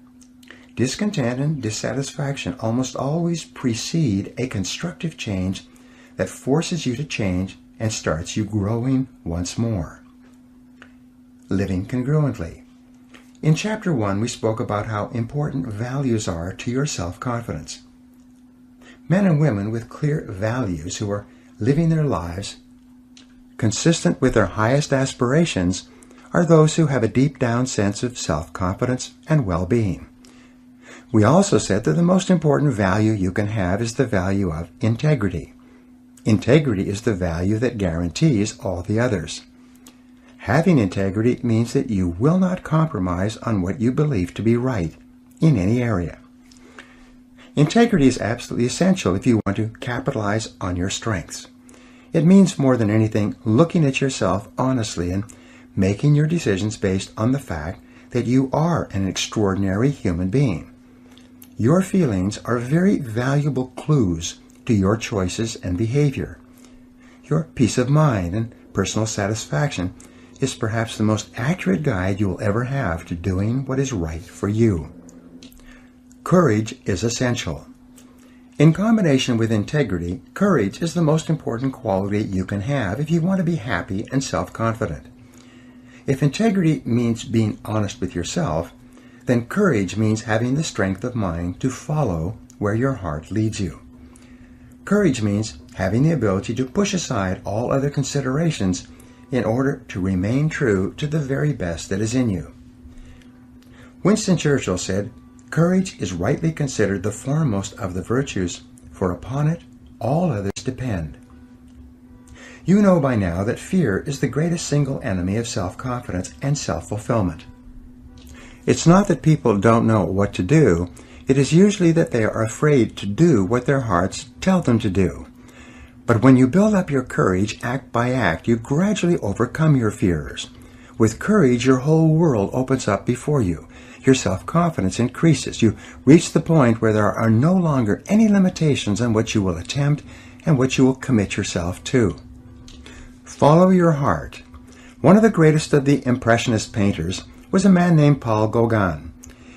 Discontent and dissatisfaction almost always precede a constructive change that forces you to change and starts you growing once more. Living congruently. In Chapter 1, we spoke about how important values are to your self-confidence. Men and women with clear values who are living their lives consistent with their highest aspirations are those who have a deep down sense of self-confidence and well-being. We also said that the most important value you can have is the value of integrity. Integrity is the value that guarantees all the others. Having integrity means that you will not compromise on what you believe to be right in any area. Integrity is absolutely essential if you want to capitalize on your strengths. It means more than anything looking at yourself honestly and making your decisions based on the fact that you are an extraordinary human being. Your feelings are very valuable clues to your choices and behavior. Your peace of mind and personal satisfaction is perhaps the most accurate guide you will ever have to doing what is right for you. Courage is essential. In combination with integrity, courage is the most important quality you can have if you want to be happy and self-confident. If integrity means being honest with yourself, then courage means having the strength of mind to follow where your heart leads you. Courage means having the ability to push aside all other considerations in order to remain true to the very best that is in you. Winston Churchill said, "Courage is rightly considered the foremost of the virtues, for upon it all others depend." You know by now that fear is the greatest single enemy of self-confidence and self-fulfillment. It's not that people don't know what to do, it is usually that they are afraid to do what their hearts tell them to do. But when you build up your courage act by act, you gradually overcome your fears. With courage, your whole world opens up before you. Your self-confidence increases. You reach the point where there are no longer any limitations on what you will attempt and what you will commit yourself to. Follow your heart. One of the greatest of the Impressionist painters was a man named Paul Gauguin.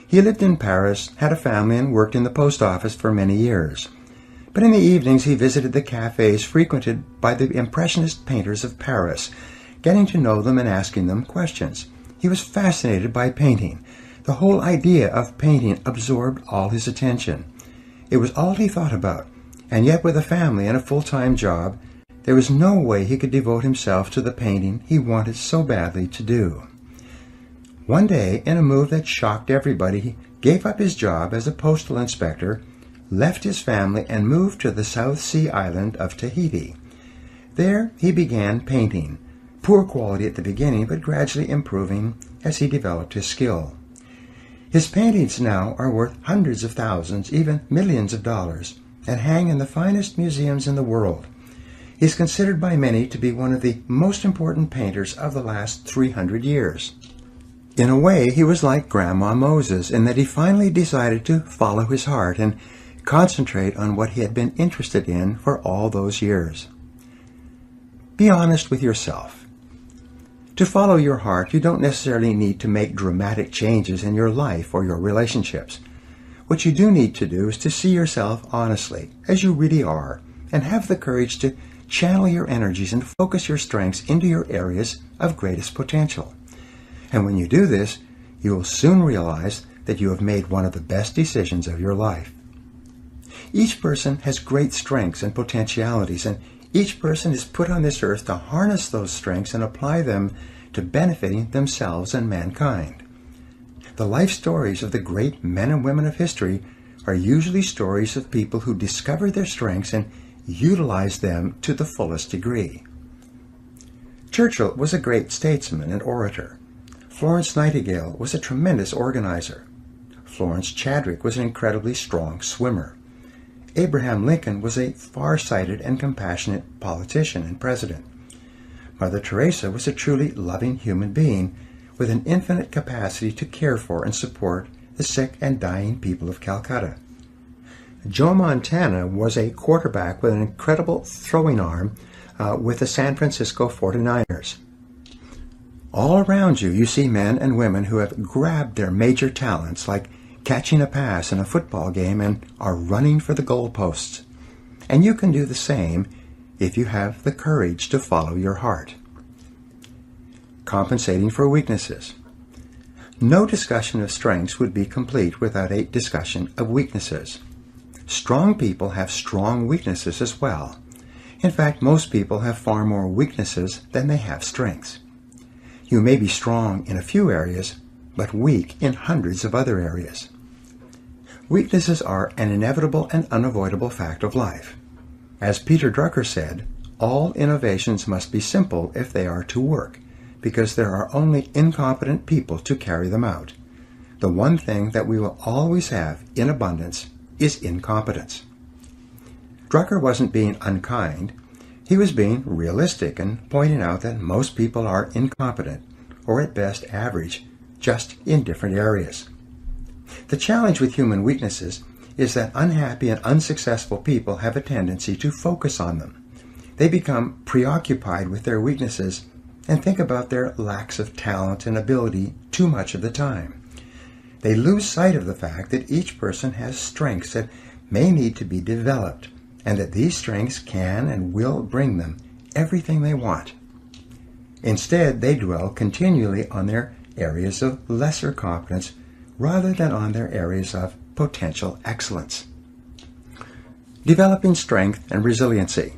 He lived in Paris, had a family, and worked in the post office for many years. But in the evenings he visited the cafes frequented by the Impressionist painters of Paris, getting to know them and asking them questions. He was fascinated by painting. The whole idea of painting absorbed all his attention. It was all he thought about, and yet with a family and a full-time job, there was no way he could devote himself to the painting he wanted so badly to do. One day, in a move that shocked everybody, he gave up his job as a postal inspector, left his family, and moved to the South Sea island of Tahiti. There he began painting, poor quality at the beginning, but gradually improving as he developed his skill. His paintings now are worth hundreds of thousands, even millions of dollars, and hang in the finest museums in the world. He is considered by many to be one of the most important painters of the last 300 years. In a way, he was like Grandma Moses in that he finally decided to follow his heart and concentrate on what he had been interested in for all those years. Be honest with yourself. To follow your heart, you don't necessarily need to make dramatic changes in your life or your relationships. What you do need to do is to see yourself honestly, as you really are, and have the courage to channel your energies and focus your strengths into your areas of greatest potential. And when you do this, you will soon realize that you have made one of the best decisions of your life. Each person has great strengths and potentialities, and each person is put on this earth to harness those strengths and apply them to benefiting themselves and mankind. The life stories of the great men and women of history are usually stories of people who discovered their strengths and utilized them to the fullest degree. Churchill was a great statesman and orator. Florence Nightingale was a tremendous organizer. Florence Chadwick was an incredibly strong swimmer. Abraham Lincoln was a far-sighted and compassionate politician and president. Mother Teresa was a truly loving human being with an infinite capacity to care for and support the sick and dying people of Calcutta. Joe Montana was a quarterback with an incredible throwing arm with the San Francisco 49ers. All around you, you see men and women who have grabbed their major talents, like catching a pass in a football game, and are running for the goalposts. And you can do the same if you have the courage to follow your heart. Compensating for weaknesses. No discussion of strengths would be complete without a discussion of weaknesses. Strong people have strong weaknesses as well. In fact, most people have far more weaknesses than they have strengths. You may be strong in a few areas, but weak in hundreds of other areas. Weaknesses are an inevitable and unavoidable fact of life. As Peter Drucker said, all innovations must be simple if they are to work, because there are only incompetent people to carry them out. The one thing that we will always have in abundance is incompetence. Drucker wasn't being unkind. He was being realistic and pointing out that most people are incompetent, or at best average, just in different areas. The challenge with human weaknesses is that unhappy and unsuccessful people have a tendency to focus on them. They become preoccupied with their weaknesses and think about their lacks of talent and ability too much of the time. They lose sight of the fact that each person has strengths that may need to be developed, and that these strengths can and will bring them everything they want. Instead, they dwell continually on their areas of lesser competence rather than on their areas of potential excellence. Developing strength and resiliency.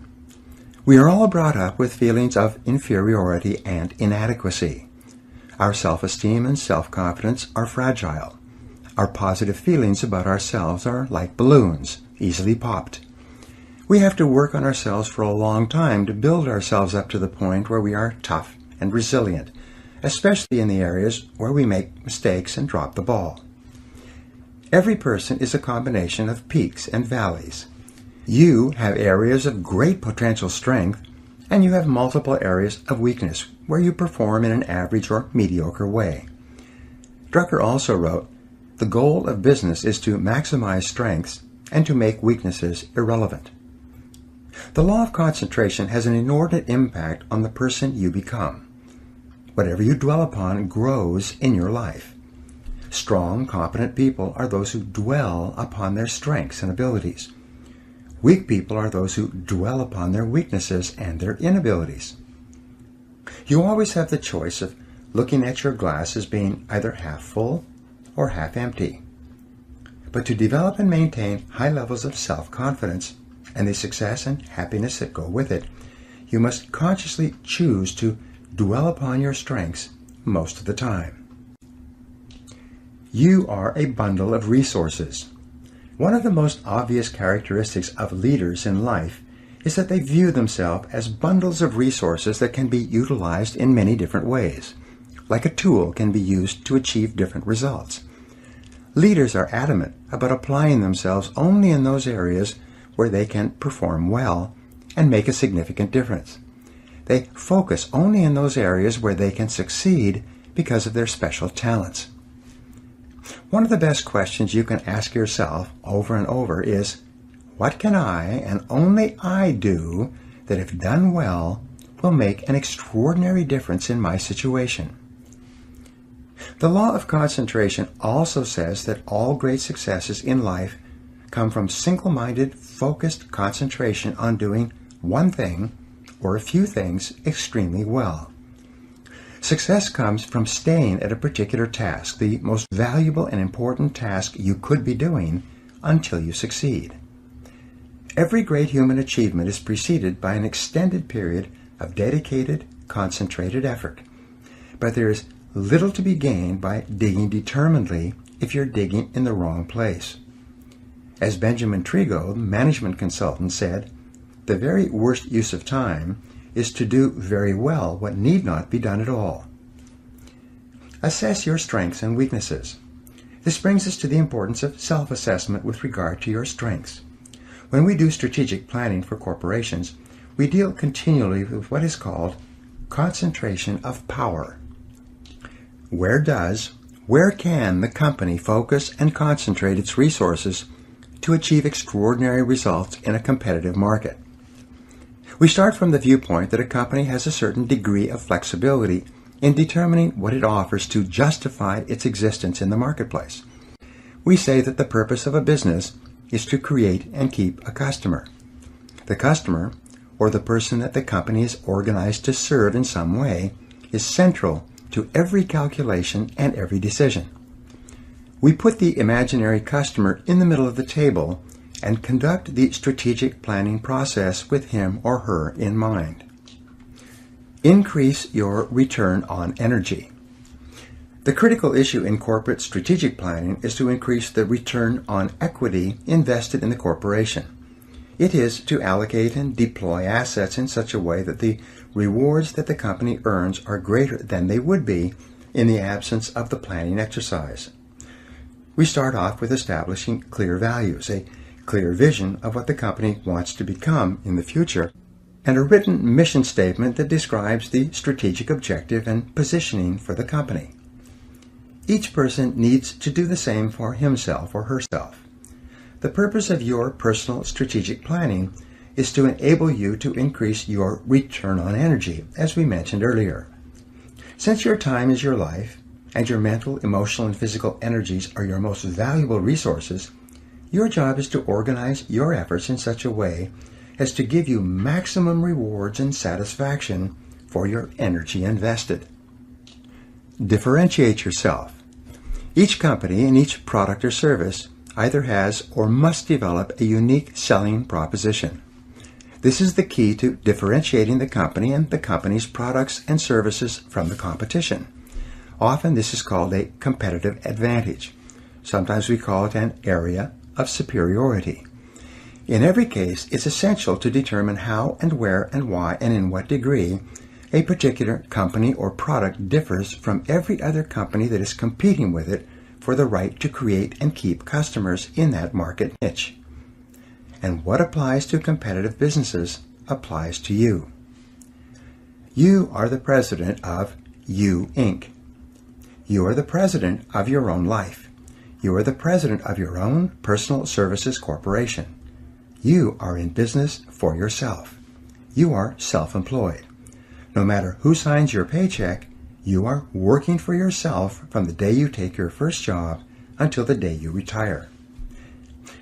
We are all brought up with feelings of inferiority and inadequacy. Our self-esteem and self-confidence are fragile. Our positive feelings about ourselves are like balloons, easily popped. We have to work on ourselves for a long time to build ourselves up to the point where we are tough and resilient, especially in the areas where we make mistakes and drop the ball. Every person is a combination of peaks and valleys. You have areas of great potential strength, and you have multiple areas of weakness where you perform in an average or mediocre way. Drucker also wrote, "The goal of business is to maximize strengths and to make weaknesses irrelevant." The law of concentration has an inordinate impact on the person you become. Whatever you dwell upon grows in your life. Strong, competent people are those who dwell upon their strengths and abilities. Weak people are those who dwell upon their weaknesses and their inabilities. You always have the choice of looking at your glass as being either half full or half empty. But to develop and maintain high levels of self-confidence and the success and happiness that go with it, you must consciously choose to dwell upon your strengths most of the time. You are a bundle of resources. One of the most obvious characteristics of leaders in life is that they view themselves as bundles of resources that can be utilized in many different ways, like a tool can be used to achieve different results. Leaders are adamant about applying themselves only in those areas where they can perform well and make a significant difference. They focus only in those areas where they can succeed because of their special talents. One of the best questions you can ask yourself over and over is, what can I and only I do that, if done well, will make an extraordinary difference in my situation. The law of concentration also says that all great successes in life come from single-minded, focused concentration on doing one thing or a few things extremely well. Success comes from staying at a particular task, the most valuable and important task you could be doing, until you succeed. Every great human achievement is preceded by an extended period of dedicated, concentrated effort. But there is little to be gained by digging determinedly if you're digging in the wrong place. As Benjamin Trigo, management consultant, said, "The very worst use of time is to do very well what need not be done at all." Assess your strengths and weaknesses. This brings us to the importance of self-assessment with regard to your strengths. When we do strategic planning for corporations, we deal continually with what is called concentration of power. Where can the company focus and concentrate its resources to achieve extraordinary results in a competitive market? We start from the viewpoint that a company has a certain degree of flexibility in determining what it offers to justify its existence in the marketplace. We say that the purpose of a business is to create and keep a customer. The customer, or the person that the company is organized to serve in some way, is central to every calculation and every decision. We put the imaginary customer in the middle of the table and conduct the strategic planning process with him or her in mind. Increase your return on energy. The critical issue in corporate strategic planning is to increase the return on equity invested in the corporation. It is to allocate and deploy assets in such a way that the rewards that the company earns are greater than they would be in the absence of the planning exercise. We start off with establishing clear values, a clear vision of what the company wants to become in the future, and a written mission statement that describes the strategic objective and positioning for the company. Each person needs to do the same for himself or herself. The purpose of your personal strategic planning is to enable you to increase your return on energy, as we mentioned earlier. Since your time is your life, and your mental, emotional, and physical energies are your most valuable resources, your job is to organize your efforts in such a way as to give you maximum rewards and satisfaction for your energy invested. Differentiate yourself. Each company and each product or service either has or must develop a unique selling proposition. This is the key to differentiating the company and the company's products and services from the competition. Often this is called a competitive advantage. Sometimes we call it an area of superiority. In every case, it's essential to determine how and where and why and in what degree a particular company or product differs from every other company that is competing with it for the right to create and keep customers in that market niche. And what applies to competitive businesses applies to you. You are the president of You, Inc. You are the president of your own life. You are the president of your own personal services corporation. You are in business for yourself. You are self-employed. No matter who signs your paycheck, you are working for yourself from the day you take your first job until the day you retire.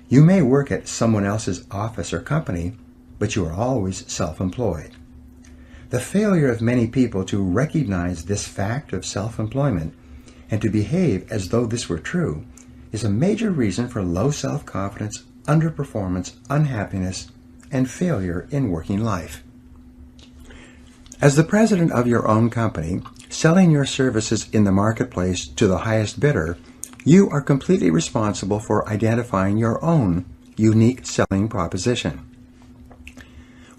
You may work at someone else's office or company, but you are always self-employed. The failure of many people to recognize this fact of self-employment and to behave as though this were true is a major reason for low self-confidence, underperformance, unhappiness, and failure in working life. As the president of your own company, selling your services in the marketplace to the highest bidder, you are completely responsible for identifying your own unique selling proposition.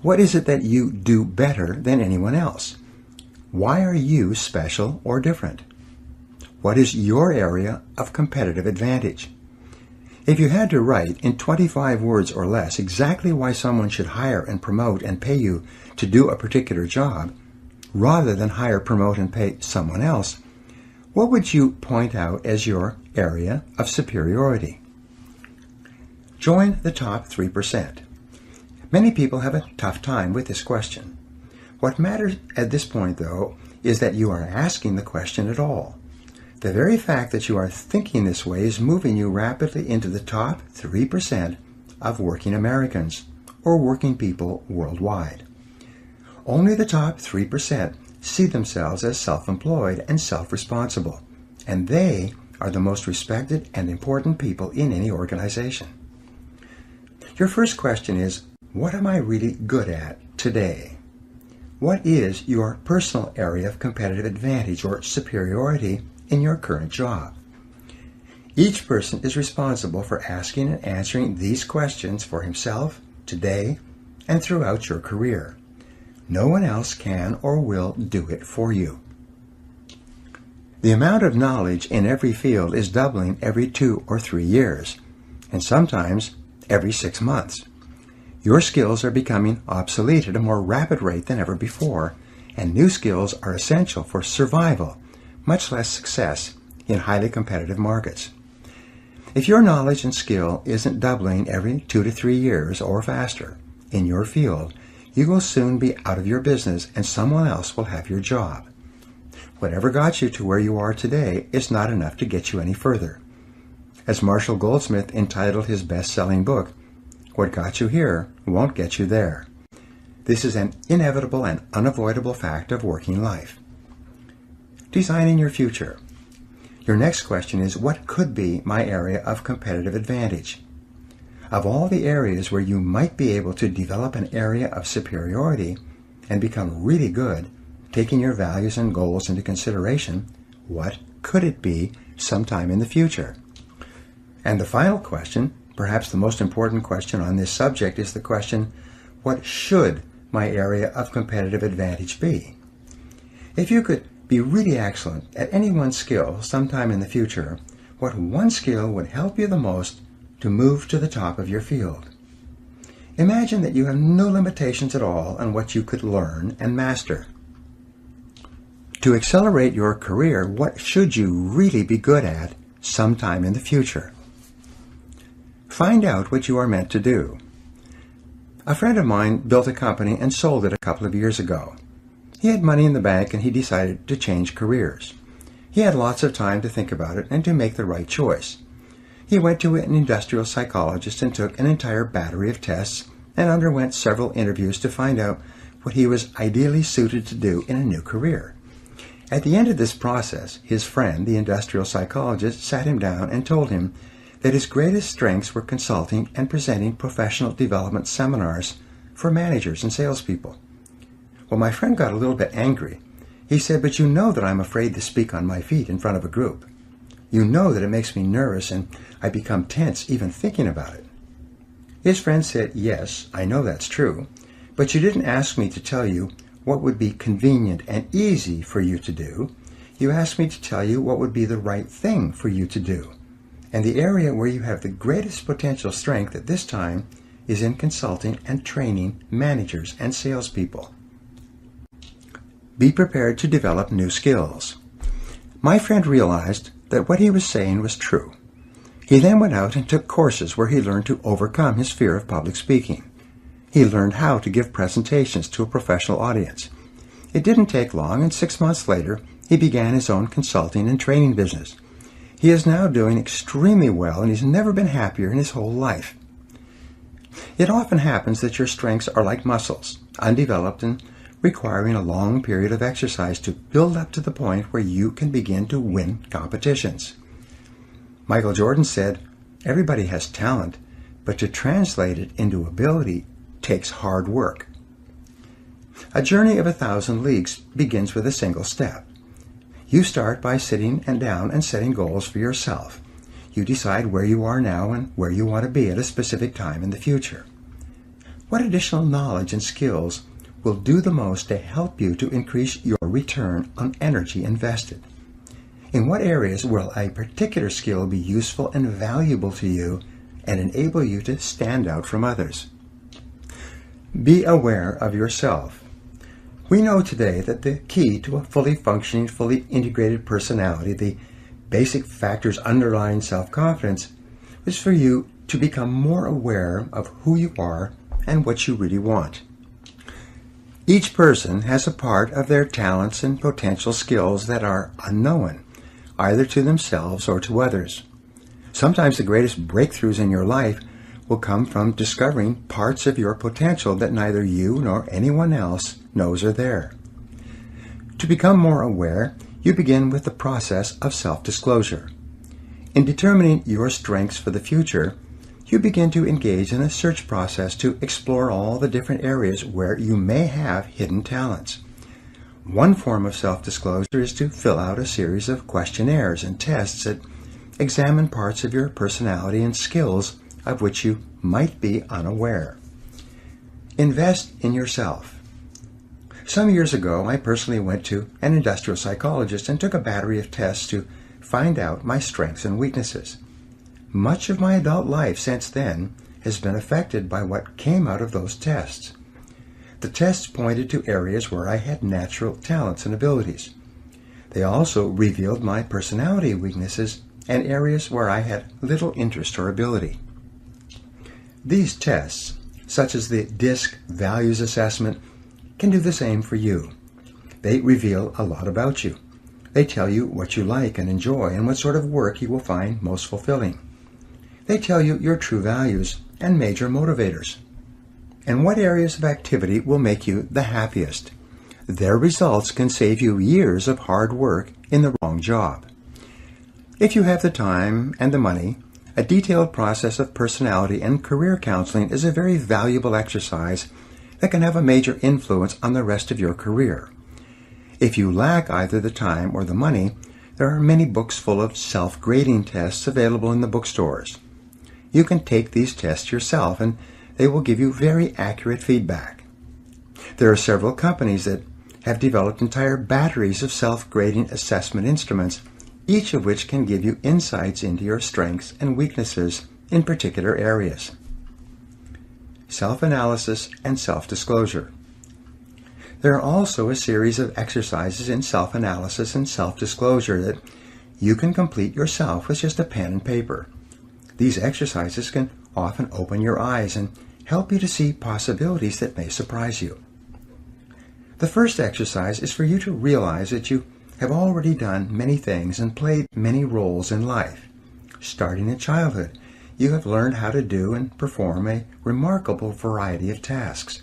What is it that you do better than anyone else? Why are you special or different? What is your area of competitive advantage? If you had to write in 25 words or less exactly why someone should hire and promote and pay you to do a particular job, rather than hire, promote, and pay someone else, what would you point out as your area of superiority? Join the top 3%. Many people have a tough time with this question. What matters at this point, though, is that you are asking the question at all. The very fact that you are thinking this way is moving you rapidly into the top 3% of working Americans, or working people worldwide. Only the top 3% see themselves as self-employed and self-responsible, and they are the most respected and important people in any organization. Your first question is, what am I really good at today? What is your personal area of competitive advantage or superiority in your current job? Each person is responsible for asking and answering these questions for himself, today, and throughout your career. No one else can or will do it for you. The amount of knowledge in every field is doubling every 2 or 3 years, and sometimes every 6 months. Your skills are becoming obsolete at a more rapid rate than ever before, and new skills are essential for survival, much less success in highly competitive markets. If your knowledge and skill isn't doubling every 2 to 3 years or faster in your field, you will soon be out of your business and someone else will have your job. Whatever got you to where you are today is not enough to get you any further. As Marshall Goldsmith entitled his best-selling book, "What got you here won't get you there." This is an inevitable and unavoidable fact of working life. Designing your future. Your next question is, what could be my area of competitive advantage? Of all the areas where you might be able to develop an area of superiority and become really good, taking your values and goals into consideration, what could it be sometime in the future? And the final question, perhaps the most important question on this subject, is the question, what should my area of competitive advantage be? If you could be really excellent at any one skill sometime in the future, what one skill would help you the most to move to the top of your field? Imagine that you have no limitations at all on what you could learn and master. To accelerate your career, what should you really be good at sometime in the future? Find out what you are meant to do. A friend of mine built a company and sold it a couple of years ago. He had money in the bank and he decided to change careers. He had lots of time to think about it and to make the right choice. He went to an industrial psychologist and took an entire battery of tests and underwent several interviews to find out what he was ideally suited to do in a new career. At the end of this process, his friend, the industrial psychologist, sat him down and told him that his greatest strengths were consulting and presenting professional development seminars for managers and salespeople. Well, my friend got a little bit angry. He said, "But you know that I'm afraid to speak on my feet in front of a group. You know that it makes me nervous and I become tense even thinking about it." His friend said, "Yes, I know that's true, but you didn't ask me to tell you what would be convenient and easy for you to do. You asked me to tell you what would be the right thing for you to do. And the area where you have the greatest potential strength at this time is in consulting and training managers and salespeople." Be prepared to develop new skills. My friend realized that what he was saying was true. He then went out and took courses where he learned to overcome his fear of public speaking. He learned how to give presentations to a professional audience. It didn't take long, and 6 months later, he began his own consulting and training business. He is now doing extremely well, and he's never been happier in his whole life. It often happens that your strengths are like muscles, undeveloped and requiring a long period of exercise to build up to the point where you can begin to win competitions. Michael Jordan said, "Everybody has talent, but to translate it into ability takes hard work." A journey of 1,000 leagues begins with a single step. You start by sitting down and setting goals for yourself. You decide where you are now and where you want to be at a specific time in the future. What additional knowledge and skills will do the most to help you to increase your return on energy invested? In what areas will a particular skill be useful and valuable to you and enable you to stand out from others? Be aware of yourself. We know today that the key to a fully functioning, fully integrated personality, the basic factors underlying self-confidence, is for you to become more aware of who you are and what you really want. Each person has a part of their talents and potential skills that are unknown, either to themselves or to others. Sometimes the greatest breakthroughs in your life will come from discovering parts of your potential that neither you nor anyone else knows are there. To become more aware, you begin with the process of self-disclosure. In determining your strengths for the future, you begin to engage in a search process to explore all the different areas where you may have hidden talents. One form of self-disclosure is to fill out a series of questionnaires and tests that examine parts of your personality and skills of which you might be unaware. Invest in yourself. Some years ago, I personally went to an industrial psychologist and took a battery of tests to find out my strengths and weaknesses. Much of my adult life since then has been affected by what came out of those tests. The tests pointed to areas where I had natural talents and abilities. They also revealed my personality weaknesses and areas where I had little interest or ability. These tests, such as the DISC Values Assessment, can do the same for you. They reveal a lot about you. They tell you what you like and enjoy and what sort of work you will find most fulfilling. They tell you your true values and major motivators, and what areas of activity will make you the happiest. Their results can save you years of hard work in the wrong job. If you have the time and the money, a detailed process of personality and career counseling is a very valuable exercise that can have a major influence on the rest of your career. If you lack either the time or the money, there are many books full of self-grading tests available in the bookstores. You can take these tests yourself and they will give you very accurate feedback. There are several companies that have developed entire batteries of self-grading assessment instruments, each of which can give you insights into your strengths and weaknesses in particular areas. Self-analysis and self-disclosure. There are also a series of exercises in self-analysis and self-disclosure that you can complete yourself with just a pen and paper. These exercises can often open your eyes and help you to see possibilities that may surprise you. The first exercise is for you to realize that you have already done many things and played many roles in life. Starting in childhood, you have learned how to do and perform a remarkable variety of tasks.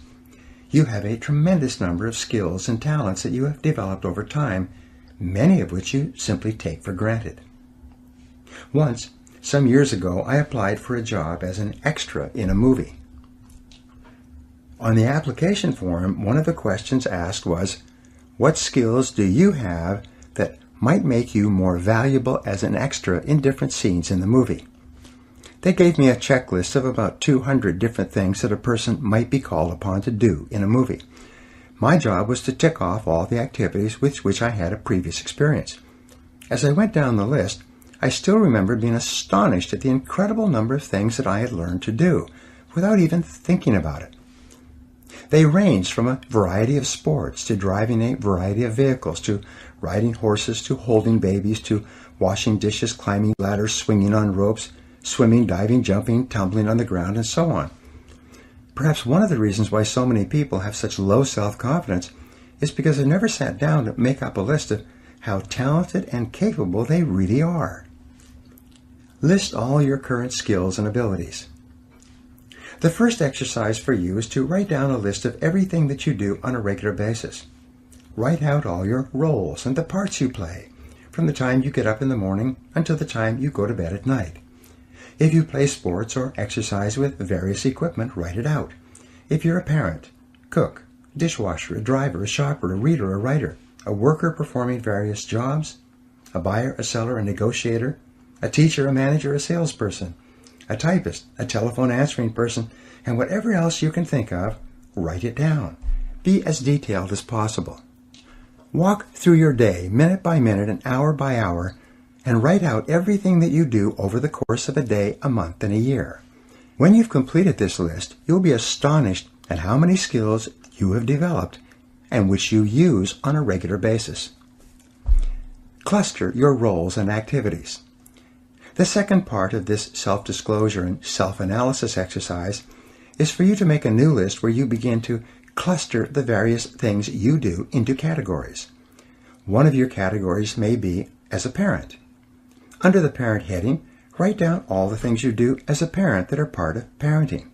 You have a tremendous number of skills and talents that you have developed over time, many of which you simply take for granted. Once, some years ago, I applied for a job as an extra in a movie. On the application form, one of the questions asked was, "What skills do you have that might make you more valuable as an extra in different scenes in the movie?" They gave me a checklist of about 200 different things that a person might be called upon to do in a movie. My job was to tick off all the activities with which I had a previous experience. As I went down the list, I still remember being astonished at the incredible number of things that I had learned to do without even thinking about it. They ranged from a variety of sports to driving a variety of vehicles to riding horses to holding babies to washing dishes, climbing ladders, swinging on ropes, swimming, diving, jumping, tumbling on the ground, and so on. Perhaps one of the reasons why so many people have such low self-confidence is because they've never sat down to make up a list of how talented and capable they really are. List all your current skills and abilities. The first exercise for you is to write down a list of everything that you do on a regular basis. Write out all your roles and the parts you play, from the time you get up in the morning until the time you go to bed at night. If you play sports or exercise with various equipment, write it out. If you're a parent, cook, dishwasher, a driver, a shopper, a reader, a writer, a worker performing various jobs, a buyer, a seller, a negotiator, a teacher, a manager, a salesperson, a typist, a telephone answering person, and whatever else you can think of, write it down. Be as detailed as possible. Walk through your day, minute by minute and hour by hour, and write out everything that you do over the course of a day, a month, and a year. When you've completed this list, you'll be astonished at how many skills you have developed and which you use on a regular basis. Cluster your roles and activities. The second part of this self-disclosure and self-analysis exercise is for you to make a new list where you begin to cluster the various things you do into categories. One of your categories may be as a parent. Under the parent heading, write down all the things you do as a parent that are part of parenting.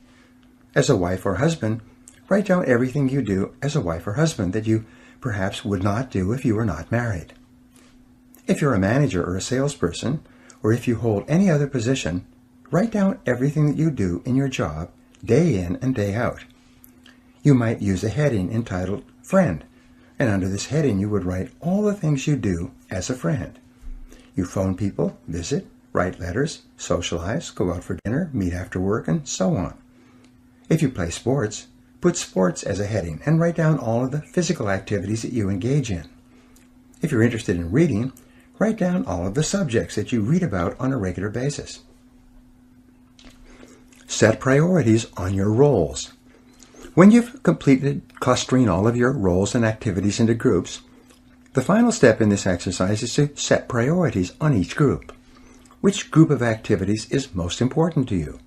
As a wife or husband, write down everything you do as a wife or husband that you perhaps would not do if you were not married. If you're a manager or a salesperson, or if you hold any other position, write down everything that you do in your job day in and day out. You might use a heading entitled Friend, and under this heading you would write all the things you do as a friend. You phone people, visit, write letters, socialize, go out for dinner, meet after work, and so on. If you play sports, put sports as a heading and write down all of the physical activities that you engage in. If you're interested in reading, write down all of the subjects that you read about on a regular basis. Set priorities on your roles. When you've completed clustering all of your roles and activities into groups, the final step in this exercise is to set priorities on each group. Which group of activities is most important to you?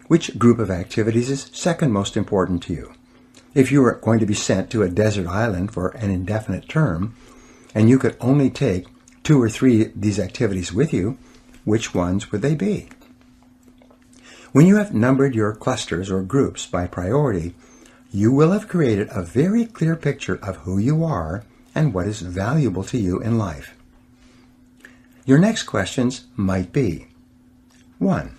Which group of activities is second most important to you? If you were going to be sent to a desert island for an indefinite term, and you could only take 2 or 3 of these activities with you, which ones would they be? When you have numbered your clusters or groups by priority, you will have created a very clear picture of who you are and what is valuable to you in life. Your next questions might be: 1.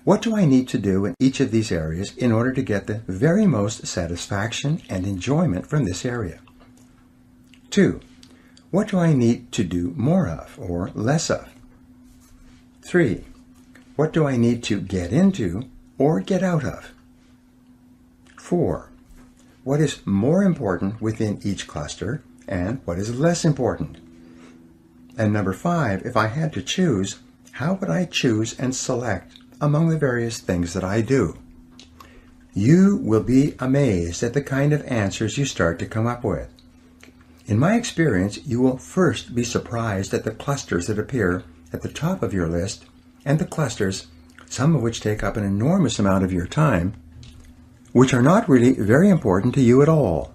What do I need to do in each of these areas in order to get the very most satisfaction and enjoyment from this area? 2. What do I need to do more of or less of? 3. What do I need to get into or get out of? 4. What is more important within each cluster and what is less important? And number 5, if I had to choose, how would I choose and select among the various things that I do? You will be amazed at the kind of answers you start to come up with. In my experience, you will first be surprised at the clusters that appear at the top of your list and the clusters, some of which take up an enormous amount of your time, which are not really very important to you at all.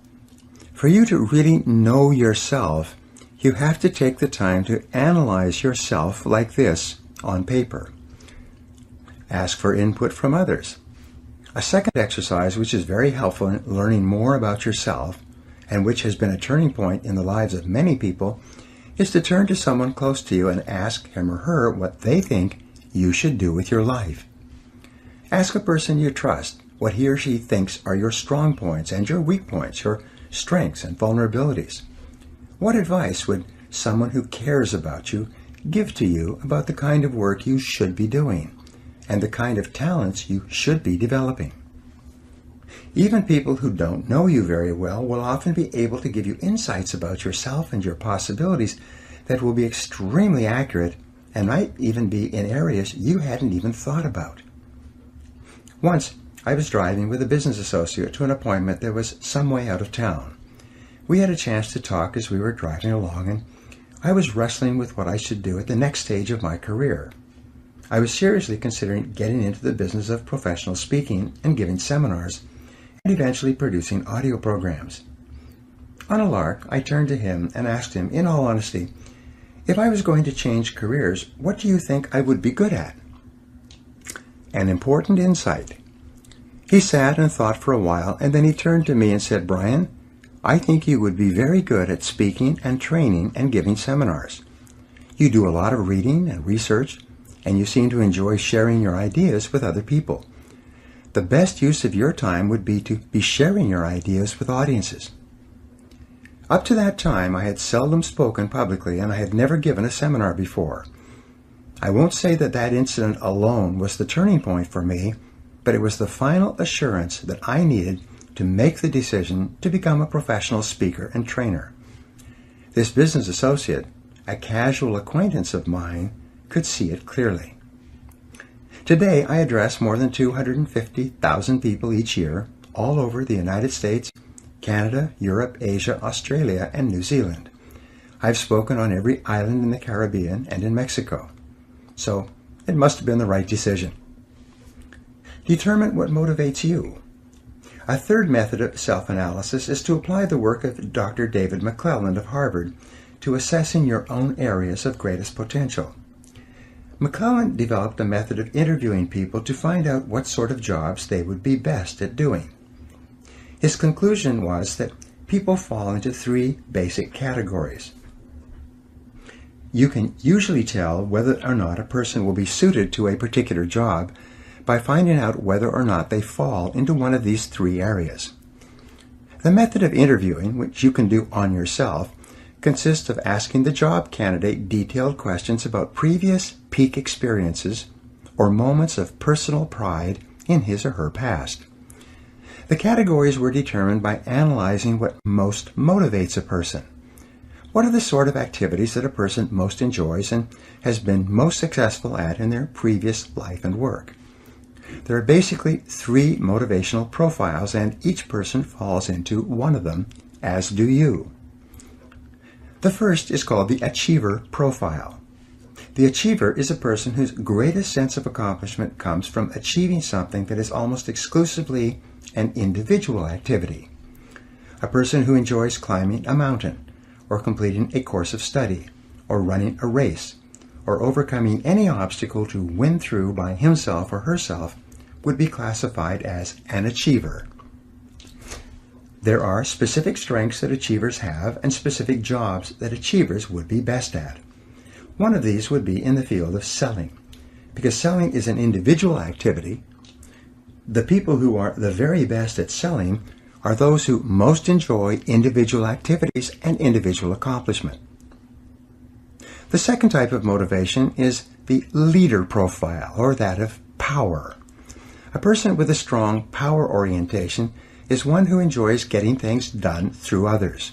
For you to really know yourself, you have to take the time to analyze yourself like this on paper. Ask for input from others. A second exercise which is very helpful in learning more about yourself and which has been a turning point in the lives of many people is to turn to someone close to you and ask him or her what they think you should do with your life. Ask a person you trust what he or she thinks are your strong points and your weak points, your strengths and vulnerabilities. What advice would someone who cares about you give to you about the kind of work you should be doing and the kind of talents you should be developing? Even people who don't know you very well will often be able to give you insights about yourself and your possibilities that will be extremely accurate and might even be in areas you hadn't even thought about. Once, I was driving with a business associate to an appointment that was some way out of town. We had a chance to talk as we were driving along, and I was wrestling with what I should do at the next stage of my career. I was seriously considering getting into the business of professional speaking and giving seminars, and eventually producing audio programs. On a lark, I turned to him and asked him, in all honesty, if I was going to change careers, what do you think I would be good at? An important insight. He sat and thought for a while, and then he turned to me and said, "Brian, I think you would be very good at speaking and training and giving seminars. You do a lot of reading and research, and you seem to enjoy sharing your ideas with other people. The best use of your time would be to be sharing your ideas with audiences." Up to that time, I had seldom spoken publicly, and I had never given a seminar before. I won't say that that incident alone was the turning point for me, but it was the final assurance that I needed to make the decision to become a professional speaker and trainer. This business associate, a casual acquaintance of mine, could see it clearly. Today, I address more than 250,000 people each year, all over the United States, Canada, Europe, Asia, Australia, and New Zealand. I've spoken on every island in the Caribbean and in Mexico. So, it must have been the right decision. Determine what motivates you. A third method of self-analysis is to apply the work of Dr. David McClelland of Harvard to assessing your own areas of greatest potential. McClelland developed a method of interviewing people to find out what sort of jobs they would be best at doing. His conclusion was that people fall into three basic categories. You can usually tell whether or not a person will be suited to a particular job by finding out whether or not they fall into one of these three areas. The method of interviewing, which you can do on yourself, consists of asking the job candidate detailed questions about previous peak experiences or moments of personal pride in his or her past. The categories were determined by analyzing what most motivates a person. What are the sort of activities that a person most enjoys and has been most successful at in their previous life and work? There are basically three motivational profiles, and each person falls into one of them, as do you. The first is called the achiever profile. The achiever is a person whose greatest sense of accomplishment comes from achieving something that is almost exclusively an individual activity. A person who enjoys climbing a mountain, or completing a course of study, or running a race, or overcoming any obstacle to win through by himself or herself would be classified as an achiever. There are specific strengths that achievers have and specific jobs that achievers would be best at. One of these would be in the field of selling. Because selling is an individual activity, the people who are the very best at selling are those who most enjoy individual activities and individual accomplishment. The second type of motivation is the leader profile, or that of power. A person with a strong power orientation is one who enjoys getting things done through others.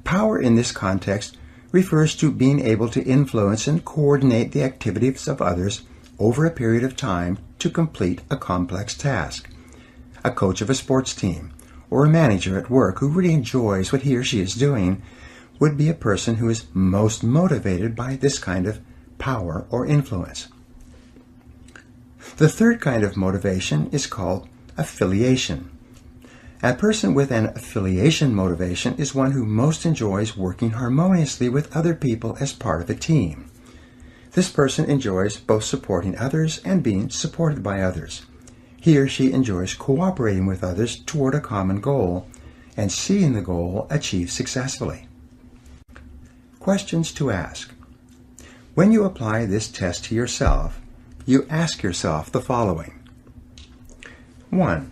Power in this context refers to being able to influence and coordinate the activities of others over a period of time to complete a complex task. A coach of a sports team or a manager at work who really enjoys what he or she is doing would be a person who is most motivated by this kind of power or influence. The third kind of motivation is called affiliation. A person with an affiliation motivation is one who most enjoys working harmoniously with other people as part of a team. This person enjoys both supporting others and being supported by others. He or she enjoys cooperating with others toward a common goal and seeing the goal achieved successfully. Questions to ask. When you apply this test to yourself, you ask yourself the following. 1.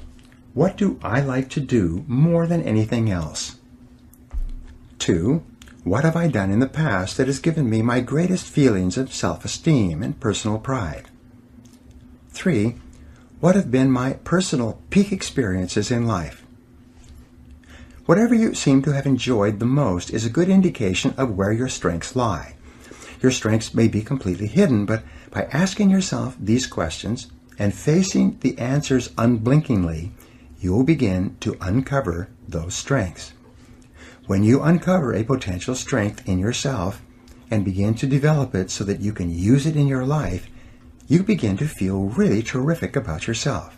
What do I like to do more than anything else? 2. What have I done in the past that has given me my greatest feelings of self-esteem and personal pride? 3. What have been my personal peak experiences in life? Whatever you seem to have enjoyed the most is a good indication of where your strengths lie. Your strengths may be completely hidden, but by asking yourself these questions and facing the answers unblinkingly, you will begin to uncover those strengths. When you uncover a potential strength in yourself and begin to develop it so that you can use it in your life, you begin to feel really terrific about yourself.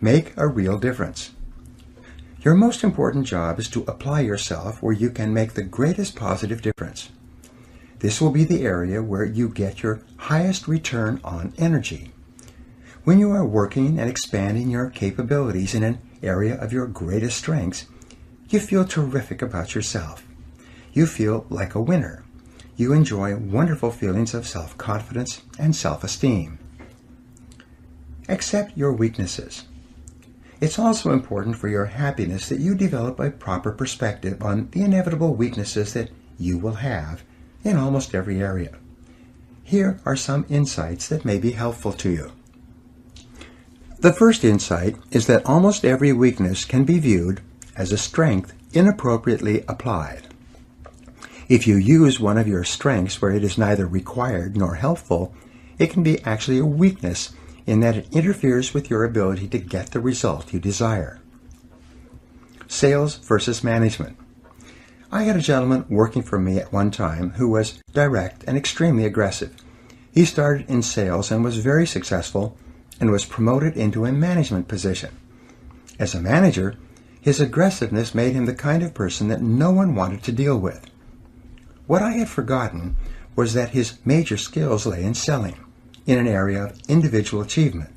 Make a real difference. Your most important job is to apply yourself where you can make the greatest positive difference. This will be the area where you get your highest return on energy. When you are working and expanding your capabilities in an area of your greatest strengths, you feel terrific about yourself. You feel like a winner. You enjoy wonderful feelings of self-confidence and self-esteem. Accept your weaknesses. It's also important for your happiness that you develop a proper perspective on the inevitable weaknesses that you will have in almost every area. Here are some insights that may be helpful to you. The first insight is that almost every weakness can be viewed as a strength inappropriately applied. If you use one of your strengths where it is neither required nor helpful, it can be actually a weakness in that it interferes with your ability to get the result you desire. Sales versus management. I had a gentleman working for me at one time who was direct and extremely aggressive. He started in sales and was very successful and was promoted into a management position. As a manager, his aggressiveness made him the kind of person that no one wanted to deal with. What I had forgotten was that his major skills lay in selling, in an area of individual achievement.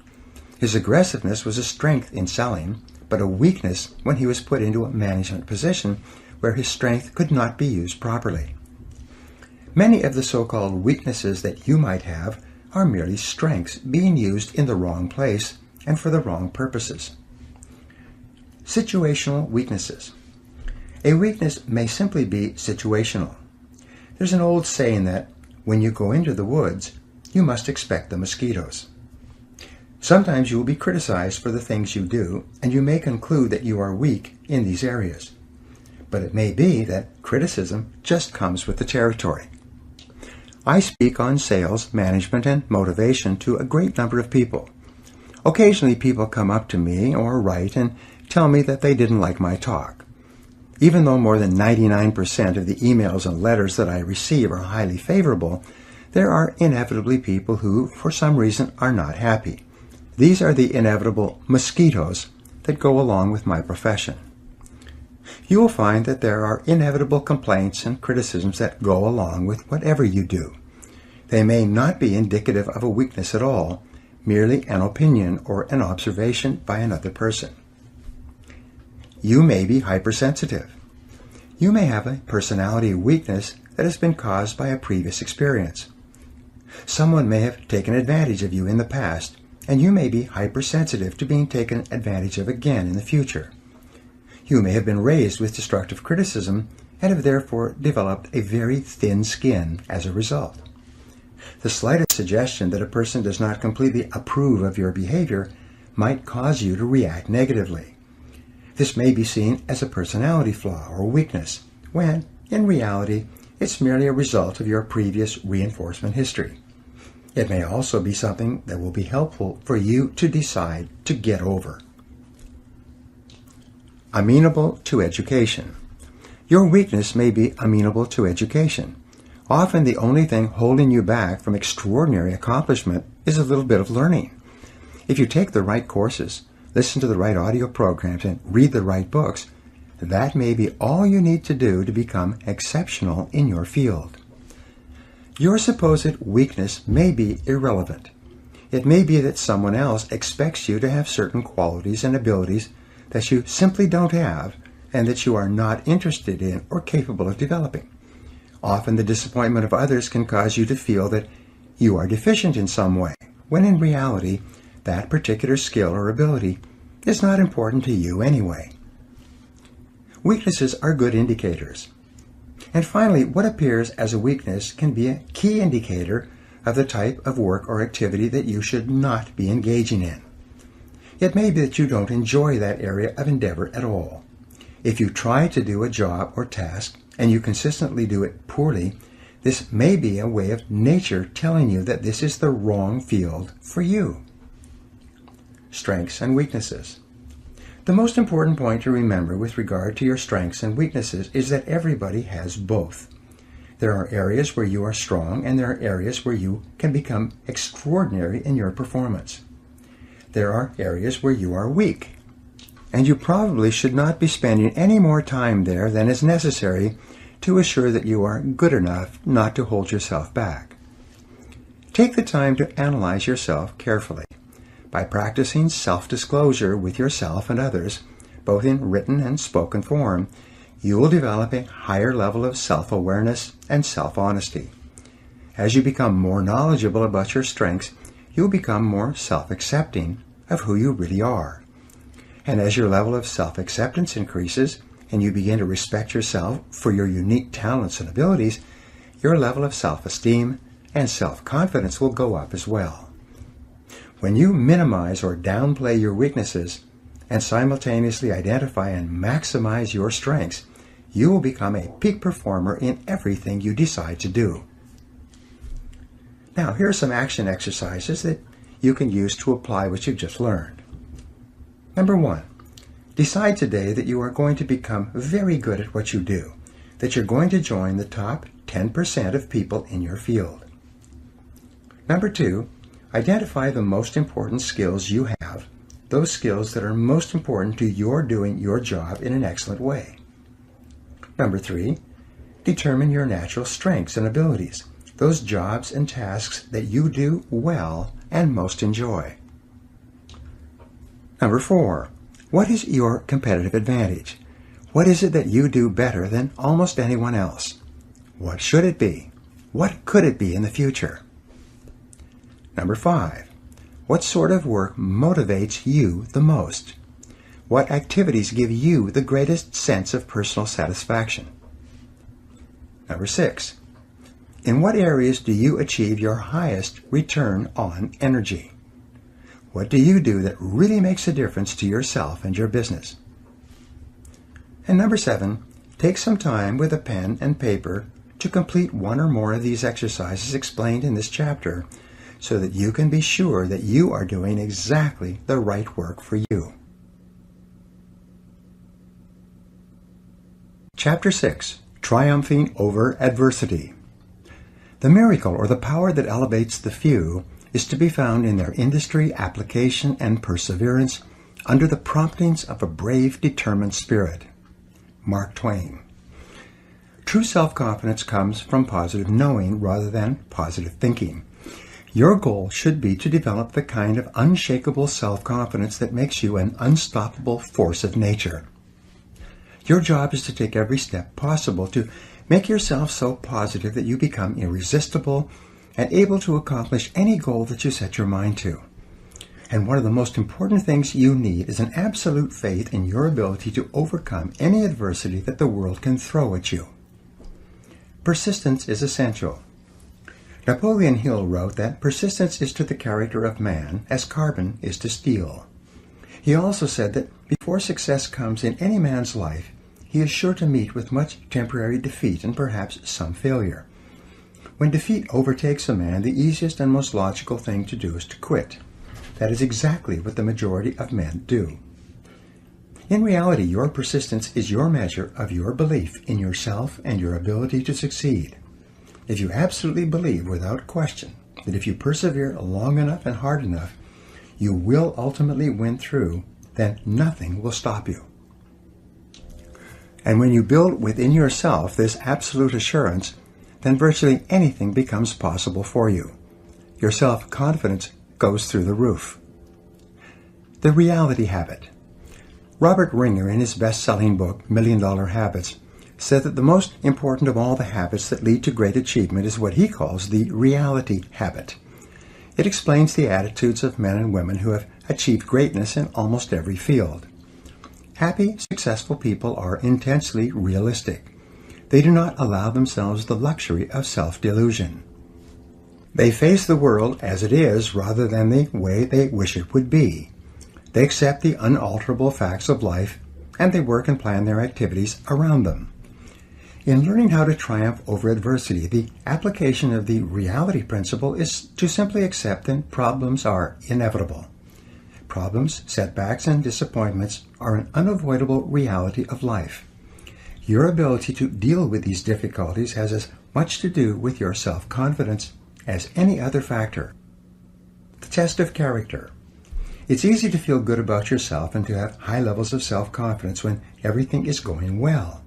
His aggressiveness was a strength in selling, but a weakness when he was put into a management position where his strength could not be used properly. Many of the so-called weaknesses that you might have are merely strengths being used in the wrong place and for the wrong purposes. Situational weaknesses. A weakness may simply be situational. There's an old saying that when you go into the woods, you must expect the mosquitoes. Sometimes you will be criticized for the things you do, and you may conclude that you are weak in these areas. But it may be that criticism just comes with the territory. I speak on sales, management, and motivation to a great number of people. Occasionally people come up to me or write and tell me that they didn't like my talk. Even though more than 99% of the emails and letters that I receive are highly favorable, there are inevitably people who, for some reason, are not happy. These are the inevitable mosquitoes that go along with my profession. You will find that there are inevitable complaints and criticisms that go along with whatever you do. They may not be indicative of a weakness at all, merely an opinion or an observation by another person. You may be hypersensitive. You may have a personality weakness that has been caused by a previous experience. Someone may have taken advantage of you in the past, and you may be hypersensitive to being taken advantage of again in the future. You may have been raised with destructive criticism and have therefore developed a very thin skin as a result. The slightest suggestion that a person does not completely approve of your behavior might cause you to react negatively. This may be seen as a personality flaw or weakness, when, in reality, it's merely a result of your previous reinforcement history. It may also be something that will be helpful for you to decide to get over. Amenable to education. Your weakness may be amenable to education. Often the only thing holding you back from extraordinary accomplishment is a little bit of learning. If you take the right courses, listen to the right audio programs, and read the right books, that may be all you need to do to become exceptional in your field. Your supposed weakness may be irrelevant. It may be that someone else expects you to have certain qualities and abilities that you simply don't have and that you are not interested in or capable of developing. Often the disappointment of others can cause you to feel that you are deficient in some way, when in reality, that particular skill or ability is not important to you anyway. Weaknesses are good indicators. And finally, what appears as a weakness can be a key indicator of the type of work or activity that you should not be engaging in. It may be that you don't enjoy that area of endeavor at all. If you try to do a job or task and you consistently do it poorly, this may be a way of nature telling you that this is the wrong field for you. Strengths and weaknesses. The most important point to remember with regard to your strengths and weaknesses is that everybody has both. There are areas where you are strong and there are areas where you can become extraordinary in your performance. There are areas where you are weak, and you probably should not be spending any more time there than is necessary to assure that you are good enough not to hold yourself back. Take the time to analyze yourself carefully. By practicing self-disclosure with yourself and others, both in written and spoken form, you will develop a higher level of self-awareness and self-honesty. As you become more knowledgeable about your strengths, you'll become more self-accepting of who you really are. And as your level of self-acceptance increases, and you begin to respect yourself for your unique talents and abilities, your level of self-esteem and self-confidence will go up as well. When you minimize or downplay your weaknesses and simultaneously identify and maximize your strengths, you will become a peak performer in everything you decide to do. Now, here are some action exercises that you can use to apply what you've just learned. Number 1, decide today that you are going to become very good at what you do, that you're going to join the top 10% of people in your field. Number 2, identify the most important skills you have those skills that are most important to your doing your job in an excellent way. Number 3, determine your natural strengths and abilities, those jobs and tasks that you do well and most enjoy. Number 4, what is your competitive advantage? What is it that you do better than almost anyone else? What should it be? What could it be in the future? Number 5, what sort of work motivates you the most? What activities give you the greatest sense of personal satisfaction? Number 6, in what areas do you achieve your highest return on energy? What do you do that really makes a difference to yourself and your business? And number 7, take some time with a pen and paper to complete one or more of these exercises explained in this chapter so that you can be sure that you are doing exactly the right work for you. Chapter 6, Triumphing Over Adversity. The miracle or the power that elevates the few is to be found in their industry, application, and perseverance under the promptings of a brave, determined spirit. Mark Twain. True self-confidence comes from positive knowing rather than positive thinking. Your goal should be to develop the kind of unshakable self-confidence that makes you an unstoppable force of nature. Your job is to take every step possible to make yourself so positive that you become irresistible and able to accomplish any goal that you set your mind to. And one of the most important things you need is an absolute faith in your ability to overcome any adversity that the world can throw at you. Persistence is essential. Napoleon Hill wrote that persistence is to the character of man as carbon is to steel. He also said that before success comes in any man's life, he is sure to meet with much temporary defeat and perhaps some failure. When defeat overtakes a man, the easiest and most logical thing to do is to quit. That is exactly what the majority of men do. In reality, your persistence is your measure of your belief in yourself and your ability to succeed. If you absolutely believe without question that if you persevere long enough and hard enough, you will ultimately win through, then nothing will stop you. And when you build within yourself this absolute assurance, then virtually anything becomes possible for you. Your self-confidence goes through the roof. The reality habit. Robert Ringer, in his best-selling book, $1 Million Habits, said that the most important of all the habits that lead to great achievement is what he calls the reality habit. It explains the attitudes of men and women who have achieved greatness in almost every field. Happy, successful people are intensely realistic. They do not allow themselves the luxury of self-delusion. They face the world as it is rather than the way they wish it would be. They accept the unalterable facts of life, and they work and plan their activities around them. In learning how to triumph over adversity, the application of the reality principle is to simply accept that problems are inevitable. Problems, setbacks, and disappointments are an unavoidable reality of life. Your ability to deal with these difficulties has as much to do with your self-confidence as any other factor. The test of character. It's easy to feel good about yourself and to have high levels of self-confidence when everything is going well.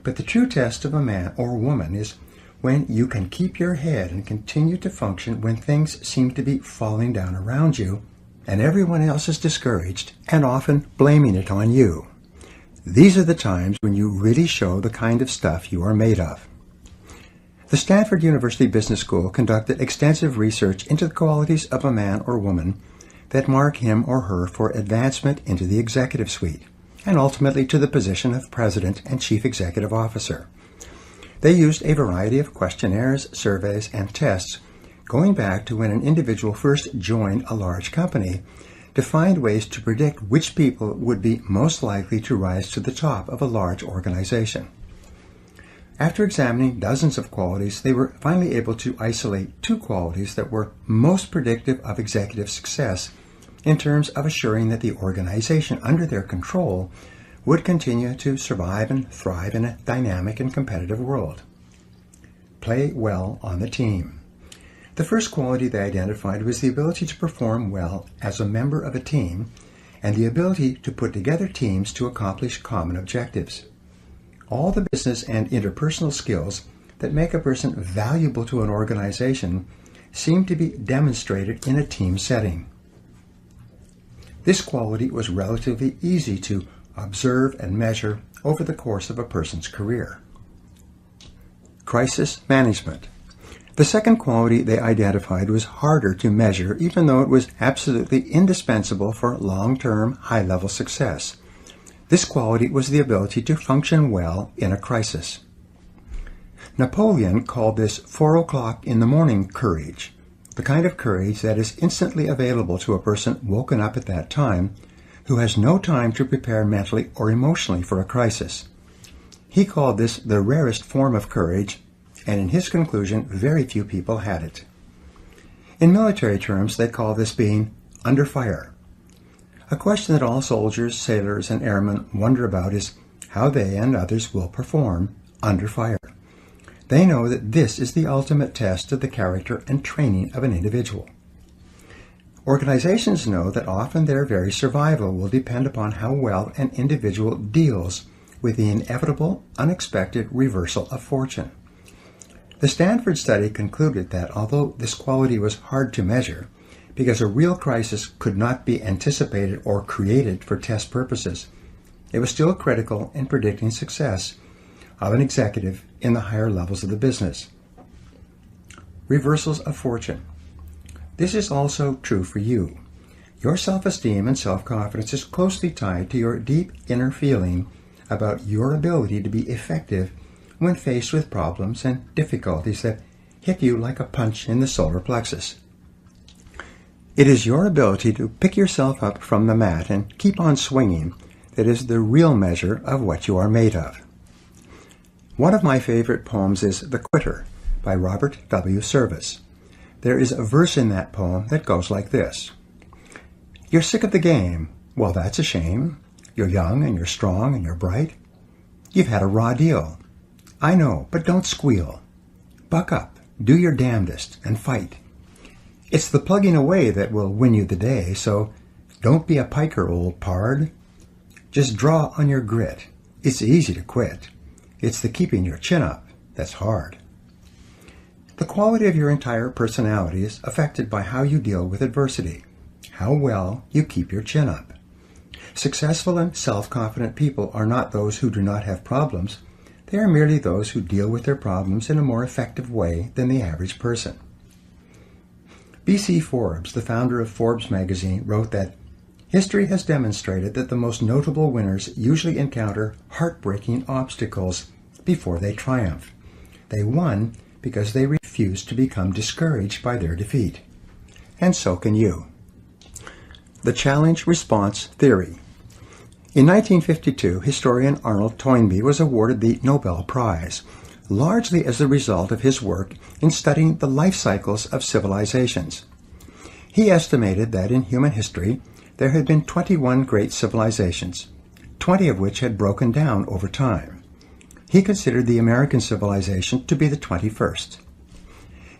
But the true test of a man or woman is when you can keep your head and continue to function when things seem to be falling down around you and everyone else is discouraged and often blaming it on you. These are the times when you really show the kind of stuff you are made of. The Stanford University Business School conducted extensive research into the qualities of a man or woman that mark him or her for advancement into the executive suite and ultimately to the position of president and chief executive officer. They used a variety of questionnaires, surveys, and tests going back to when an individual first joined a large company to find ways to predict which people would be most likely to rise to the top of a large organization. After examining dozens of qualities, they were finally able to isolate 2 qualities that were most predictive of executive success in terms of assuring that the organization under their control would continue to survive and thrive in a dynamic and competitive world. Play well on the team. The first quality they identified was the ability to perform well as a member of a team and the ability to put together teams to accomplish common objectives. All the business and interpersonal skills that make a person valuable to an organization seem to be demonstrated in a team setting. This quality was relatively easy to observe and measure over the course of a person's career. Crisis management. The second quality they identified was harder to measure, even though it was absolutely indispensable for long-term, high-level success. This quality was the ability to function well in a crisis. Napoleon called this 4 o'clock in the morning courage, the kind of courage that is instantly available to a person woken up at that time who has no time to prepare mentally or emotionally for a crisis. He called this the rarest form of courage, and in his conclusion, very few people had it. In military terms, they call this being under fire. A question that all soldiers, sailors, and airmen wonder about is how they and others will perform under fire. They know that this is the ultimate test of the character and training of an individual. Organizations know that often their very survival will depend upon how well an individual deals with the inevitable, unexpected reversal of fortune. The Stanford study concluded that although this quality was hard to measure, because a real crisis could not be anticipated or created for test purposes, it was still critical in predicting success of an executive in the higher levels of the business. Reversals of fortune. This is also true for you. Your self-esteem and self-confidence is closely tied to your deep inner feeling about your ability to be effective when faced with problems and difficulties that hit you like a punch in the solar plexus. It is your ability to pick yourself up from the mat and keep on swinging that is the real measure of what you are made of. One of my favorite poems is The Quitter by Robert W. Service. There is a verse in that poem that goes like this. You're sick of the game. Well, that's a shame. You're young and you're strong and you're bright. You've had a raw deal. I know, but don't squeal. Buck up, do your damnedest, and fight. It's the plugging away that will win you the day, so don't be a piker, old pard. Just draw on your grit. It's easy to quit. It's the keeping your chin up that's hard. The quality of your entire personality is affected by how you deal with adversity, how well you keep your chin up. Successful and self-confident people are not those who do not have problems. They are merely those who deal with their problems in a more effective way than the average person. B.C. Forbes, the founder of Forbes magazine, wrote that history has demonstrated that the most notable winners usually encounter heartbreaking obstacles before they triumph. They won because they refused to become discouraged by their defeat. And so can you. The challenge-response theory. In 1952, historian Arnold Toynbee was awarded the Nobel Prize, largely as a result of his work in studying the life cycles of civilizations. He estimated that in human history, there had been 21 great civilizations, 20 of which had broken down over time. He considered the American civilization to be the 21st.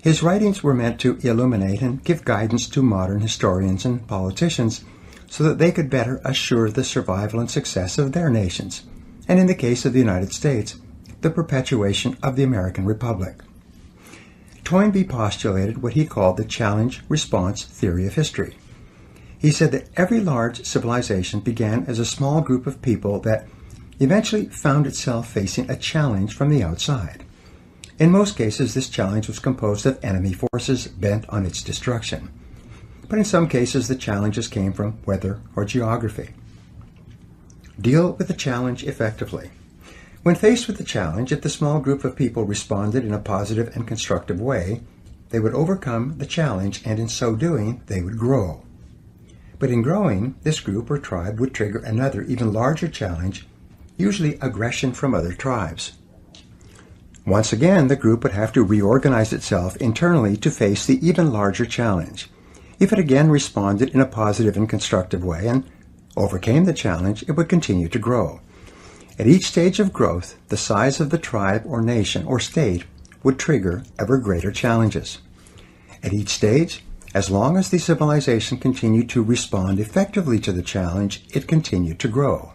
His writings were meant to illuminate and give guidance to modern historians and politicians so that they could better assure the survival and success of their nations, and in the case of the United States, the perpetuation of the American Republic. Toynbee postulated what he called the challenge-response theory of history. He said that every large civilization began as a small group of people that eventually found itself facing a challenge from the outside. In most cases, this challenge was composed of enemy forces bent on its destruction. But in some cases, the challenges came from weather or geography. Deal with the challenge effectively. When faced with the challenge, if the small group of people responded in a positive and constructive way, they would overcome the challenge, and in so doing, they would grow. But in growing, this group or tribe would trigger another, even larger challenge, usually aggression from other tribes. Once again, the group would have to reorganize itself internally to face the even larger challenge. If it again responded in a positive and constructive way and overcame the challenge, it would continue to grow. At each stage of growth, the size of the tribe or nation or state would trigger ever greater challenges. At each stage, As long as the civilization continued to respond effectively to the challenge, it continued to grow.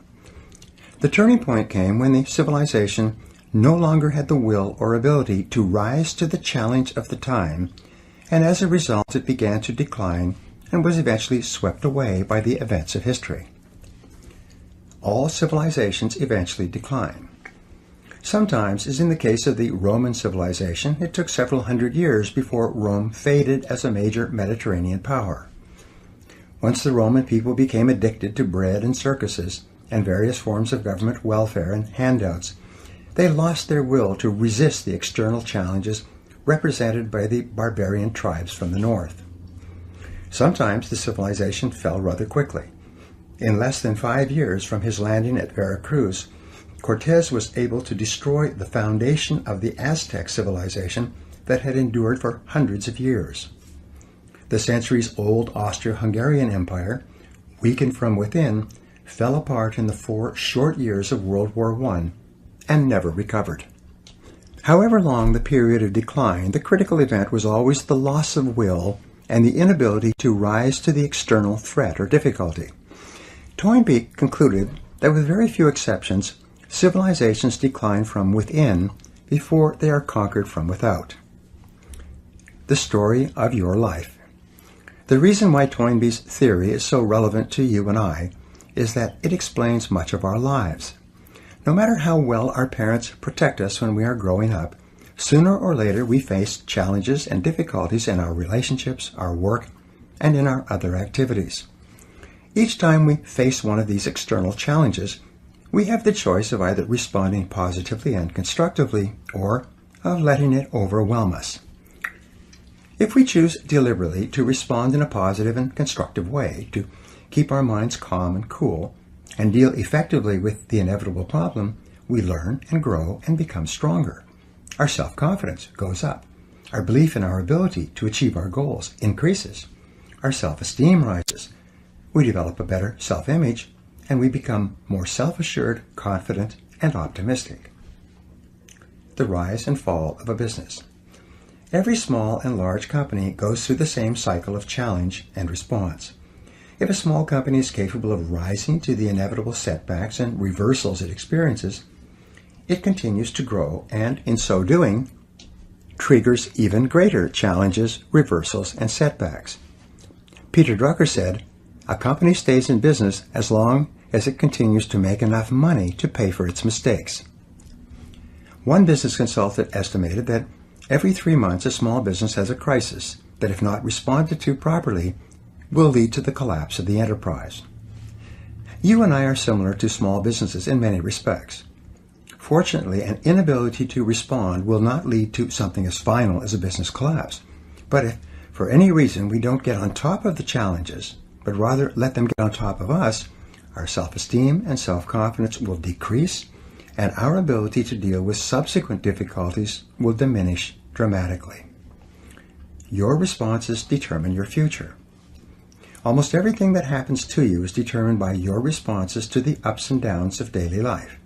The turning point came when the civilization no longer had the will or ability to rise to the challenge of the time, and as a result it began to decline and was eventually swept away by the events of history. All civilizations eventually decline. Sometimes, as in the case of the Roman civilization, it took several hundred years before Rome faded as a major Mediterranean power. Once the Roman people became addicted to bread and circuses and various forms of government welfare and handouts, they lost their will to resist the external challenges represented by the barbarian tribes from the north. Sometimes the civilization fell rather quickly. In less than 5 years from his landing at Veracruz, Cortés was able to destroy the foundation of the Aztec civilization that had endured for hundreds of years. The centuries-old Austro-Hungarian Empire, weakened from within, fell apart in the 4 short years of World War I and never recovered. However long the period of decline, the critical event was always the loss of will and the inability to rise to the external threat or difficulty. Toynbee concluded that with very few exceptions, civilizations decline from within before they are conquered from without. The story of your life. The reason why Toynbee's theory is so relevant to you and I is that it explains much of our lives. No matter how well our parents protect us when we are growing up, sooner or later we face challenges and difficulties in our relationships, our work, and in our other activities. Each time we face one of these external challenges, we have the choice of either responding positively and constructively or of letting it overwhelm us. If we choose deliberately to respond in a positive and constructive way, to keep our minds calm and cool, and deal effectively with the inevitable problem, we learn and grow and become stronger. Our self-confidence goes up. Our belief in our ability to achieve our goals increases. Our self-esteem rises. We develop a better self-image, and we become more self-assured, confident, and optimistic. The rise and fall of a business. Every small and large company goes through the same cycle of challenge and response. If a small company is capable of rising to the inevitable setbacks and reversals it experiences, it continues to grow and, in so doing, triggers even greater challenges, reversals, and setbacks. Peter Drucker said, "A company stays in business as long as it continues to make enough money to pay for its mistakes." One business consultant estimated that every 3 months a small business has a crisis that, if not responded to properly, will lead to the collapse of the enterprise. You and I are similar to small businesses in many respects. Fortunately, an inability to respond will not lead to something as final as a business collapse. But if, for any reason, we don't get on top of the challenges, but rather let them get on top of us, our self-esteem and self-confidence will decrease, and our ability to deal with subsequent difficulties will diminish dramatically. Your responses determine your future. Almost everything that happens to you is determined by your responses to the ups and downs of daily life.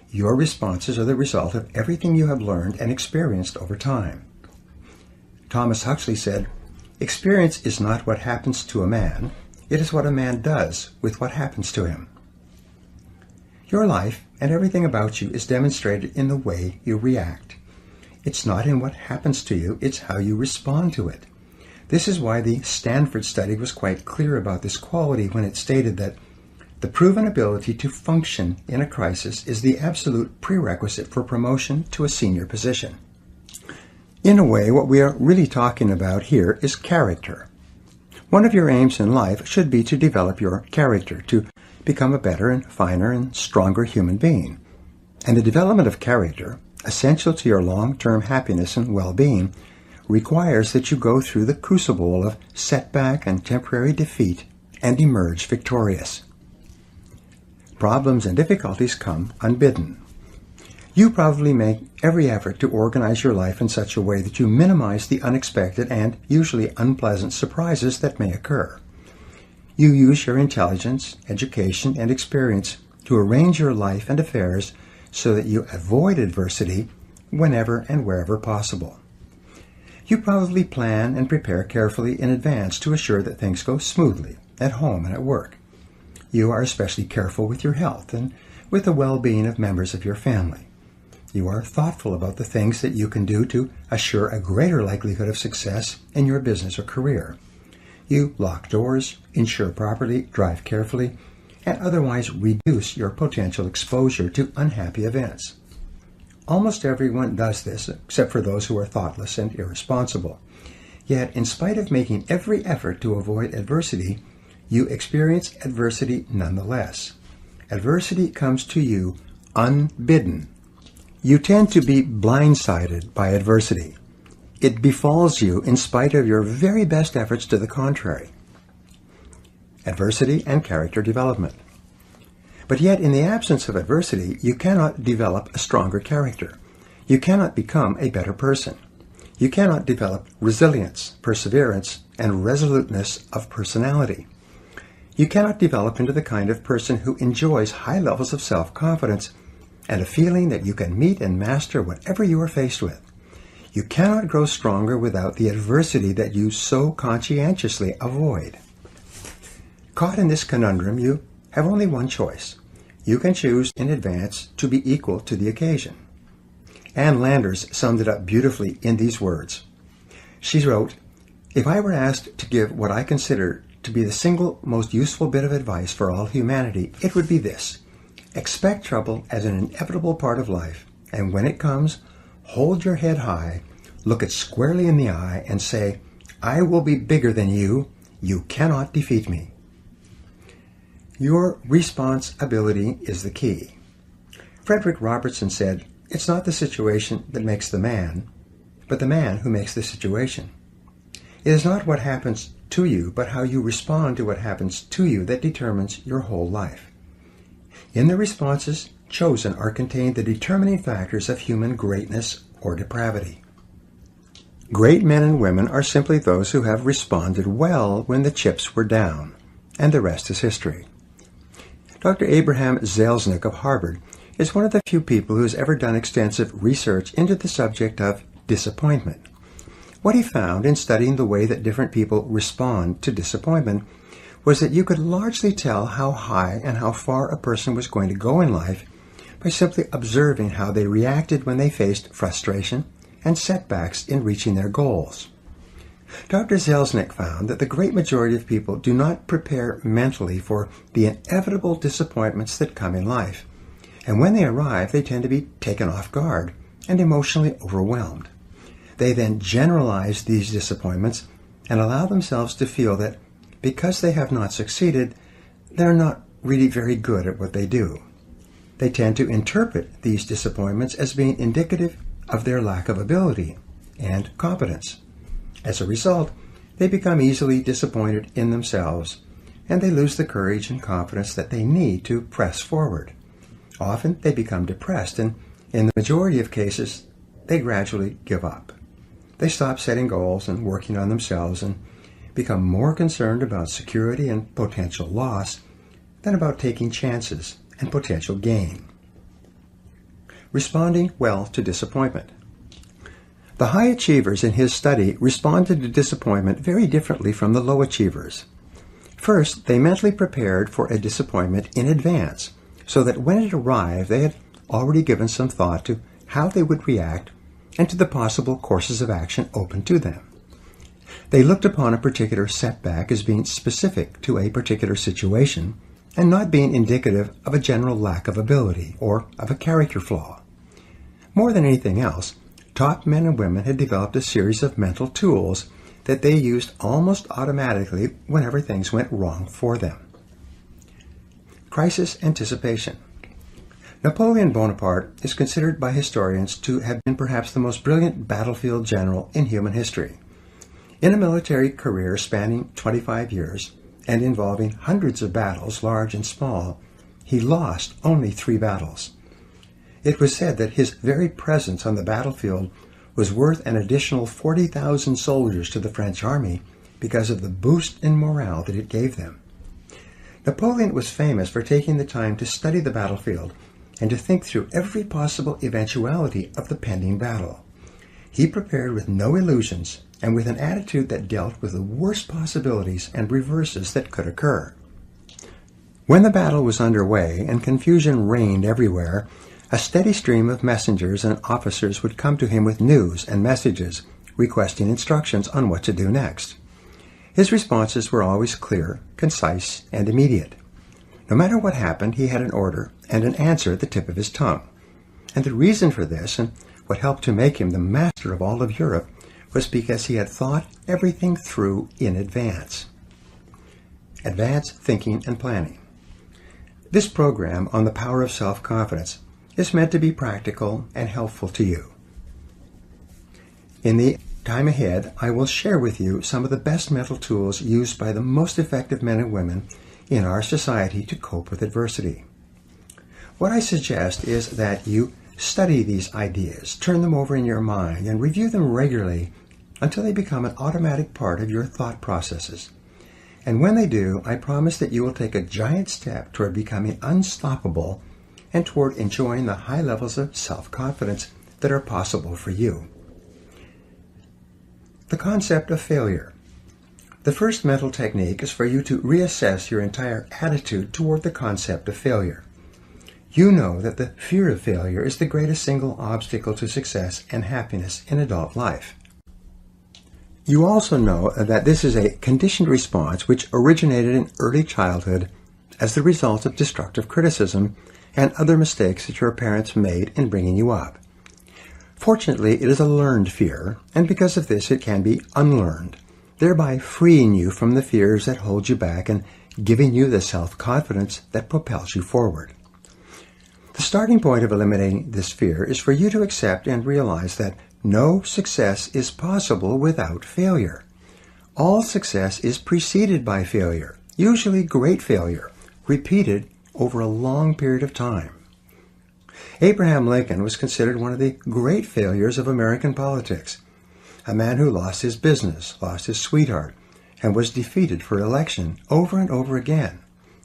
Your responses are the result of everything you have learned and experienced over time. Thomas Huxley said, "Experience is not what happens to a man, it is what a man does with what happens to him." Your life and everything about you is demonstrated in the way you react. It's not in what happens to you, it's how you respond to it. This is why the Stanford study was quite clear about this quality when it stated that the proven ability to function in a crisis is the absolute prerequisite for promotion to a senior position. In a way, what we are really talking about here is character. One of your aims in life should be to develop your character, to become a better and finer and stronger human being. And the development of character, essential to your long-term happiness and well-being, requires that you go through the crucible of setback and temporary defeat and emerge victorious. Problems and difficulties come unbidden. You probably make every effort to organize your life in such a way that you minimize the unexpected and usually unpleasant surprises that may occur. You use your intelligence, education, and experience to arrange your life and affairs so that you avoid adversity whenever and wherever possible. You probably plan and prepare carefully in advance to assure that things go smoothly at home and at work. You are especially careful with your health and with the well-being of members of your family. You are thoughtful about the things that you can do to assure a greater likelihood of success in your business or career. You lock doors, insure properly, drive carefully, and otherwise reduce your potential exposure to unhappy events. Almost everyone does this, except for those who are thoughtless and irresponsible. Yet, in spite of making every effort to avoid adversity, you experience adversity nonetheless. Adversity comes to you unbidden. You tend to be blindsided by adversity. It befalls you in spite of your very best efforts to the contrary. Adversity and character development. But yet, in the absence of adversity, you cannot develop a stronger character. You cannot become a better person. You cannot develop resilience, perseverance, and resoluteness of personality. You cannot develop into the kind of person who enjoys high levels of self-confidence and a feeling that you can meet and master whatever you are faced with. You cannot grow stronger without the adversity that you so conscientiously avoid. Caught in this conundrum, you have only one choice. You can choose in advance to be equal to the occasion. Anne Landers summed it up beautifully in these words. She wrote, "If I were asked to give what I consider to be the single most useful bit of advice for all humanity, it would be this. Expect trouble as an inevitable part of life, and when it comes, hold your head high, look it squarely in the eye, and say, 'I will be bigger than you. You cannot defeat me.'" Your responsibility is the key. Frederick Robertson said, "It's not the situation that makes the man, but the man who makes the situation." It is not what happens to you, but how you respond to what happens to you that determines your whole life. In the responses chosen are contained the determining factors of human greatness or depravity. Great men and women are simply those who have responded well when the chips were down, and the rest is history. Dr. Abraham Zelznick of Harvard is one of the few people who has ever done extensive research into the subject of disappointment. What he found in studying the way that different people respond to disappointment was that you could largely tell how high and how far a person was going to go in life by simply observing how they reacted when they faced frustration and setbacks in reaching their goals. Dr. Zelznick found that the great majority of people do not prepare mentally for the inevitable disappointments that come in life, and when they arrive, they tend to be taken off guard and emotionally overwhelmed. They then generalize these disappointments and allow themselves to feel that because they have not succeeded, they're not really very good at what they do. They tend to interpret these disappointments as being indicative of their lack of ability and competence. As a result, they become easily disappointed in themselves, and they lose the courage and confidence that they need to press forward. Often they become depressed, and in the majority of cases, they gradually give up. They stop setting goals and working on themselves and become more concerned about security and potential loss than about taking chances and potential gain. Responding well to disappointment. The high achievers in his study responded to disappointment very differently from the low achievers. First, they mentally prepared for a disappointment in advance, so that when it arrived, they had already given some thought to how they would react and to the possible courses of action open to them. They looked upon a particular setback as being specific to a particular situation and not being indicative of a general lack of ability or of a character flaw. More than anything else, top men and women had developed a series of mental tools that they used almost automatically whenever things went wrong for them. Crisis anticipation. Napoleon Bonaparte is considered by historians to have been perhaps the most brilliant battlefield general in human history. In a military career spanning 25 years and involving hundreds of battles, large and small, he lost only 3 battles. It was said that his very presence on the battlefield was worth an additional 40,000 soldiers to the French army because of the boost in morale that it gave them. Napoleon was famous for taking the time to study the battlefield and to think through every possible eventuality of the pending battle. He prepared with no illusions and with an attitude that dealt with the worst possibilities and reverses that could occur. When the battle was underway and confusion reigned everywhere, a steady stream of messengers and officers would come to him with news and messages, requesting instructions on what to do next. His responses were always clear, concise, and immediate. No matter what happened, he had an order and an answer at the tip of his tongue. And the reason for this, and what helped to make him the master of all of Europe, was because he had thought everything through in advance. Advanced thinking and planning. This program on the power of self-confidence is meant to be practical and helpful to you. In the time ahead, I will share with you some of the best mental tools used by the most effective men and women in our society to cope with adversity. What I suggest is that you study these ideas, turn them over in your mind, and review them regularly until they become an automatic part of your thought processes. And when they do, I promise that you will take a giant step toward becoming unstoppable and toward enjoying the high levels of self-confidence that are possible for you. The concept of failure. The first mental technique is for you to reassess your entire attitude toward the concept of failure. You know that the fear of failure is the greatest single obstacle to success and happiness in adult life. You also know that this is a conditioned response which originated in early childhood as the result of destructive criticism and other mistakes that your parents made in bringing you up. Fortunately, it is a learned fear, and because of this it can be unlearned, thereby freeing you from the fears that hold you back and giving you the self-confidence that propels you forward. The starting point of eliminating this fear is for you to accept and realize that no success is possible without failure. All success is preceded by failure, usually great failure, repeated over a long period of time. Abraham Lincoln was considered one of the great failures of American politics, a man who lost his business, lost his sweetheart, and was defeated for election over and over again.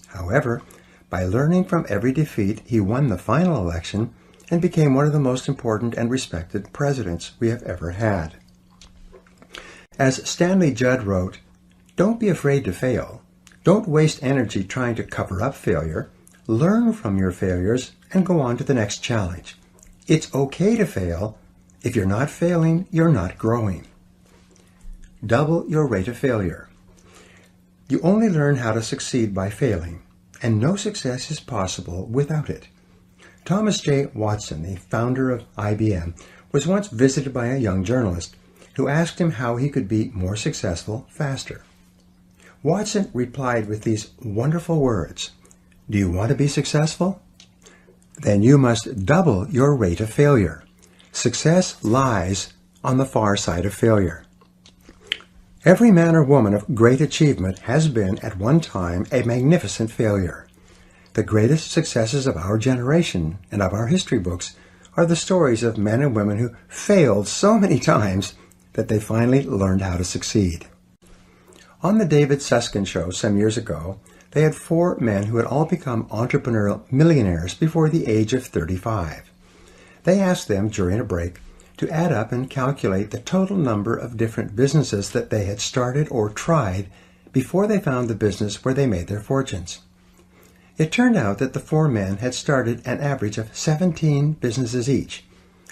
However, by learning from every defeat, he won the final election and became one of the most important and respected presidents we have ever had. As Stanley Judd wrote, "Don't be afraid to fail. Don't waste energy trying to cover up failure. Learn from your failures and go on to the next challenge. It's okay to fail. If you're not failing, you're not growing." Double your rate of failure. You only learn how to succeed by failing, and no success is possible without it. Thomas J. Watson, the founder of IBM, was once visited by a young journalist who asked him how he could be more successful faster. Watson replied with these wonderful words, "Do you want to be successful? Then you must double your rate of failure. Success lies on the far side of failure." Every man or woman of great achievement has been at one time a magnificent failure. The greatest successes of our generation and of our history books are the stories of men and women who failed so many times that they finally learned how to succeed. On the David Susskind show some years ago, they had 4 men who had all become entrepreneurial millionaires before the age of 35. They asked them during a break to add up and calculate the total number of different businesses that they had started or tried before they found the business where they made their fortunes. It turned out that the 4 men had started an average of 17 businesses each,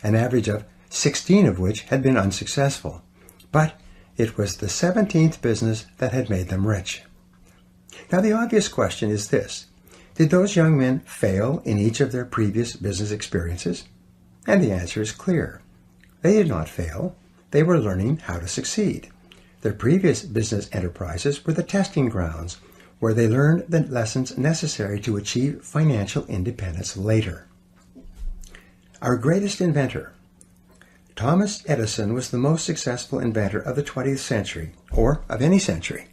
an average of 16 of which had been unsuccessful. But it was the 17th business that had made them rich. Now the obvious question is this: did those young men fail in each of their previous business experiences? And the answer is clear. They did not fail. They were learning how to succeed. Their previous business enterprises were the testing grounds where they learned the lessons necessary to achieve financial independence later. Our greatest inventor. Thomas Edison was the most successful inventor of the 20th century, or of any century.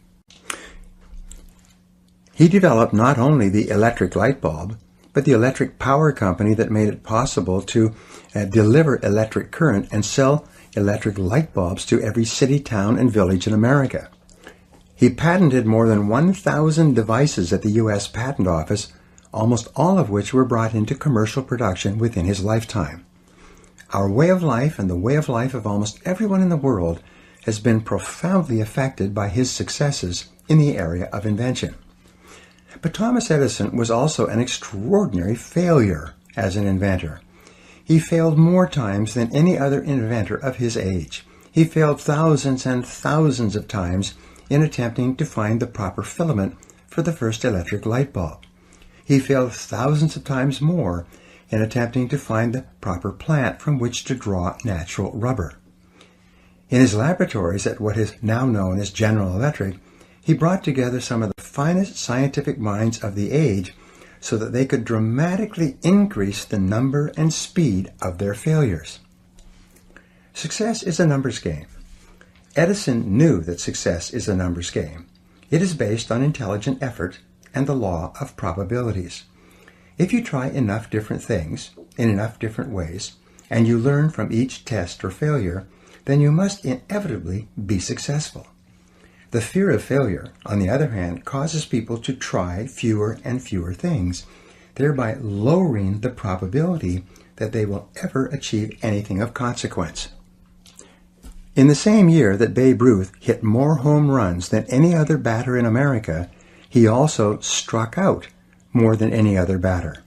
He developed not only the electric light bulb, but the electric power company that made it possible to deliver electric current and sell electric light bulbs to every city, town, and village in America. He patented more than 1,000 devices at the U.S. Patent Office, almost all of which were brought into commercial production within his lifetime. Our way of life and the way of life of almost everyone in the world has been profoundly affected by his successes in the area of invention. But Thomas Edison was also an extraordinary failure as an inventor. He failed more times than any other inventor of his age. He failed thousands and thousands of times in attempting to find the proper filament for the first electric light bulb. He failed thousands of times more in attempting to find the proper plant from which to draw natural rubber. In his laboratories at what is now known as General Electric, he brought together some of the finest scientific minds of the age so that they could dramatically increase the number and speed of their failures. Success is a numbers game. Edison knew that success is a numbers game. It is based on intelligent effort and the law of probabilities. If you try enough different things in enough different ways, and you learn from each test or failure, then you must inevitably be successful. The fear of failure, on the other hand, causes people to try fewer and fewer things, thereby lowering the probability that they will ever achieve anything of consequence. In the same year that Babe Ruth hit more home runs than any other batter in America, he also struck out more than any other batter.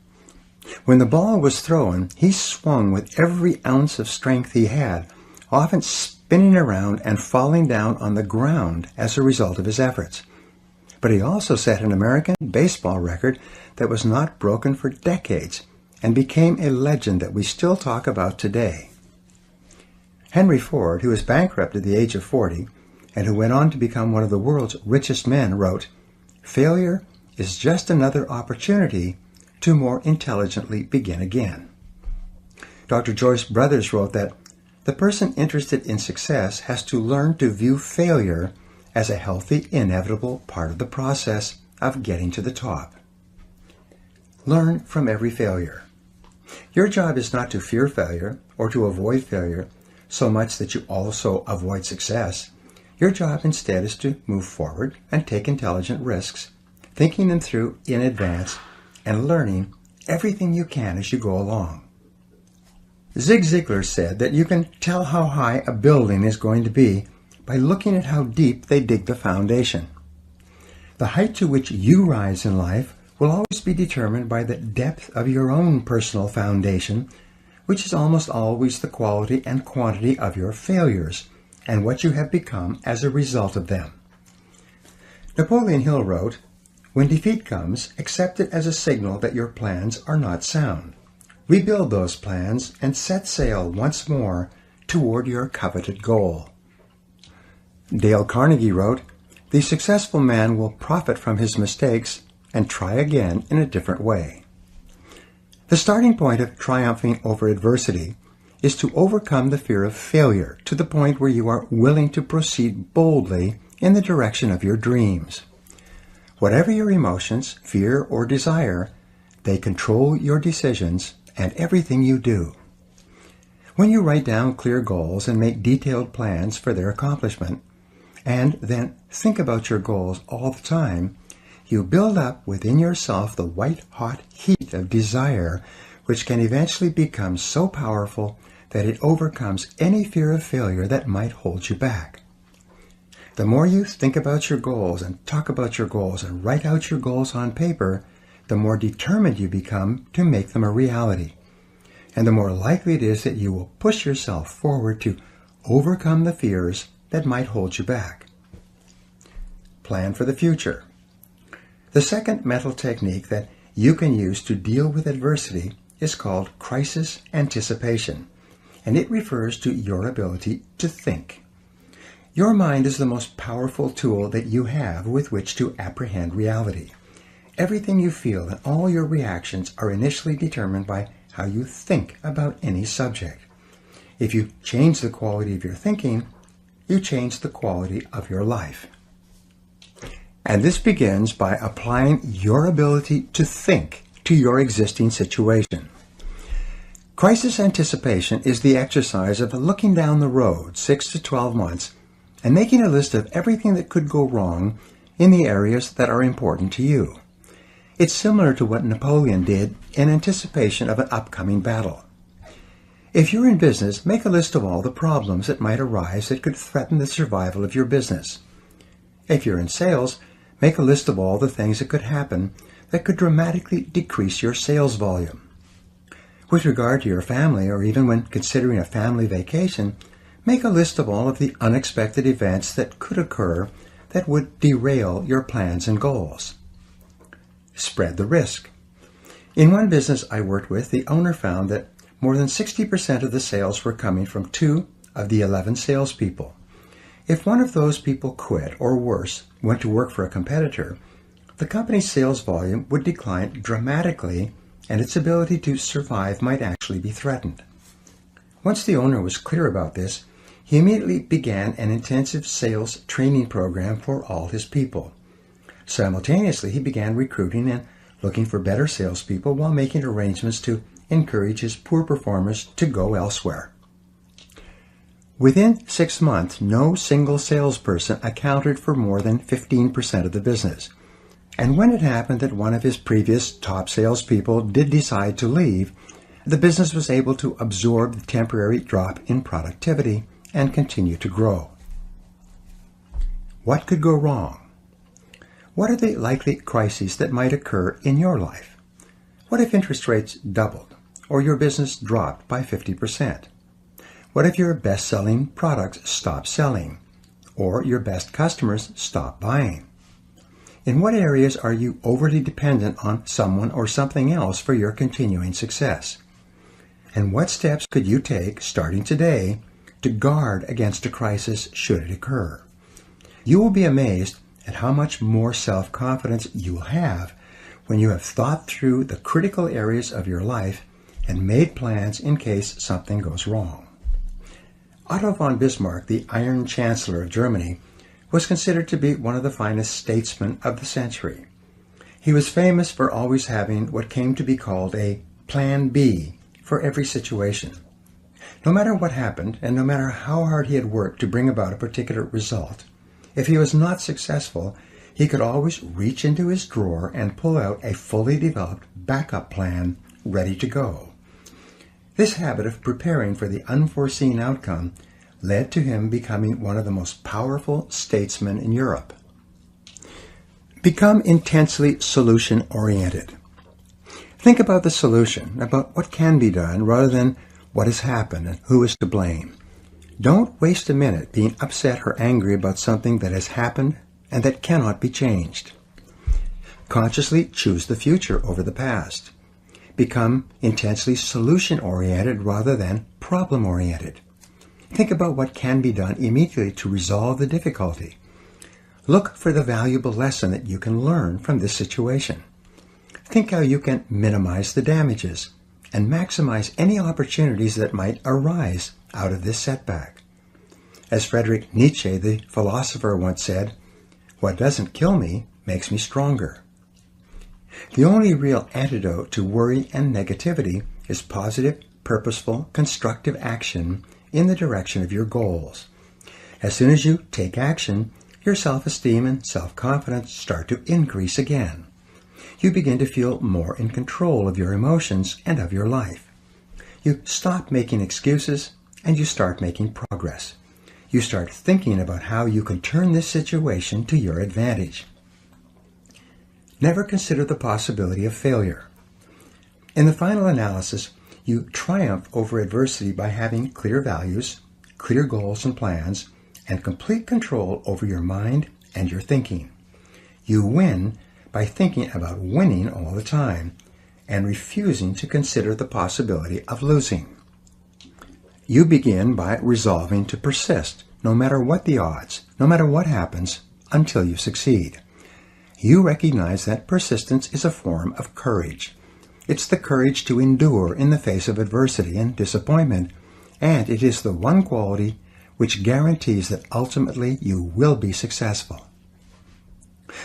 When the ball was thrown, he swung with every ounce of strength he had, often spinning around and falling down on the ground as a result of his efforts. But he also set an American baseball record that was not broken for decades and became a legend that we still talk about today. Henry Ford, who was bankrupt at the age of 40 and who went on to become one of the world's richest men, wrote, "Failure is just another opportunity to more intelligently begin again." Dr. Joyce Brothers wrote that the person interested in success has to learn to view failure as a healthy, inevitable part of the process of getting to the top. Learn from every failure. Your job is not to fear failure or to avoid failure so much that you also avoid success. Your job instead is to move forward and take intelligent risks, thinking them through in advance and learning everything you can as you go along. Zig Ziglar said that you can tell how high a building is going to be by looking at how deep they dig the foundation. The height to which you rise in life will always be determined by the depth of your own personal foundation, which is almost always the quality and quantity of your failures and what you have become as a result of them. Napoleon Hill wrote, "When defeat comes, accept it as a signal that your plans are not sound. Rebuild those plans and set sail once more toward your coveted goal." Dale Carnegie wrote, "The successful man will profit from his mistakes and try again in a different way." The starting point of triumphing over adversity is to overcome the fear of failure to the point where you are willing to proceed boldly in the direction of your dreams. Whatever your emotions, fear, or desire, they control your decisions and everything you do. When you write down clear goals and make detailed plans for their accomplishment, and then think about your goals all the time, you build up within yourself the white-hot heat of desire, which can eventually become so powerful that it overcomes any fear of failure that might hold you back. The more you think about your goals and talk about your goals and write out your goals on paper, the more determined you become to make them a reality. And the more likely it is that you will push yourself forward to overcome the fears that might hold you back. Plan for the future. The second mental technique that you can use to deal with adversity is called crisis anticipation, and it refers to your ability to think. Your mind is the most powerful tool that you have with which to apprehend reality. Everything you feel and all your reactions are initially determined by how you think about any subject. If you change the quality of your thinking, you change the quality of your life. And this begins by applying your ability to think to your existing situation. Crisis anticipation is the exercise of looking down the road 6 to 12 months and making a list of everything that could go wrong in the areas that are important to you. It's similar to what Napoleon did in anticipation of an upcoming battle. If you're in business, make a list of all the problems that might arise that could threaten the survival of your business. If you're in sales, make a list of all the things that could happen that could dramatically decrease your sales volume. With regard to your family, or even when considering a family vacation, make a list of all of the unexpected events that could occur that would derail your plans and goals. Spread the risk. In one business I worked with, the owner found that more than 60% of the sales were coming from 2 of the 11 salespeople. If one of those people quit, or worse, went to work for a competitor, the company's sales volume would decline dramatically and its ability to survive might actually be threatened. Once the owner was clear about this, he immediately began an intensive sales training program for all his people. Simultaneously, he began recruiting and looking for better salespeople while making arrangements to encourage his poor performers to go elsewhere. Within 6 months, no single salesperson accounted for more than 15% of the business. And when it happened that one of his previous top salespeople did decide to leave, the business was able to absorb the temporary drop in productivity and continue to grow. What could go wrong? What are the likely crises that might occur in your life? What if interest rates doubled, or your business dropped by 50%? What if your best-selling products stop selling, or your best customers stop buying? In what areas are you overly dependent on someone or something else for your continuing success? And what steps could you take, starting today, to guard against a crisis should it occur? You will be amazed at how much more self-confidence you will have when you have thought through the critical areas of your life and made plans in case something goes wrong. Otto von Bismarck, the Iron Chancellor of Germany, was considered to be one of the finest statesmen of the century. He was famous for always having what came to be called a Plan B for every situation. No matter what happened, and no matter how hard he had worked to bring about a particular result, if he was not successful, he could always reach into his drawer and pull out a fully developed backup plan ready to go. This habit of preparing for the unforeseen outcome led to him becoming one of the most powerful statesmen in Europe. Become intensely solution-oriented. Think about the solution, about what can be done rather than what has happened and who is to blame. Don't waste a minute being upset or angry about something that has happened and that cannot be changed. Consciously choose the future over the past. Become intensely solution-oriented rather than problem-oriented. Think about what can be done immediately to resolve the difficulty. Look for the valuable lesson that you can learn from this situation. Think how you can minimize the damages and maximize any opportunities that might arise out of this setback. As Friedrich Nietzsche, the philosopher, once said, "What doesn't kill me makes me stronger." The only real antidote to worry and negativity is positive, purposeful, constructive action in the direction of your goals. As soon as you take action, your self-esteem and self-confidence start to increase again. You begin to feel more in control of your emotions and of your life. You stop making excuses and you start making progress. You start thinking about how you can turn this situation to your advantage. Never consider the possibility of failure. In the final analysis, you triumph over adversity by having clear values, clear goals and plans, and complete control over your mind and your thinking. You win by thinking about winning all the time and refusing to consider the possibility of losing. You begin by resolving to persist, no matter what the odds, no matter what happens, until you succeed. You recognize that persistence is a form of courage. It's the courage to endure in the face of adversity and disappointment, and it is the one quality which guarantees that ultimately you will be successful.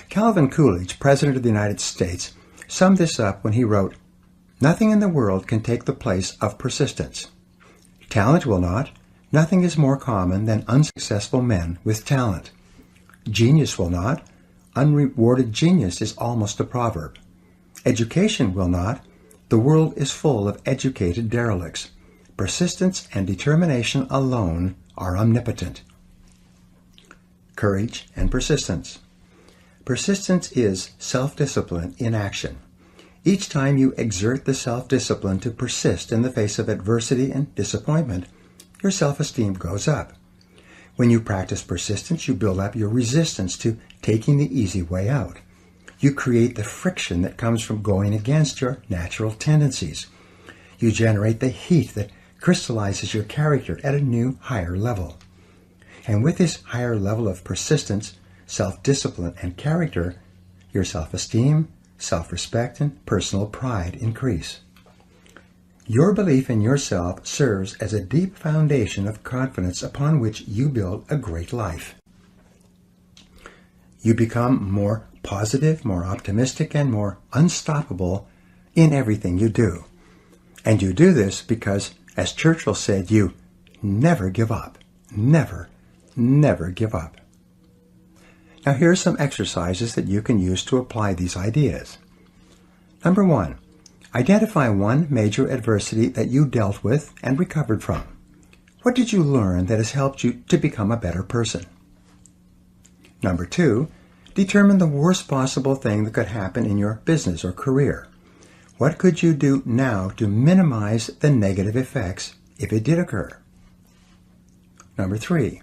Calvin Coolidge, President of the United States, summed this up when he wrote, "Nothing in the world can take the place of persistence. Talent will not. Nothing is more common than unsuccessful men with talent. Genius will not. Unrewarded genius is almost a proverb. Education will not. The world is full of educated derelicts. Persistence and determination alone are omnipotent. Courage and persistence. Persistence is self-discipline in action. Each time you exert the self-discipline to persist in the face of adversity and disappointment, your self-esteem goes up. When you practice persistence, you build up your resistance to taking the easy way out. You create the friction that comes from going against your natural tendencies. You generate the heat that crystallizes your character at a new, higher level. And with this higher level of persistence, self-discipline, and character, your self-esteem, self-respect, and personal pride increase. Your belief in yourself serves as a deep foundation of confidence upon which you build a great life. You become more positive, more optimistic, and more unstoppable in everything you do. And you do this because, as Churchill said, you never give up. Never, never give up. Now here are some exercises that you can use to apply these ideas. Number 1, identify one major adversity that you dealt with and recovered from. What did you learn that has helped you to become a better person? Number 2, determine the worst possible thing that could happen in your business or career. What could you do now to minimize the negative effects if it did occur? Number 3,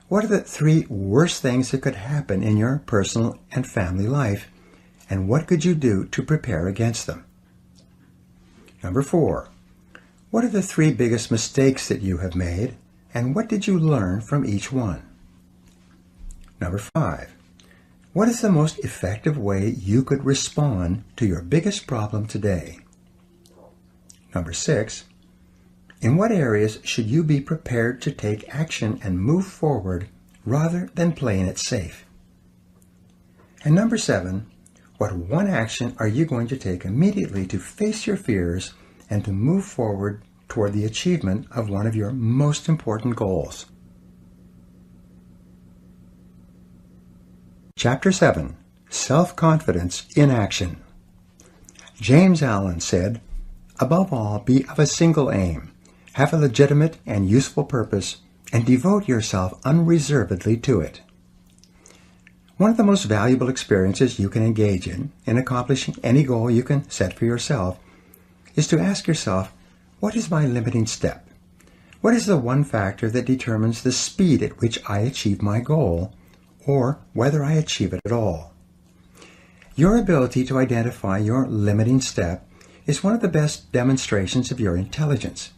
what are the 3 worst things that could happen in your personal and family life, and what could you do to prepare against them? Number 4, what are the 3 biggest mistakes that you have made, and what did you learn from each one? Number 5, what is the most effective way you could respond to your biggest problem today? Number 6, in what areas should you be prepared to take action and move forward rather than playing it safe? And number 7, what one action are you going to take immediately to face your fears and to move forward toward the achievement of one of your most important goals? Chapter 7, Self-Confidence in Action. James Allen said, "Above all, be of a single aim. Have a legitimate and useful purpose, and devote yourself unreservedly to it." One of the most valuable experiences you can engage in accomplishing any goal you can set for yourself, is to ask yourself, what is my limiting step? What is the one factor that determines the speed at which I achieve my goal, or whether I achieve it at all? Your ability to identify your limiting step is one of the best demonstrations of your intelligence.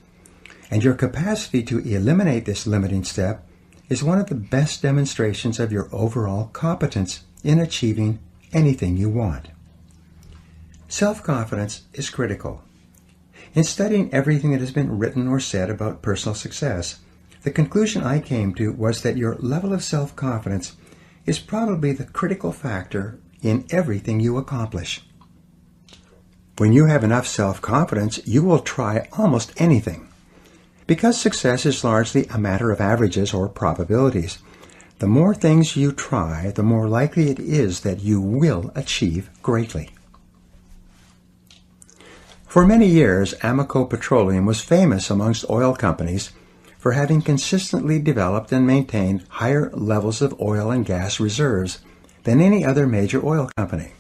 And your capacity to eliminate this limiting step is one of the best demonstrations of your overall competence in achieving anything you want. Self-confidence is critical. In studying everything that has been written or said about personal success, the conclusion I came to was that your level of self-confidence is probably the critical factor in everything you accomplish. When you have enough self-confidence, you will try almost anything. Because success is largely a matter of averages or probabilities, the more things you try, the more likely it is that you will achieve greatly. For many years, Amoco Petroleum was famous amongst oil companies for having consistently developed and maintained higher levels of oil and gas reserves than any other major oil company.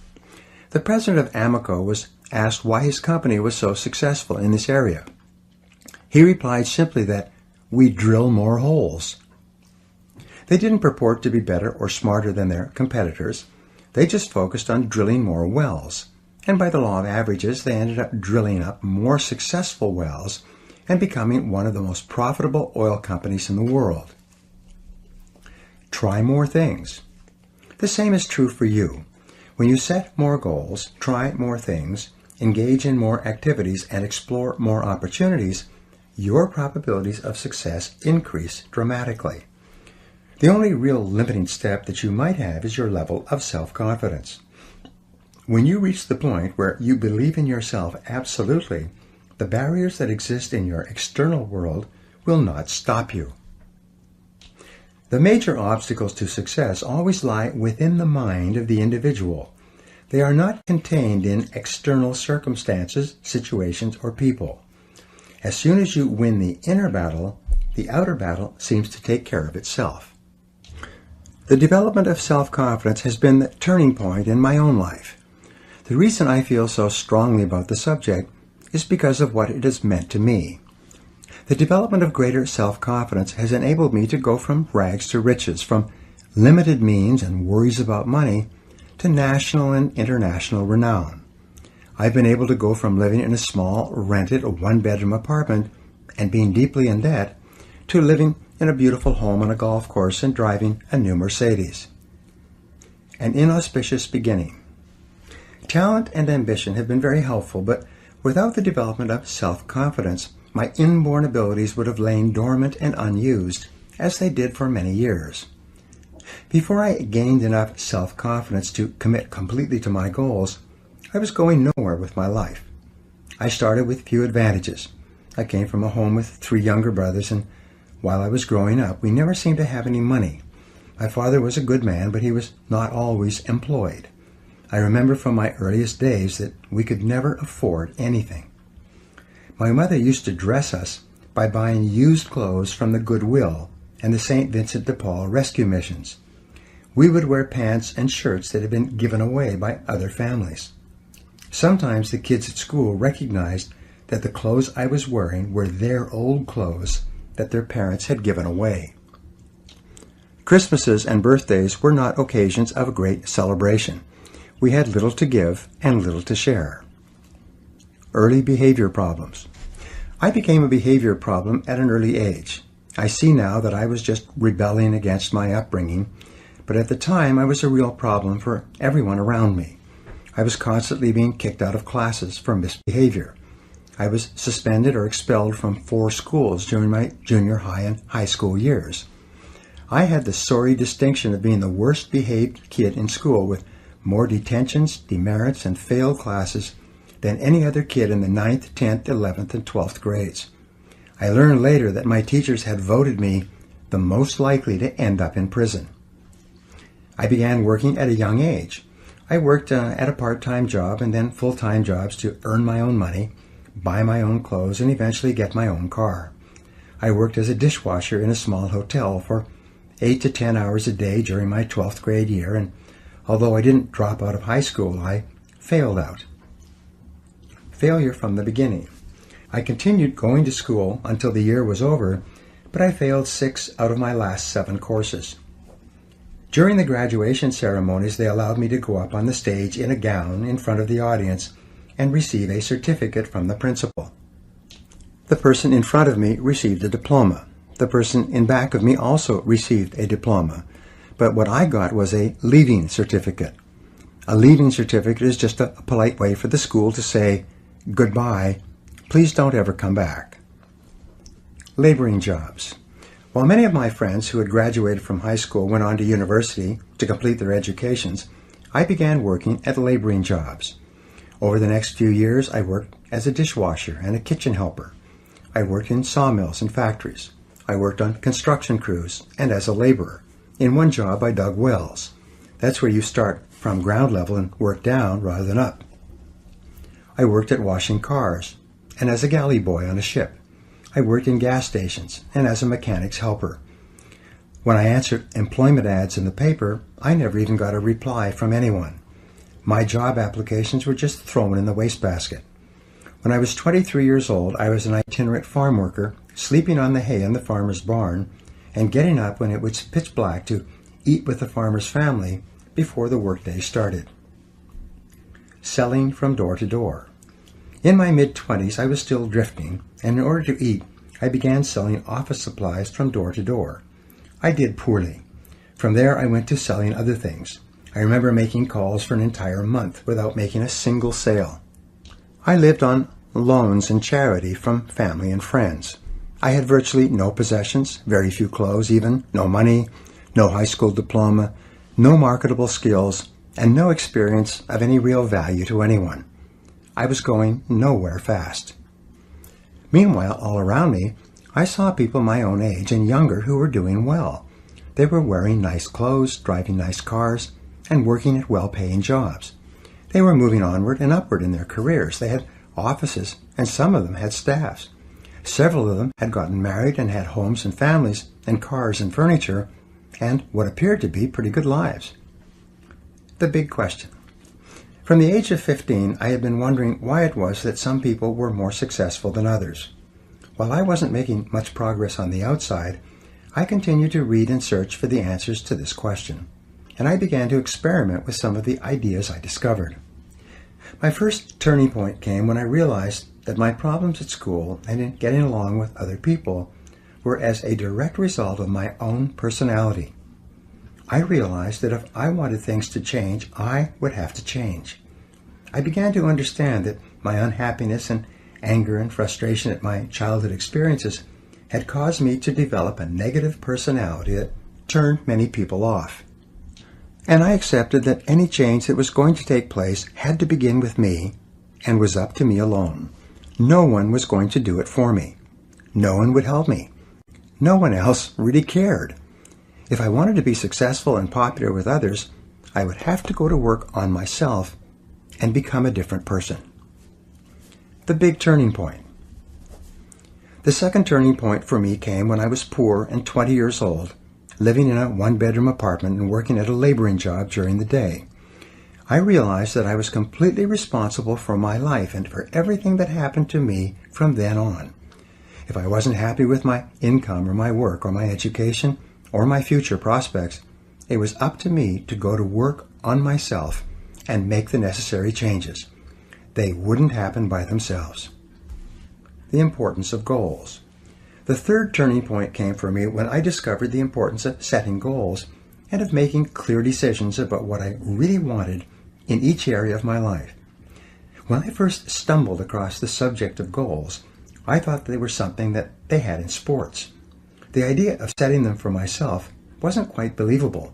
The president of Amoco was asked why his company was so successful in this area. He replied simply that, "We drill more holes." They didn't purport to be better or smarter than their competitors. They just focused on drilling more wells. And by the law of averages, they ended up drilling up more successful wells and becoming one of the most profitable oil companies in the world. Try more things. The same is true for you. When you set more goals, try more things, engage in more activities, and explore more opportunities, your probabilities of success increase dramatically. The only real limiting step that you might have is your level of self-confidence. When you reach the point where you believe in yourself absolutely, the barriers that exist in your external world will not stop you. The major obstacles to success always lie within the mind of the individual. They are not contained in external circumstances, situations, or people. As soon as you win the inner battle, the outer battle seems to take care of itself. The development of self-confidence has been the turning point in my own life. The reason I feel so strongly about the subject is because of what it has meant to me. The development of greater self-confidence has enabled me to go from rags to riches, from limited means and worries about money to national and international renown. I've been able to go from living in a small, rented, one-bedroom apartment and being deeply in debt to living in a beautiful home on a golf course and driving a new Mercedes. An inauspicious beginning. Talent and ambition have been very helpful, but without the development of self-confidence, my inborn abilities would have lain dormant and unused, as they did for many years. Before I gained enough self-confidence to commit completely to my goals, I was going nowhere with my life. I started with few advantages. I came from a home with 3 younger brothers, and while I was growing up, we never seemed to have any money. My father was a good man, but he was not always employed. I remember from my earliest days that we could never afford anything. My mother used to dress us by buying used clothes from the Goodwill and the St. Vincent de Paul rescue missions. We would wear pants and shirts that had been given away by other families. Sometimes the kids at school recognized that the clothes I was wearing were their old clothes that their parents had given away. Christmases and birthdays were not occasions of a great celebration. We had little to give and little to share. Early behavior problems. I became a behavior problem at an early age. I see now that I was just rebelling against my upbringing, but at the time I was a real problem for everyone around me. I was constantly being kicked out of classes for misbehavior. I was suspended or expelled from 4 schools during my junior high and high school years. I had the sorry distinction of being the worst behaved kid in school, with more detentions, demerits, and failed classes than any other kid in the 9th, 10th, 11th, and 12th grades. I learned later that my teachers had voted me the most likely to end up in prison. I began working at a young age. I worked at a part-time job and then full-time jobs to earn my own money, buy my own clothes, and eventually get my own car. I worked as a dishwasher in a small hotel for 8 to 10 hours a day during my 12th grade year, and although I didn't drop out of high school, I failed out. Failure from the beginning. I continued going to school until the year was over, but I failed 6 out of my last 7 courses. During the graduation ceremonies, they allowed me to go up on the stage in a gown in front of the audience and receive a certificate from the principal. The person in front of me received a diploma. The person in back of me also received a diploma, but what I got was a leaving certificate. A leaving certificate is just a polite way for the school to say, "Goodbye, please don't ever come back." Laboring jobs. While many of my friends who had graduated from high school went on to university to complete their educations, I began working at laboring jobs. Over the next few years, I worked as a dishwasher and a kitchen helper. I worked in sawmills and factories. I worked on construction crews and as a laborer. In one job, I dug wells. That's where you start from ground level and work down rather than up. I worked at washing cars and as a galley boy on a ship. I worked in gas stations and as a mechanic's helper. When I answered employment ads in the paper, I never even got a reply from anyone. My job applications were just thrown in the wastebasket. When I was 23 years old, I was an itinerant farm worker, sleeping on the hay in the farmer's barn and getting up when it was pitch black to eat with the farmer's family before the workday started. Selling from door to door. In my mid-20s, I was still drifting, and in order to eat, I began selling office supplies from door to door. I did poorly. From there, I went to selling other things. I remember making calls for an entire month without making a single sale. I lived on loans and charity from family and friends. I had virtually no possessions, very few clothes even, no money, no high school diploma, no marketable skills, and no experience of any real value to anyone. I was going nowhere fast. Meanwhile, all around me, I saw people my own age and younger who were doing well. They were wearing nice clothes, driving nice cars, and working at well-paying jobs. They were moving onward and upward in their careers. They had offices, and some of them had staffs. Several of them had gotten married and had homes and families and cars and furniture and what appeared to be pretty good lives. The big question. From the age of 15, I had been wondering why it was that some people were more successful than others. While I wasn't making much progress on the outside, I continued to read and search for the answers to this question, and I began to experiment with some of the ideas I discovered. My first turning point came when I realized that my problems at school and in getting along with other people were as a direct result of my own personality. I realized that if I wanted things to change, I would have to change. I began to understand that my unhappiness and anger and frustration at my childhood experiences had caused me to develop a negative personality that turned many people off. And I accepted that any change that was going to take place had to begin with me and was up to me alone. No one was going to do it for me. No one would help me. No one else really cared. If I wanted to be successful and popular with others, I would have to go to work on myself and become a different person. The big turning point. The second turning point for me came when I was poor and 20 years old, living in a one-bedroom apartment and working at a laboring job during the day. I realized that I was completely responsible for my life and for everything that happened to me from then on. If I wasn't happy with my income or my work or my education or my future prospects, it was up to me to go to work on myself and make the necessary changes. They wouldn't happen by themselves. The importance of goals. The third turning point came for me when I discovered the importance of setting goals and of making clear decisions about what I really wanted in each area of my life. When I first stumbled across the subject of goals, I thought they were something that they had in sports. The idea of setting them for myself wasn't quite believable.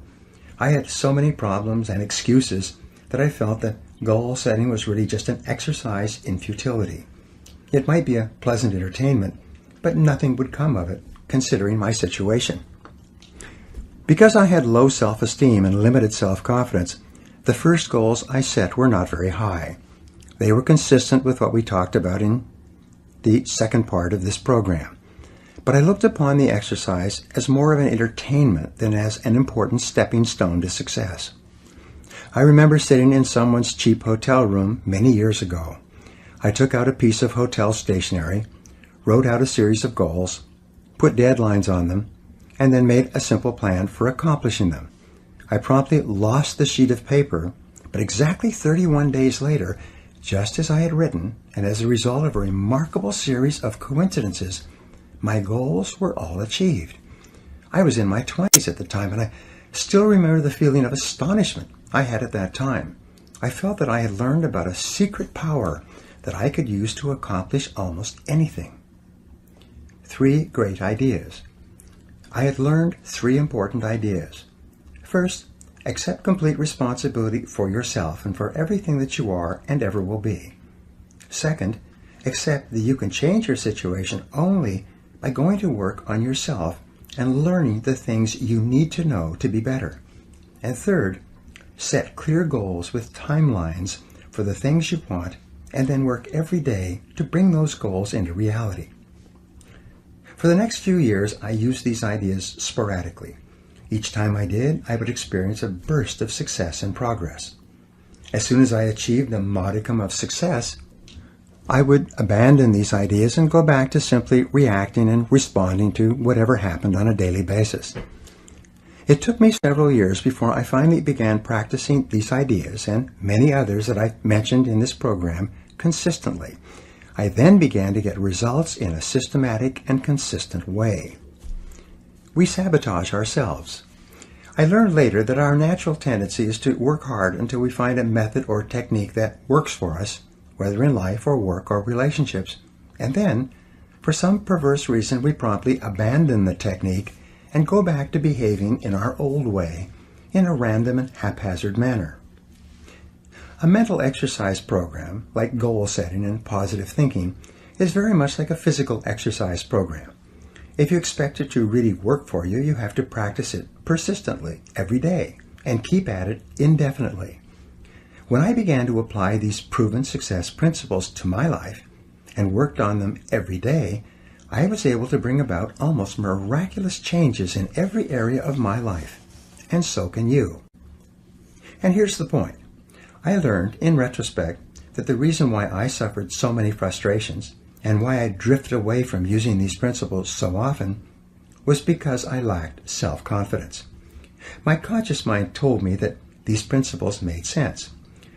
I had so many problems and excuses that I felt that goal setting was really just an exercise in futility. It might be a pleasant entertainment, but nothing would come of it, considering my situation. Because I had low self-esteem and limited self-confidence, the first goals I set were not very high. They were consistent with what we talked about in the second part of this program. But I looked upon the exercise as more of an entertainment than as an important stepping stone to success. I remember sitting in someone's cheap hotel room many years ago. I took out a piece of hotel stationery, wrote out a series of goals, put deadlines on them, and then made a simple plan for accomplishing them. I promptly lost the sheet of paper, but exactly 31 days later, just as I had written, and as a result of a remarkable series of coincidences, my goals were all achieved. I was in my 20s at the time, and I still remember the feeling of astonishment I had at that time. I felt that I had learned about a secret power that I could use to accomplish almost anything. 3 great ideas. I had learned 3 important ideas. First, accept complete responsibility for yourself and for everything that you are and ever will be. Second, accept that you can change your situation only by going to work on yourself and learning the things you need to know to be better. And third, set clear goals with timelines for the things you want and then work every day to bring those goals into reality. For the next few years, I used these ideas sporadically. Each time I did, I would experience a burst of success and progress. As soon as I achieved a modicum of success, I would abandon these ideas and go back to simply reacting and responding to whatever happened on a daily basis. It took me several years before I finally began practicing these ideas and many others that I mentioned in this program consistently. I then began to get results in a systematic and consistent way. We sabotage ourselves. I learned later that our natural tendency is to work hard until we find a method or technique that works for us, whether in life or work or relationships, and then, for some perverse reason, we promptly abandon the technique and go back to behaving in our old way, in a random and haphazard manner. A mental exercise program, like goal setting and positive thinking, is very much like a physical exercise program. If you expect it to really work for you, you have to practice it persistently every day and keep at it indefinitely. When I began to apply these proven success principles to my life and worked on them every day, I was able to bring about almost miraculous changes in every area of my life, and so can you. And here's the point. I learned, in retrospect, that the reason why I suffered so many frustrations and why I drifted away from using these principles so often was because I lacked self-confidence. My conscious mind told me that these principles made sense,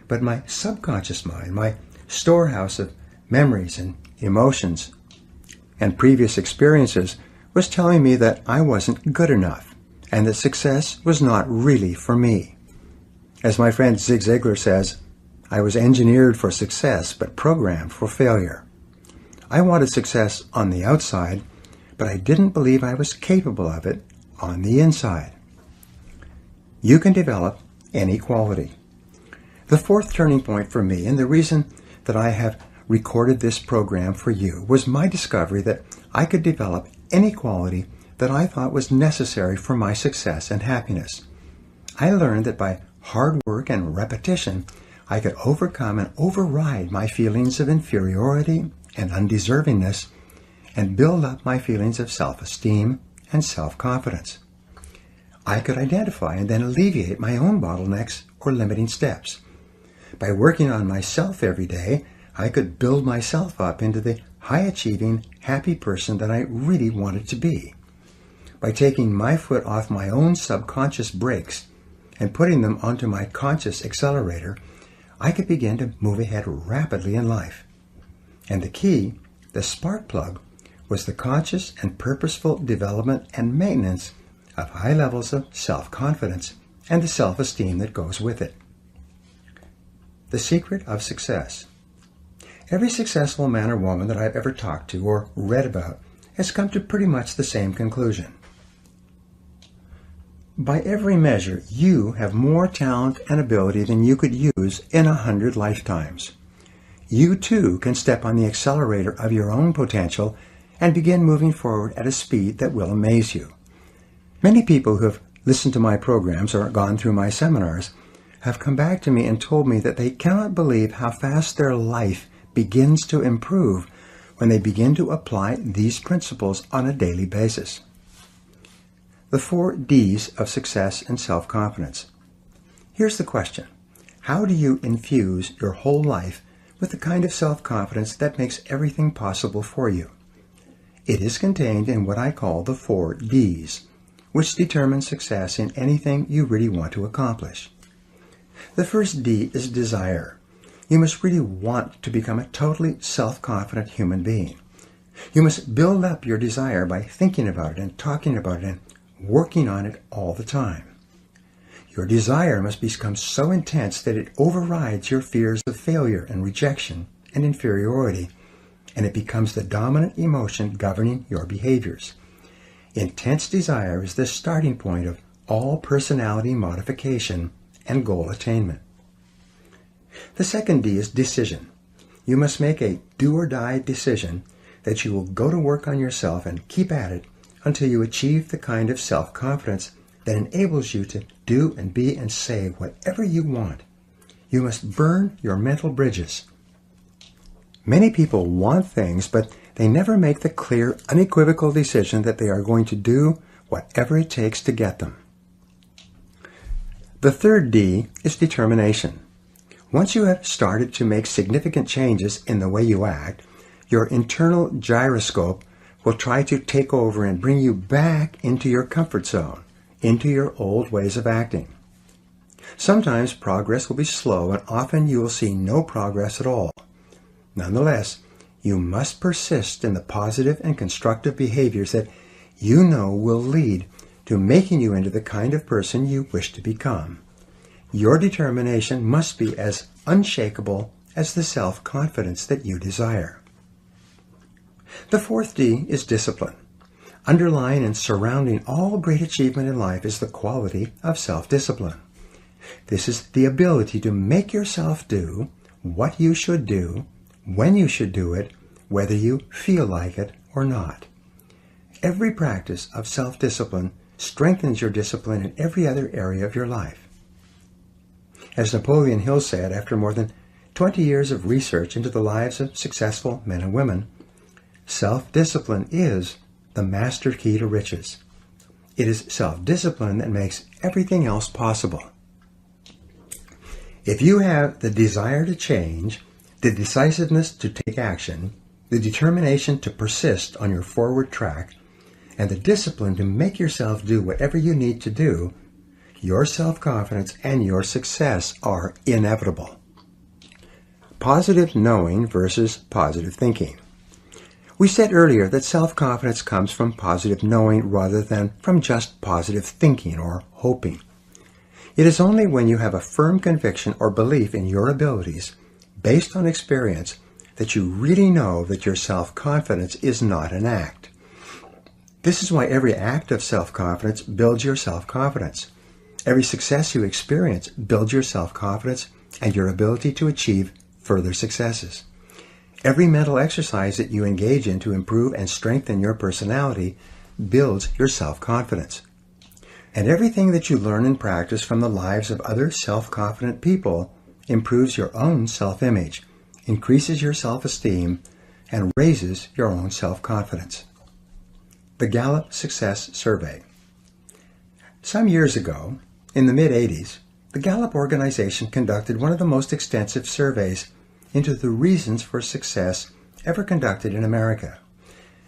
but my subconscious mind, my storehouse of memories and emotions and previous experiences, was telling me that I wasn't good enough and that success was not really for me. As my friend Zig Ziglar says, I was engineered for success but programmed for failure. I wanted success on the outside, but I didn't believe I was capable of it on the inside. You can develop any quality. The fourth turning point for me, and the reason that I have recorded this program for you, was my discovery that I could develop any quality that I thought was necessary for my success and happiness. I learned that by hard work and repetition, I could overcome and override my feelings of inferiority and undeservingness and build up my feelings of self-esteem and self-confidence. I could identify and then alleviate my own bottlenecks or limiting steps. By working on myself every day, I could build myself up into the high-achieving, happy person that I really wanted to be. By taking my foot off my own subconscious brakes and putting them onto my conscious accelerator, I could begin to move ahead rapidly in life. And the key, the spark plug, was the conscious and purposeful development and maintenance of high levels of self-confidence and the self-esteem that goes with it. The secret of success. Every successful man or woman that I've ever talked to or read about has come to pretty much the same conclusion. By every measure, you have more talent and ability than you could use in 100 lifetimes. You too can step on the accelerator of your own potential and begin moving forward at a speed that will amaze you. Many people who have listened to my programs or gone through my seminars have come back to me and told me that they cannot believe how fast their life begins to improve when they begin to apply these principles on a daily basis. The 4 Ds of success and self-confidence. Here's the question. How do you infuse your whole life with the kind of self-confidence that makes everything possible for you? It is contained in what I call the 4 Ds, which determine success in anything you really want to accomplish. The first D is desire. You must really want to become a totally self-confident human being. You must build up your desire by thinking about it and talking about it and working on it all the time. Your desire must become so intense that it overrides your fears of failure and rejection and inferiority, and it becomes the dominant emotion governing your behaviors. Intense desire is the starting point of all personality modification and goal attainment. The second D is decision. You must make a do-or-die decision that you will go to work on yourself and keep at it until you achieve the kind of self-confidence that enables you to do and be and say whatever you want. You must burn your mental bridges. Many people want things, but they never make the clear, unequivocal decision that they are going to do whatever it takes to get them. The third D is determination. Once you have started to make significant changes in the way you act, your internal gyroscope will try to take over and bring you back into your comfort zone, into your old ways of acting. Sometimes progress will be slow, and often you will see no progress at all. Nonetheless, you must persist in the positive and constructive behaviors that you know will lead to making you into the kind of person you wish to become. Your determination must be as unshakable as the self-confidence that you desire. The fourth D is discipline. Underlying and surrounding all great achievement in life is the quality of self-discipline. This is the ability to make yourself do what you should do, when you should do it, whether you feel like it or not. Every practice of self-discipline strengthens your discipline in every other area of your life. As Napoleon Hill said, after more than 20 years of research into the lives of successful men and women, Self-discipline is the master key to riches. It is self-discipline that makes everything else possible. If you have the desire to change, the decisiveness to take action, the determination to persist on your forward track, and the discipline to make yourself do whatever you need to do, your self-confidence and your success are inevitable. Positive knowing versus positive thinking. We said earlier that self-confidence comes from positive knowing rather than from just positive thinking or hoping. It is only when you have a firm conviction or belief in your abilities, based on experience, that you really know that your self-confidence is not an act. This is why every act of self-confidence builds your self-confidence. Every success you experience builds your self-confidence and your ability to achieve further successes. Every mental exercise that you engage in to improve and strengthen your personality builds your self-confidence. And everything that you learn and practice from the lives of other self-confident people improves your own self-image, increases your self-esteem, and raises your own self-confidence. The Gallup Success Survey. Some years ago, in the mid-'80s, the Gallup organization conducted one of the most extensive surveys into the reasons for success ever conducted in America.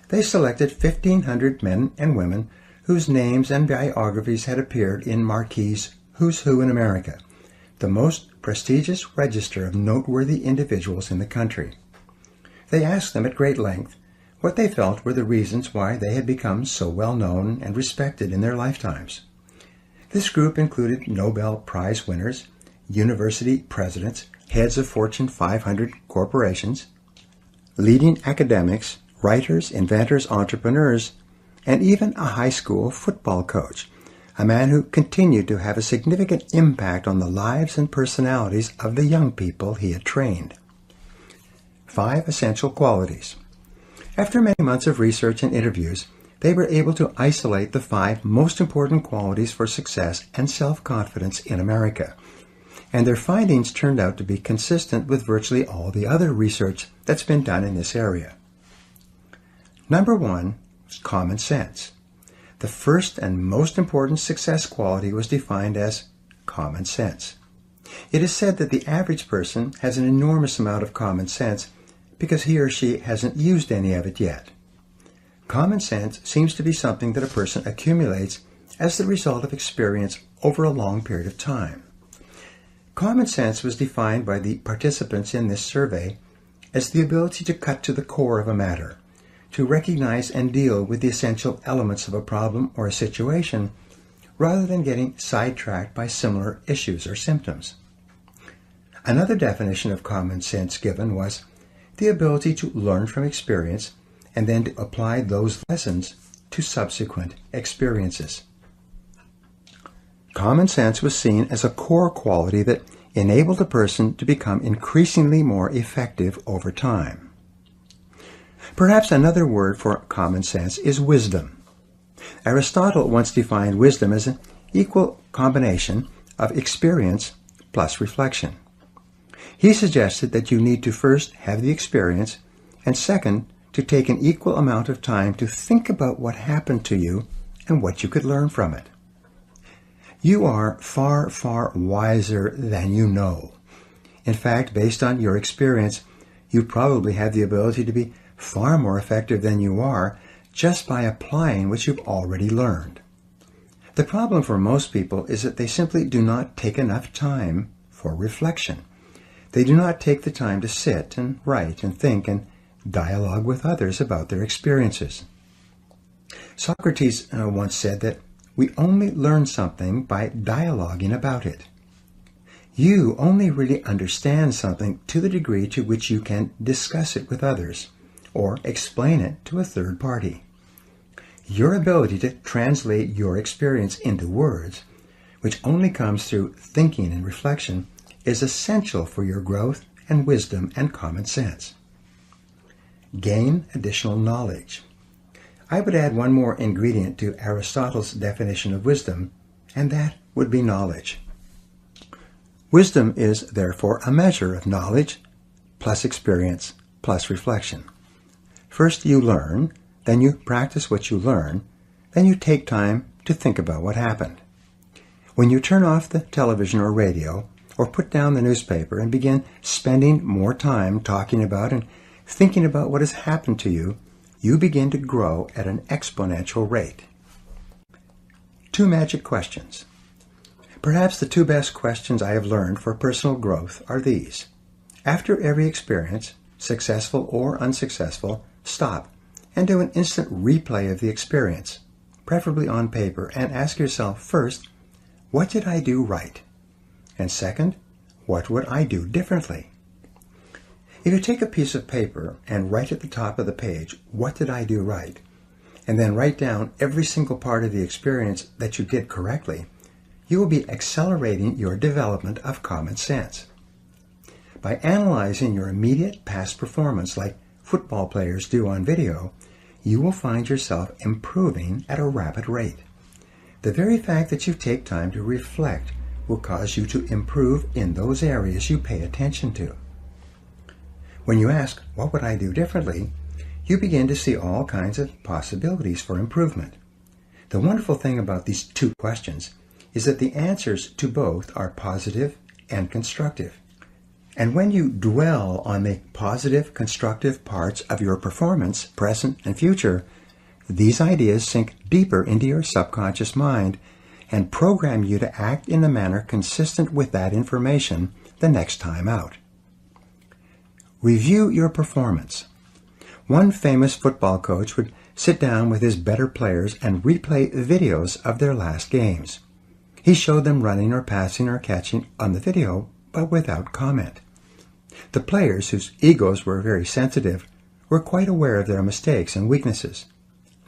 They selected 1,500 men and women whose names and biographies had appeared in Marquis' Who's Who in America, the most prestigious register of noteworthy individuals in the country. They asked them at great length what they felt were the reasons why they had become so well known and respected in their lifetimes. This group included Nobel Prize winners, university presidents, heads of Fortune 500 corporations, leading academics, writers, inventors, entrepreneurs, and even a high school football coach, a man who continued to have a significant impact on the lives and personalities of the young people he had trained. 5 essential qualities. After many months of research and interviews, they were able to isolate the 5 most important qualities for success and self-confidence in America. And their findings turned out to be consistent with virtually all the other research that's been done in this area. Number 1 was common sense. The first and most important success quality was defined as common sense. It is said that the average person has an enormous amount of common sense because he or she hasn't used any of it yet. Common sense seems to be something that a person accumulates as the result of experience over a long period of time. Common sense was defined by the participants in this survey as the ability to cut to the core of a matter, to recognize and deal with the essential elements of a problem or a situation, rather than getting sidetracked by similar issues or symptoms. Another definition of common sense given was the ability to learn from experience and then to apply those lessons to subsequent experiences. Common sense was seen as a core quality that enabled a person to become increasingly more effective over time. Perhaps another word for common sense is wisdom. Aristotle once defined wisdom as an equal combination of experience plus reflection. He suggested that you need to first have the experience, and second, to take an equal amount of time to think about what happened to you and what you could learn from it. You are far, far wiser than you know. In fact, based on your experience, you probably have the ability to be far more effective than you are just by applying what you've already learned. The problem for most people is that they simply do not take enough time for reflection. They do not take the time to sit and write and think and dialogue with others about their experiences. Socrates once said that we only learn something by dialoguing about it. You only really understand something to the degree to which you can discuss it with others or explain it to a third party. Your ability to translate your experience into words, which only comes through thinking and reflection, is essential for your growth and wisdom and common sense. Gain additional knowledge. I would add one more ingredient to Aristotle's definition of wisdom, and that would be knowledge. Wisdom is therefore a measure of knowledge plus experience plus reflection. First you learn, then you practice what you learn, then you take time to think about what happened. When you turn off the television or radio, or put down the newspaper and begin spending more time talking about and thinking about what has happened to you, you begin to grow at an exponential rate. 2 magic questions. Perhaps the 2 best questions I have learned for personal growth are these. After every experience, successful or unsuccessful, stop and do an instant replay of the experience, preferably on paper, and ask yourself first, what did I do right? And second, what would I do differently? If you take a piece of paper and write at the top of the page, what did I do right? And then write down every single part of the experience that you did correctly, you will be accelerating your development of common sense. By analyzing your immediate past performance like football players do on video, you will find yourself improving at a rapid rate. The very fact that you take time to reflect will cause you to improve in those areas you pay attention to. When you ask, what would I do differently? You begin to see all kinds of possibilities for improvement. The wonderful thing about these 2 questions is that the answers to both are positive and constructive. And when you dwell on the positive, constructive parts of your performance, present and future, these ideas sink deeper into your subconscious mind and program you to act in a manner consistent with that information the next time out. Review your performance. One famous football coach would sit down with his better players and replay videos of their last games. He showed them running or passing or catching on the video, but without comment. The players, whose egos were very sensitive, were quite aware of their mistakes and weaknesses.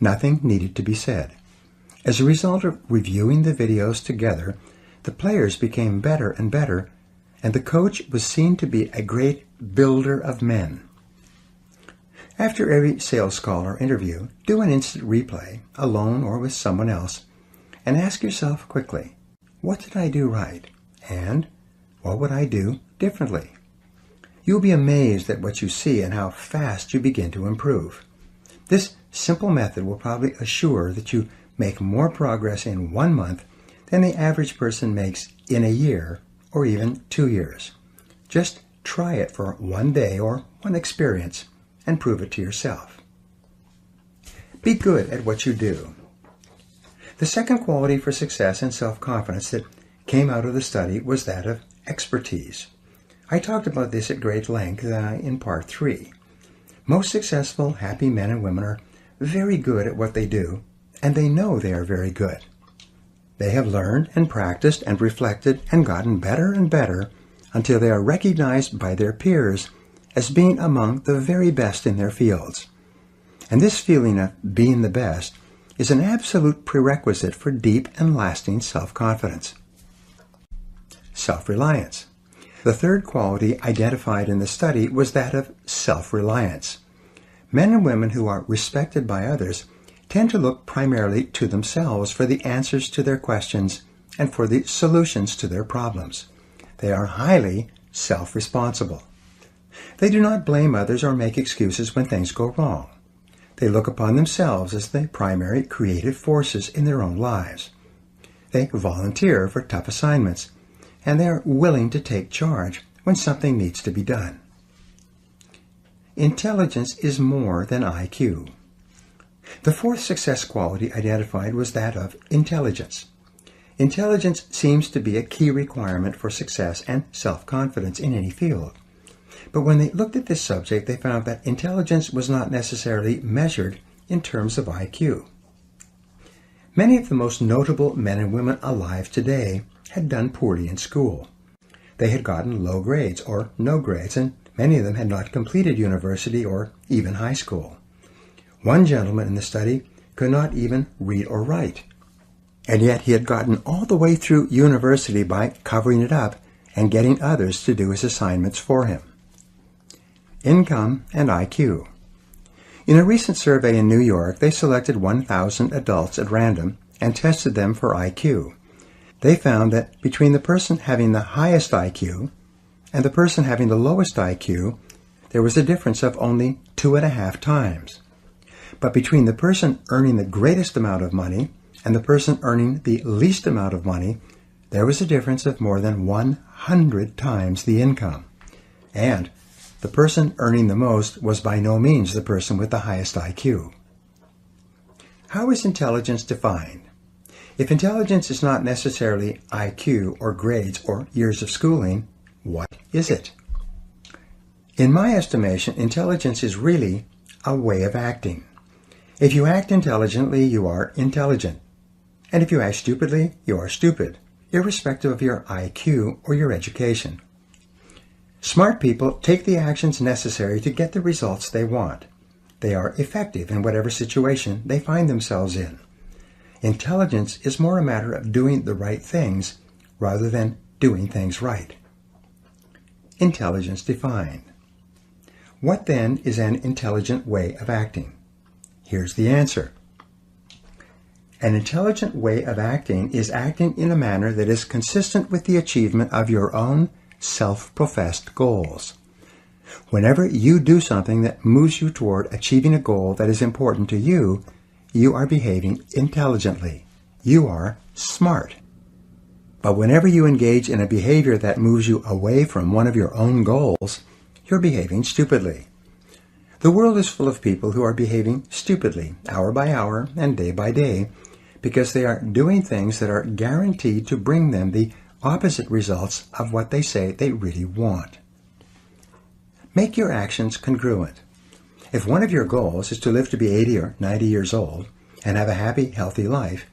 Nothing needed to be said. As a result of reviewing the videos together, the players became better and better, and the coach was seen to be a great builder of men. After every sales call or interview, do an instant replay, alone or with someone else, and ask yourself quickly, what did I do right? And what would I do differently? You'll be amazed at what you see and how fast you begin to improve. This simple method will probably assure that you make more progress in 1 month than the average person makes in a year or even 2 years. Just try it for 1 day or 1 experience and prove it to yourself. Be good at what you do. The second quality for success and self-confidence that came out of the study was that of expertise. I talked about this at great length in part 3. Most successful, happy men and women are very good at what they do, and they know they are very good. They have learned and practiced and reflected and gotten better and better until they are recognized by their peers as being among the very best in their fields. And this feeling of being the best is an absolute prerequisite for deep and lasting self-confidence. Self-reliance. The third quality identified in the study was that of self-reliance. Men and women who are respected by others tend to look primarily to themselves for the answers to their questions and for the solutions to their problems. They are highly self-responsible. They do not blame others or make excuses when things go wrong. They look upon themselves as the primary creative forces in their own lives. They volunteer for tough assignments, and they are willing to take charge when something needs to be done. Intelligence is more than IQ. The fourth success quality identified was that of intelligence. Intelligence seems to be a key requirement for success and self-confidence in any field. But when they looked at this subject, they found that intelligence was not necessarily measured in terms of IQ. Many of the most notable men and women alive today had done poorly in school. They had gotten low grades or no grades, and many of them had not completed university or even high school. One gentleman in the study could not even read or write, and yet he had gotten all the way through university by covering it up and getting others to do his assignments for him. Income and IQ. In a recent survey in New York, they selected 1,000 adults at random and tested them for IQ. They found that between the person having the highest IQ and the person having the lowest IQ, there was a difference of only 2.5 times. But between the person earning the greatest amount of money and the person earning the least amount of money, there was a difference of more than 100 times the income. And the person earning the most was by no means the person with the highest IQ. How is intelligence defined? If intelligence is not necessarily IQ or grades or years of schooling, what is it? In my estimation, intelligence is really a way of acting. If you act intelligently, you are intelligent. And if you act stupidly, you are stupid, irrespective of your IQ or your education. Smart people take the actions necessary to get the results they want. They are effective in whatever situation they find themselves in. Intelligence is more a matter of doing the right things rather than doing things right. Intelligence defined. What then is an intelligent way of acting? Here's the answer. An intelligent way of acting is acting in a manner that is consistent with the achievement of your own self-professed goals. Whenever you do something that moves you toward achieving a goal that is important to you, you are behaving intelligently. You are smart. But whenever you engage in a behavior that moves you away from one of your own goals, you're behaving stupidly. The world is full of people who are behaving stupidly, hour by hour and day by day, because they are doing things that are guaranteed to bring them the opposite results of what they say they really want. Make your actions congruent. If one of your goals is to live to be 80 or 90 years old and have a happy, healthy life,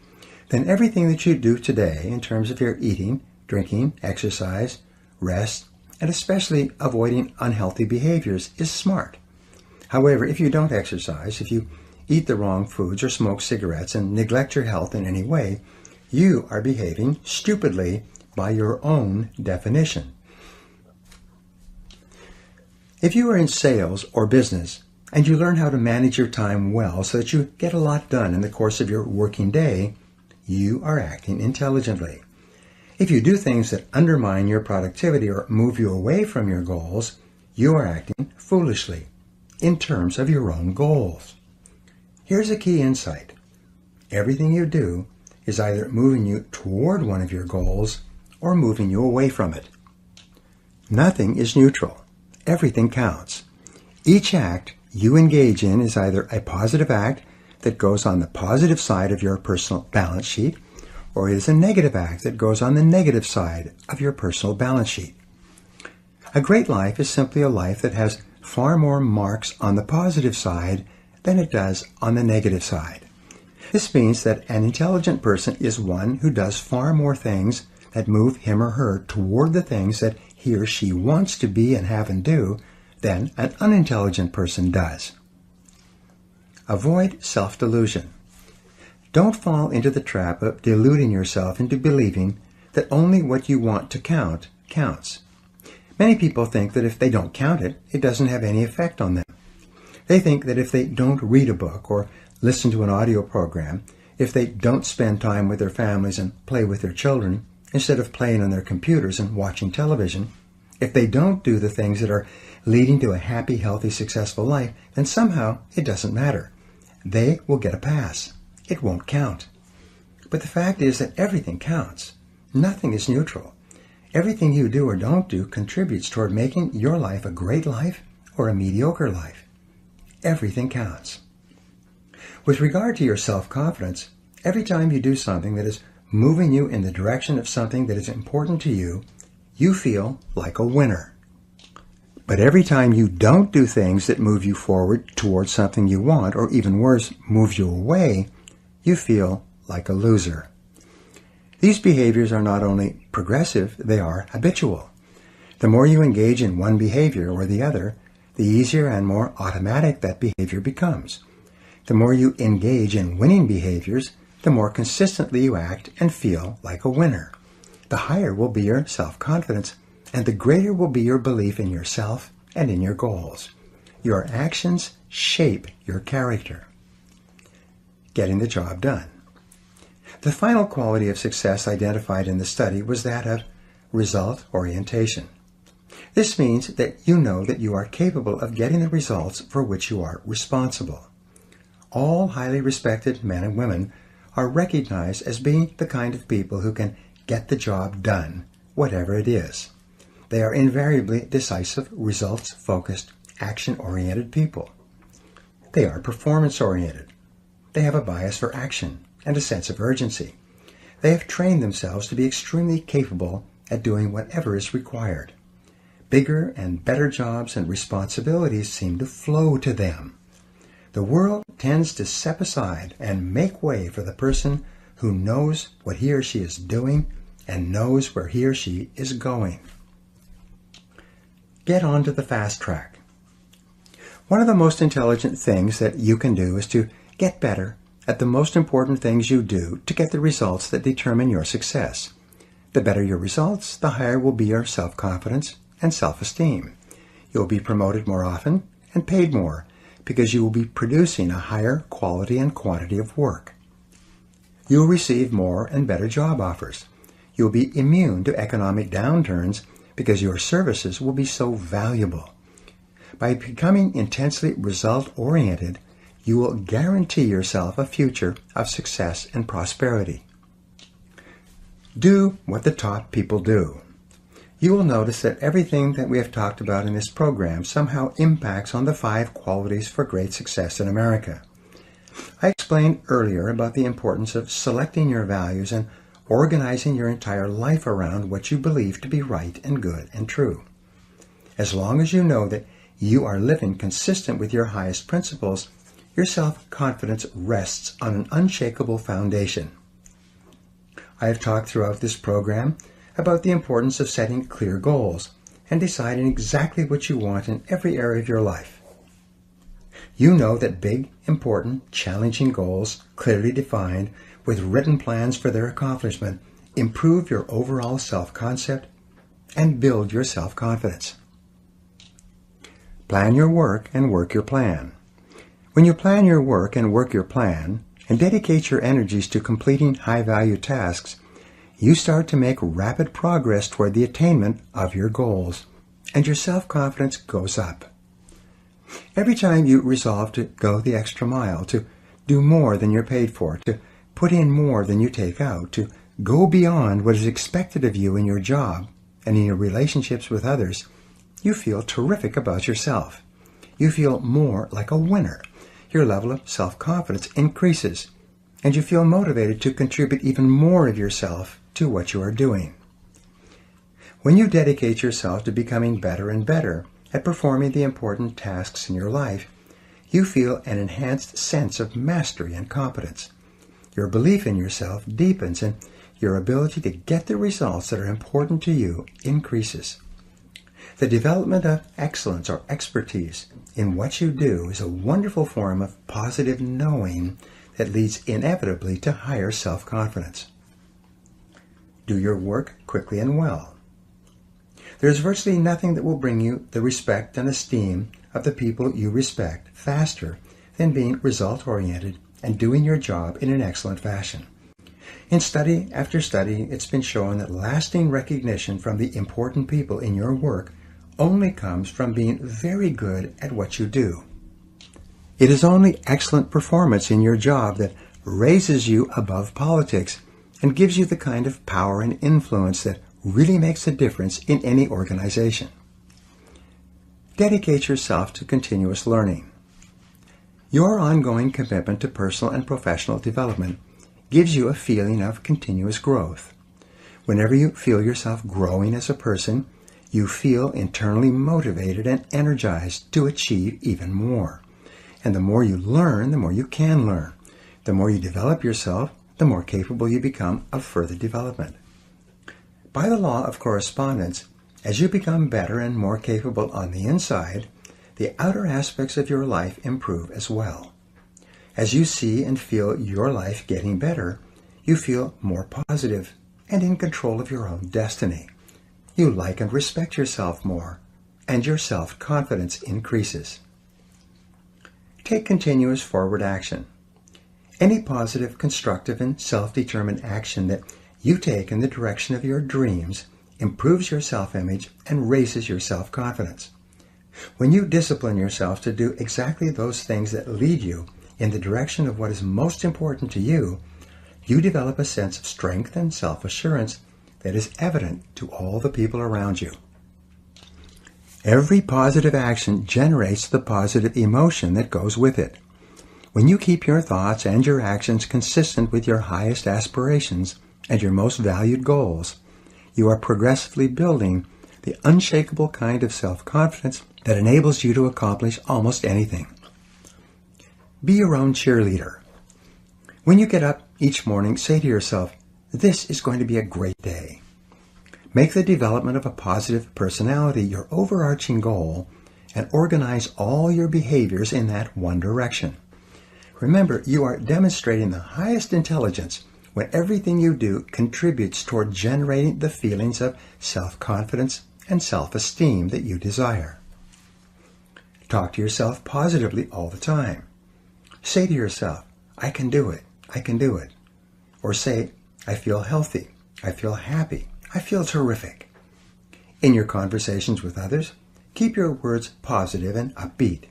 then everything that you do today in terms of your eating, drinking, exercise, rest, and especially avoiding unhealthy behaviors is smart. However, if you don't exercise, if you eat the wrong foods or smoke cigarettes and neglect your health in any way, you are behaving stupidly by your own definition. If you are in sales or business and you learn how to manage your time well so that you get a lot done in the course of your working day, you are acting intelligently. If you do things that undermine your productivity or move you away from your goals, you are acting foolishly in terms of your own goals. Here's a key insight. Everything you do is either moving you toward one of your goals or moving you away from it. Nothing is neutral. Everything counts. Each act you engage in is either a positive act that goes on the positive side of your personal balance sheet, or it is a negative act that goes on the negative side of your personal balance sheet. A great life is simply a life that has far more marks on the positive side than it does on the negative side. This means that an intelligent person is one who does far more things that move him or her toward the things that he or she wants to be and have and do than an unintelligent person does. Avoid self-delusion. Don't fall into the trap of deluding yourself into believing that only what you want to count counts. Many people think that if they don't count it, it doesn't have any effect on them. They think that if they don't read a book or listen to an audio program, if they don't spend time with their families and play with their children, instead of playing on their computers and watching television, if they don't do the things that are leading to a happy, healthy, successful life, then somehow it doesn't matter. They will get a pass. It won't count. But the fact is that everything counts. Nothing is neutral. Everything you do or don't do contributes toward making your life a great life or a mediocre life. Everything counts. With regard to your self-confidence, every time you do something that is moving you in the direction of something that is important to you, you feel like a winner. But every time you don't do things that move you forward towards something you want, or even worse, move you away, you feel like a loser. These behaviors are not only progressive, they are habitual. The more you engage in one behavior or the other, the easier and more automatic that behavior becomes. The more you engage in winning behaviors, the more consistently you act and feel like a winner. The higher will be your self-confidence, and the greater will be your belief in yourself and in your goals. Your actions shape your character. Getting the job done. The final quality of success identified in the study was that of result orientation. This means that you know that you are capable of getting the results for which you are responsible. All highly respected men and women are recognized as being the kind of people who can get the job done, whatever it is. They are invariably decisive, results-focused, action-oriented people. They are performance-oriented. They have a bias for action and a sense of urgency. They have trained themselves to be extremely capable at doing whatever is required. Bigger and better jobs and responsibilities seem to flow to them. The world tends to step aside and make way for the person who knows what he or she is doing and knows where he or she is going. Get on to the fast track. One of the most intelligent things that you can do is to get better at the most important things you do to get the results that determine your success. The better your results, the higher will be your self-confidence and self-esteem. You'll be promoted more often and paid more because you will be producing a higher quality and quantity of work. You'll receive more and better job offers. You'll be immune to economic downturns because your services will be so valuable. By becoming intensely result-oriented, you will guarantee yourself a future of success and prosperity. Do what the top people do. You will notice that everything that we have talked about in this program somehow impacts on the 5 qualities for great success in America. I explained earlier about the importance of selecting your values and organizing your entire life around what you believe to be right and good and true. As long as you know that you are living consistent with your highest principles, your self-confidence rests on an unshakable foundation. I have talked throughout this program about the importance of setting clear goals and deciding exactly what you want in every area of your life. You know that big, important, challenging goals, clearly defined, with written plans for their accomplishment, improve your overall self-concept and build your self-confidence. Plan your work and work your plan. When you plan your work and work your plan, and dedicate your energies to completing high-value tasks, you start to make rapid progress toward the attainment of your goals, and your self-confidence goes up. Every time you resolve to go the extra mile, to do more than you're paid for, to put in more than you take out, to go beyond what is expected of you in your job and in your relationships with others, you feel terrific about yourself. You feel more like a winner. Your level of self-confidence increases, and you feel motivated to contribute even more of yourself to what you are doing. When you dedicate yourself to becoming better and better at performing the important tasks in your life, you feel an enhanced sense of mastery and competence. Your belief in yourself deepens, and your ability to get the results that are important to you increases. The development of excellence or expertise in what you do is a wonderful form of positive knowing that leads inevitably to higher self-confidence. Do your work quickly and well. There is virtually nothing that will bring you the respect and esteem of the people you respect faster than being result-oriented and doing your job in an excellent fashion. In study after study, it's been shown that lasting recognition from the important people in your work only comes from being very good at what you do. It is only excellent performance in your job that raises you above politics and gives you the kind of power and influence that really makes a difference in any organization. Dedicate yourself to continuous learning. Your ongoing commitment to personal and professional development gives you a feeling of continuous growth. Whenever you feel yourself growing as a person, you feel internally motivated and energized to achieve even more. And the more you learn, the more you can learn. The more you develop yourself, the more capable you become of further development. By the law of correspondence, as you become better and more capable on the inside, the outer aspects of your life improve as well. As you see and feel your life getting better, you feel more positive and in control of your own destiny. You like and respect yourself more, and your self-confidence increases. Take continuous forward action. Any positive, constructive, and self-determined action that you take in the direction of your dreams improves your self-image, and raises your self-confidence. When you discipline yourself to do exactly those things that lead you in the direction of what is most important to you, you develop a sense of strength and self-assurance that is evident to all the people around you. Every positive action generates the positive emotion that goes with it. When you keep your thoughts and your actions consistent with your highest aspirations and your most valued goals, you are progressively building the unshakable kind of self-confidence that enables you to accomplish almost anything. Be your own cheerleader. When you get up each morning, say to yourself, "This is going to be a great day." Make the development of a positive personality your overarching goal and organize all your behaviors in that one direction. Remember, you are demonstrating the highest intelligence when everything you do contributes toward generating the feelings of self-confidence and self-esteem that you desire. Talk to yourself positively all the time. Say to yourself, "I can do it, I can do it." Or say, "I feel healthy, I feel happy, I feel terrific." In your conversations with others, keep your words positive and upbeat.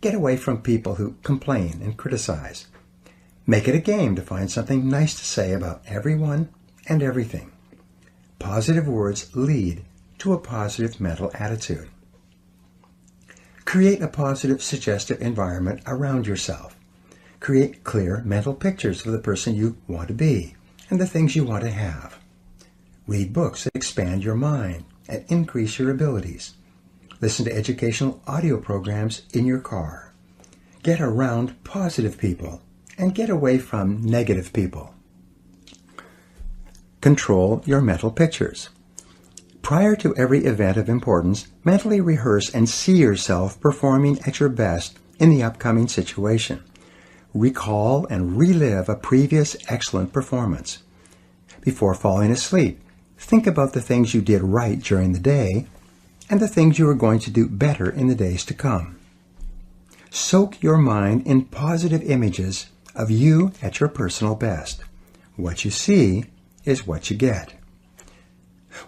Get away from people who complain and criticize. Make it a game to find something nice to say about everyone and everything. Positive words lead to a positive mental attitude. Create a positive, suggestive environment around yourself. Create clear mental pictures of the person you want to be and the things you want to have. Read books that expand your mind and increase your abilities. Listen to educational audio programs in your car. Get around positive people and get away from negative people. Control your mental pictures. Prior to every event of importance, mentally rehearse and see yourself performing at your best in the upcoming situation. Recall and relive a previous excellent performance. Before falling asleep, think about the things you did right during the day and the things you are going to do better in the days to come. Soak your mind in positive images of you at your personal best. What you see is what you get.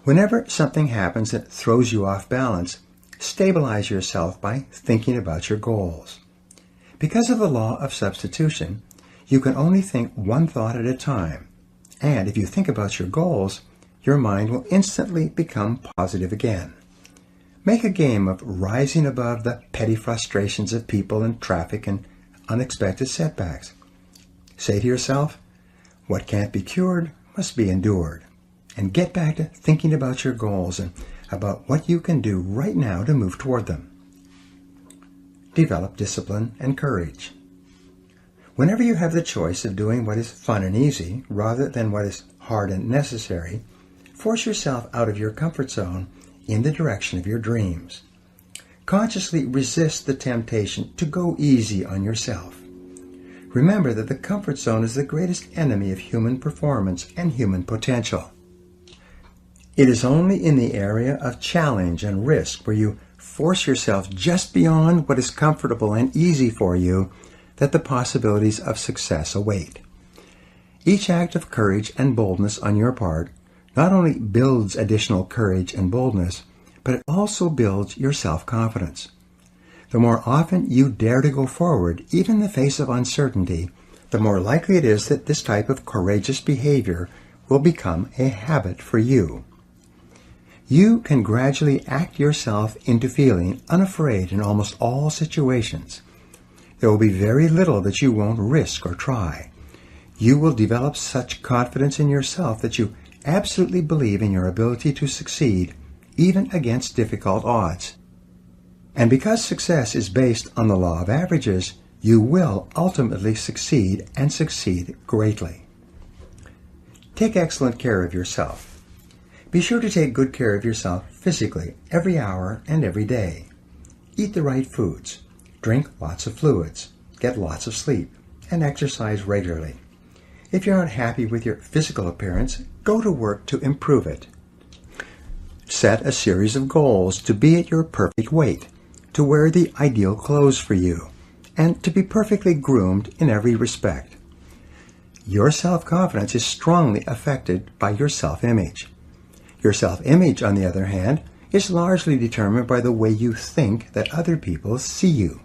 Whenever something happens that throws you off balance, stabilize yourself by thinking about your goals. Because of the law of substitution, you can only think one thought at a time, and if you think about your goals, your mind will instantly become positive again. Make a game of rising above the petty frustrations of people and traffic and unexpected setbacks. Say to yourself, "What can't be cured must be endured," and get back to thinking about your goals and about what you can do right now to move toward them. Develop discipline and courage. Whenever you have the choice of doing what is fun and easy rather than what is hard and necessary, force yourself out of your comfort zone in the direction of your dreams. Consciously resist the temptation to go easy on yourself. Remember that the comfort zone is the greatest enemy of human performance and human potential. It is only in the area of challenge and risk where you force yourself just beyond what is comfortable and easy for you that the possibilities of success await. Each act of courage and boldness on your part not only builds additional courage and boldness, but it also builds your self-confidence. The more often you dare to go forward, even in the face of uncertainty, the more likely it is that this type of courageous behavior will become a habit for you. You can gradually act yourself into feeling unafraid in almost all situations. There will be very little that you won't risk or try. You will develop such confidence in yourself that you absolutely believe in your ability to succeed, even against difficult odds. And because success is based on the law of averages, you will ultimately succeed and succeed greatly. Take excellent care of yourself. Be sure to take good care of yourself physically every hour and every day. Eat the right foods, drink lots of fluids, get lots of sleep, and exercise regularly. If you're not happy with your physical appearance, go to work to improve it. Set a series of goals to be at your perfect weight, to wear the ideal clothes for you, and to be perfectly groomed in every respect. Your self-confidence is strongly affected by your self-image. Your self-image, on the other hand, is largely determined by the way you think that other people see you.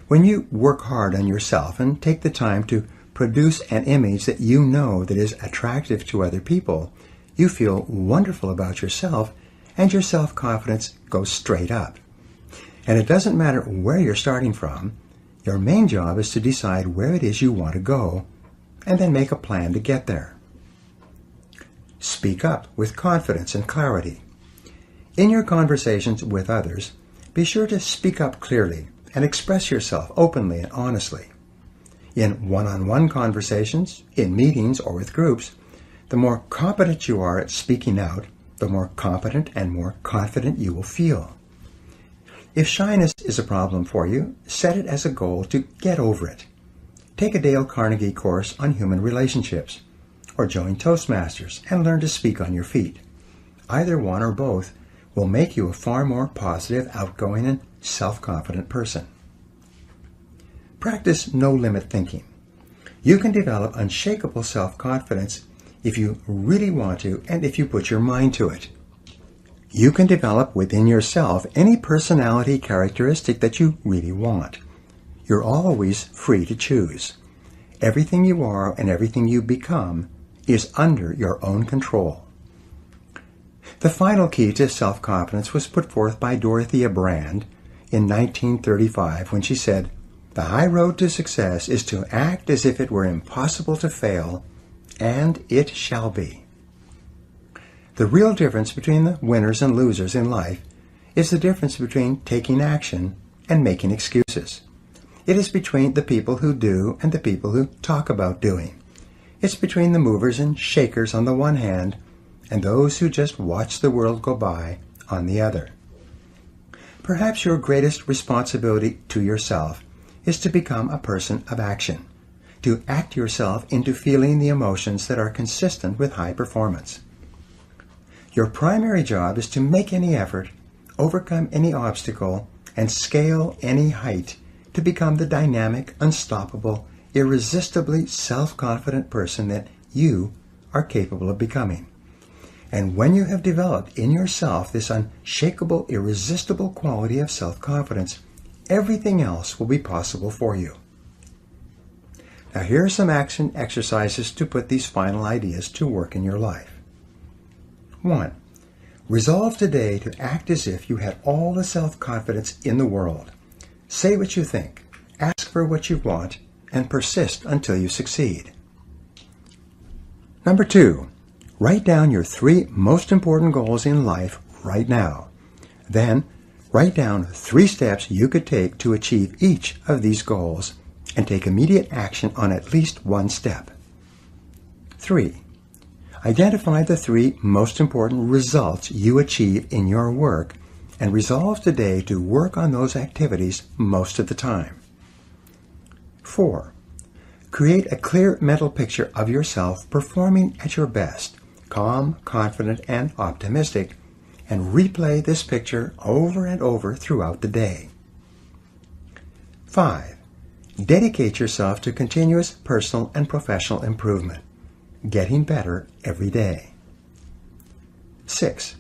When you work hard on yourself and take the time to produce an image that you know that is attractive to other people, you feel wonderful about yourself and your self-confidence goes straight up. And it doesn't matter where you're starting from, your main job is to decide where it is you want to go and then make a plan to get there. Speak up with confidence and clarity. In your conversations with others, be sure to speak up clearly and express yourself openly and honestly. In one-on-one conversations, in meetings, or with groups, the more competent you are at speaking out, the more competent and more confident you will feel. If shyness is a problem for you, set it as a goal to get over it. Take a Dale Carnegie course on human relationships, or join Toastmasters and learn to speak on your feet. Either one or both will make you a far more positive, outgoing, and self-confident person. Practice no-limit thinking. You can develop unshakable self-confidence if you really want to and if you put your mind to it. You can develop within yourself any personality characteristic that you really want. You're always free to choose. Everything you are and everything you become is under your own control. The final key to self-confidence was put forth by Dorothea Brande in 1935 when she said, "The high road to success is to act as if it were impossible to fail, and it shall be." The real difference between the winners and losers in life is the difference between taking action and making excuses. It is between the people who do and the people who talk about doing. It's between the movers and shakers on the one hand and those who just watch the world go by on the other. Perhaps your greatest responsibility to yourself is to become a person of action, to act yourself into feeling the emotions that are consistent with high performance. Your primary job is to make any effort, overcome any obstacle, and scale any height to become the dynamic, unstoppable, irresistibly self-confident person that you are capable of becoming. And when you have developed in yourself this unshakable, irresistible quality of self-confidence, everything else will be possible for you. Now here are some action exercises to put these final ideas to work in your life. 1. Resolve today to act as if you had all the self-confidence in the world. Say what you think, ask for what you want, and persist until you succeed. Number 2. Write down your 3 most important goals in life right now. Then, write down 3 steps you could take to achieve each of these goals and take immediate action on at least one step. 3. Identify the 3 most important results you achieve in your work and resolve today to work on those activities most of the time. 4. Create a clear mental picture of yourself performing at your best, calm, confident, and optimistic, and replay this picture over and over throughout the day. 5. Dedicate yourself to continuous personal and professional improvement, getting better every day. 6.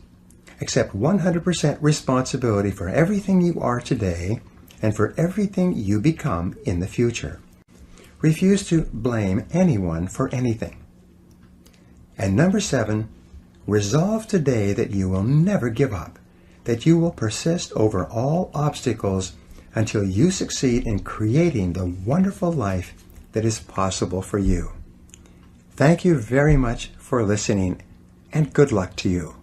Accept 100% responsibility for everything you are today and for everything you become in the future. Refuse to blame anyone for anything. And number 7, resolve today that you will never give up, that you will persist over all obstacles until you succeed in creating the wonderful life that is possible for you. Thank you very much for listening, and good luck to you.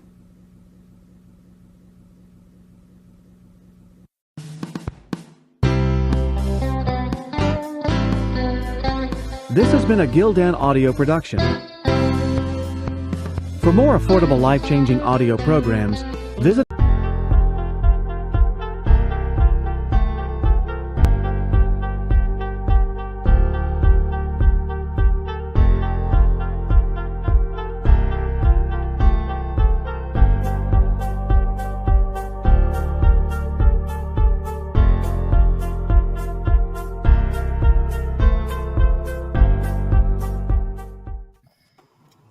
This has been a Gildan audio production. For more affordable, life-changing audio programs, visit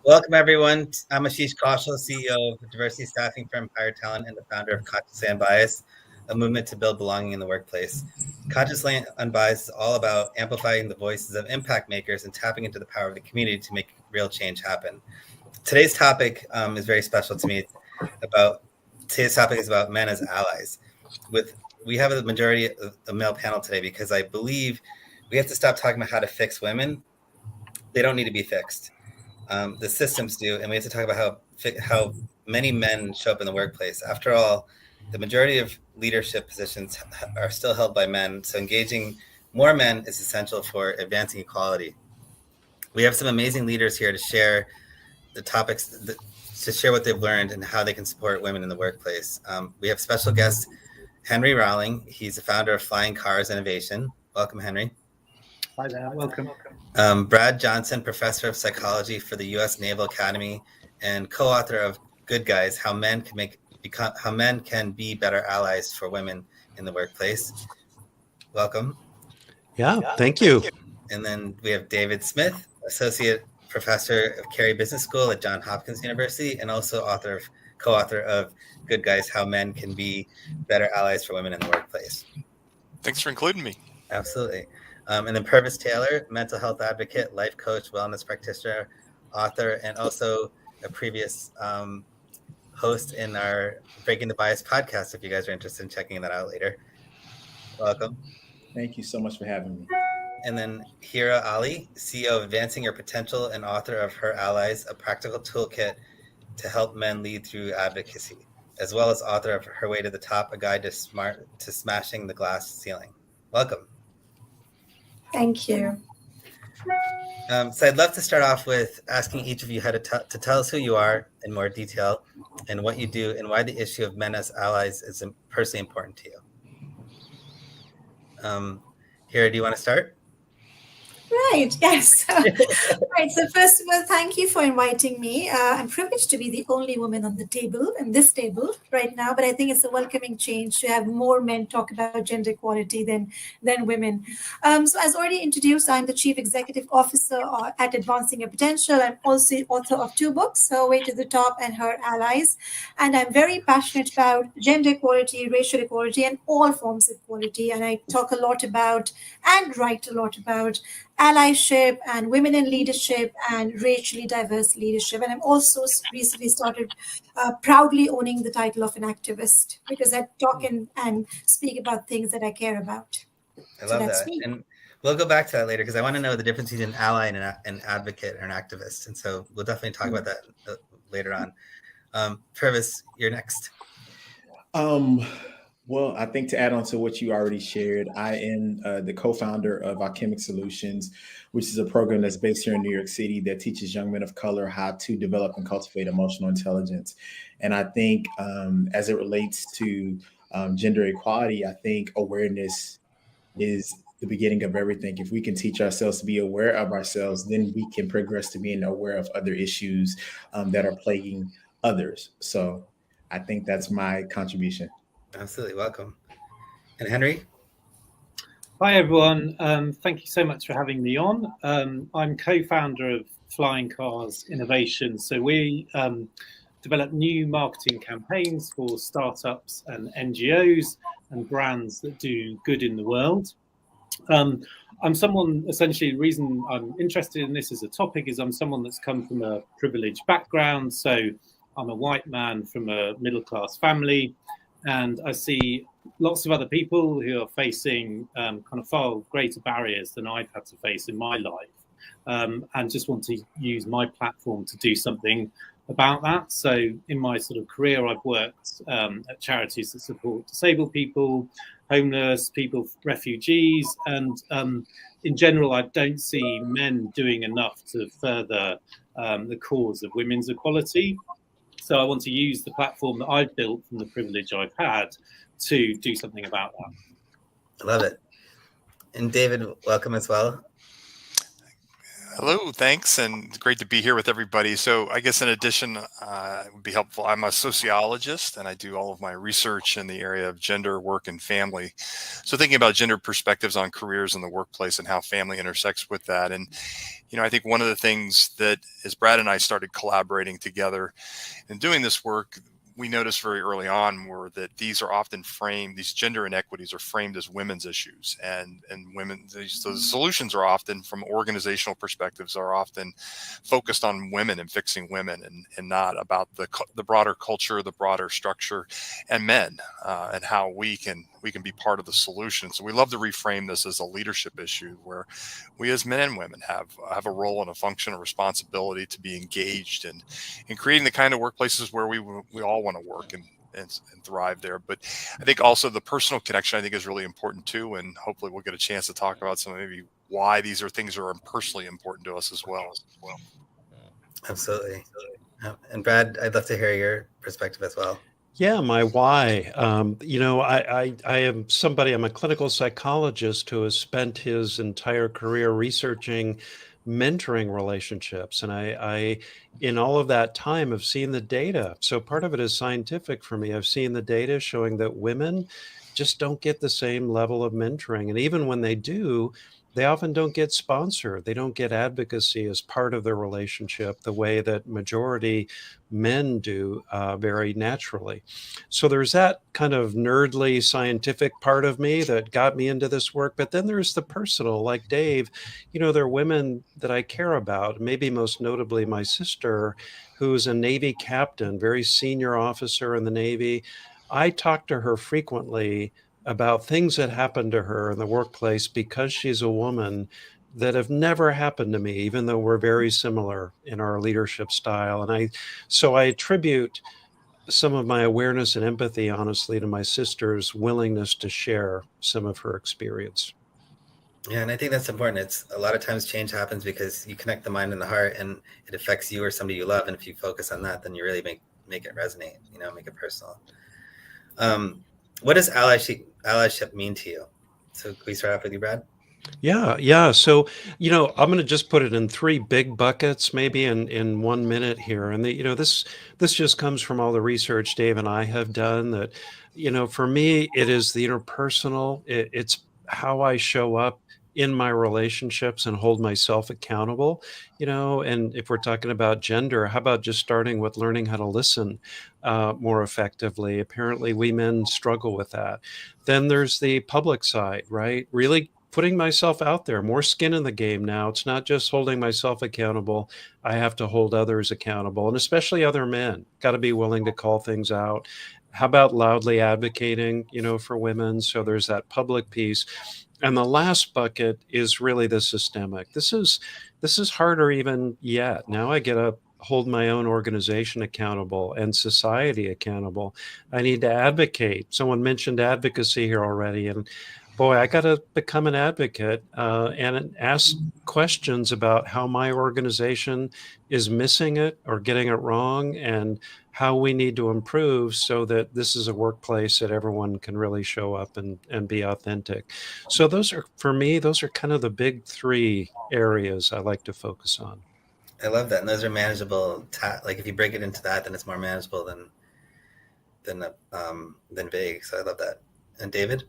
Welcome, everyone. I'm Ashish Kaushal, CEO of diversity staffing firm Higher Talent and the founder of Consciously Unbiased, a movement to build belonging in the workplace. Consciously Unbiased is all about amplifying the voices of impact makers and tapping into the power of the community to make real change happen. Today's topic is very special to me. Today's topic is about men as allies. We have a majority of the male panel today because I believe we have to stop talking about how to fix women. They don't need to be fixed. The systems do, and we have to talk about how many men show up in the workplace. After all, the majority of leadership positions are still held by men, so engaging more men is essential for advancing equality. We have some amazing leaders here to share the topics, to share what they've learned and how they can support women in the workplace. We have special guest Henry Rowling. He's the founder of Flying Cars Innovation. Welcome, Henry. Hi there, welcome. Brad Johnson, professor of psychology for the U.S. Naval Academy and co-author of Good Guys: How Men Can Be Better Allies for Women in the Workplace. Welcome. Yeah, thank you. And then we have David Smith, associate professor of Carey Business School at Johns Hopkins University, and also co-author of Good Guys: How Men Can Be Better Allies for Women in the Workplace. Thanks for including me. Absolutely. And then Purvis Taylor, mental health advocate, life coach, wellness practitioner, author, and also a previous host in our Breaking the Bias podcast, if you guys are interested in checking that out later. Welcome. Thank you so much for having me. And then Hira Ali, CEO of Advancing Your Potential and author of Her Allies, a practical toolkit to help men lead through advocacy, as well as author of Her Way to the Top, a guide to smashing the glass ceiling. Welcome. Thank you. So I'd love to start off with asking each of you how to tell us who you are in more detail and what you do and why the issue of men as allies is personally important to you. Hira, do you want to start? Right, yes. Right, so first of all, thank you for inviting me. I'm privileged to be the only woman on the table, in this table right now, but I think it's a welcoming change to have more men talk about gender equality than women. So as already introduced, I'm the Chief Executive Officer at Advancing Your Potential. I'm also author of 2 books, Her Way to the Top and Her Allies. And I'm very passionate about gender equality, racial equality, and all forms of equality. And I talk a lot about and write a lot about allyship and women in leadership and racially diverse leadership. And I'm also recently started proudly owning the title of an activist because I talk and speak about things that I care about. I love that. Me. And we'll go back to that later because I want to know the difference between an ally and an advocate or an activist. And so we'll definitely talk about that later on. Purvis, you're next. Well, I think to add on to what you already shared, I am the co-founder of Alchemic Solutions, which is a program that's based here in New York City that teaches young men of color how to develop and cultivate emotional intelligence. And I think as it relates to gender equality, I think awareness is the beginning of everything. If we can teach ourselves to be aware of ourselves, then we can progress to being aware of other issues that are plaguing others. So I think that's my contribution. Absolutely. Welcome. And Henry? Hi, everyone. Thank you so much for having me on. I'm co-founder of Flying Cars Innovation. So we develop new marketing campaigns for startups and NGOs and brands that do good in the world. I'm someone, essentially, the reason I'm interested in this as a topic is I'm someone that's come from a privileged background. So I'm a white man from a middle-class family. And I see lots of other people who are facing kind of far greater barriers than I've had to face in my life, and just want to use my platform to do something about that. So in my sort of career, I've worked at charities that support disabled people, homeless people, refugees, and in general, I don't see men doing enough to further the cause of women's equality. So I want to use the platform that I've built from the privilege I've had to do something about that. I love it. And David, welcome as well. Hello, thanks, and it's great to be here with everybody. So, I guess in addition, it would be helpful. I'm a sociologist, and I do all of my research in the area of gender, work, and family. So, thinking about gender perspectives on careers in the workplace and how family intersects with that. And I think one of the things that, as Brad and I started collaborating together and doing this work, we noticed very early on were that these are often framed, these gender inequities are framed as women's issues, and women. So the solutions are often, from organizational perspectives, are often focused on women and fixing women, and not about the broader culture, the broader structure, and men, and how we can be part of the solution. So we love to reframe this as a leadership issue, where we as men and women have a role and a function, a responsibility to be engaged in creating the kind of workplaces where we all want to work and thrive there. But I think also the personal connection, I think, is really important too, and hopefully we'll get a chance to talk about some, maybe why these are things that are personally important to us as well. Absolutely. And Brad, I'd love to hear your perspective as well. Yeah, my why. I am somebody, I'm a clinical psychologist who has spent his entire career researching mentoring relationships. And I, in all of that time, have seen the data. So part of it is scientific for me. I've seen the data showing that women just don't get the same level of mentoring. And even when they do, they often don't get sponsored. They don't get advocacy as part of their relationship the way that majority men do, very naturally. So there's that kind of nerdly scientific part of me that got me into this work. But then there's the personal, like Dave, there are women that I care about, maybe most notably my sister, who's a Navy captain, very senior officer in the Navy. I talk to her frequently about things that happened to her in the workplace because she's a woman that have never happened to me, even though we're very similar in our leadership style. And I attribute some of my awareness and empathy, honestly, to my sister's willingness to share some of her experience. Yeah, and I think that's important. It's a lot of times change happens because you connect the mind and the heart, and it affects you or somebody you love. And if you focus on that, then you really make it resonate. Make it personal. What does allyship mean to you? So can we start off with you, Brad? Yeah. So, I'm going to just put it in three big buckets, maybe in 1 minute here. And this just comes from all the research Dave and I have done. That, for me, it is the interpersonal. It's how I show up in my relationships and hold myself accountable. And if we're talking about gender, how about just starting with learning how to listen more effectively? Apparently, we men struggle with that. Then there's the public side, right? Really putting myself out there, more skin in the game now. It's not just holding myself accountable. I have to hold others accountable, and especially other men. Got to be willing to call things out. How about loudly advocating, for women? So there's that public piece. And the last bucket is really the systemic. This is harder even yet. Now I get to hold my own organization accountable and society accountable. I need to advocate. Someone mentioned advocacy here already, and boy, I got to become an advocate and ask questions about how my organization is missing it or getting it wrong, and how we need to improve so that this is a workplace that everyone can really show up and be authentic. So for me, those are kind of the big three areas I like to focus on. I love that, and those are manageable. Like if you break it into that, then it's more manageable than vague. So I love that. And David?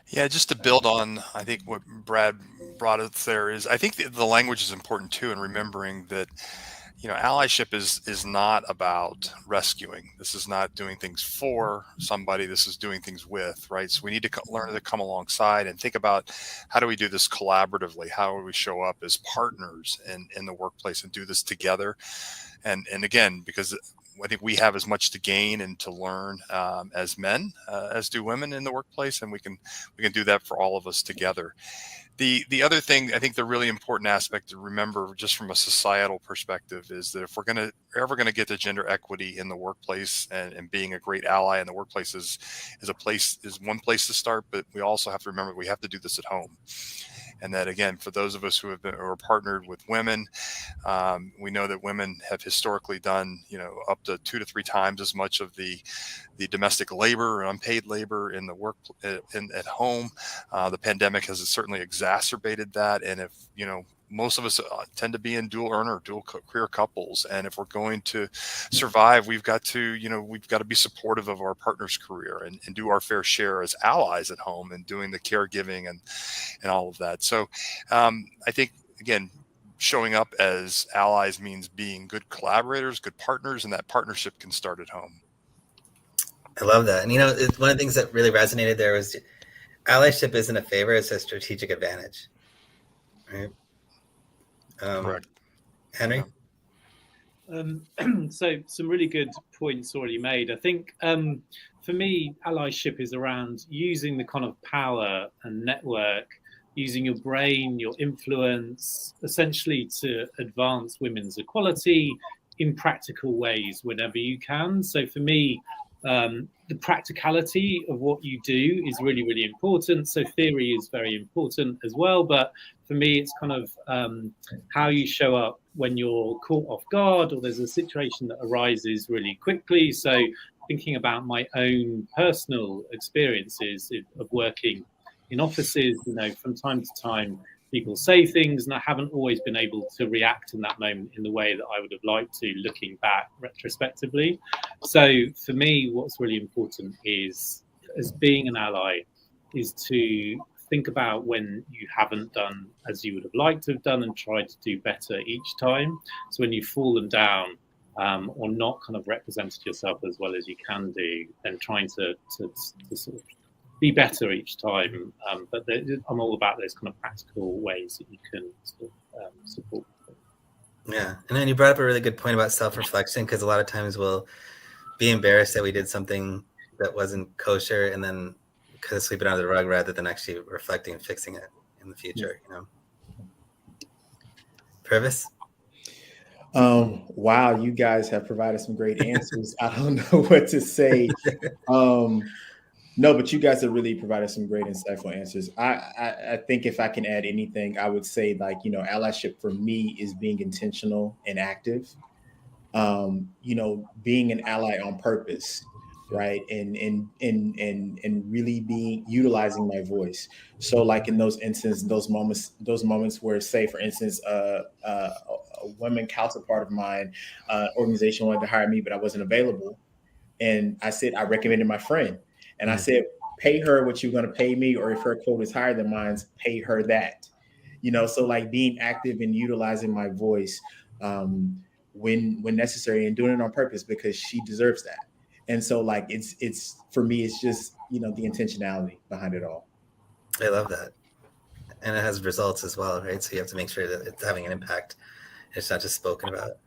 Yeah, just to build on, I think what Brad brought up there is, I think the language is important too, and remembering that, allyship is not about rescuing. This is not doing things for somebody. This is doing things with, right? So we need to learn to come alongside and think about, how do we do this collaboratively? How do we show up as partners in the workplace and do this together? And again, because I think we have as much to gain and to learn as men as do women in the workplace, and we can do that for all of us together. The other thing, I think the really important aspect to remember, just from a societal perspective, is that if we're ever going to get to gender equity in the workplace, and being a great ally in the workplace is one place to start, but we also have to remember we have to do this at home. And that, again, for those of us who are partnered with women, we know that women have historically done, up to 2 to 3 times as much of the domestic labor and unpaid labor in the at home. The pandemic has certainly exacerbated that. And if, most of us tend to be in dual earner, dual career couples. And if we're going to survive, we've got to be supportive of our partner's career and do our fair share as allies at home and doing the caregiving and all of that. So I think, again, showing up as allies means being good collaborators, good partners, and that partnership can start at home. I love that. And, one of the things that really resonated there was allyship isn't a favor, it's a strategic advantage. Right. Correct. Henry? So some really good points already made. I think for me, allyship is around using the kind of power and network, using your brain, your influence, essentially to advance women's equality in practical ways whenever you can. So for me, the practicality of what you do is really, really important. So theory is very important as well. But for me, it's kind of how you show up when you're caught off guard or there's a situation that arises really quickly. So thinking about my own personal experiences of working in offices, from time to time, people say things and I haven't always been able to react in that moment in the way that I would have liked to, looking back retrospectively. So for me, what's really important is, as being an ally, is to think about when you haven't done as you would have liked to have done and try to do better each time. So when you've fallen down or not kind of represented yourself as well as you can do, then trying to sort of be better each time. But I'm all about those kind of practical ways that you can sort of support. Yeah. And then you brought up a really good point about self-reflection, because a lot of times we'll be embarrassed that we did something that wasn't kosher and then kind of sweep it under the rug rather than actually reflecting and fixing it in the future, Purvis? Wow, you guys have provided some great answers. I don't know what to say. No, but you guys have really provided some great, insightful answers. I think if I can add anything, I would say, allyship for me is being intentional and active. Being an ally on purpose, right? And really utilizing my voice. So like in those instances, those moments where, say, for instance, a women counterpart of mine, organization wanted to hire me, but I wasn't available. And I recommended my friend. And I said, pay her what you're going to pay me, or if her quote is higher than mine, pay her that. So like being active and utilizing my voice when necessary, and doing it on purpose because she deserves that. And so like it's for me, it's just the intentionality behind it all. I love that. And it has results as well, right? So you have to make sure that it's having an impact. It's not just spoken about.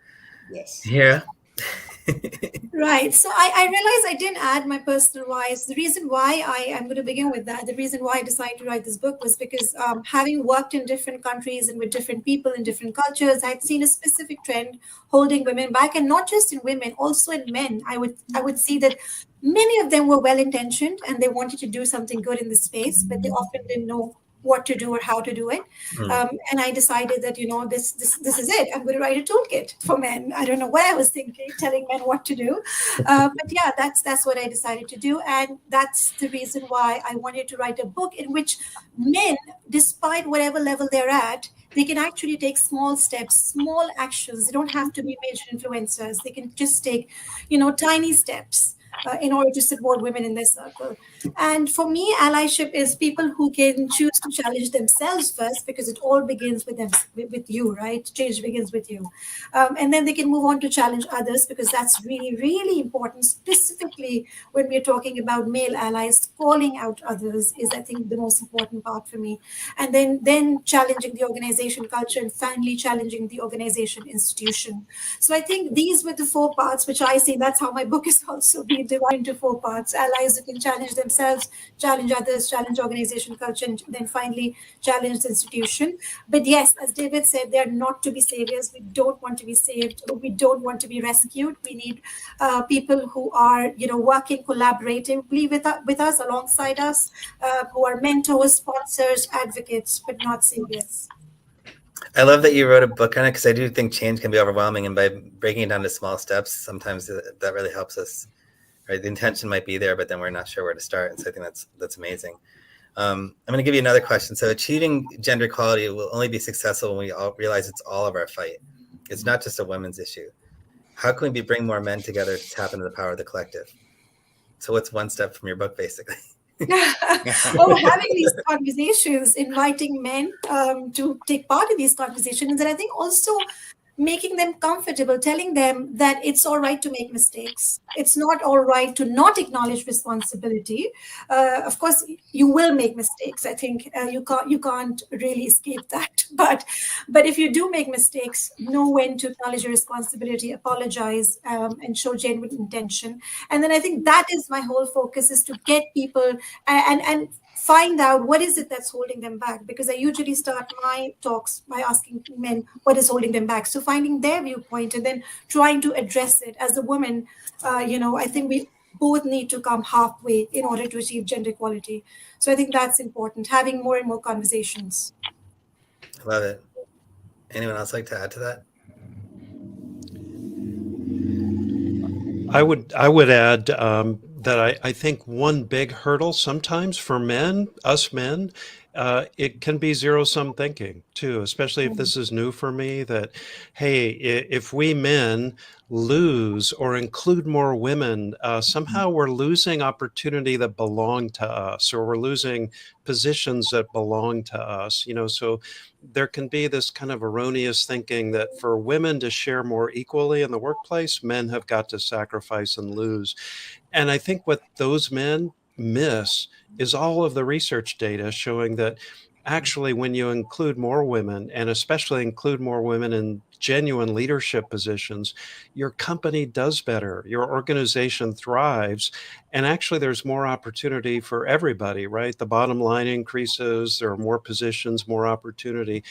Yes. Yeah. Right. So I realized I didn't add my personal whys. The reason why I'm going to begin with that, the reason why I decided to write this book was because having worked in different countries and with different people in different cultures, I'd seen a specific trend holding women back, and not just in women, also in men. I would see that many of them were well-intentioned and they wanted to do something good in this space, but they often didn't know what to do or how to do it. And I decided that, this is it. I'm going to write a toolkit for men. I don't know what I was thinking, telling men what to do. But yeah, that's what I decided to do. And that's the reason why I wanted to write a book in which men, despite whatever level they're at, they can actually take small steps, small actions. They don't have to be major influencers. They can just take, tiny steps in order to support women in their circle. And for me, allyship is people who can choose to challenge themselves first, because it all begins with them, with you, right? Change begins with you. And then they can move on to challenge others, because that's really, really important, specifically when we're talking about male allies. Calling out others is, I think, the most important part for me. And then challenging the organization culture, and finally challenging the organization institution. So I think these were the 4 parts, which I see, that's how my book is also being divided into 4 parts. Allies who can challenge themselves, challenge others, challenge organization culture, and then finally challenge the institution. But yes, as David said, they're not to be saviors. We don't want to be saved. We don't want to be rescued. We need people who are, working collaboratively with us, alongside us, who are mentors, sponsors, advocates, but not saviors. I love that you wrote a book on it, because I do think change can be overwhelming. And by breaking it down to small steps, sometimes that really helps us. Right? The intention might be there, but then we're not sure where to start. And so I think that's amazing. I'm going to give you another question. So achieving gender equality will only be successful when we all realize it's all of our fight. It's not just a women's issue. How can we bring more men together to tap into the power of the collective? So what's one step from your book, basically? Oh, having these conversations, inviting men to take part in these conversations, and I think also making them comfortable, telling them that it's all right to make mistakes. It's not all right to not acknowledge responsibility. Of course, you will make mistakes. I think you can't really escape that. But if you do make mistakes, know when to acknowledge your responsibility, apologize, and show genuine intention. And then I think that is my whole focus, is to get people and find out what is it that's holding them back, because I usually start my talks by asking men what is holding them back, so finding their viewpoint and then trying to address it. As a woman, I think we both need to come halfway in order to achieve gender equality. So I think that's important, having more and more conversations. I love it. Anyone else like to add to that? I would add that I think one big hurdle sometimes for men, us men, it can be zero-sum thinking too, especially if this is new for me, that, hey, if we men lose or include more women, somehow we're losing opportunity that belong to us, or we're losing positions that belong to us, so there can be this kind of erroneous thinking that for women to share more equally in the workplace, men have got to sacrifice and lose. And I think what those men miss is all of the research data showing that actually when you include more women, and especially include more women in genuine leadership positions, your company does better, your organization thrives, and actually there's more opportunity for everybody, right? The bottom line increases, there are more positions, more opportunity.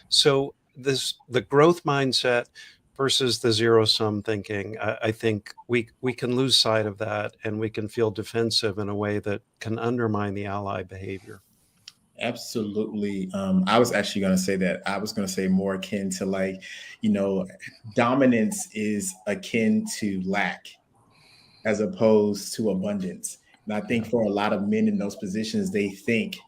So the growth mindset versus the zero-sum thinking, I think we can lose sight of that, and we can feel defensive in a way that can undermine the ally behavior. Absolutely. I was actually going to say that. I was going to say more akin to, like, dominance is akin to lack as opposed to abundance. And I think for a lot of men in those positions, they think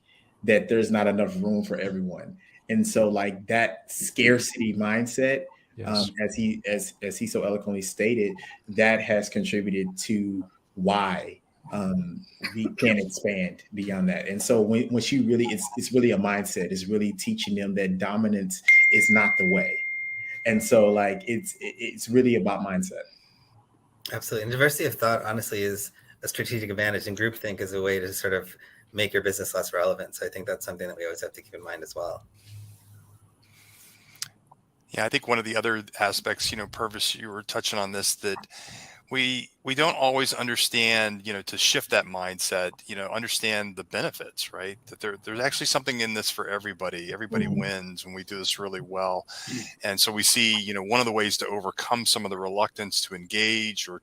that there's not enough room for everyone. And so, like, that scarcity mindset, Yes. as he so eloquently stated, that has contributed to why we can't expand beyond that. And so when she really, it's really a mindset. It's really teaching them that dominance is not the way. And so, like, it's really about mindset. Absolutely. And diversity of thought, honestly, is a strategic advantage, and groupthink is a way to sort of make your business less relevant. So I think that's something that we always have to keep in mind as well. Yeah, I think one of the other aspects, Purvis, you were touching on this, that we don't always understand, to shift that mindset, understand the benefits, right? That there's actually something in this for everybody. Everybody wins when we do this really well. And so we see, one of the ways to overcome some of the reluctance to engage, or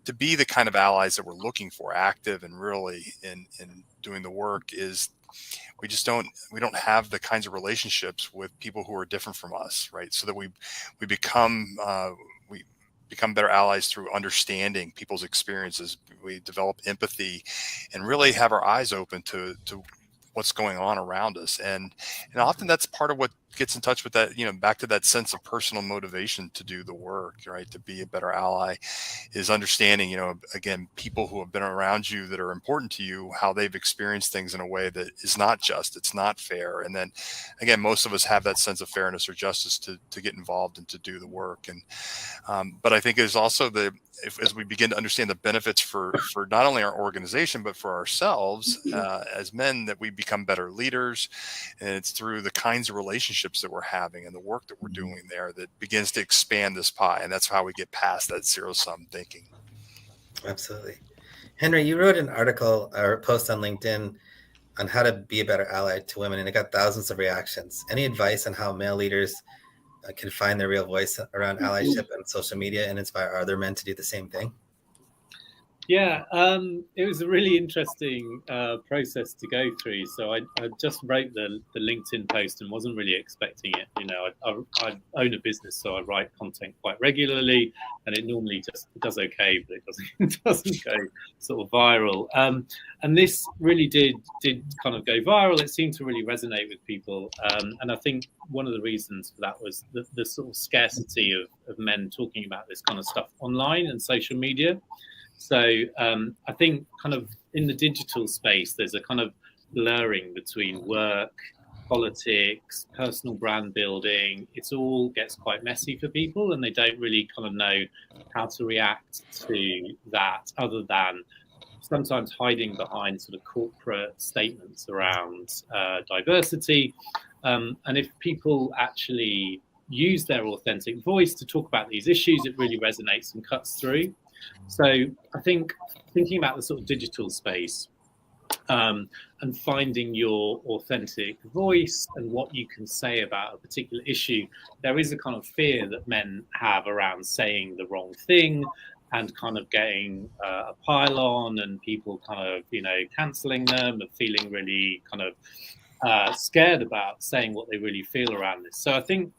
to be the kind of allies that we're looking for, active and really in doing the work, is we don't have the kinds of relationships with people who are different from us, right? So that we become better allies through understanding people's experiences. We develop empathy and really have our eyes open to what's going on around us. And often that's part of what gets in touch with that, back to that sense of personal motivation to do the work, right? To be a better ally is understanding, again, people who have been around you that are important to you, how they've experienced things in a way that is not just, it's not fair. And then again, most of us have that sense of fairness or justice to get involved and to do the work. And, but I think there's also as we begin to understand the benefits for not only our organization, but for ourselves as men, that we become better leaders. And it's through the kinds of relationships that we're having and the work that we're doing there that begins to expand this pie. And that's how we get past that zero-sum thinking. Absolutely. Henry, you wrote an article or a post on LinkedIn on how to be a better ally to women, and it got thousands of reactions. Any advice on how male leaders can find their real voice around allyship and social media and inspire other men to do the same thing? Yeah, it was a really interesting process to go through. So I just wrote the LinkedIn post and wasn't really expecting it. You know, I own a business, so I write content quite regularly, and it normally just does okay, but it doesn't go sort of viral. And this really did kind of go viral. It seemed to really resonate with people, and I think one of the reasons for that was the sort of scarcity of men talking about this kind of stuff online and social media. So I think kind of in the digital space, there's a kind of blurring between work, politics, personal brand building. It all gets quite messy for people, and they don't really kind of know how to react to that other than sometimes hiding behind sort of corporate statements around diversity. And if people actually use their authentic voice to talk about these issues, it really resonates and cuts through. So I think thinking about the sort of digital space and finding your authentic voice and what you can say about a particular issue, there is a kind of fear that men have around saying the wrong thing and kind of getting a pile on and people kind of, you know, cancelling them and feeling really kind of scared about saying what they really feel around this. So I think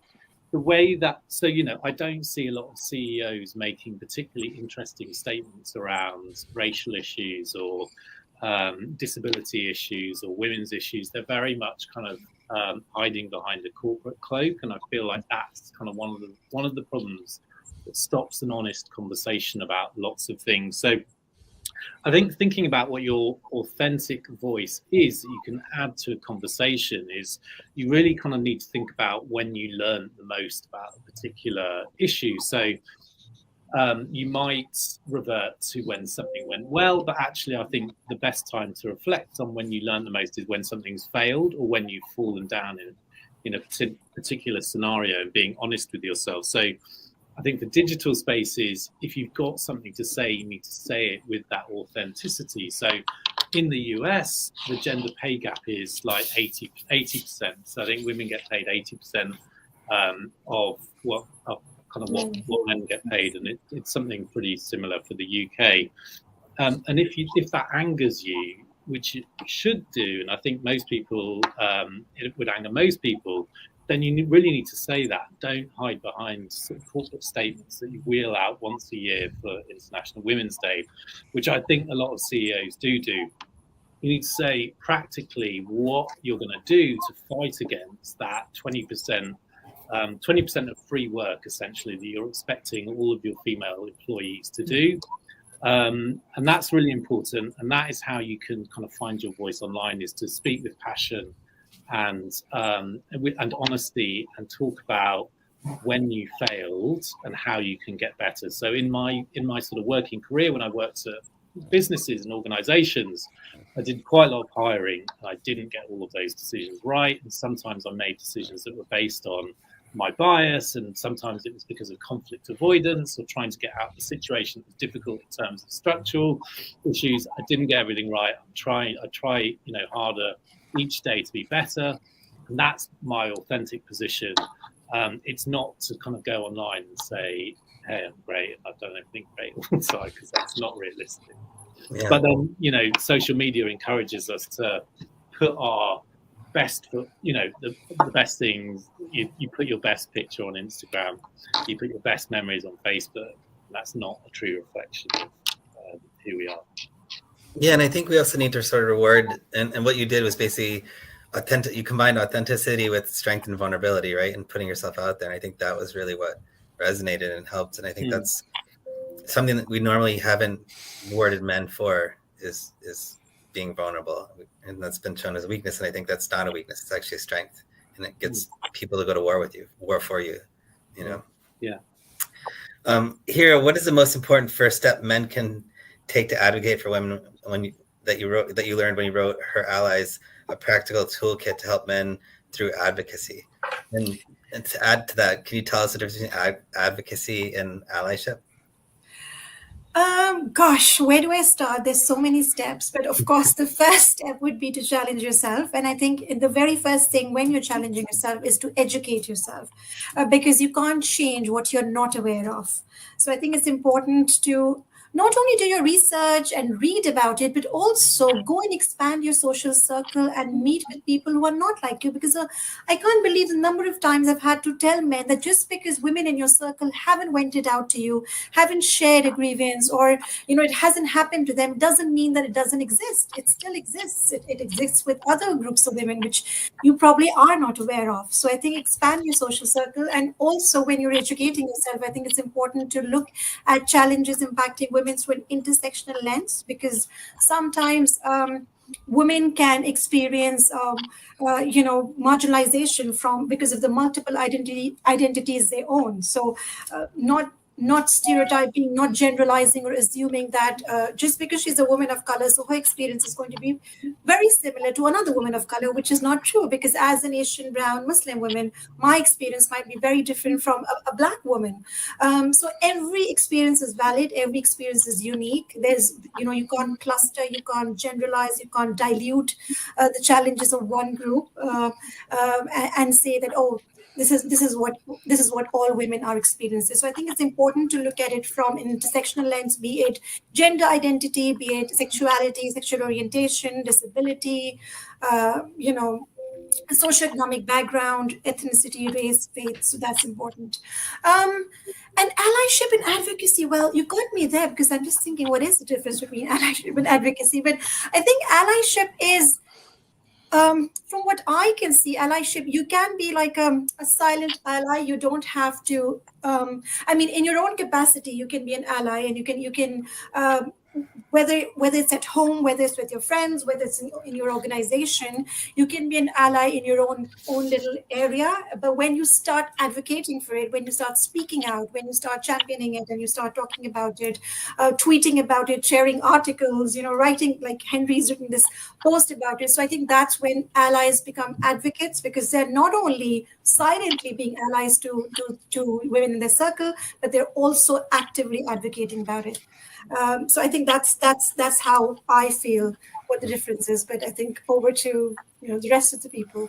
the way that, so, you know, I don't see a lot of CEOs making particularly interesting statements around racial issues or disability issues or women's issues. They're very much kind of hiding behind a corporate cloak, and I feel like that's kind of one of the problems that stops an honest conversation about lots of things. So I think thinking about what your authentic voice is that you can add to a conversation is you really kind of need to think about when you learn the most about a particular issue. So you might revert to when something went well, but actually I think the best time to reflect on when you learn the most is when something's failed or when you've fallen down in a particular scenario, and being honest with yourself. So I think the digital space is, if you've got something to say, you need to say it with that authenticity. So in the US, the gender pay gap is like 80%. So I think women get paid 80% of what men get paid, and it's something pretty similar for the UK. And if that angers you, which it should do, and I think most people, it would anger most people, then you really need to say that. Don't hide behind sort of corporate statements that you wheel out once a year for International Women's Day, which I think a lot of CEOs do. You need to say practically what you're going to do to fight against that 20% of free work, essentially, that you're expecting all of your female employees to do. And that's really important. And that is how you can kind of find your voice online, is to speak with passion and honesty, and talk about when you failed and how you can get better. So in my sort of working career, when I worked at businesses and organizations, I did quite a lot of hiring, and I didn't get all of those decisions right. And sometimes I made decisions that were based on my bias, and sometimes it was because of conflict avoidance or trying to get out of the situation that was difficult in terms of structural issues. I didn't get everything right. I try harder each day to be better, and that's my authentic position. It's not to kind of go online and say, hey, I'm great, I've done everything great all the time, because that's not realistic. Yeah. But then, social media encourages us to put our best foot, the best things. You put your best picture on Instagram, you put your best memories on Facebook. That's not a true reflection of who we are. Yeah, and I think we also need to sort of reward, and what you did was basically authentic. You combined authenticity with strength and vulnerability, right? And putting yourself out there. And I think that was really what resonated and helped. And I think that's something that we normally haven't rewarded men for, is being vulnerable. And that's been shown as a weakness. And I think that's not a weakness. It's actually a strength. And it gets people to go to war for you, Yeah. Hira, what is the most important first step men can take to advocate for women that you learned when you wrote Her Allies, a practical toolkit to help men through advocacy? And to add to that, can you tell us the difference between advocacy and allyship? Gosh, where do I start? There's so many steps, but of course the first step would be to challenge yourself. And I think the very first thing when you're challenging yourself is to educate yourself, because you can't change what you're not aware of. So I think it's important to not only do your research and read about it, but also go and expand your social circle and meet with people who are not like you. Because I can't believe the number of times I've had to tell men that just because women in your circle haven't vented out to you, haven't shared a grievance, or it hasn't happened to them, doesn't mean that it doesn't exist. It still exists. It exists with other groups of women, which you probably are not aware of. So I think expand your social circle. And also when you're educating yourself, I think it's important to look at challenges impacting women through an intersectional lens, because sometimes women can experience marginalization from because of the multiple identities they own. So not stereotyping, not generalizing or assuming that just because she's a woman of color, so her experience is going to be very similar to another woman of color, which is not true. Because as an Asian, brown, Muslim woman, my experience might be very different from a black woman. So every experience is valid. Every experience is unique. You can't cluster, you can't generalize, you can't dilute the challenges of one group and say that, oh, this is what all women are experiencing. So I think it's important to look at it from an intersectional lens, be it gender identity, be it sexuality, sexual orientation, disability, socioeconomic background, ethnicity, race, faith. So that's important. And allyship and advocacy. Well, you got me there, because I'm just thinking, what is the difference between allyship and advocacy? But I think allyship is, from what I can see, allyship, you can be like a silent ally. You don't have to. In your own capacity, you can be an ally, and you can whether it's at home, whether it's with your friends, whether it's in your organization, you can be an ally in your own little area. But when you start advocating for it, when you start speaking out, when you start championing it, and you start talking about it, tweeting about it, sharing articles, writing, like Henry's written this post about it. So I think that's when allies become advocates, because they're not only silently being allies to women in their circle, but they're also actively advocating about it. So I think that's how I feel what the difference is. But I think over to the rest of the people.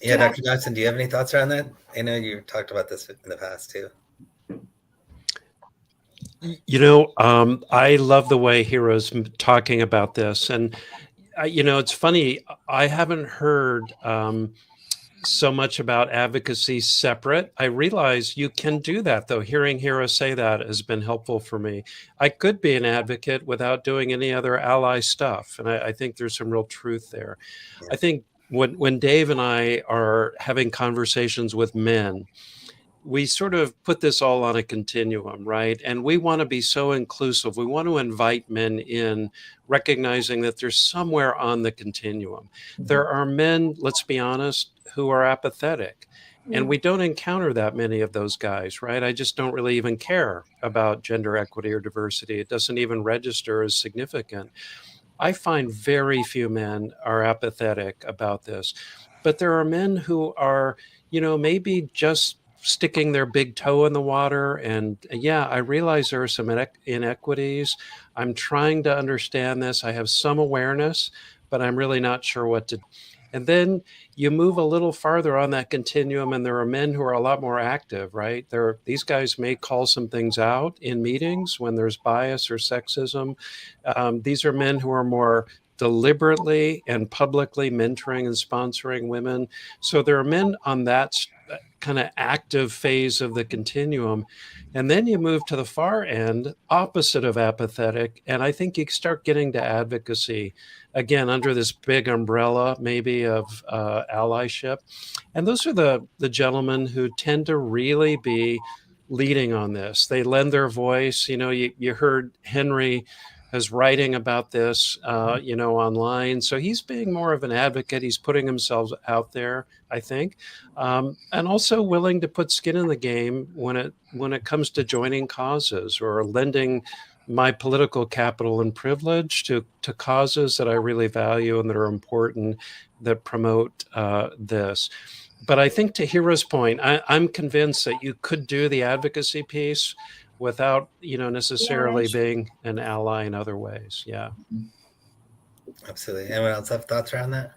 Yeah, Dr. Johnson, do you have any thoughts around that? I know you talked about this in the past too. I love the way Hero's talking about this, and it's funny. I haven't heard so much about advocacy separate. I realize you can do that, though. Hearing Hero say that has been helpful for me. I could be an advocate without doing any other ally stuff, and I think there's some real truth there. Yeah. I think when Dave and I are having conversations with men, we sort of put this all on a continuum, right? And we want to be so inclusive. We want to invite men in, recognizing that they're somewhere on the continuum. There are men, let's be honest, who are apathetic. And we don't encounter that many of those guys, right? I just don't really even care about gender equity or diversity. It doesn't even register as significant. I find very few men are apathetic about this. But there are men who are, maybe just sticking their big toe in the water. And yeah, I realize there are some inequities. I'm trying to understand this. I have some awareness, but I'm really not sure what to do. And then you move a little farther on that continuum, and there are men who are a lot more active, right? These guys may call some things out in meetings when there's bias or sexism. These are men who are more deliberately and publicly mentoring and sponsoring women. So there are men on that kind of active phase of the continuum. And then you move to the far end, opposite of apathetic. And I think you start getting to advocacy, again, under this big umbrella, maybe of allyship. And those are the gentlemen who tend to really be leading on this. They lend their voice. You heard Henry is writing about this, online. So he's being more of an advocate. He's putting himself out there, I think, and also willing to put skin in the game when it comes to joining causes or lending my political capital and privilege to causes that I really value and that are important, that promote this. But I think to Hira's point, I'm convinced that you could do the advocacy piece without, necessarily being an ally in other ways. Yeah. Absolutely. Anyone else have thoughts around that?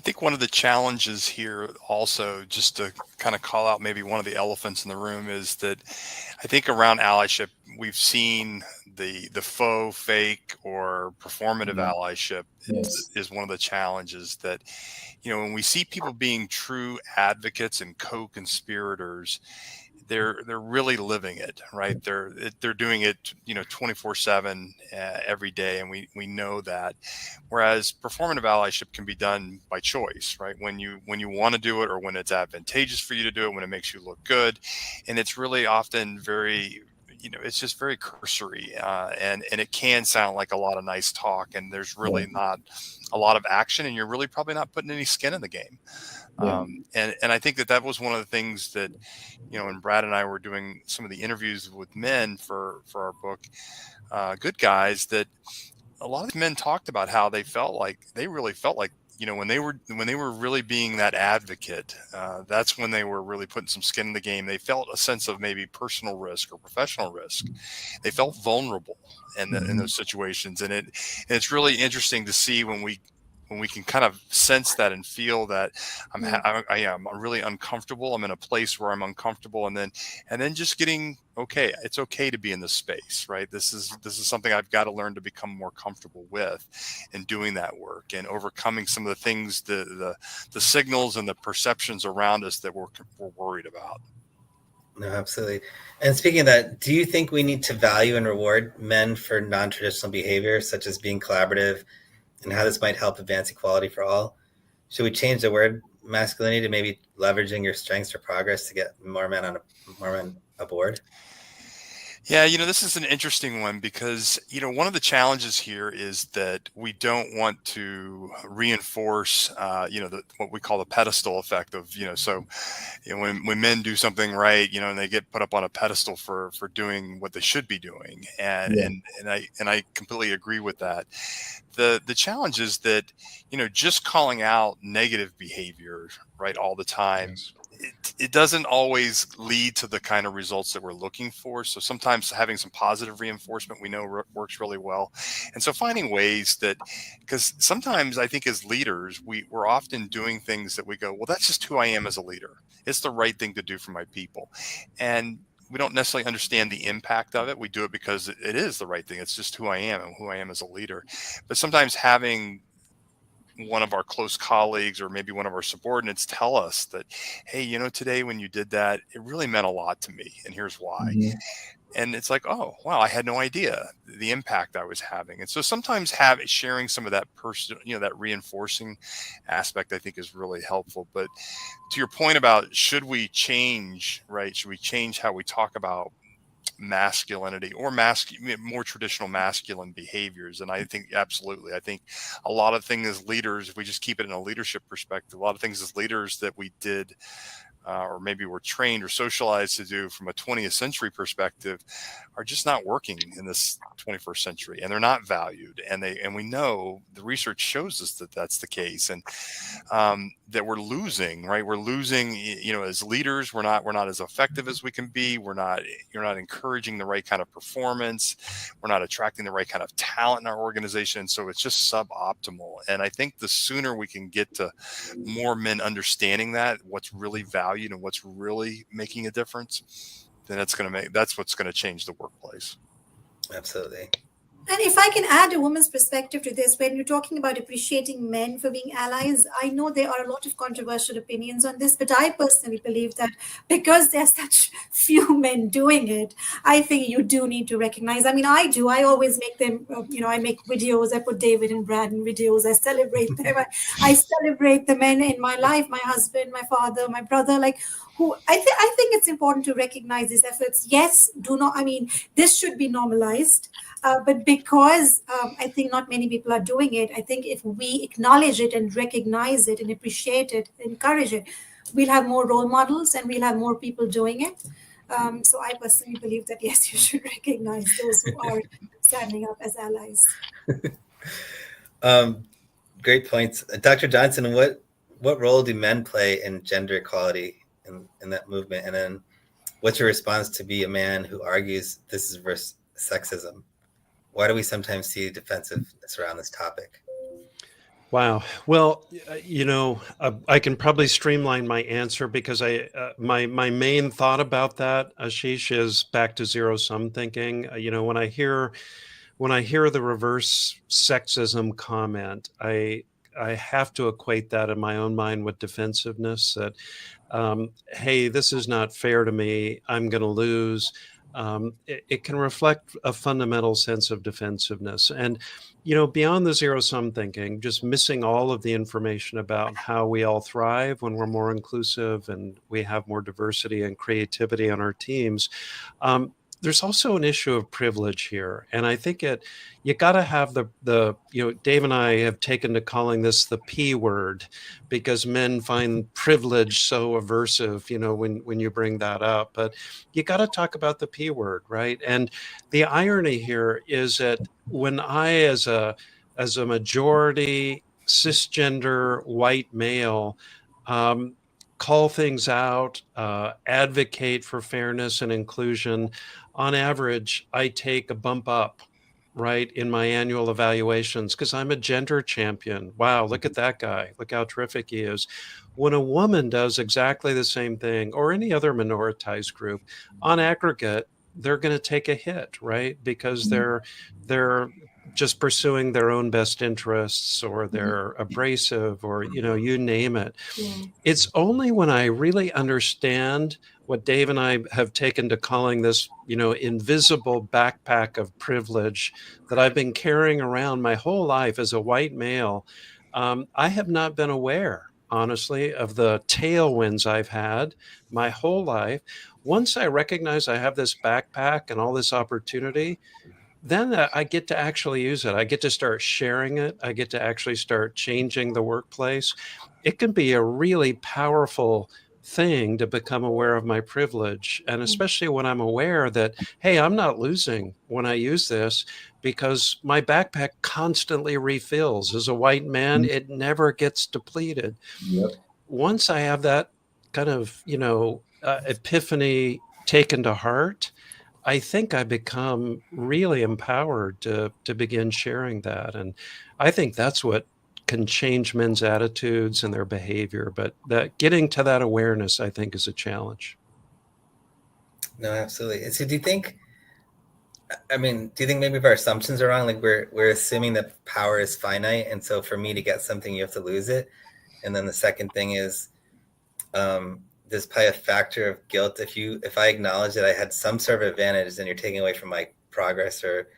I think one of the challenges here also, just to kind of call out maybe one of the elephants in the room, is that I think around allyship, we've seen the faux, fake, or performative allyship Yes. is one of the challenges that, when we see people being true advocates and co-conspirators, they're really living it, right? They're doing it, 24/7 every day, and we know that. Whereas performative allyship can be done by choice, right? When you want to do it, or when it's advantageous for you to do it, when it makes you look good, and it's really often very, it's just very cursory, and it can sound like a lot of nice talk, and there's really not a lot of action, and you're really probably not putting any skin in the game. And I think that was one of the things that, when Brad and I were doing some of the interviews with men for our book, Good Guys, that a lot of men talked about how they really felt like, when they were really being that advocate, that's when they were really putting some skin in the game. They felt a sense of maybe personal risk or professional risk. They felt vulnerable in those situations, and it's really interesting to see when we can kind of sense that and feel that I'm really uncomfortable. I'm in a place where I'm uncomfortable, and then just getting okay. It's okay to be in this space, right? This is something I've got to learn to become more comfortable with, and doing that work and overcoming some of the things, the signals and the perceptions around us that we're worried about. No, absolutely. And speaking of that, do you think we need to value and reward men for non-traditional behavior, such as being collaborative, and how this might help advance equality for all? Should we change the word masculinity to maybe leveraging your strengths for progress to get more men aboard? Yeah, this is an interesting one because, one of the challenges here is that we don't want to reinforce, what we call the pedestal effect of, so when men do something right, and they get put up on a pedestal for doing what they should be doing, and I completely agree with that. The challenge is that, just calling out negative behavior, right, all the time, it doesn't always lead to the kind of results that we're looking for. So sometimes having some positive reinforcement we know works really well. And so finding ways that, because sometimes I think as leaders, we're often doing things that we go, well, that's just who I am as a leader. It's the right thing to do for my people. And we don't necessarily understand the impact of it. We do it because it is the right thing. It's just who I am and who I am as a leader. But sometimes having one of our close colleagues or maybe one of our subordinates tell us that, hey, today when you did that, it really meant a lot to me, and here's why. And it's like, oh wow, I had no idea the impact I was having. And so sometimes sharing some of that that reinforcing aspect, I think, is really helpful. But to your point about should we change how we talk about masculinity or more traditional masculine behaviors? And I think absolutely. I think a lot of things as leaders, if we just keep it in a leadership perspective, a lot of things as leaders that we did or maybe were trained or socialized to do from a 20th century perspective are just not working in this 21st century, and they're not valued, and we know the research shows us that that's the case, and that we're losing as leaders. We're not as effective as we can be. You're not encouraging the right kind of performance. We're not attracting the right kind of talent in our organization, so it's just suboptimal. And I think the sooner we can get to more men understanding that what's really valued and what's really making a difference, then that's what's going to change the workplace. Absolutely. And if I can add a woman's perspective to this, when you're talking about appreciating men for being allies, I know there are a lot of controversial opinions on this, but I personally believe that because there's such few men doing it, I think you do need to recognize. I mean, I do. I always make them, I make videos. I put David and Brad in videos. I celebrate them. I celebrate the men in my life, my husband, my father, my brother, who I think it's important to recognize these efforts. Yes, this should be normalized. But because I think not many people are doing it, I think if we acknowledge it and recognize it and appreciate it, encourage it, we'll have more role models and we'll have more people doing it. So I personally believe that, yes, you should recognize those who are standing up as allies. Great points. Dr. Johnson, what role do men play in gender equality in that movement? And then what's your response to be a man who argues this is versus sexism? Why do we sometimes see defensiveness around this topic? Wow. Well, I can probably streamline my answer because my main thought about that, Ashish, is back to zero sum thinking. When I hear the reverse sexism comment, I have to equate that in my own mind with defensiveness. That hey, this is not fair to me. I'm going to lose. It can reflect a fundamental sense of defensiveness. And, beyond the zero sum thinking, just missing all of the information about how we all thrive when we're more inclusive and we have more diversity and creativity on our teams. There's also an issue of privilege here. And I think you got to have Dave and I have taken to calling this the P word because men find privilege so aversive, when you bring that up. But you got to talk about the P word, right? And the irony here is that when I, as a majority cisgender white male, call things out, advocate for fairness and inclusion, on average, I take a bump up, right, in my annual evaluations because I'm a gender champion. Wow, look at that guy. Look how terrific he is. When a woman does exactly the same thing, or any other minoritized group, on aggregate, they're going to take a hit, right? Because they're just pursuing their own best interests, or they're abrasive, or you name it. Yeah. It's only when I really understand what Dave and I have taken to calling this, invisible backpack of privilege that I've been carrying around my whole life as a white male. I have not been aware, honestly, of the tailwinds I've had my whole life. Once I recognize I have this backpack and all this opportunity, then I get to actually use it. I get to start sharing it. I get to actually start changing the workplace. It can be a really powerful thing to become aware of my privilege. And especially when I'm aware that, hey, I'm not losing when I use this because my backpack constantly refills. As a white man, it never gets depleted. Yep. Once I have that kind of, epiphany taken to heart, I think I become really empowered to begin sharing that. And I think that's what can change men's attitudes and their behavior. But that getting to that awareness, I think, is a challenge. No, absolutely. And so do you think maybe if our assumptions are wrong? Like we're assuming that power is finite, and so for me to get something, you have to lose it. And then the second thing is, there's probably a factor of guilt if I acknowledge that I had some sort of advantage, then you're taking away from my progress or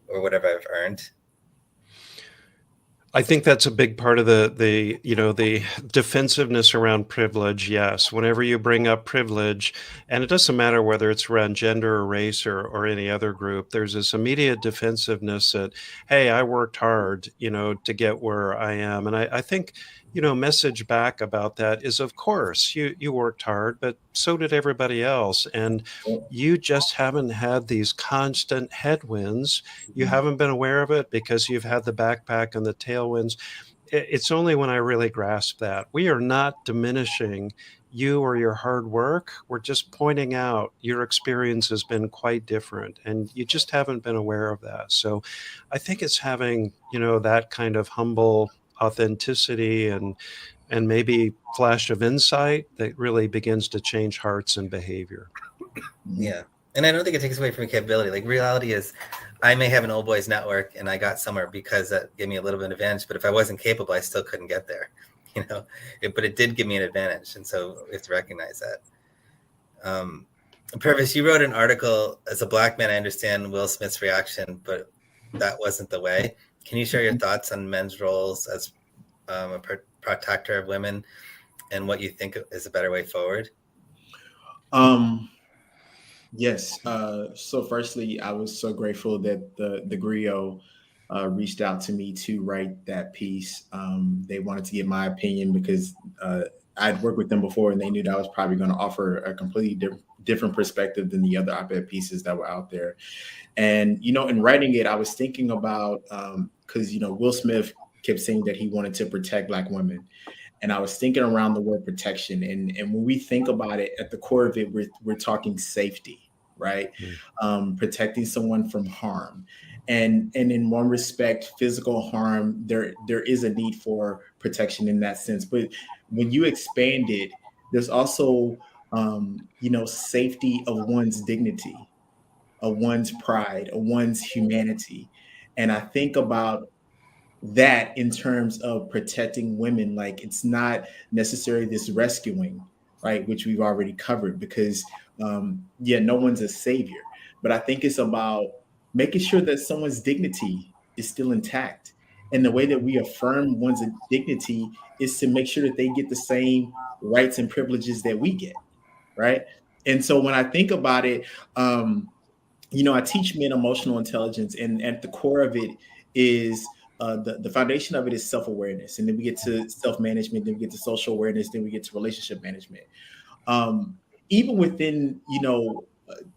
whatever I've earned. I think that's a big part of the defensiveness around privilege. Yes, whenever you bring up privilege, and it doesn't matter whether it's around gender or race or any other group, there's this immediate defensiveness that, hey, I worked hard, to get where I am. And I think, message back about that is, of course, you worked hard, but so did everybody else. And you just haven't had these constant headwinds. You haven't been aware of it because you've had the backpack and the tailwinds. It's only when I really grasp that. We are not diminishing you or your hard work. We're just pointing out your experience has been quite different and you just haven't been aware of that. So I think it's having, that kind of humble authenticity and maybe flash of insight that really begins to change hearts and behavior. Yeah. And I don't think it takes away from capability. Like reality is I may have an old boys network and I got somewhere because that gave me a little bit of advantage, but if I wasn't capable, I still couldn't get there, but it did give me an advantage. And so we have to recognize that. Purvis, you wrote an article as a Black man. I understand Will Smith's reaction, but that wasn't the way. Can you share your thoughts on men's roles as a protector of women and what you think is a better way forward? Yes. So firstly, I was so grateful that the Griot reached out to me to write that piece. They wanted to get my opinion because I'd worked with them before and they knew that I was probably going to offer a completely different perspective than the other op-ed pieces that were out there. And, in writing it, I was thinking about, because, Will Smith kept saying that he wanted to protect Black women. And I was thinking around the word protection. And when we think about it, at the core of it, we're talking safety, right? Protecting someone from harm. And in one respect, physical harm, there is a need for protection in that sense. But when you expand it, there's also safety of one's dignity, of one's pride, of one's humanity. And I think about that in terms of protecting women. Like, it's not necessarily this rescuing, right, which we've already covered, because no one's a savior, but I think it's about making sure that someone's dignity is still intact. And the way that we affirm one's dignity is to make sure that they get the same rights and privileges that we get, right? And so when I think about it, I teach men emotional intelligence, and at the core of it is the foundation of it is self-awareness. And then we get to self-management, then we get to social awareness, then we get to relationship management. Even within,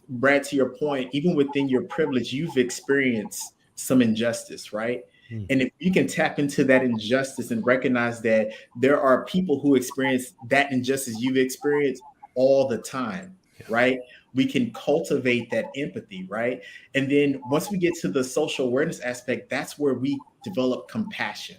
Brad, to your point, even within your privilege, you've experienced some injustice, right? And if you can tap into that injustice and recognize that there are people who experience that injustice you've experienced all the time, right? We can cultivate that empathy, right? And then once we get to the social awareness aspect, that's where we develop compassion.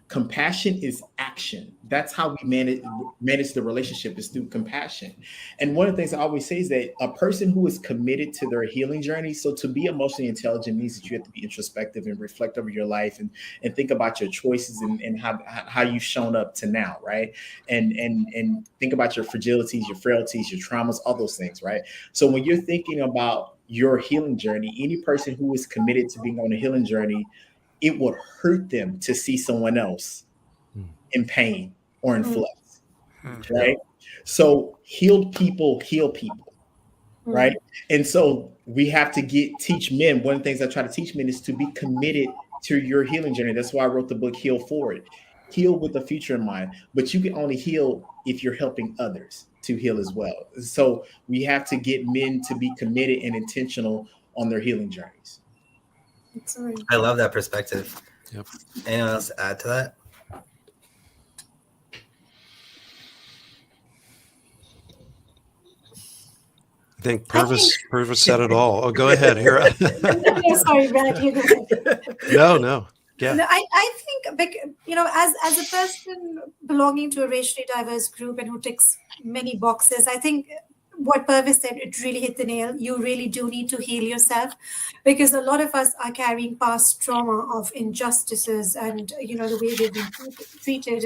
Compassion is action. That's how we manage the relationship, is through compassion. And one of the things I always say is that a person who is committed to their healing journey, so to be emotionally intelligent means that you have to be introspective and reflect over your life and think about your choices and how you've shown up to now, right? And think about your fragilities, your frailties, your traumas, all those things, right? So when you're thinking about your healing journey, any person who is committed to being on a healing journey, it would hurt them to see someone else in pain or in flux, right? So healed people heal people, right? And so we have to teach men. One of the things I try to teach men is to be committed to your healing journey. That's why I wrote the book Heal Forward. Heal with the future in mind, but you can only heal if you're helping others to heal as well. So we have to get men to be committed and intentional on their healing journeys. I love that perspective. Yep. Anyone else add to that? I think Purvis said it all. Oh, go ahead, Hira. Sorry, Brad, you go ahead. No. Yeah. No, I think, as a person belonging to a racially diverse group and who ticks many boxes, I think what Purvis said, it really hit the nail. You really do need to heal yourself, because a lot of us are carrying past trauma of injustices and, the way they've been treated,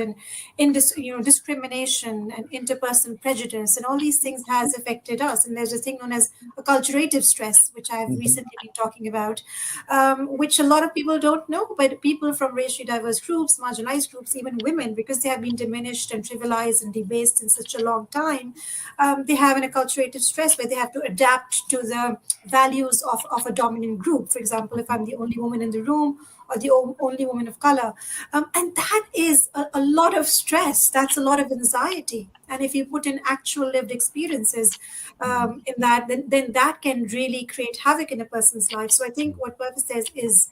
and discrimination and interpersonal prejudice, and all these things has affected us. And there's a thing known as acculturative stress, which I've recently been talking about, which a lot of people don't know, but people from racially diverse groups, marginalized groups, even women, because they have been diminished and trivialized and debased in such a long time, they have an acculturative stress where they have to adapt to the values of a dominant group. For example, if I'm the only woman in the room or the only woman of color. And that is a lot of stress. That's a lot of anxiety. And if you put in actual lived experiences in that, then that can really create havoc in a person's life. So I think what Purvis says is,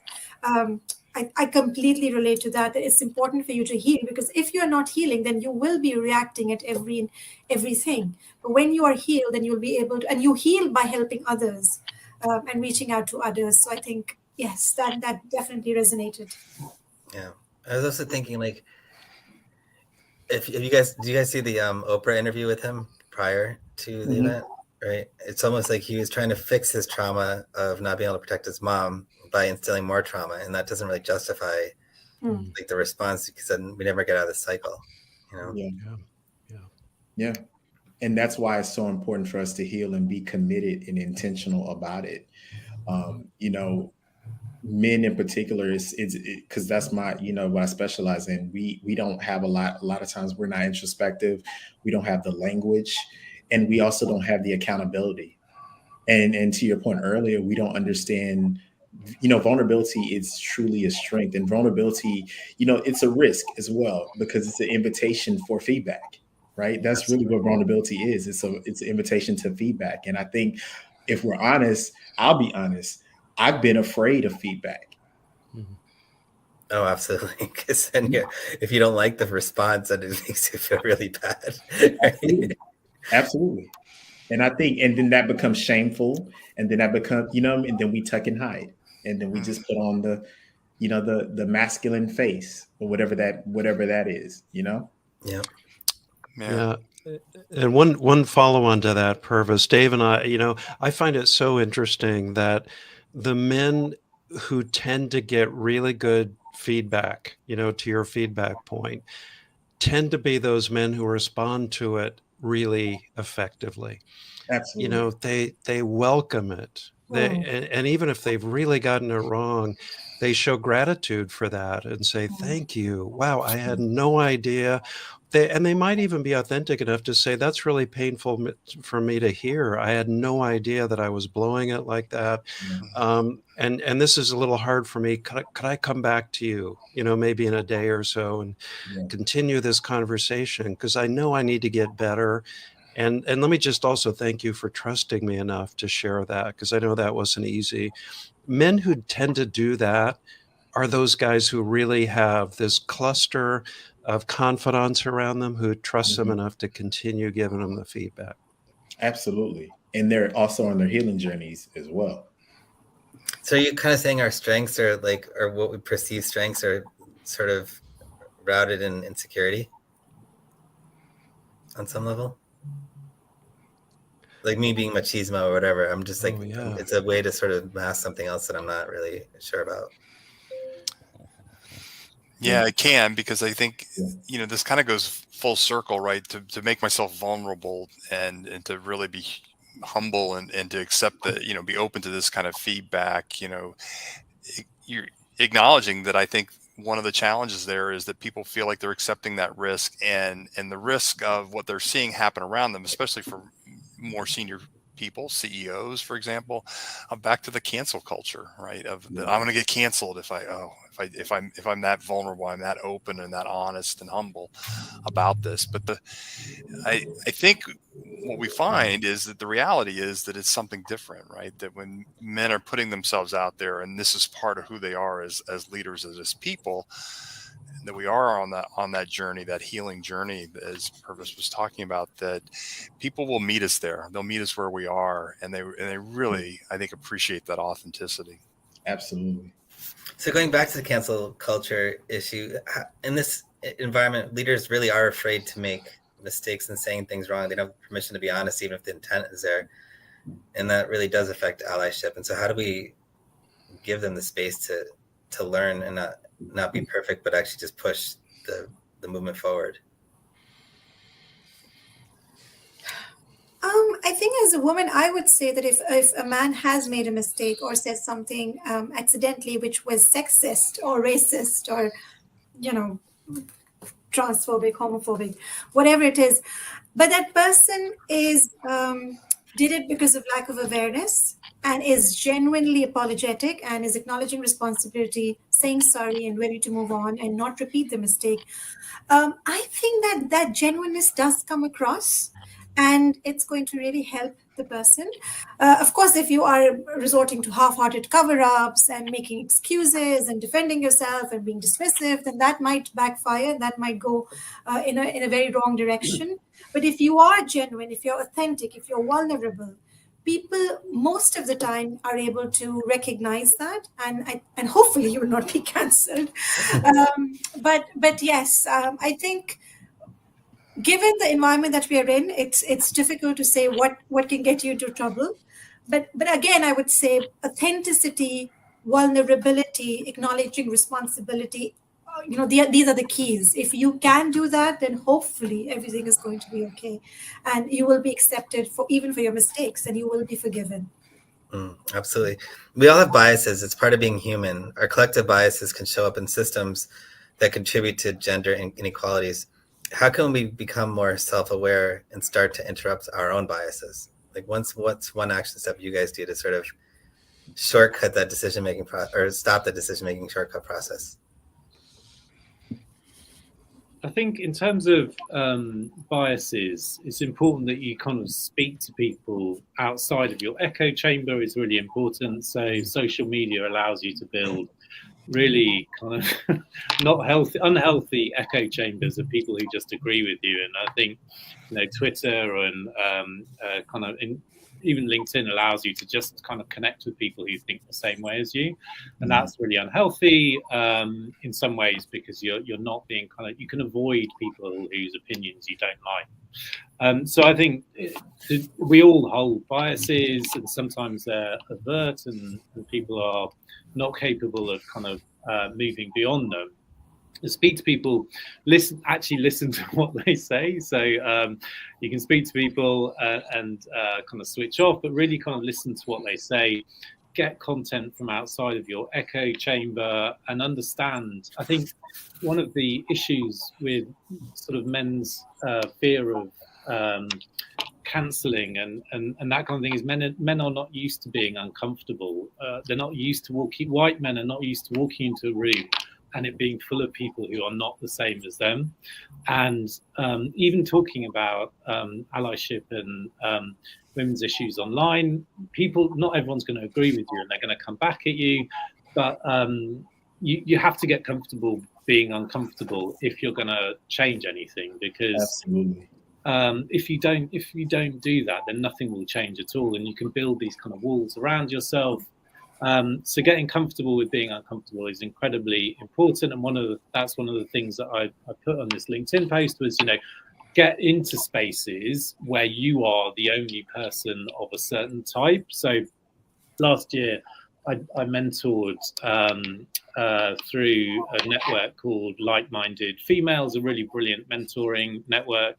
I completely relate to that. It's important for you to heal, because if you're not healing, then you will be reacting at everything. But when you are healed, then you'll be able to, and you heal by helping others and reaching out to others. So I think, yes, that definitely resonated. Yeah. I was also thinking, like, if you guys, do you guys see the Oprah interview with him prior to the event? Right. It's almost like he was trying to fix his trauma of not being able to protect his mom by instilling more trauma, and that doesn't really justify like the response, because then we never get out of this cycle. Yeah. And that's why it's so important for us to heal and be committed and intentional about it. Men in particular, is because that's my, what I specialize in. We don't have a lot of times we're not introspective. We don't have the language, and we also don't have the accountability. And to your point earlier, we don't understand, vulnerability is truly a strength, and vulnerability, it's a risk as well, because it's an invitation for feedback, right? That's really what vulnerability is. It's an invitation to feedback. And I think if we're honest, I'll be honest, I've been afraid of feedback. Oh, absolutely. Because then if you don't like the response, then it makes you feel really bad. Right? Absolutely. And I think, and then that becomes shameful, and then that becomes, and then we tuck and hide. and then we just put on the, the masculine face, or whatever that is, Yeah. Yeah. And one follow on to that, Purvis, Dave and I find it so interesting that the men who tend to get really good feedback, to your feedback point, tend to be those men who respond to it really effectively. Absolutely. They welcome it. And even if they've really gotten it wrong, they show gratitude for that and say, thank you. Wow, I had no idea. They might even be authentic enough to say, that's really painful for me to hear. I had no idea that I was blowing it like that. And this is a little hard for me. Could I come back to you, maybe in a day or so, and continue this conversation? Because I know I need to get better. And let me just also thank you for trusting me enough to share that, because I know that wasn't easy. Men who tend to do that are those guys who really have this cluster of confidants around them who trust them enough to continue giving them the feedback. Absolutely. And they're also on their healing journeys as well. So you're kind of saying our strengths are or what we perceive strengths are sort of routed in insecurity on some level? Like me being machismo or whatever, I'm just like, it's a way to sort of mask something else that I'm not really sure about. Yeah, it can, because I think, this kind of goes full circle, right? To make myself vulnerable and to really be humble and to accept that, be open to this kind of feedback, you're acknowledging that. I think one of the challenges there is that people feel like they're accepting that risk and the risk of what they're seeing happen around them, especially for more senior people, CEOs, for example, back to the cancel culture, right? I'm going to get canceled if I'm that vulnerable, I'm that open and that honest and humble about this. But I think what we find is that the reality is that it's something different, right? That when men are putting themselves out there, and this is part of who they are as leaders, as people, that we are on that journey, that healing journey, as Purvis was talking about, that people will meet us there. They'll meet us where we are, and they really, I think, appreciate that authenticity. Absolutely. So going back to the cancel culture issue, in this environment, leaders really are afraid to make mistakes and saying things wrong. They don't have permission to be honest, even if the intent is there. And that really does affect allyship. And so how do we give them the space to learn and not be perfect, but actually just push the movement forward? I think as a woman, I would say that if a man has made a mistake or said something accidentally which was sexist or racist or, transphobic, homophobic, whatever it is, but that person did it because of lack of awareness and is genuinely apologetic and is acknowledging responsibility, saying sorry and ready to move on and not repeat the mistake. I think that genuineness does come across, and it's going to really help the person. Of course, if you are resorting to half-hearted cover-ups and making excuses and defending yourself and being dismissive, then that might backfire. That might go in a very wrong direction. But if you are genuine, if you're authentic, if you're vulnerable, people most of the time are able to recognize that, and hopefully you will not be cancelled. But yes, I think given the environment that we are in, it's difficult to say what can get you into trouble. But again, I would say authenticity, vulnerability, acknowledging responsibility. These are the keys. If you can do that, then hopefully everything is going to be okay, and you will be accepted even for your mistakes, and you will be forgiven. Absolutely. We all have biases. It's part of being human. Our collective biases can show up in systems that contribute to gender inequalities. How can we become more self-aware and start to interrupt our own biases? What's one action step you guys do to sort of shortcut that decision-making or stop the decision-making shortcut process? I think in terms of biases, it's important that you kind of speak to people outside of your echo chamber is really important. So social media allows you to build really kind of unhealthy echo chambers of people who just agree with you. And I think, Twitter and kind of even LinkedIn allows you to just kind of connect with people who think the same way as you, and that's really unhealthy in some ways, because you're not being you can avoid people whose opinions you don't like. So I think we all hold biases, and sometimes they're overt, and people are not capable of moving beyond them. Speak to people, listen to what they say. So you can speak to people and kind of switch off, but really kind of listen to what they say, get content from outside of your echo chamber, and understand. I think one of the issues with sort of men's fear of cancelling and that kind of thing is men are not used to being uncomfortable. They're not used to white men are not used to walking into a room and it being full of people who are not the same as them. And even talking about allyship and women's issues online, not everyone's going to agree with you and they're going to come back at you. But you have to get comfortable being uncomfortable if you're going to change anything, because absolutely. If you don't do that, then nothing will change at all, and you can build these kind of walls around yourself. So getting comfortable with being uncomfortable is incredibly important, and that's one of the things that I put on this LinkedIn post was, get into spaces where you are the only person of a certain type. So last year I mentored through a network called Like-Minded Females, a really brilliant mentoring network.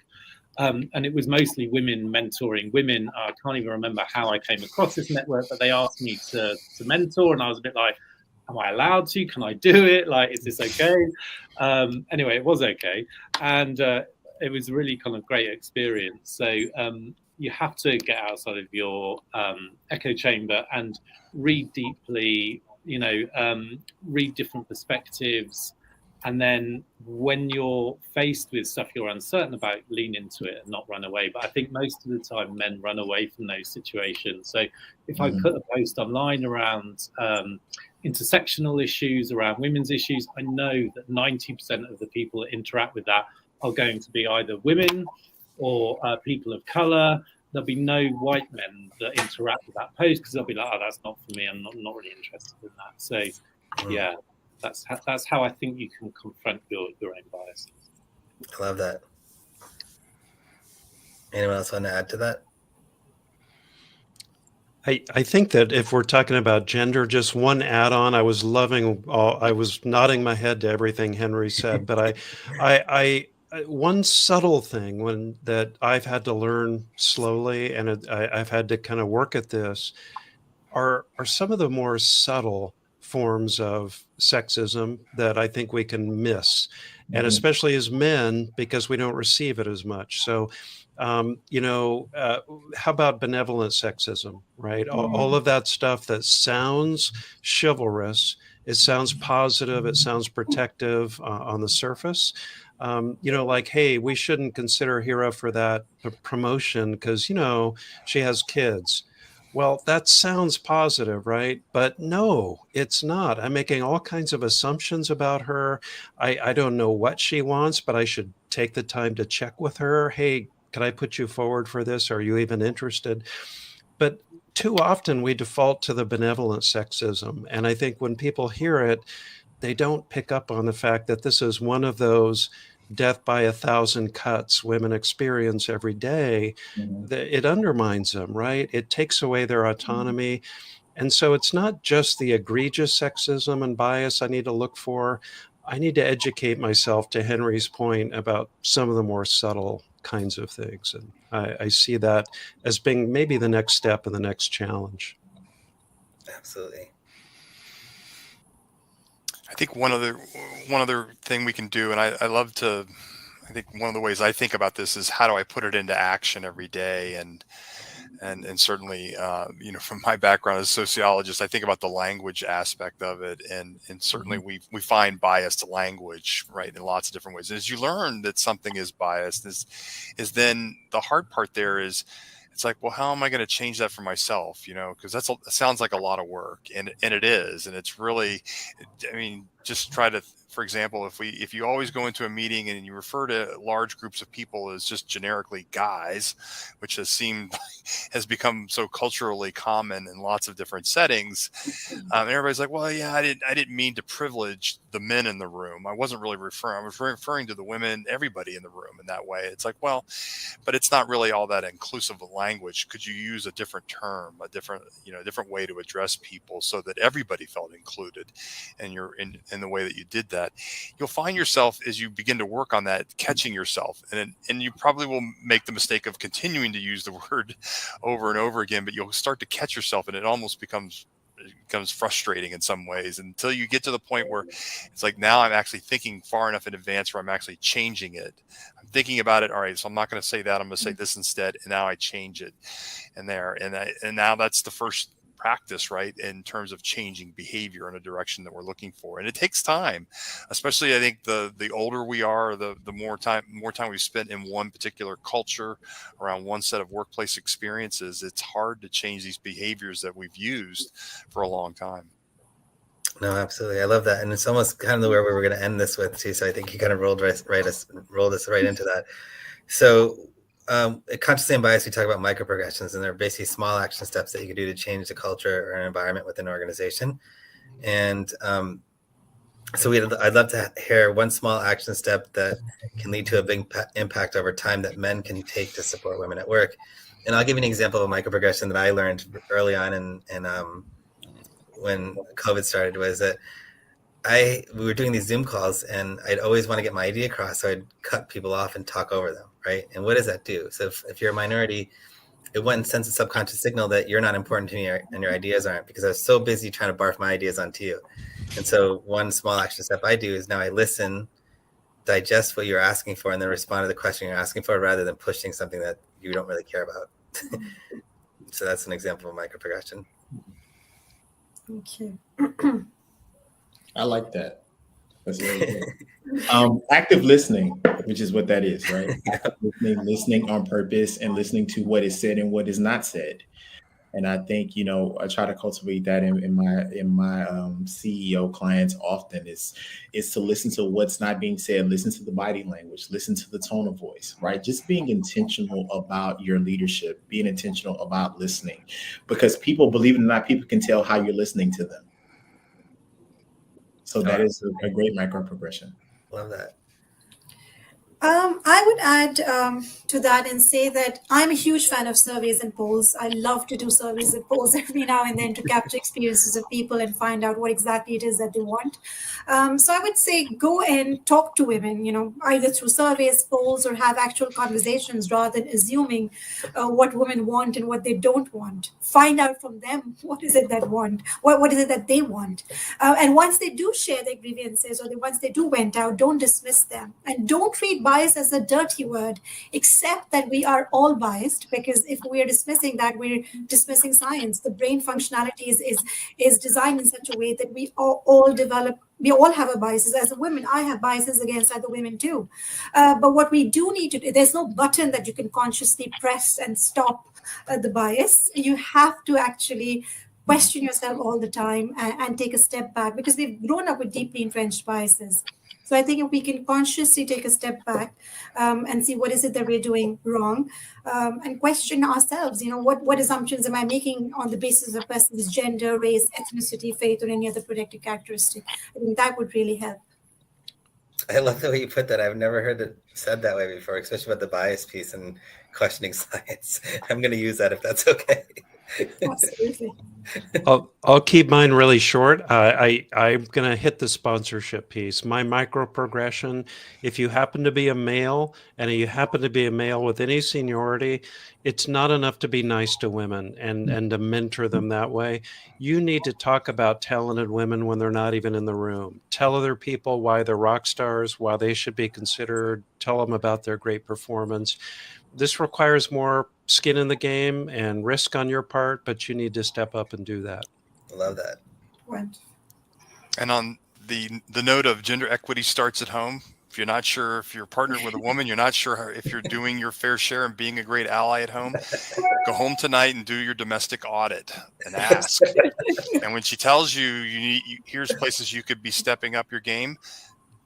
And it was mostly women mentoring women. I can't even remember how I came across this network, but they asked me to mentor, and I was a bit like, am I allowed to? Can I do it? Like, is this okay? Anyway, it was okay. And it was a really kind of great experience. So you have to get outside of your echo chamber and read deeply, read different perspectives. And then when you're faced with stuff you're uncertain about, lean into it and not run away. But I think most of the time men run away from those situations. So if I put a post online around intersectional issues, around women's issues, I know that 90% of the people that interact with that are going to be either women or people of color. There'll be no white men that interact with that post, because they'll be like, oh, that's not for me. I'm not really interested in that. So yeah. That's how I think you can confront your own biases. I love that. Anyone else want to add to that? I think that if we're talking about gender, just one add-on, I was nodding my head to everything Henry said, but I one subtle thing that I've had to learn slowly, and I've had to kind of work at this, are some of the more subtle forms of sexism that I think we can miss, and especially as men, because we don't receive it as much. So, how about benevolent sexism, right? All of that stuff that sounds chivalrous, it sounds positive, it sounds protective on the surface. Like, hey, we shouldn't consider Hira for that promotion because, she has kids. Well, that sounds positive, right? But no, it's not. I'm making all kinds of assumptions about her. I don't know what she wants, but I should take the time to check with her. Hey, can I put you forward for this? Are you even interested? But too often we default to the benevolent sexism. And I think when people hear it, they don't pick up on the fact that this is one of those death by 1,000 cuts women experience every day. It undermines them, right? It takes away their autonomy. And so it's not just the egregious sexism and bias I need to look for. I need to educate myself, to Henry's point, about some of the more subtle kinds of things. And I see that as being maybe the next step and the next challenge. Absolutely. I think one other thing we can do, and I think one of the ways I think about this is, how do I put it into action every day? And certainly, from my background as a sociologist, I think about the language aspect of it, and certainly we find biased language, right, in lots of different ways. And as you learn that something is biased, is then the hard part there is, it's like, well, how am I going to change that for myself? Because that sounds like a lot of work, and it is, and it's really, just try to for example, if you always go into a meeting and you refer to large groups of people as just generically guys, which has become so culturally common in lots of different settings, and everybody's like, well, yeah, I didn't mean to privilege the men in the room. I wasn't really I was referring to the women, everybody in the room in that way. It's like, well, but it's not really all that inclusive of language. Could you use a different term, a different way to address people so that everybody felt included? And you're in the way that you did that, you'll find yourself, as you begin to work on that, catching yourself, and you probably will make the mistake of continuing to use the word over and over again, but you'll start to catch yourself, and it almost becomes frustrating in some ways, until you get to the point where it's like, now I'm actually thinking far enough in advance where I'm actually changing it. I'm thinking about it. All right, so I'm not going to say that. I'm going to say this instead. And now I change it. And now that's the first practice, right, in terms of changing behavior in a direction that we're looking for. And it takes time, especially, I think, the older we are, the more time we've spent in one particular culture, around one set of workplace experiences. It's hard to change these behaviors that we've used for a long time. No, absolutely. I love that. And it's almost kind of where we were going to end this with too. So I think you kind of rolled us right into that. So at Consciously Unbiased, we talk about microprogressions, and they're basically small action steps that you can do to change the culture or an environment within an organization. And so I'd love to hear one small action step that can lead to a big impact over time that men can take to support women at work. And I'll give you an example of a microprogression that I learned early on and when COVID started, was that we were doing these Zoom calls, and I'd always want to get my idea across. So I'd cut people off and talk over them. Right. And what does that do? So if you're a minority, it went and sends a subconscious signal that you're not important to me and your ideas aren't, because I was so busy trying to barf my ideas onto you. And so one small action step I do is now I listen, digest what you're asking for, and then respond to the question you're asking for, rather than pushing something that you don't really care about. So that's an example of microprogression. Thank you. I like that. That's really good. Active listening, which is what that is, right? Active listening on purpose, and listening to what is said and what is not said. And I think, I try to cultivate that in my CEO clients often, is to listen to what's not being said, listen to the body language, listen to the tone of voice, right? Just being intentional about your leadership, being intentional about listening, because people, believe it or not, people can tell how you're listening to them. So that is a great micro progression. Love that. I would add to that and say that I'm a huge fan of surveys and polls. I love to do surveys and polls every now and then to capture experiences of people and find out what exactly it is that they want. So I would say go and talk to women, either through surveys, polls, or have actual conversations rather than assuming what women want and what they don't want. Find out from them what is it that want, what is it that they want. And once they do share their grievances, or once they do vent out, don't dismiss them, and don't treat bias as a dirty word, except that we are all biased, because if we are dismissing that, we're dismissing science. The brain functionality is designed in such a way that we all have a biases. As a woman, I have biases against other women too. But what we do need to do, there's no button that you can consciously press and stop the bias. You have to actually question yourself all the time and take a step back, because we've grown up with deeply entrenched biases. So I think if we can consciously take a step back and see what is it that we're doing wrong, and question ourselves, what assumptions am I making on the basis of a person's gender, race, ethnicity, faith, or any other protected characteristic? I think that would really help. I love the way you put that. I've never heard it said that way before, especially about the bias piece and questioning science. I'm going to use that if that's okay. Absolutely. I'll keep mine really short. I'm going to hit the sponsorship piece. My micro progression, if you happen to be a male, and you happen to be a male with any seniority, it's not enough to be nice to women and to mentor them that way. You need to talk about talented women when they're not even in the room. Tell other people why they're rock stars, why they should be considered. Tell them about their great performance. This requires more skin in the game and risk on your part, but you need to step up and do that. I love that. Right. And on the note of gender equity starts at home. If you're not sure if you're partnered with a woman, you're not sure if you're doing your fair share and being a great ally at home, go home tonight and do your domestic audit and ask. And when she tells you, here's places you could be stepping up your game,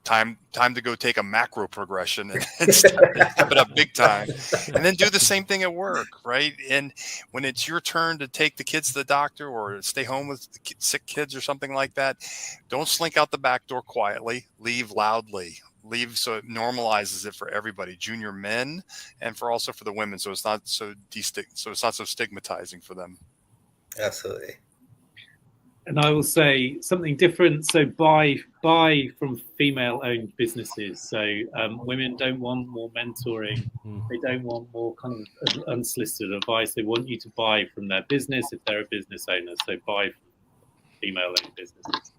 time to go take a macro progression and step it up big time, and then do the same thing at work, right? And when it's your turn to take the kids to the doctor or stay home with the sick kids or something like that, don't slink out the back door quietly, leave loudly, leave so it normalizes it for everybody, junior men, and also for the women, so it's not so stigmatizing for them. Absolutely. And I will say something different. So buy from female-owned businesses. So women don't want more mentoring. They don't want more kind of unsolicited advice. They want you to buy from their business if they're a business owner. So buy from female-owned businesses.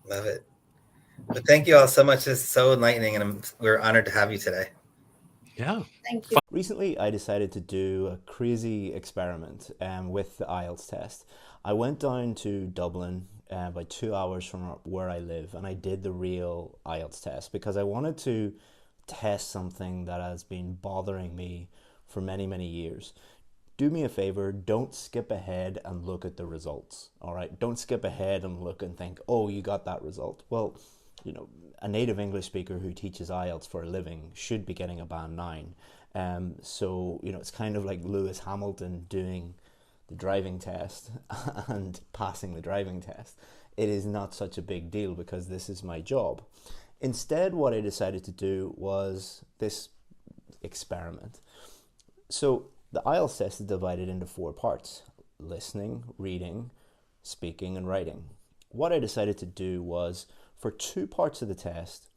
Love it. But thank you all so much. It's so enlightening, and we're honored to have you today. Yeah. Thank you. Recently, I decided to do a crazy experiment with the IELTS test. I went down to Dublin about 2 hours from where I live, and I did the real IELTS test because I wanted to test something that has been bothering me for many, many years. Do me a favor, don't skip ahead and look at the results, all right? Don't skip ahead and look and think, oh, you got that result. Well, you know, a native English speaker who teaches IELTS for a living should be getting a band 9. So, you know, it's kind of like Lewis Hamilton doing the driving test and passing the driving test. It is not such a big deal because this is my job. Instead, what I decided to do was this experiment. So the IELTS test is divided into 4 parts: listening, reading, speaking, and writing. What I decided to do was, for 2 parts of the test,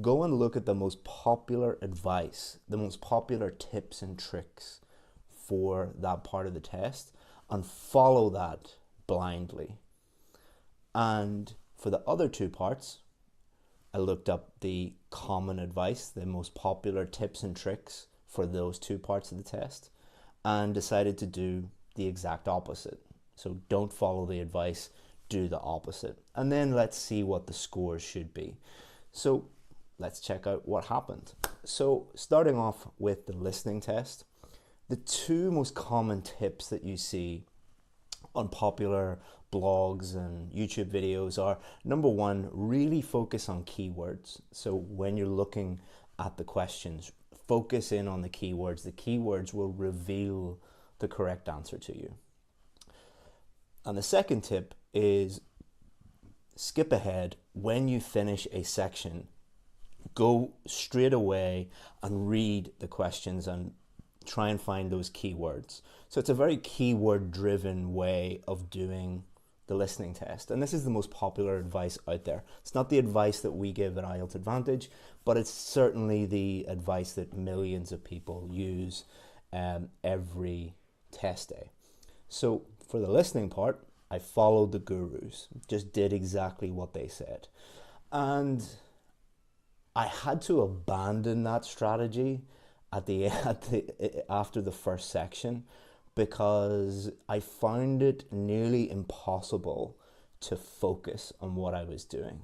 go and look at the most popular advice, the most popular tips and tricks for that part of the test, and follow that blindly. And for the other 2 parts, I looked up the common advice, the most popular tips and tricks for those 2 parts of the test, and decided to do the exact opposite. So don't follow the advice, do the opposite. And then let's see what the scores should be. So let's check out what happened. So starting off with the listening test, the 2 most common tips that you see on popular blogs and YouTube videos are, number 1, really focus on keywords. So when you're looking at the questions, focus in on the keywords. The keywords will reveal the correct answer to you. And the second tip is skip ahead. When you finish a section, go straight away and read the questions and try and find those keywords. So it's a very keyword driven way of doing the listening test. And this is the most popular advice out there. It's not the advice that we give at IELTS Advantage, but it's certainly the advice that millions of people use every test day. So for the listening part, I followed the gurus, just did exactly what they said. And I had to abandon that strategy after the first section, because I found it nearly impossible to focus on what I was doing.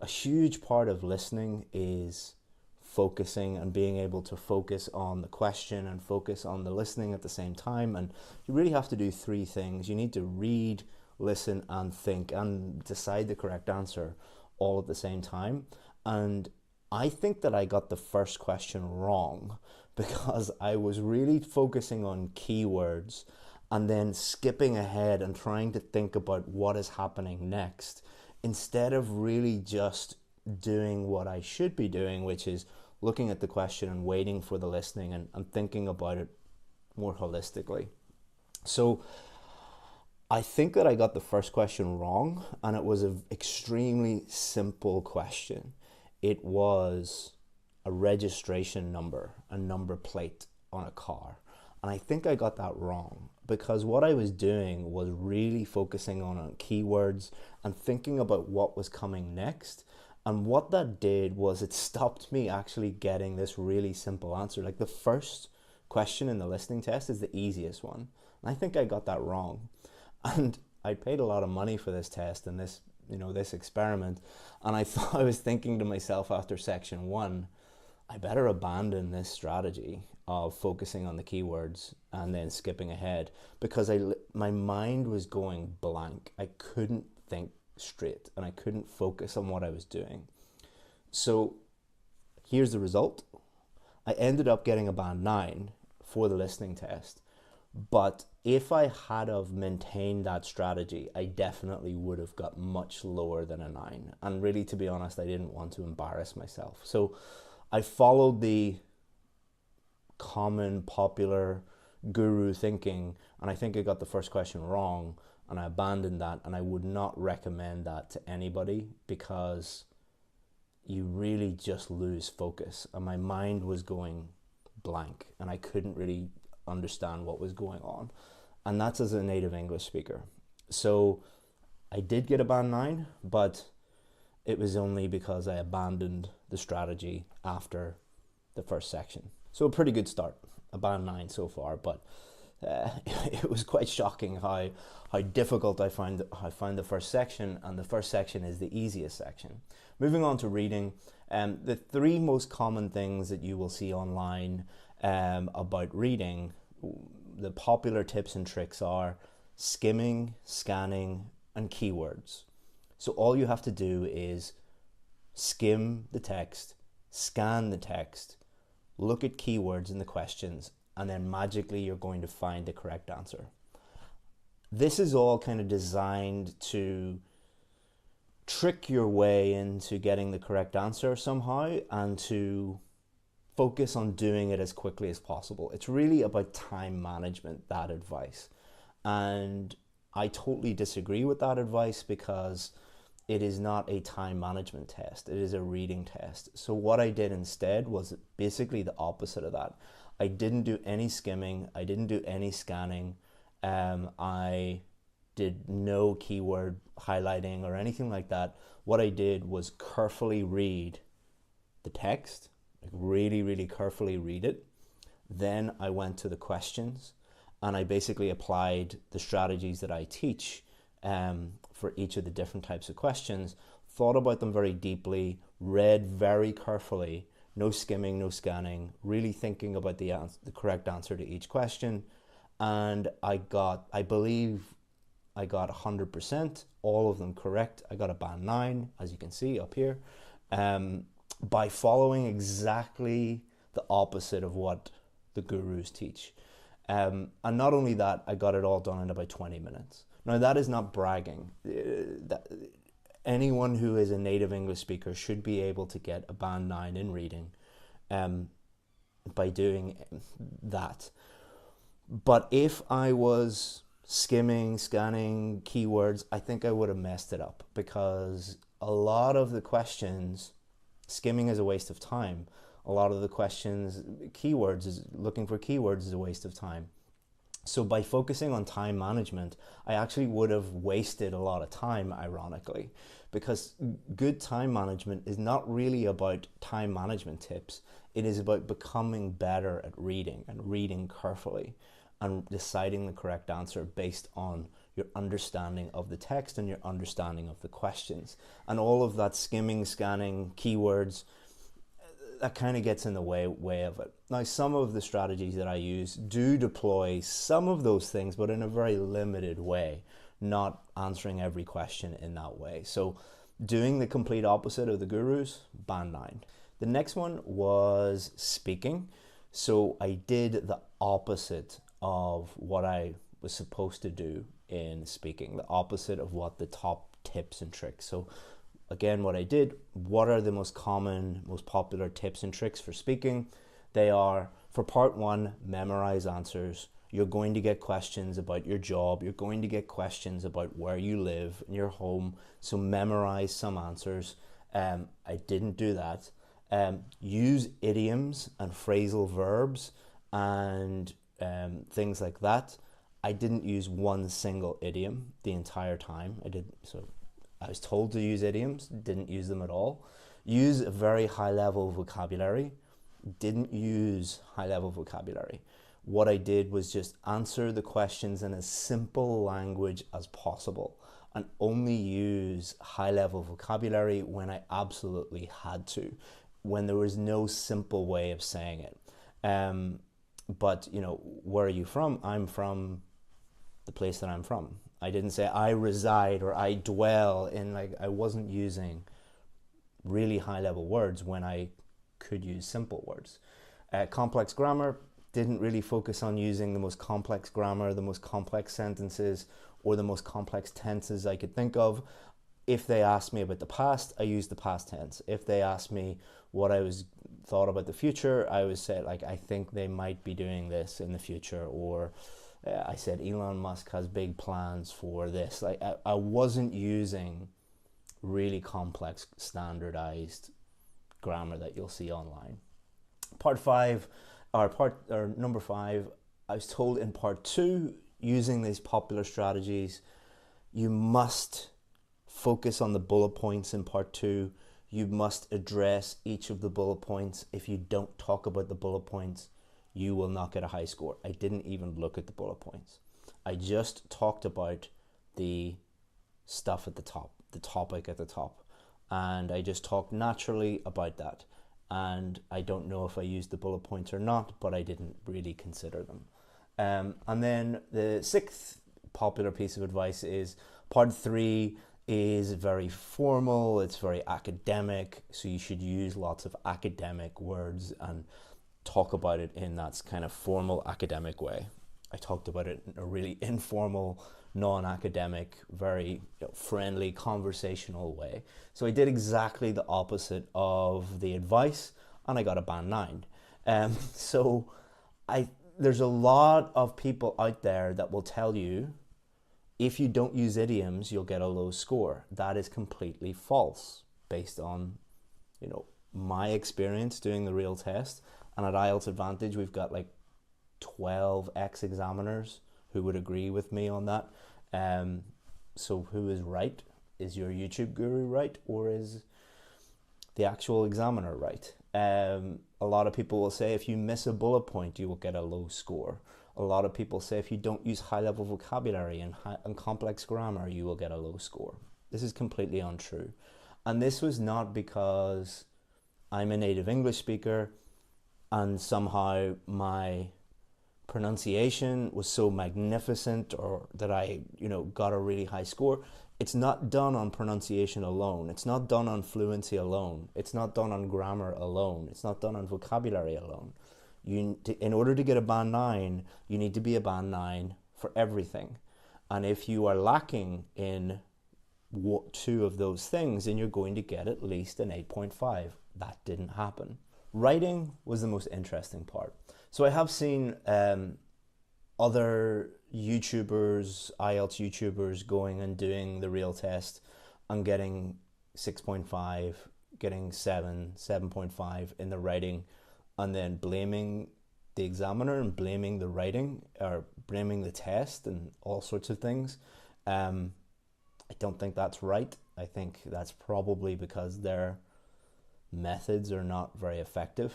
A huge part of listening is focusing and being able to focus on the question and focus on the listening at the same time. And you really have to do 3 things. You need to read, listen, and think, and decide the correct answer all at the same time. And I think that I got the first question wrong, because I was really focusing on keywords and then skipping ahead and trying to think about what is happening next, instead of really just doing what I should be doing, which is looking at the question and waiting for the listening and thinking about it more holistically. So I think that I got the first question wrong, and it was an extremely simple question. It was a registration number, a number plate on a car. And I think I got that wrong, because what I was doing was really focusing on keywords and thinking about what was coming next. And what that did was it stopped me actually getting this really simple answer. Like, the first question in the listening test is the easiest one. And I think I got that wrong. And I paid a lot of money for this test and this experiment. And I was thinking to myself after section 1, I better abandon this strategy of focusing on the keywords and then skipping ahead, because my mind was going blank. I couldn't think straight and I couldn't focus on what I was doing. So here's the result. I ended up getting a band 9 for the listening test. But if I had have maintained that strategy, I definitely would have got much lower than a 9. And really, to be honest, I didn't want to embarrass myself. So I followed the common, popular guru thinking, and I think I got the first question wrong, and I abandoned that, and I would not recommend that to anybody because you really just lose focus. And my mind was going blank, and I couldn't really understand what was going on, and that's as a native English speaker. So I did get a band 9, but it was only because I abandoned the strategy after the first section. So a pretty good start, a band 9 so far, but it was quite shocking how difficult I found the first section, and the first section is the easiest section. Moving on to reading, the 3 most common things that you will see online about reading, the popular tips and tricks are skimming, scanning, and keywords. So all you have to do is skim the text, scan the text, look at keywords in the questions, and then magically you're going to find the correct answer. This is all kind of designed to trick your way into getting the correct answer somehow, and to focus on doing it as quickly as possible. It's really about time management, that advice. And I totally disagree with that advice because it is not a time management test. It is a reading test. So what I did instead was basically the opposite of that. I didn't do any skimming. I didn't do any scanning. I did no keyword highlighting or anything like that. What I did was carefully read the text, like really carefully read it. Then I went to the questions, and I basically applied the strategies that I teach for each of the different types of questions, thought about them very deeply, read very carefully, no skimming, no scanning, really thinking about the correct answer to each question. And I believe I got 100%, all of them correct. I got a band 9, as you can see up here, by following exactly the opposite of what the gurus teach. And not only that, I got it all done in about 20 minutes. Now, that is not bragging. Anyone who is a native English speaker should be able to get a band 9 in reading by doing that. But if I was skimming, scanning keywords, I think I would have messed it up, because a lot of the questions, skimming is a waste of time. A lot of the questions, looking for keywords is a waste of time. So by focusing on time management, I actually would have wasted a lot of time, ironically, because good time management is not really about time management tips. It is about becoming better at reading and reading carefully and deciding the correct answer based on your understanding of the text and your understanding of the questions. And all of that skimming, scanning, keywords, that kind of gets in the way of it. Now, some of the strategies that I use do deploy some of those things, but in a very limited way, not answering every question in that way. So doing the complete opposite of the gurus, band 9. The next one was speaking. So I did the opposite of what I was supposed to do in speaking, the opposite of what the top tips and tricks. So again, what I did, what are the most common, most popular tips and tricks for speaking? They are, for part 1, memorize answers. You're going to get questions about your job. You're going to get questions about where you live in your home. So memorize some answers. I didn't do that. Use idioms and phrasal verbs and things like that. I didn't use one single idiom the entire time. I was told to use idioms, didn't use them at all. Use a very high level vocabulary, didn't use high level vocabulary. What I did was just answer the questions in as simple language as possible and only use high level vocabulary when I absolutely had to, when there was no simple way of saying it. But, where are you from? I'm from the place that I'm from. I didn't say I reside or I dwell in, I wasn't using really high level words when I could use simple words. Complex grammar, didn't really focus on using the most complex grammar, the most complex sentences, or the most complex tenses I could think of. If they asked me about the past, I used the past tense. If they asked me what I was thought about the future, I would say, like, I think they might be doing this in the future, or I said Elon Musk has big plans for this. Like, I wasn't using really complex standardized grammar that you'll see online. Number 5, I was told in part 2, using these popular strategies, you must focus on the bullet points in part 2. You must address each of the bullet points. If you don't talk about the bullet points, you will not get a high score. I didn't even look at the bullet points. I just talked about the stuff at the top, the topic at the top. And I just talked naturally about that. And I don't know if I used the bullet points or not, but I didn't really consider them. And then the 6th popular piece of advice is part 3 is very formal, it's very academic, so you should use lots of academic words and talk about it in that kind of formal academic way. I talked about it in a really informal, non-academic, very friendly, conversational way. So I did exactly the opposite of the advice, and I got a band 9. There's a lot of people out there that will tell you if you don't use idioms, you'll get a low score. That is completely false based on, my experience doing the real test. And at IELTS Advantage, we've got like 12 ex-examiners who would agree with me on that. So who is right? Is your YouTube guru right, or is the actual examiner right? A lot of people will say if you miss a bullet point, you will get a low score. A lot of people say if you don't use high-level vocabulary and complex grammar, you will get a low score. This is completely untrue. And this was not because I'm a native English speaker and somehow my pronunciation was so magnificent or that I, got a really high score. It's not done on pronunciation alone. It's not done on fluency alone. It's not done on grammar alone. It's not done on vocabulary alone. In order to get a band 9, you need to be a band 9 for everything. And if you are lacking in 2 of those things, then you're going to get at least an 8.5. That didn't happen. Writing was the most interesting part. So I have seen other YouTubers, IELTS YouTubers, going and doing the real test and getting 6.5, getting 7, 7.5 in the writing, and then blaming the examiner and blaming the writing or blaming the test and all sorts of things. I don't think that's right. I think that's probably because their methods are not very effective.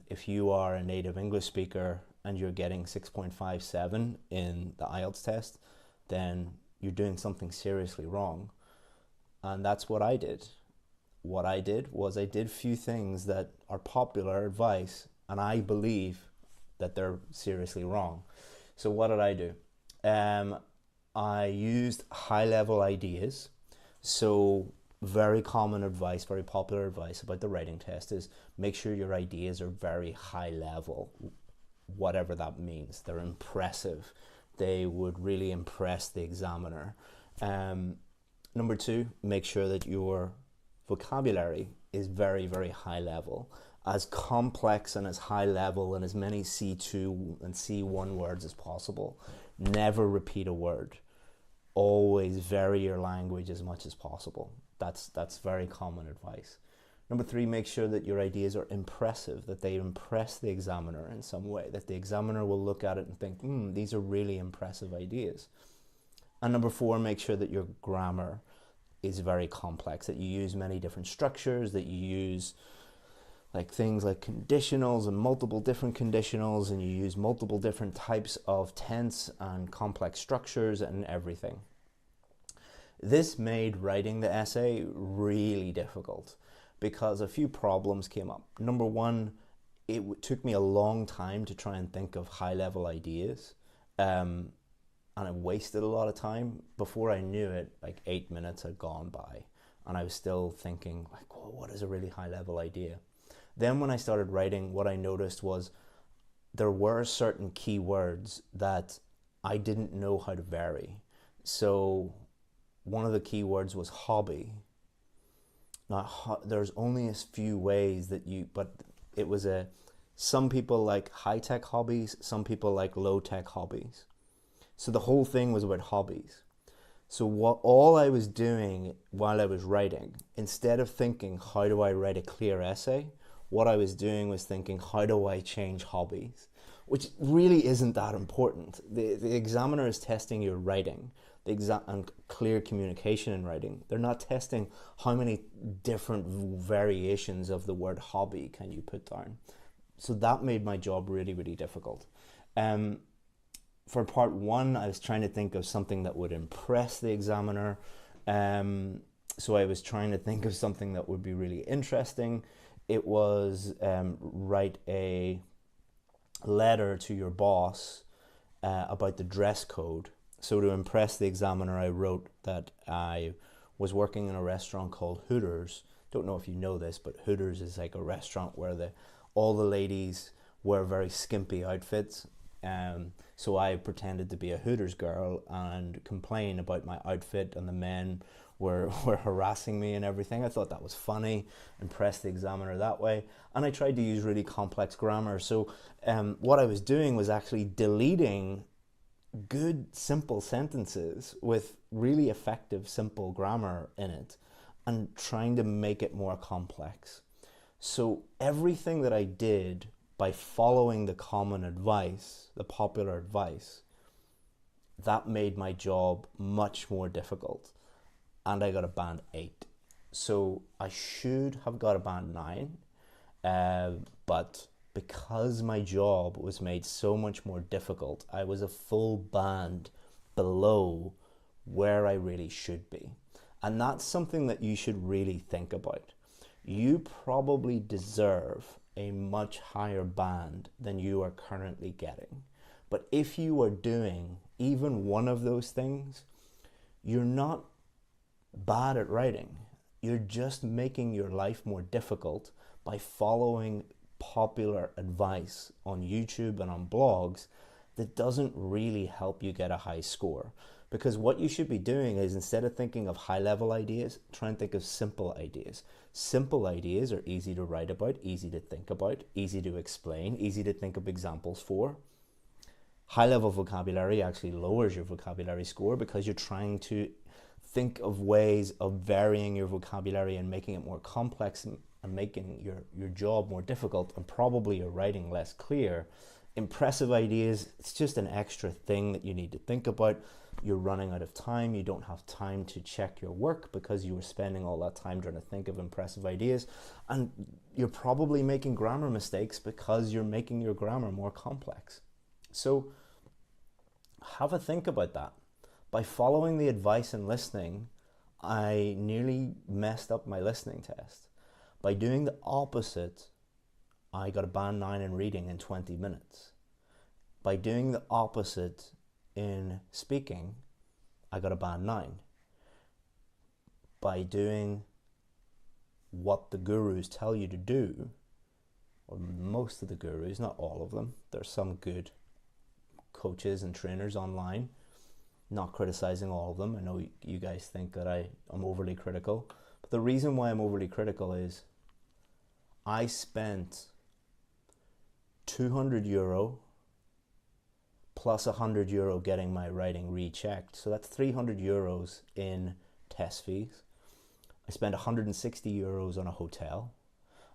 If you are a native English speaker and you're getting 6.57 in the IELTS test, then you're doing something seriously wrong. And that's what I did. What I did was I did few things that are popular advice, and I believe that they're seriously wrong. So what did I do? I used high-level ideas. So very common advice, very popular advice about the writing test is make sure your ideas are very high level, whatever that means. They're impressive. They would really impress the examiner. Number 2, make sure that your vocabulary is very, very high level, as complex and as high level and as many C2 and C1 words as possible. Never repeat a word. Always vary your language as much as possible. That's very common advice. Number 3, make sure that your ideas are impressive, that they impress the examiner in some way, that the examiner will look at it and think, these are really impressive ideas. And number 4, make sure that your grammar is very complex, that you use many different structures, that you use things like conditionals and multiple different conditionals, and you use multiple different types of tense and complex structures and everything. This made writing the essay really difficult because a few problems came up. Number 1, it took me a long time to try and think of high-level ideas, and I wasted a lot of time. Before I knew it, 8 minutes had gone by, and I was still thinking, like, well, what is a really high level idea? Then when I started writing, what I noticed was there were certain keywords that I didn't know how to vary. So one of the keywords was hobby. Now, there's only a few ways that but it was some people like high-tech hobbies, some people like low-tech hobbies. So the whole thing was about hobbies. So all I was doing while I was writing, instead of thinking, how do I write a clear essay? What I was doing was thinking, how do I change hobbies? Which really isn't that important. The examiner is testing your writing and clear communication in writing. They're not testing how many different variations of the word hobby can you put down. So that made my job really, really difficult. For part one, I was trying to think of something that would impress the examiner. So I was trying to think of something that would be really interesting. It was write a letter to your boss about the dress code. So to impress the examiner, I wrote that I was working in a restaurant called Hooters. Don't know if you know this, but Hooters is like a restaurant where all the ladies wear very skimpy outfits. So I pretended to be a Hooters girl and complain about my outfit, and the men were harassing me and everything. I thought that was funny, impressed the examiner that way. And I tried to use really complex grammar. So what I was doing was actually deleting good, simple sentences with really effective, simple grammar in it and trying to make it more complex. So everything that I did by following the common advice, the popular advice, that made my job much more difficult. And I got a band 8. So I should have got a band 9, but because my job was made so much more difficult, I was a full band below where I really should be. And that's something that you should really think about. You probably deserve a much higher band than you are currently getting. But if you are doing even one of those things, you're not bad at writing. You're just making your life more difficult by following popular advice on YouTube and on blogs that doesn't really help you get a high score. Because what you should be doing is, instead of thinking of high-level ideas, try and think of simple ideas. Simple ideas are easy to write about, easy to think about, easy to explain, easy to think of examples for. High-level vocabulary actually lowers your vocabulary score because you're trying to think of ways of varying your vocabulary and making it more complex and making your job more difficult, and probably your writing less clear. Impressive ideas, it's just an extra thing that you need to think about. You're running out of time. You don't have time to check your work because you were spending all that time trying to think of impressive ideas. And you're probably making grammar mistakes because you're making your grammar more complex. So have a think about that. By following the advice and listening, I nearly messed up my listening test. By doing the opposite, I got a band 9 in reading in 20 minutes. By doing the opposite in speaking, I got a band 9. By doing what the gurus tell you to do, or most of the gurus, not all of them, there's some good coaches and trainers online, not criticizing all of them. I know you guys think that I'm overly critical, but the reason why I'm overly critical is I spent €200 plus €100 getting my writing rechecked. So that's €300 in test fees. I spent €160 on a hotel.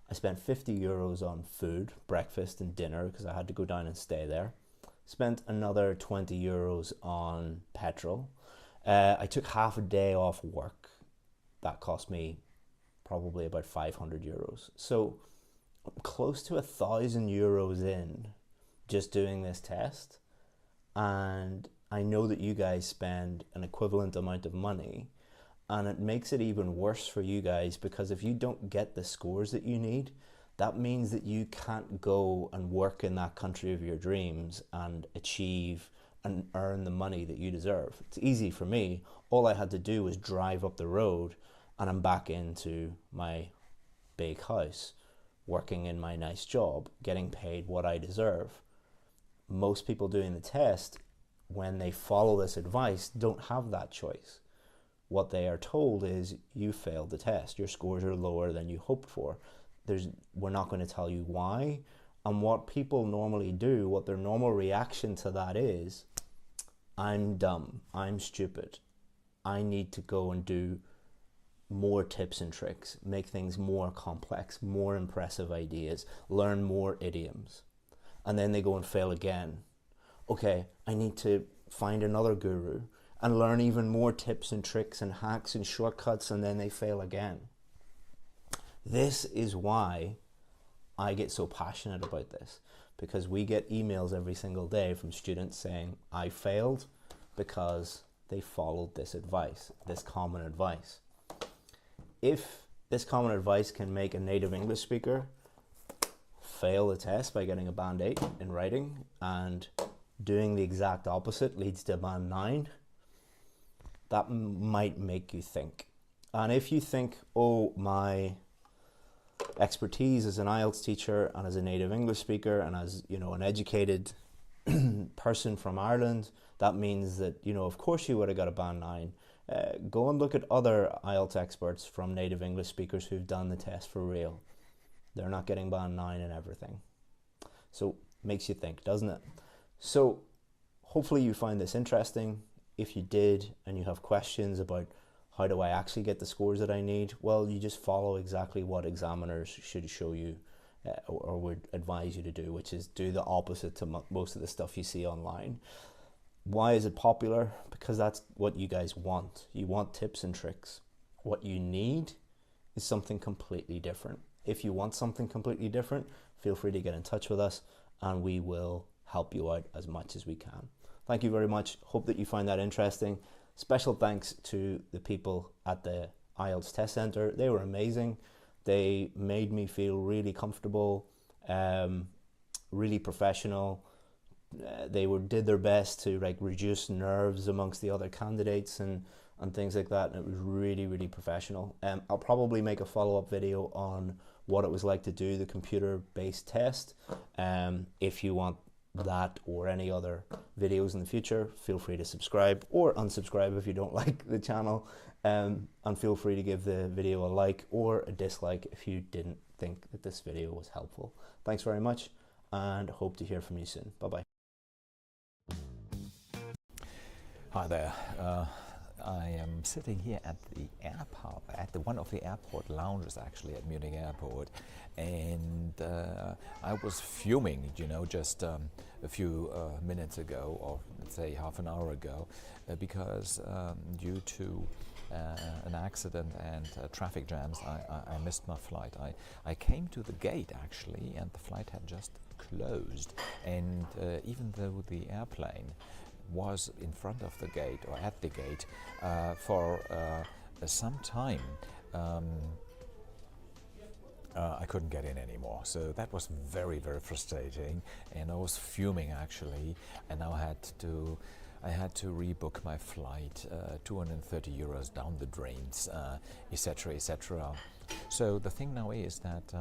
I spent €50 on food, breakfast and dinner, because I had to go down and stay there. Spent another €20 on petrol. I took half a day off work. That cost me probably about €500. So I'm close to €1,000 in just doing this test. And I know that you guys spend an equivalent amount of money, and it makes it even worse for you guys, because if you don't get the scores that you need, that means that you can't go and work in that country of your dreams and achieve and earn the money that you deserve. It's easy for me. All I had to do was drive up the road and I'm back into my big house, working in my nice job, getting paid what I deserve. Most people doing the test, when they follow this advice, don't have that choice. What they are told is, you failed the test, your scores are lower than you hoped for. We're not going to tell you why. And what people normally do, what their normal reaction to that is, I'm dumb, I'm stupid, I need to go and do more tips and tricks, make things more complex, more impressive ideas, learn more idioms. And then they go and fail again. Okay, I need to find another guru and learn even more tips and tricks and hacks and shortcuts, and then they fail again. This is why I get so passionate about this, because we get emails every single day from students saying, I failed because they followed this advice, this common advice. If this common advice can make a native English speaker fail the test by getting a band 8 in writing, and doing the exact opposite leads to a band 9, that might make you think. And if you think, oh, my expertise as an IELTS teacher and as a native English speaker and as, you know, an educated person from Ireland, that means that, you know, of course you would have got a band 9. Go and look at other IELTS experts from native English speakers who've done the test for real. They're not getting band 9 and everything. So makes you think, doesn't it? So hopefully you find this interesting. If you did and you have questions about how do I actually get the scores that I need, well, you just follow exactly what examiners should show you or would advise you to do, which is do the opposite to most of the stuff you see online. Why is it popular? Because that's what you guys want. You want tips and tricks. What you need is something completely different. If you want something completely different, feel free to get in touch with us and we will help you out as much as we can. Thank you very much. Hope that you find that interesting. Special thanks to the people at the IELTS Test Centre. They were amazing. They made me feel really comfortable, really professional. They did their best to reduce nerves amongst the other candidates and things like that. And it was really, really professional. I'll probably make a follow-up video on what it was like to do the computer-based test. If you want that or any other videos in the future, feel free to subscribe or unsubscribe if you don't like the channel, and feel free to give the video a like or a dislike if you didn't think that this video was helpful. Thanks very much and hope to hear from you soon. Bye bye. Hi there. I am sitting here at the airport, at one of the airport lounges actually at Munich Airport, and I was fuming, you know, just a few minutes ago, or let's say half an hour ago, because due to an accident and traffic jams, I missed my flight. I came to the gate actually, and the flight had just closed, and even though the airplane was in front of the gate or at the gate for some time, I couldn't get in anymore. So that was very, very frustrating, and I was fuming actually, and now I had to rebook my flight, 230 euros down the drains, etc., etc. So the thing now is that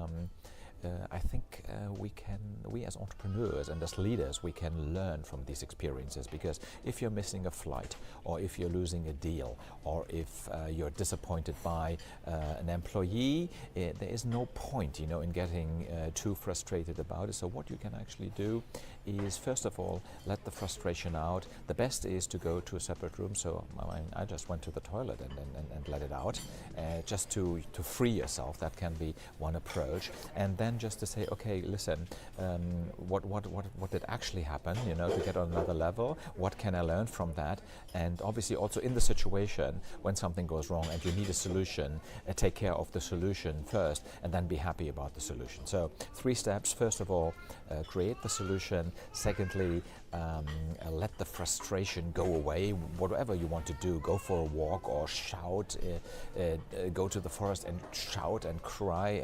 I think we as entrepreneurs and as leaders, we can learn from these experiences, because if you're missing a flight, or if you're losing a deal, or if you're disappointed by an employee, there is no point, you know, in getting too frustrated about it. So what you can actually do is, first of all, let the frustration out. The best is to go to a separate room. So I just went to the toilet and let it out, just to free yourself. That can be one approach. And then just to say, okay, listen, what did actually happen, you know, to get on another level? What can I learn from that? And obviously also in the situation when something goes wrong and you need a solution, take care of the solution first and then be happy about the solution. So 3 steps. First of all, create the solution. Secondly, let the frustration go away. Whatever you want to do, go for a walk or shout, go to the forest and shout and cry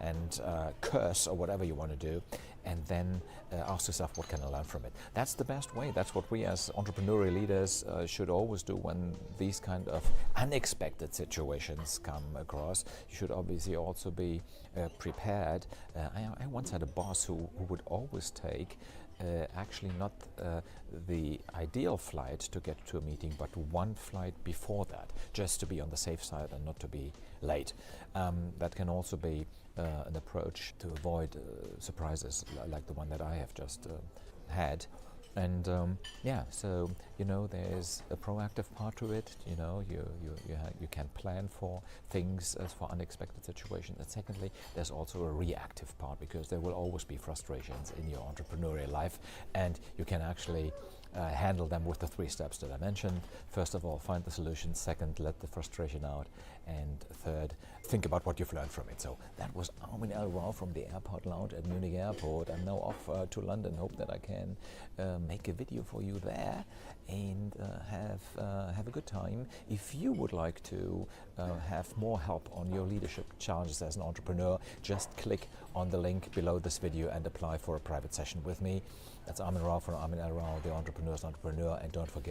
and curse or whatever you want to do. and then ask yourself, what can I learn from it? That's the best way. That's what we as entrepreneurial leaders should always do when these kind of unexpected situations come across. You should obviously also be prepared. I once had a boss who would always take actually not the ideal flight to get to a meeting, but one flight before that, just to be on the safe side and not to be late. That can also be an approach to avoid surprises like the one that I have just had. And yeah, so there's a proactive part to it. You can plan for things as for unexpected situations. And secondly, there's also a reactive part, because there will always be frustrations in your entrepreneurial life, and you can actually handle them with the 3 steps that I mentioned. First of all, find the solution. Second, let the frustration out. And third, think about what you've learned from it. So that was Armin L. Rao from the Airport Lounge at Munich Airport. I'm now off to London. Hope that I can make a video for you there and have a good time. If you would like to have more help on your leadership challenges as an entrepreneur, just click on the link below this video and apply for a private session with me. That's Armin Rao from Armin L. Rao, the Entrepreneur's Entrepreneur. And don't forget,